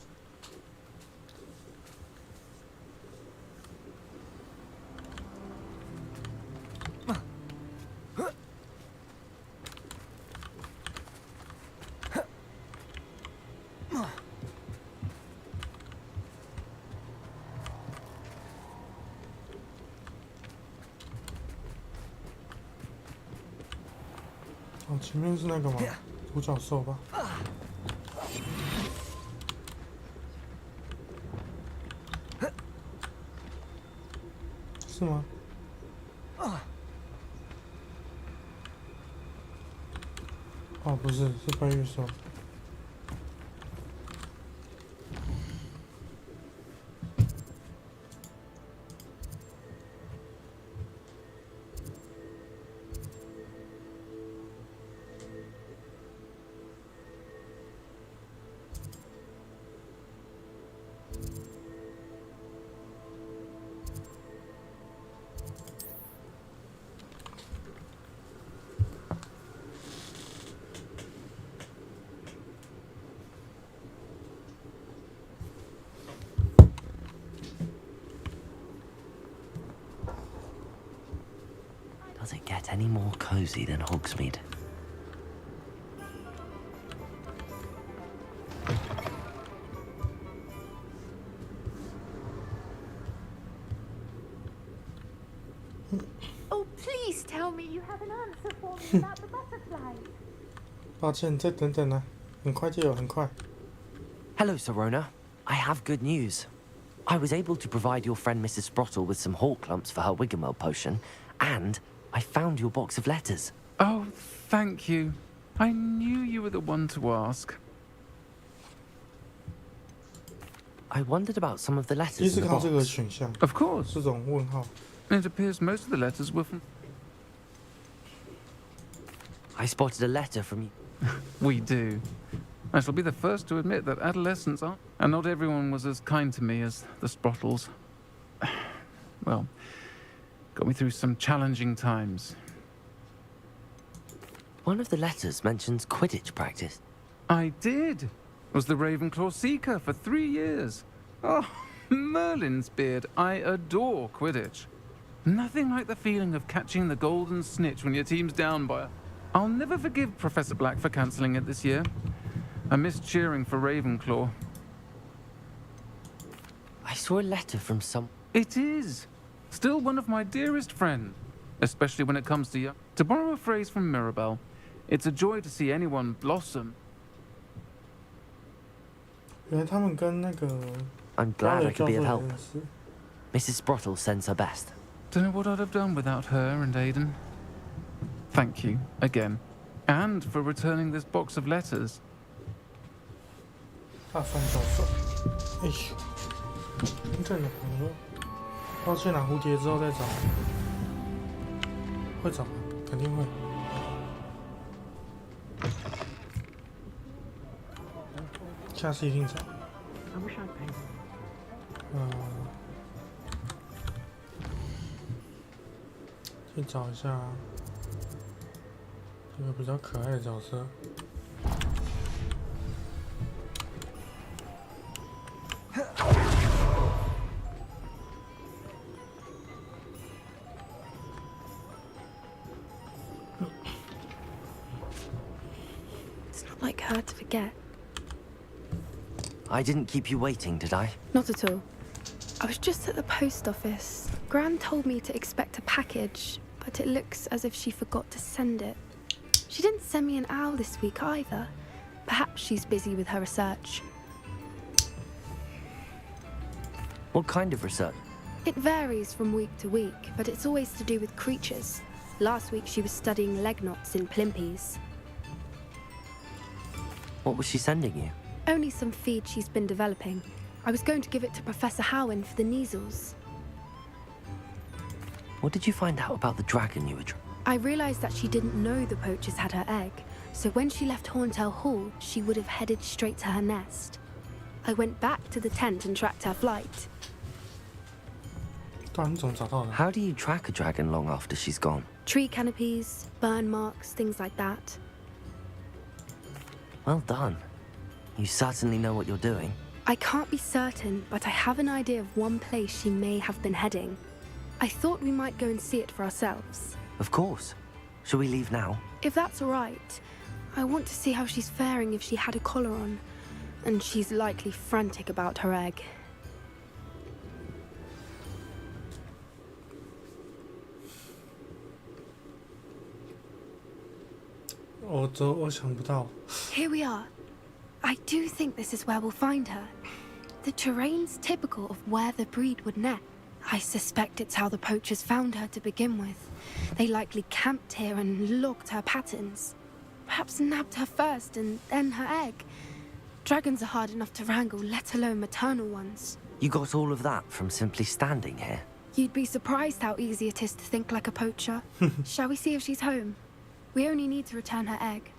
哦，前面是那个吗？独角兽吧？是吗？哦，不是，是白羽兽。Does it get any more cozy than Hogsmeade? Oh, please tell me you have an answer for me about the butterflies. 抱歉，再等等啊，很快就有，很快。Hello, Sirona. I have good news. I was able to provide your friend Mrs. Sprottle with some hawk clumps for her Wiggenweld potion, and I found your box of letters. Oh, thank you. I knew you were the one to ask. I wondered about some of the 第一 letters 次 in the 看到这个 box. 选项， Of course. 这种问号。 It appears most of the letters were from... I spotted a letter from you. We do. I shall be the first to admit that adolescents are... And not everyone was as kind to me as the Sprottles. Well, got me through some challenging times. One of the letters mentions Quidditch practice. I did. Was the Ravenclaw Seeker for 3 years. Oh, Merlin's beard. I adore Quidditch. Nothing like the feeling of catching the golden snitch when your team's down by a... I'll never forgive Professor Black for cancelling it this year. I missed cheering for Ravenclaw. I saw a letter from some... It is. Still one of my dearest friends. Especially when it comes to you. To borrow a phrase from Mirabelle, it's a joy to see anyone blossom. 原来他们跟那个 I'm glad I could be of 教授 help. 也认识 Mrs. Sprottle sends her best. Don't know what I'd have done without her and Aidan. Thank you, again. And for returning this box of letters. 大蒜教授，哎咻，真正的朋友。抱歉啦，蝴蝶之后再找，会找，肯定会。下次一定找。去找一下一个比较可爱的角色。It's not like her to forget. I didn't keep you waiting, did I? Not at all. I was just at the post office. Gran told me to expect a package, but it looks as if she forgot to send it. She didn't send me an owl this week either. Perhaps she's busy with her research. What kind of research? It varies from week to week, but it's always to do with creatures. Last week she was studying leg knots in Plimpes. What was she sending you? Only some feed she's been developing. I was going to give it to Professor Howin for the measles. What did you find out about the dragon you were I realized that she didn't know the poachers had her egg, so when she left Horntail Hall, she would have headed straight to her nest. I went back to the tent and tracked her flight. How do you track a dragon long after she's gone? Tree canopies, burn marks, things like that. Well done. You certainly know what you're doing. I can't be certain, but I have an idea of one place she may have been heading. I thought we might go and see it for ourselves. Of course. Shall we leave now? If that's all right. I want to see how she's faring if she had a collar on. And she's likely frantic about her egg. Here we are. I do think this is where we'll find her. The terrain's typical of where the breed would nest. I suspect it's how the poachers found her to begin with. They likely camped here and logged her patterns. Perhaps nabbed her first and then her egg. Dragons are hard enough to wrangle, let alone maternal ones. You got all of that from simply standing here? You'd be surprised how easy it is to think like a poacher. Shall we see if she's home? We only need to return her egg.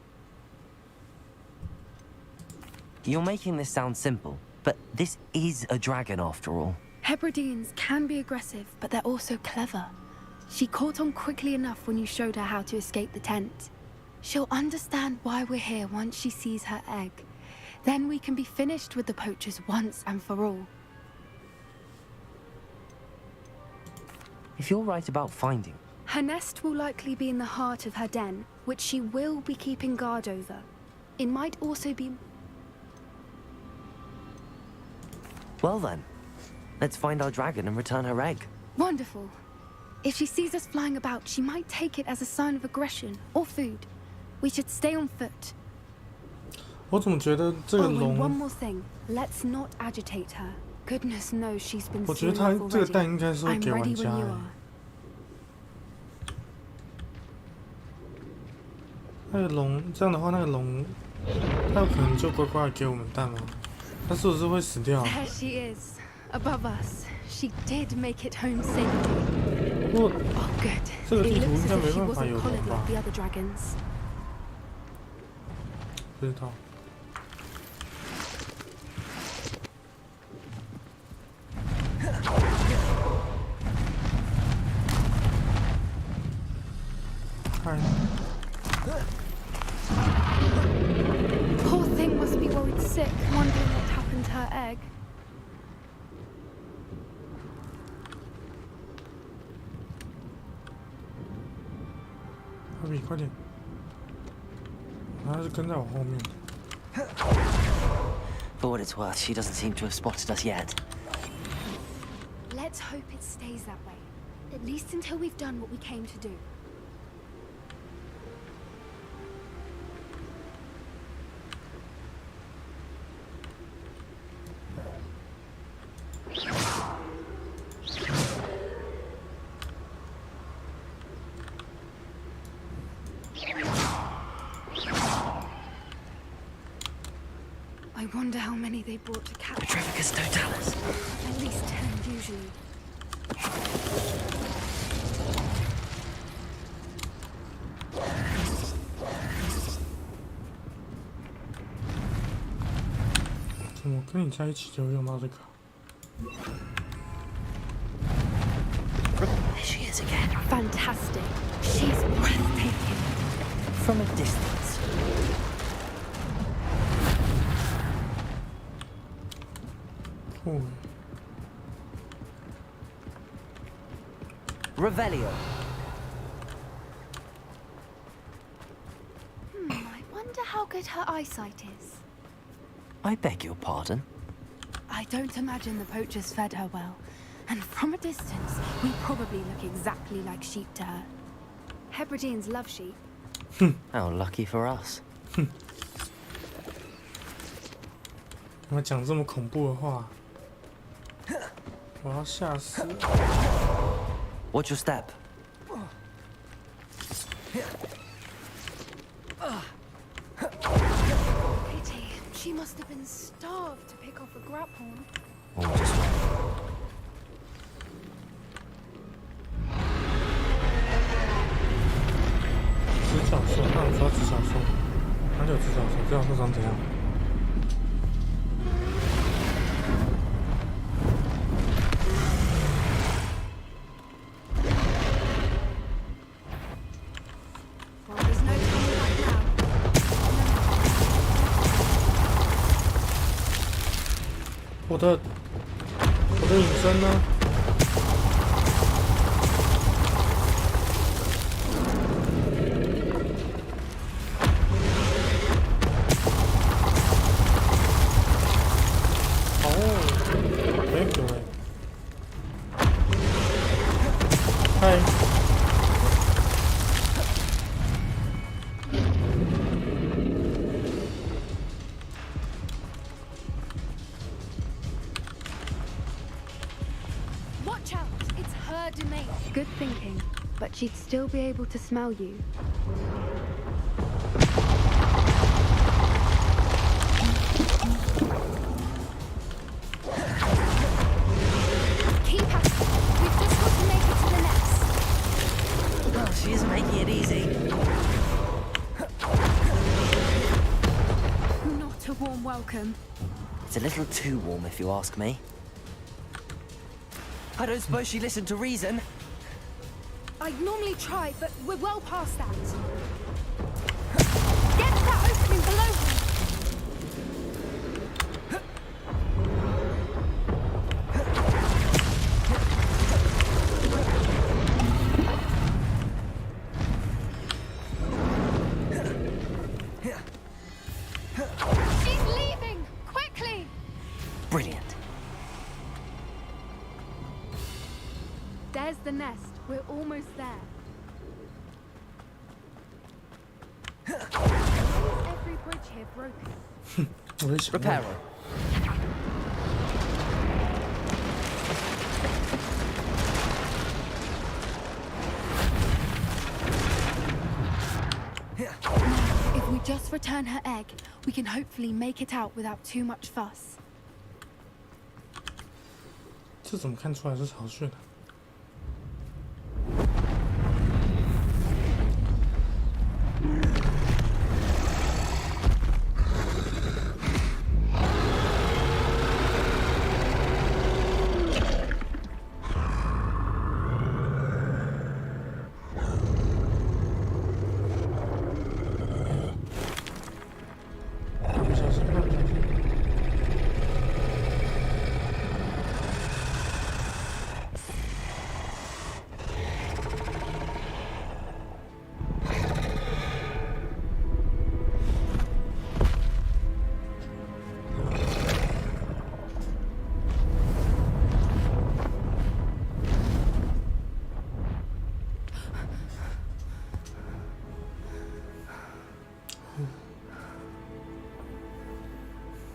You're making this sound simple, but this is a dragon after all. Hebrideans can be aggressive, but they're also clever. She caught on quickly enough when you showed her how to escape the tent. She'll understand why we're here once she sees her egg. Then we can be finished with the poachers once and for all. If you're right about finding... Her nest will likely be in the heart of her den, which she will be keeping guard over. It might also be... Well then, let's find our dragon and return her egg. Wonderful. If she sees us flying about, she might take it as a sign of aggression or food. We should stay on foot. 我怎么觉得这个 and one 龙？ more thing. Let's not agitate her. Goodness knows she's been 我觉得 through 它 enough 这个 already. 蛋应该是会 I'm 给玩 ready 家 when you 的。 are. 那个龙这样的话，那个龙，它有可能就乖乖地给我们蛋吗？它是不是会死掉？ There she is, above us. She did make it home safely. 不过 Oh, good. 这个 It 地图 looks 应该 as 没 if she 办法 wasn't 有龙 collared 吧 like？the other dragons. 不知道。嗨， Poor thing must be worried sick, wondering what happened to her egg. 哈比，快点！它是跟在我后面的。 For what it's worth, she doesn't seem to have spotted us yet. Let's hope it stays that way. At least until we've done what we came to do. I wonder how many they brought to capture. Petrificus totalis. At least 10 usually.怎么跟你在一起就用到这个？ There she is again. Fantastic. She's breathtaking. From a distance. Revelio. I wonder how good her eyesight is. I beg your pardon? I don't imagine the poachers fed her well. And from a distance, we probably look exactly like sheep to her. Hebrideans love sheep. How lucky for us. 我讲这么恐怖的话，我要吓死了。 Watch your step. Pity. She must have been starved to pick off a grapehorn. Oh, just wait. 直角兽，那我说直角兽，哪里有直角兽？直角兽长怎样？ 我的隐身呢？哦，没有哎。嗨。 Good thinking, but she'd still be able to smell you. Keep at it. We've just got to make it to the nest. Oh, she isn't making it easy. Not a warm welcome. It's a little too warm, if you ask me. I don't suppose she listened to reason. I'd normally try, but we're well past that. Get to that opening below her. She's leaving! Quickly! Brilliant. There's the nest. We're almost there. Why is every bridge here broken? Repair her. Now, if we just return her egg, we can hopefully make it out without too much fuss. 这怎么看出来是巢穴的？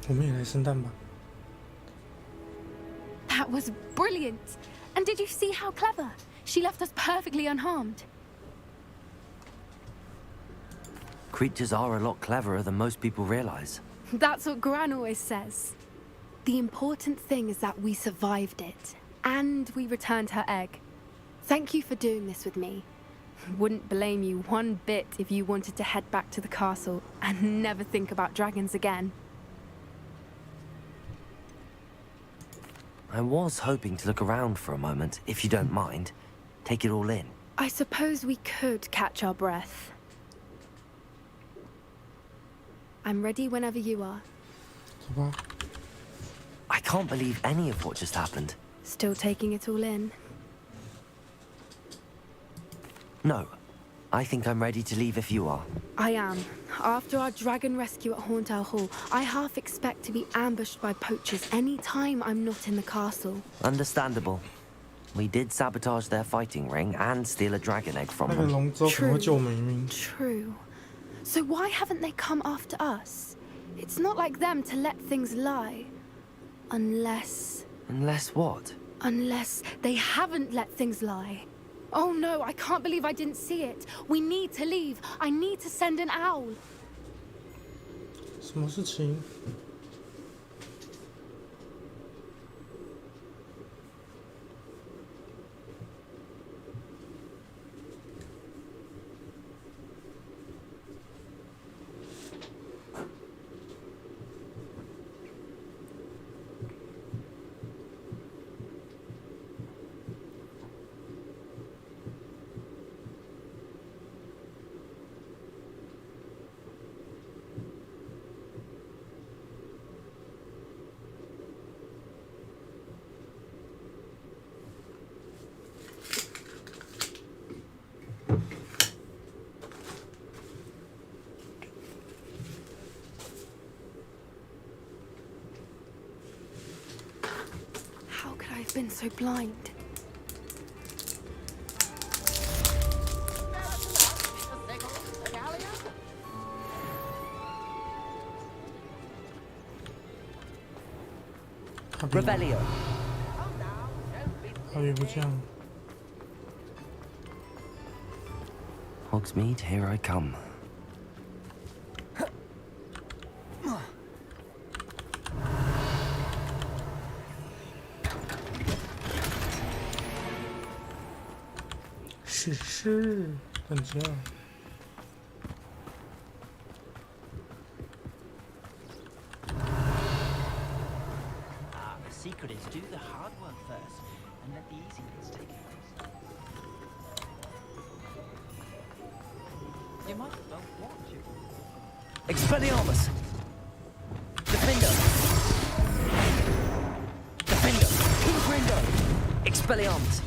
我们也来生蛋吧。 That was brilliant! And did you see how clever? She left us perfectly unharmed. Creatures are a lot cleverer than most people realize. That's what Gran always says. The important thing is that we survived it. And we returned her egg. Thank you for doing this with me. Wouldn't blame you one bit if you wanted to head back to the castle and never think about dragons again. I was hoping to look around for a moment, if you don't mind. Take it all in. I suppose we could catch our breath. I'm ready whenever you are. 走吧。 I can't believe any of what just happened. Still taking it all in? No. I think I'm ready to leave if you are. I am. After our dragon rescue at Hauntow Hall, I half expect to be ambushed by poachers any time I'm not in the castle. Understandable. We did sabotage their fighting ring and steal a dragon egg from them. 龙舟可能会救我们一命。 True. So why haven't they come after us? It's not like them to let things lie. Unless... Unless what? Unless they haven't let things lie. Oh no, I can't believe I didn't see it. We need to leave. I need to send an owl. 什么事情？ How could I have been so blind? Revelio. 他遇不见。 Hogsmeade, here I come.是，等着。 The secret is do the hard work first, and let the easy bits take place. You might don't want you. Expelliarmus! Defender! Defender! Imprendo! Expelliarmus!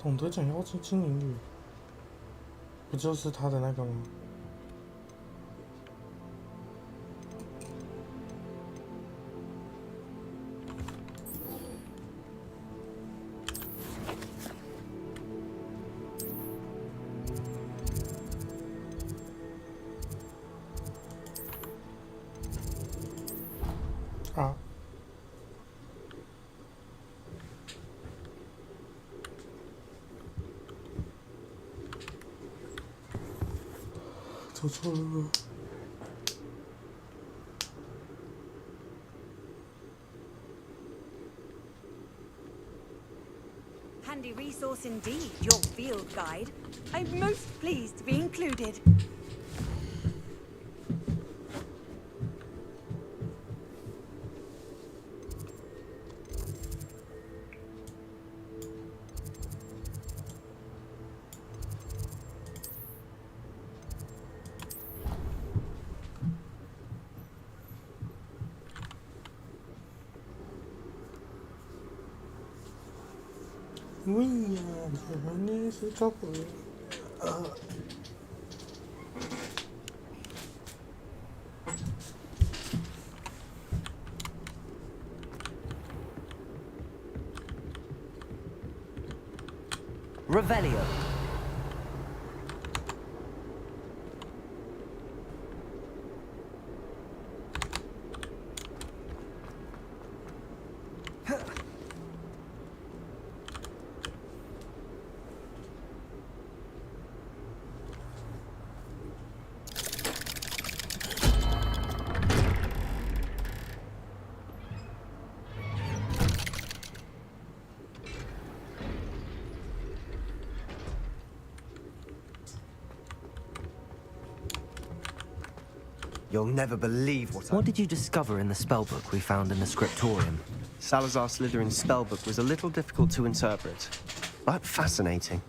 懂得讲妖精精灵语，不就是他的那个吗？啊！ 走错了。 Handy resource indeed, your field guide. I'm most pleased to be included. 喂呀，这还呢是搞不Revelio. You'll never believe What did you discover in the spellbook we found in the scriptorium? Salazar Slytherin's spellbook was a little difficult to interpret, but fascinating.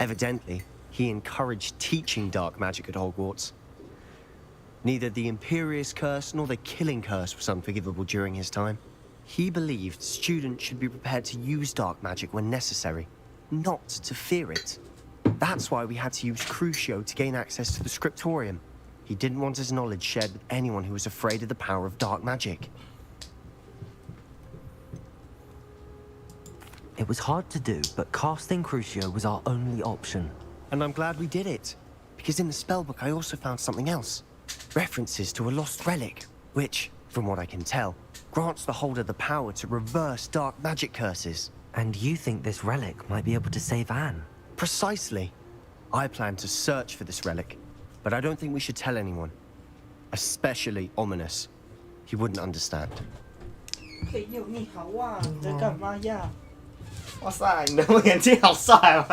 Evidently, he encouraged teaching dark magic at Hogwarts. Neither the Imperious Curse nor the Killing Curse was unforgivable during his time. He believed students should be prepared to use dark magic when necessary, not to fear it. That's why we had to use Crucio to gain access to the scriptorium. He didn't want his knowledge shared with anyone who was afraid of the power of dark magic. It was hard to do, but casting Crucio was our only option. And I'm glad we did it, because in the spellbook I also found something else. References to a lost relic, which, from what I can tell, grants the holder the power to reverse dark magic curses. And you think this relic might be able to save Anne? Precisely. I plan to search for this relic, but I don't think we should tell anyone. Especially Ominous. He wouldn't understand. 嘿呦，你好啊，你在干嘛呀？哇塞，你的眼睛好帅啊！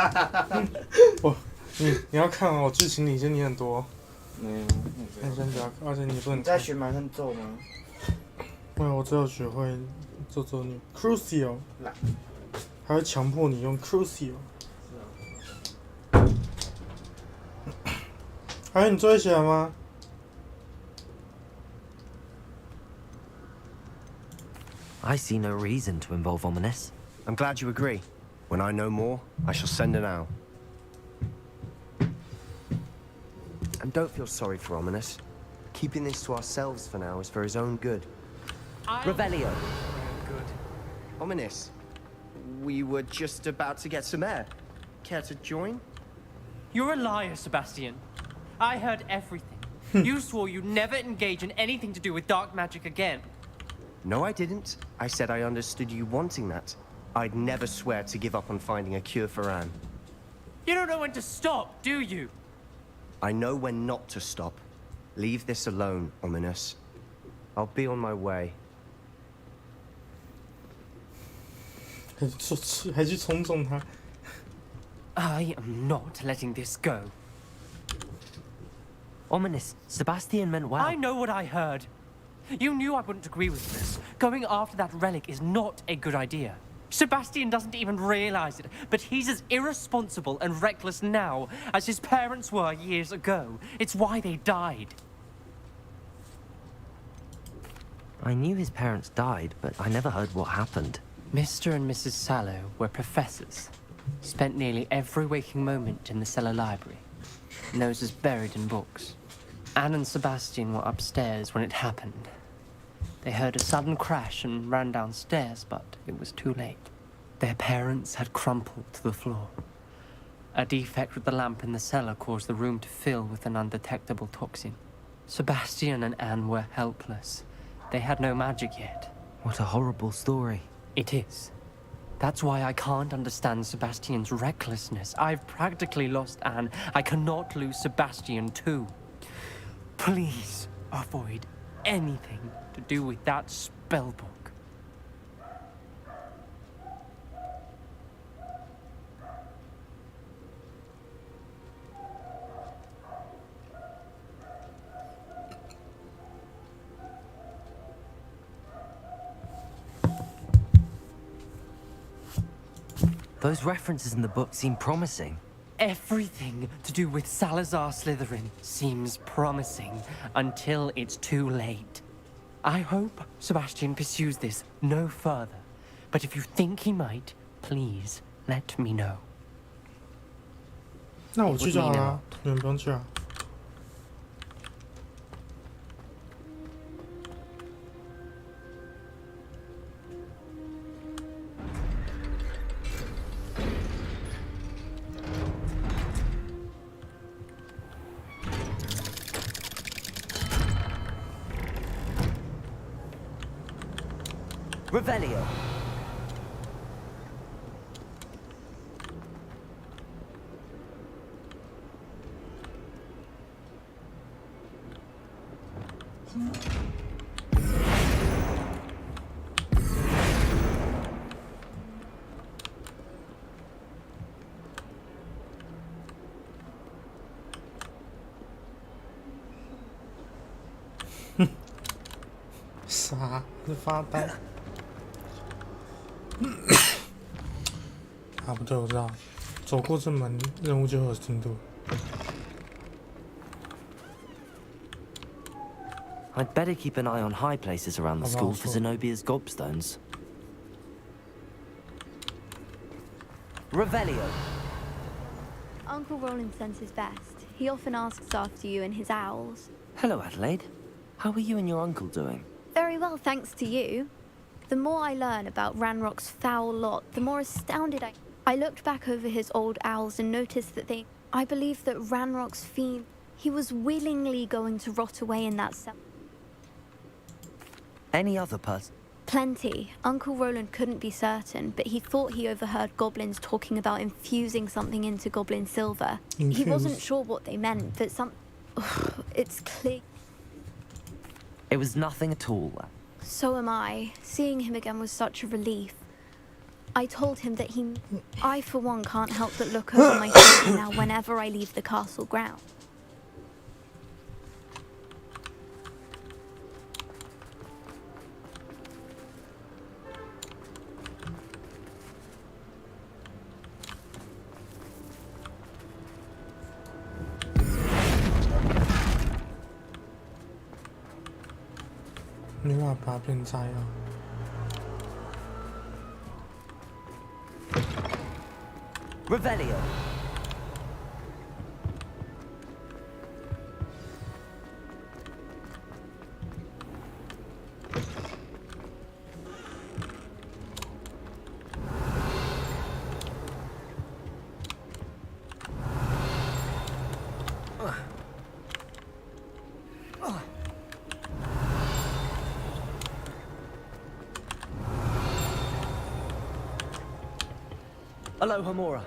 我，你要看哦，剧情领先你很多。没有，那先不要，而且你不能。你在学蛮横咒吗？没有，我只有学会做你 Crucio， 还会强迫你用 Crucio。还有你作业写了吗？ I see no reason to involve Ominous. I'm glad you agree. When I know more, I shall send an owl. And don't feel sorry for Ominous. Keeping this to ourselves for now is for his own good. Revelio. Good. Ominous, we were just about to get some air. Care to join? You're a liar, Sebastian. I heard everything. You swore you'd never engage in anything to do with dark magic again. No, I didn't. I said I understood you wanting that. I'd never swear to give up on finding a cure for Anne. You don't know when to stop, do you? I know when not to stop. Leave this alone, Ominous. I'll be on my way. 还去冲撞他。 I am not letting this go. Ominous, Sebastian meant well. I know what I heard. You knew I wouldn't agree with this. Going after that relic is not a good idea. Sebastian doesn't even realize it, but he's as irresponsible and reckless now as his parents were years ago. It's why they died. I knew his parents died, but I never heard what happened. Mr. and Mrs. Sallow were professors. Spent nearly every waking moment in the cellar library. Noses buried in books. Anne and Sebastian were upstairs when it happened. They heard a sudden crash and ran downstairs, but it was too late. Their parents had crumpled to the floor. A defect with the lamp in the cellar caused the room to fill with an undetectable toxin. Sebastian and Anne were helpless. They had no magic yet. What a horrible story. It is. That's why I can't understand Sebastian's recklessness. I've practically lost Anne. I cannot lose Sebastian too. Please avoid anything to do with that spellbook. Those references in the book seem promising. Everything to do with Salazar Slytherin seems promising until it's too late. I hope Sebastian pursues this no further, but if you think he might, please let me know. 那我去就好了，你们不用去啊。Revelio.傻，在发呆。啊，不对，我知道，走过这门，任务就会有进度。 I'd better keep an eye on high places around the school for Zenobia's gobstones. Revelio. Uncle Roland sends his best. He often asks after you and his owls. Hello, Adelaide. How are you and your uncle doing? Very well, thanks to you. The more I learn about Ranrock's foul lot, the more astounded I looked back over his old owls and noticed that I believe that Ranrock's fiend, he was willingly going to rot away in that cell. Any other person? Plenty. Uncle Roland couldn't be certain, but he thought he overheard goblins talking about infusing something into goblin silver. He wasn't sure what they meant, but it's clear. It was nothing at all. So am I. Seeing him again was such a relief. I told him that I for one can't help but look over my shoulder now whenever I leave the castle ground. Revelio. Aloha Mora.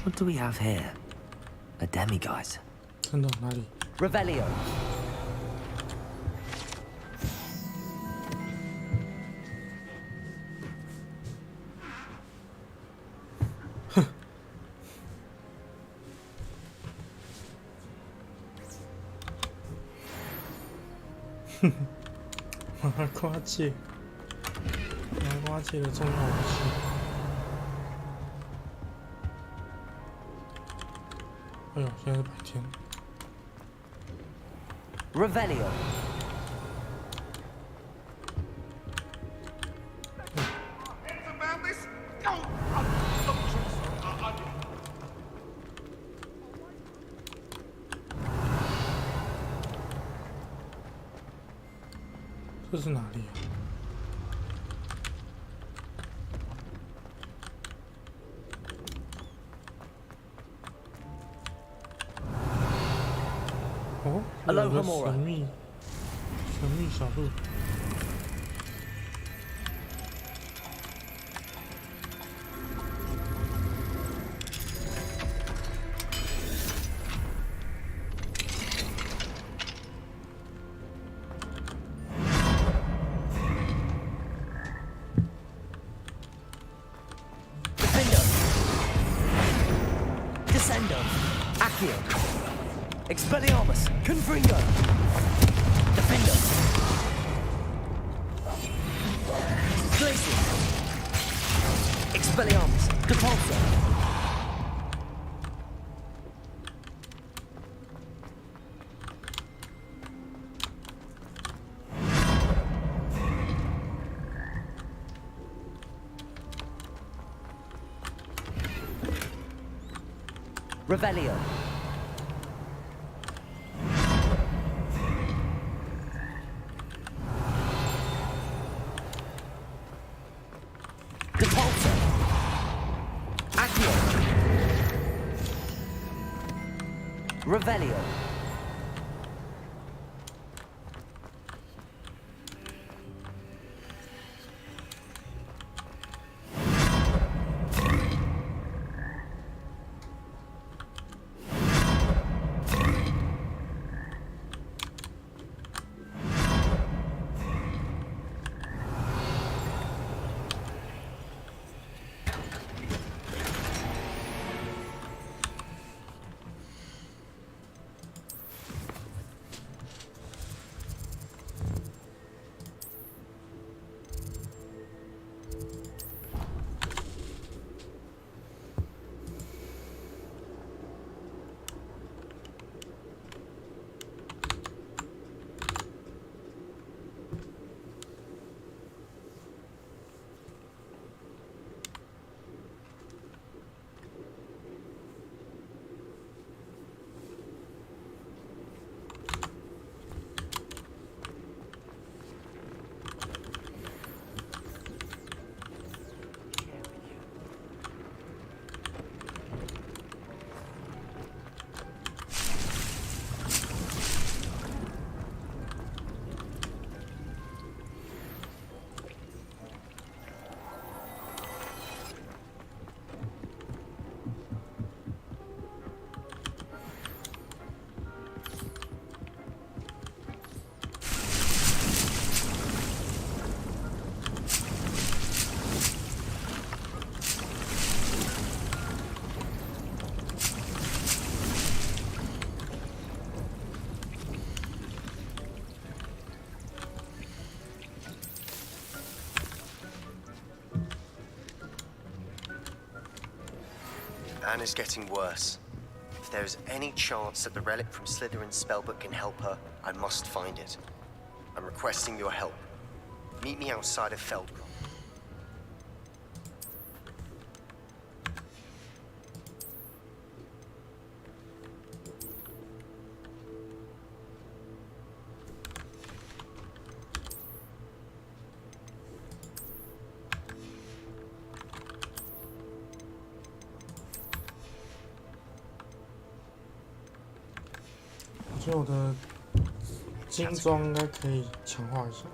What do we have here? A demiguise. Revelio.麻瓜界，麻瓜界的重要武器。哎呦，现在是白天。Revelio. .这是哪里啊？哦，有个神秘小路。Expelliarmus, Confringo, Defender, Glacier, Expelliarmus, Depulso, Revelio. Depulso. Accio. Revelio. Anne is getting worse. If there is any chance that the relic from Slytherin's spellbook can help her, I must find it. I'm requesting your help. Meet me outside of Feldcroft. 我觉得我的精装应该可以强化一下。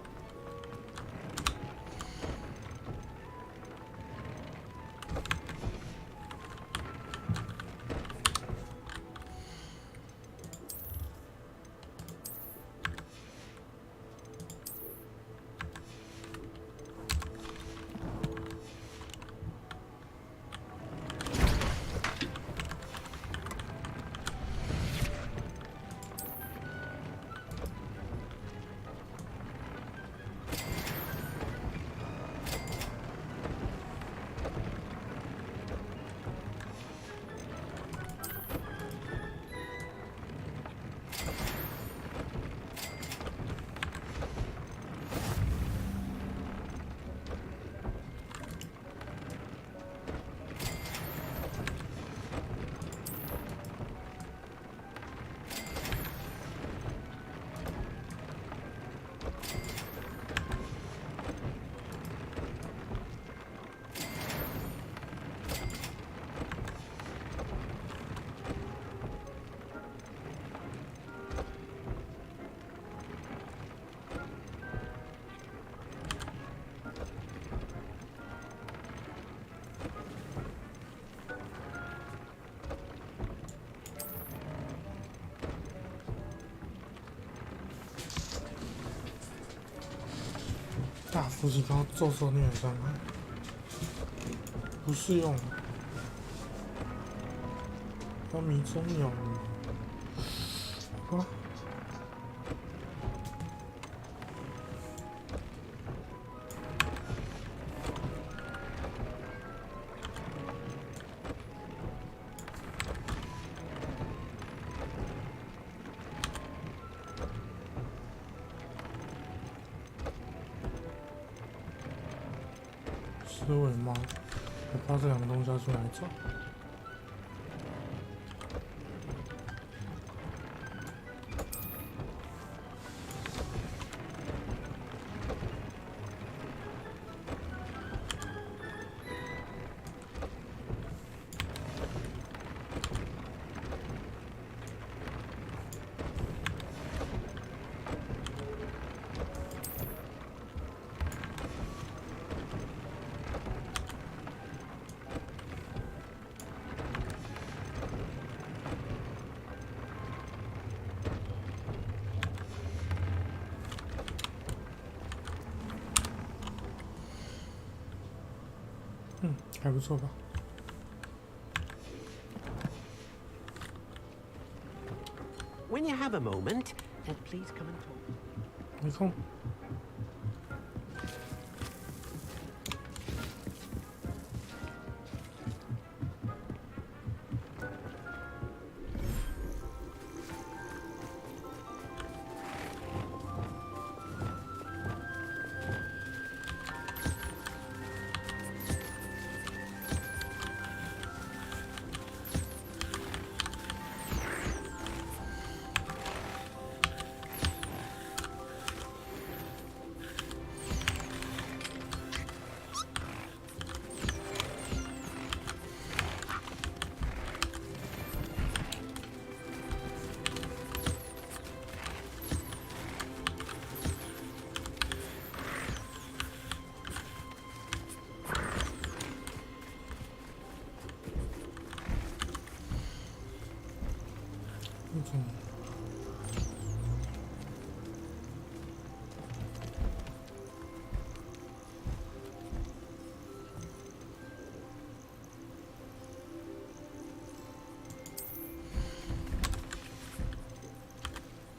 大幅提高咒受虐伤害，不适用。要迷踪鸟啊！思维吗？我不知道这两个东西要去哪里找。还不错吧。 When you have a moment, please come and talk. 没空。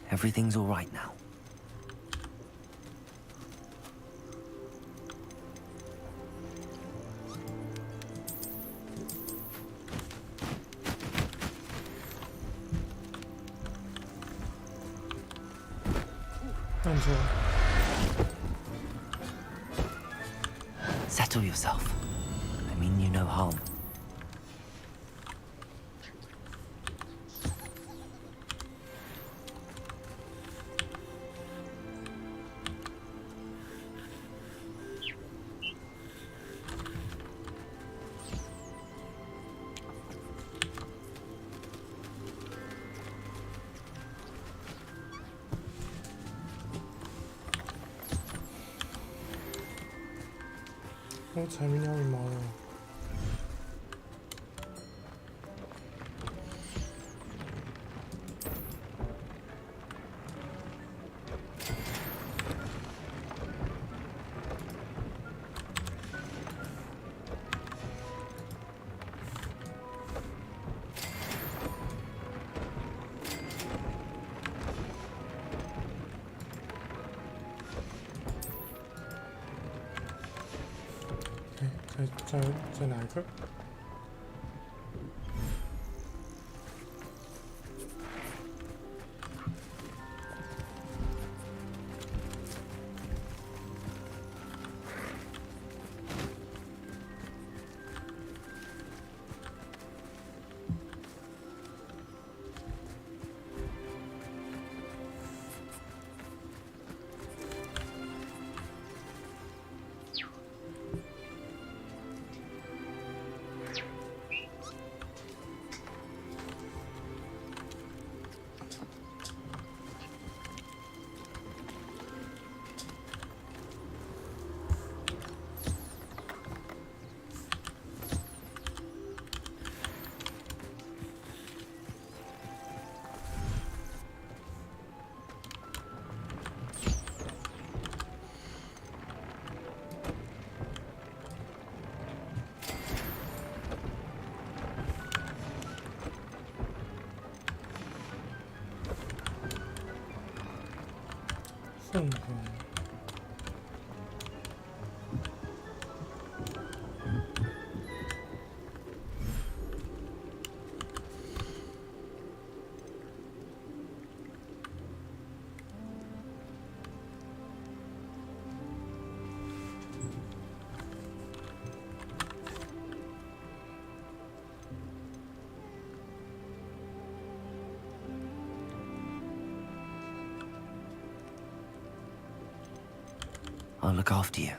Everything's all right now. Settle yourself. I mean you no harm.我踩鸣鸟羽毛了。再拿一个。凤凰。I'll look after you.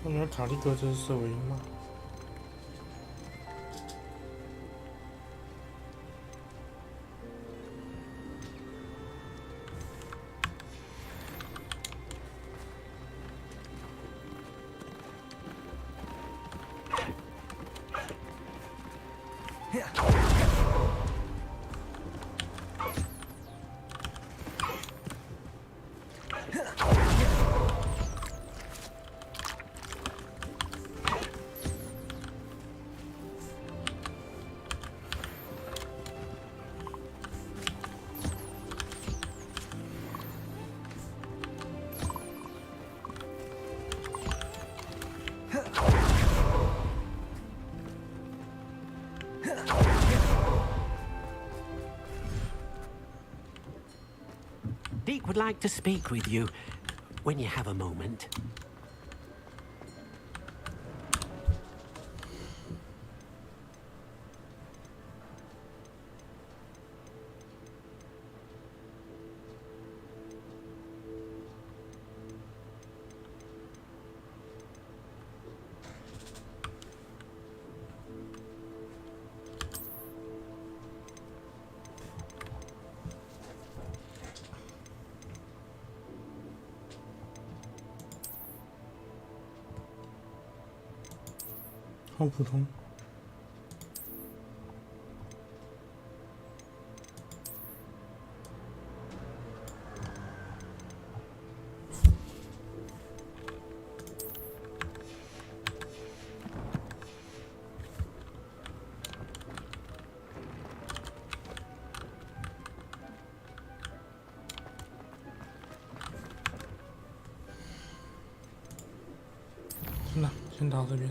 我女儿卡利格这是射尾鹰吗？ would like to speak with you when you have a moment. 好普通。那先到这边。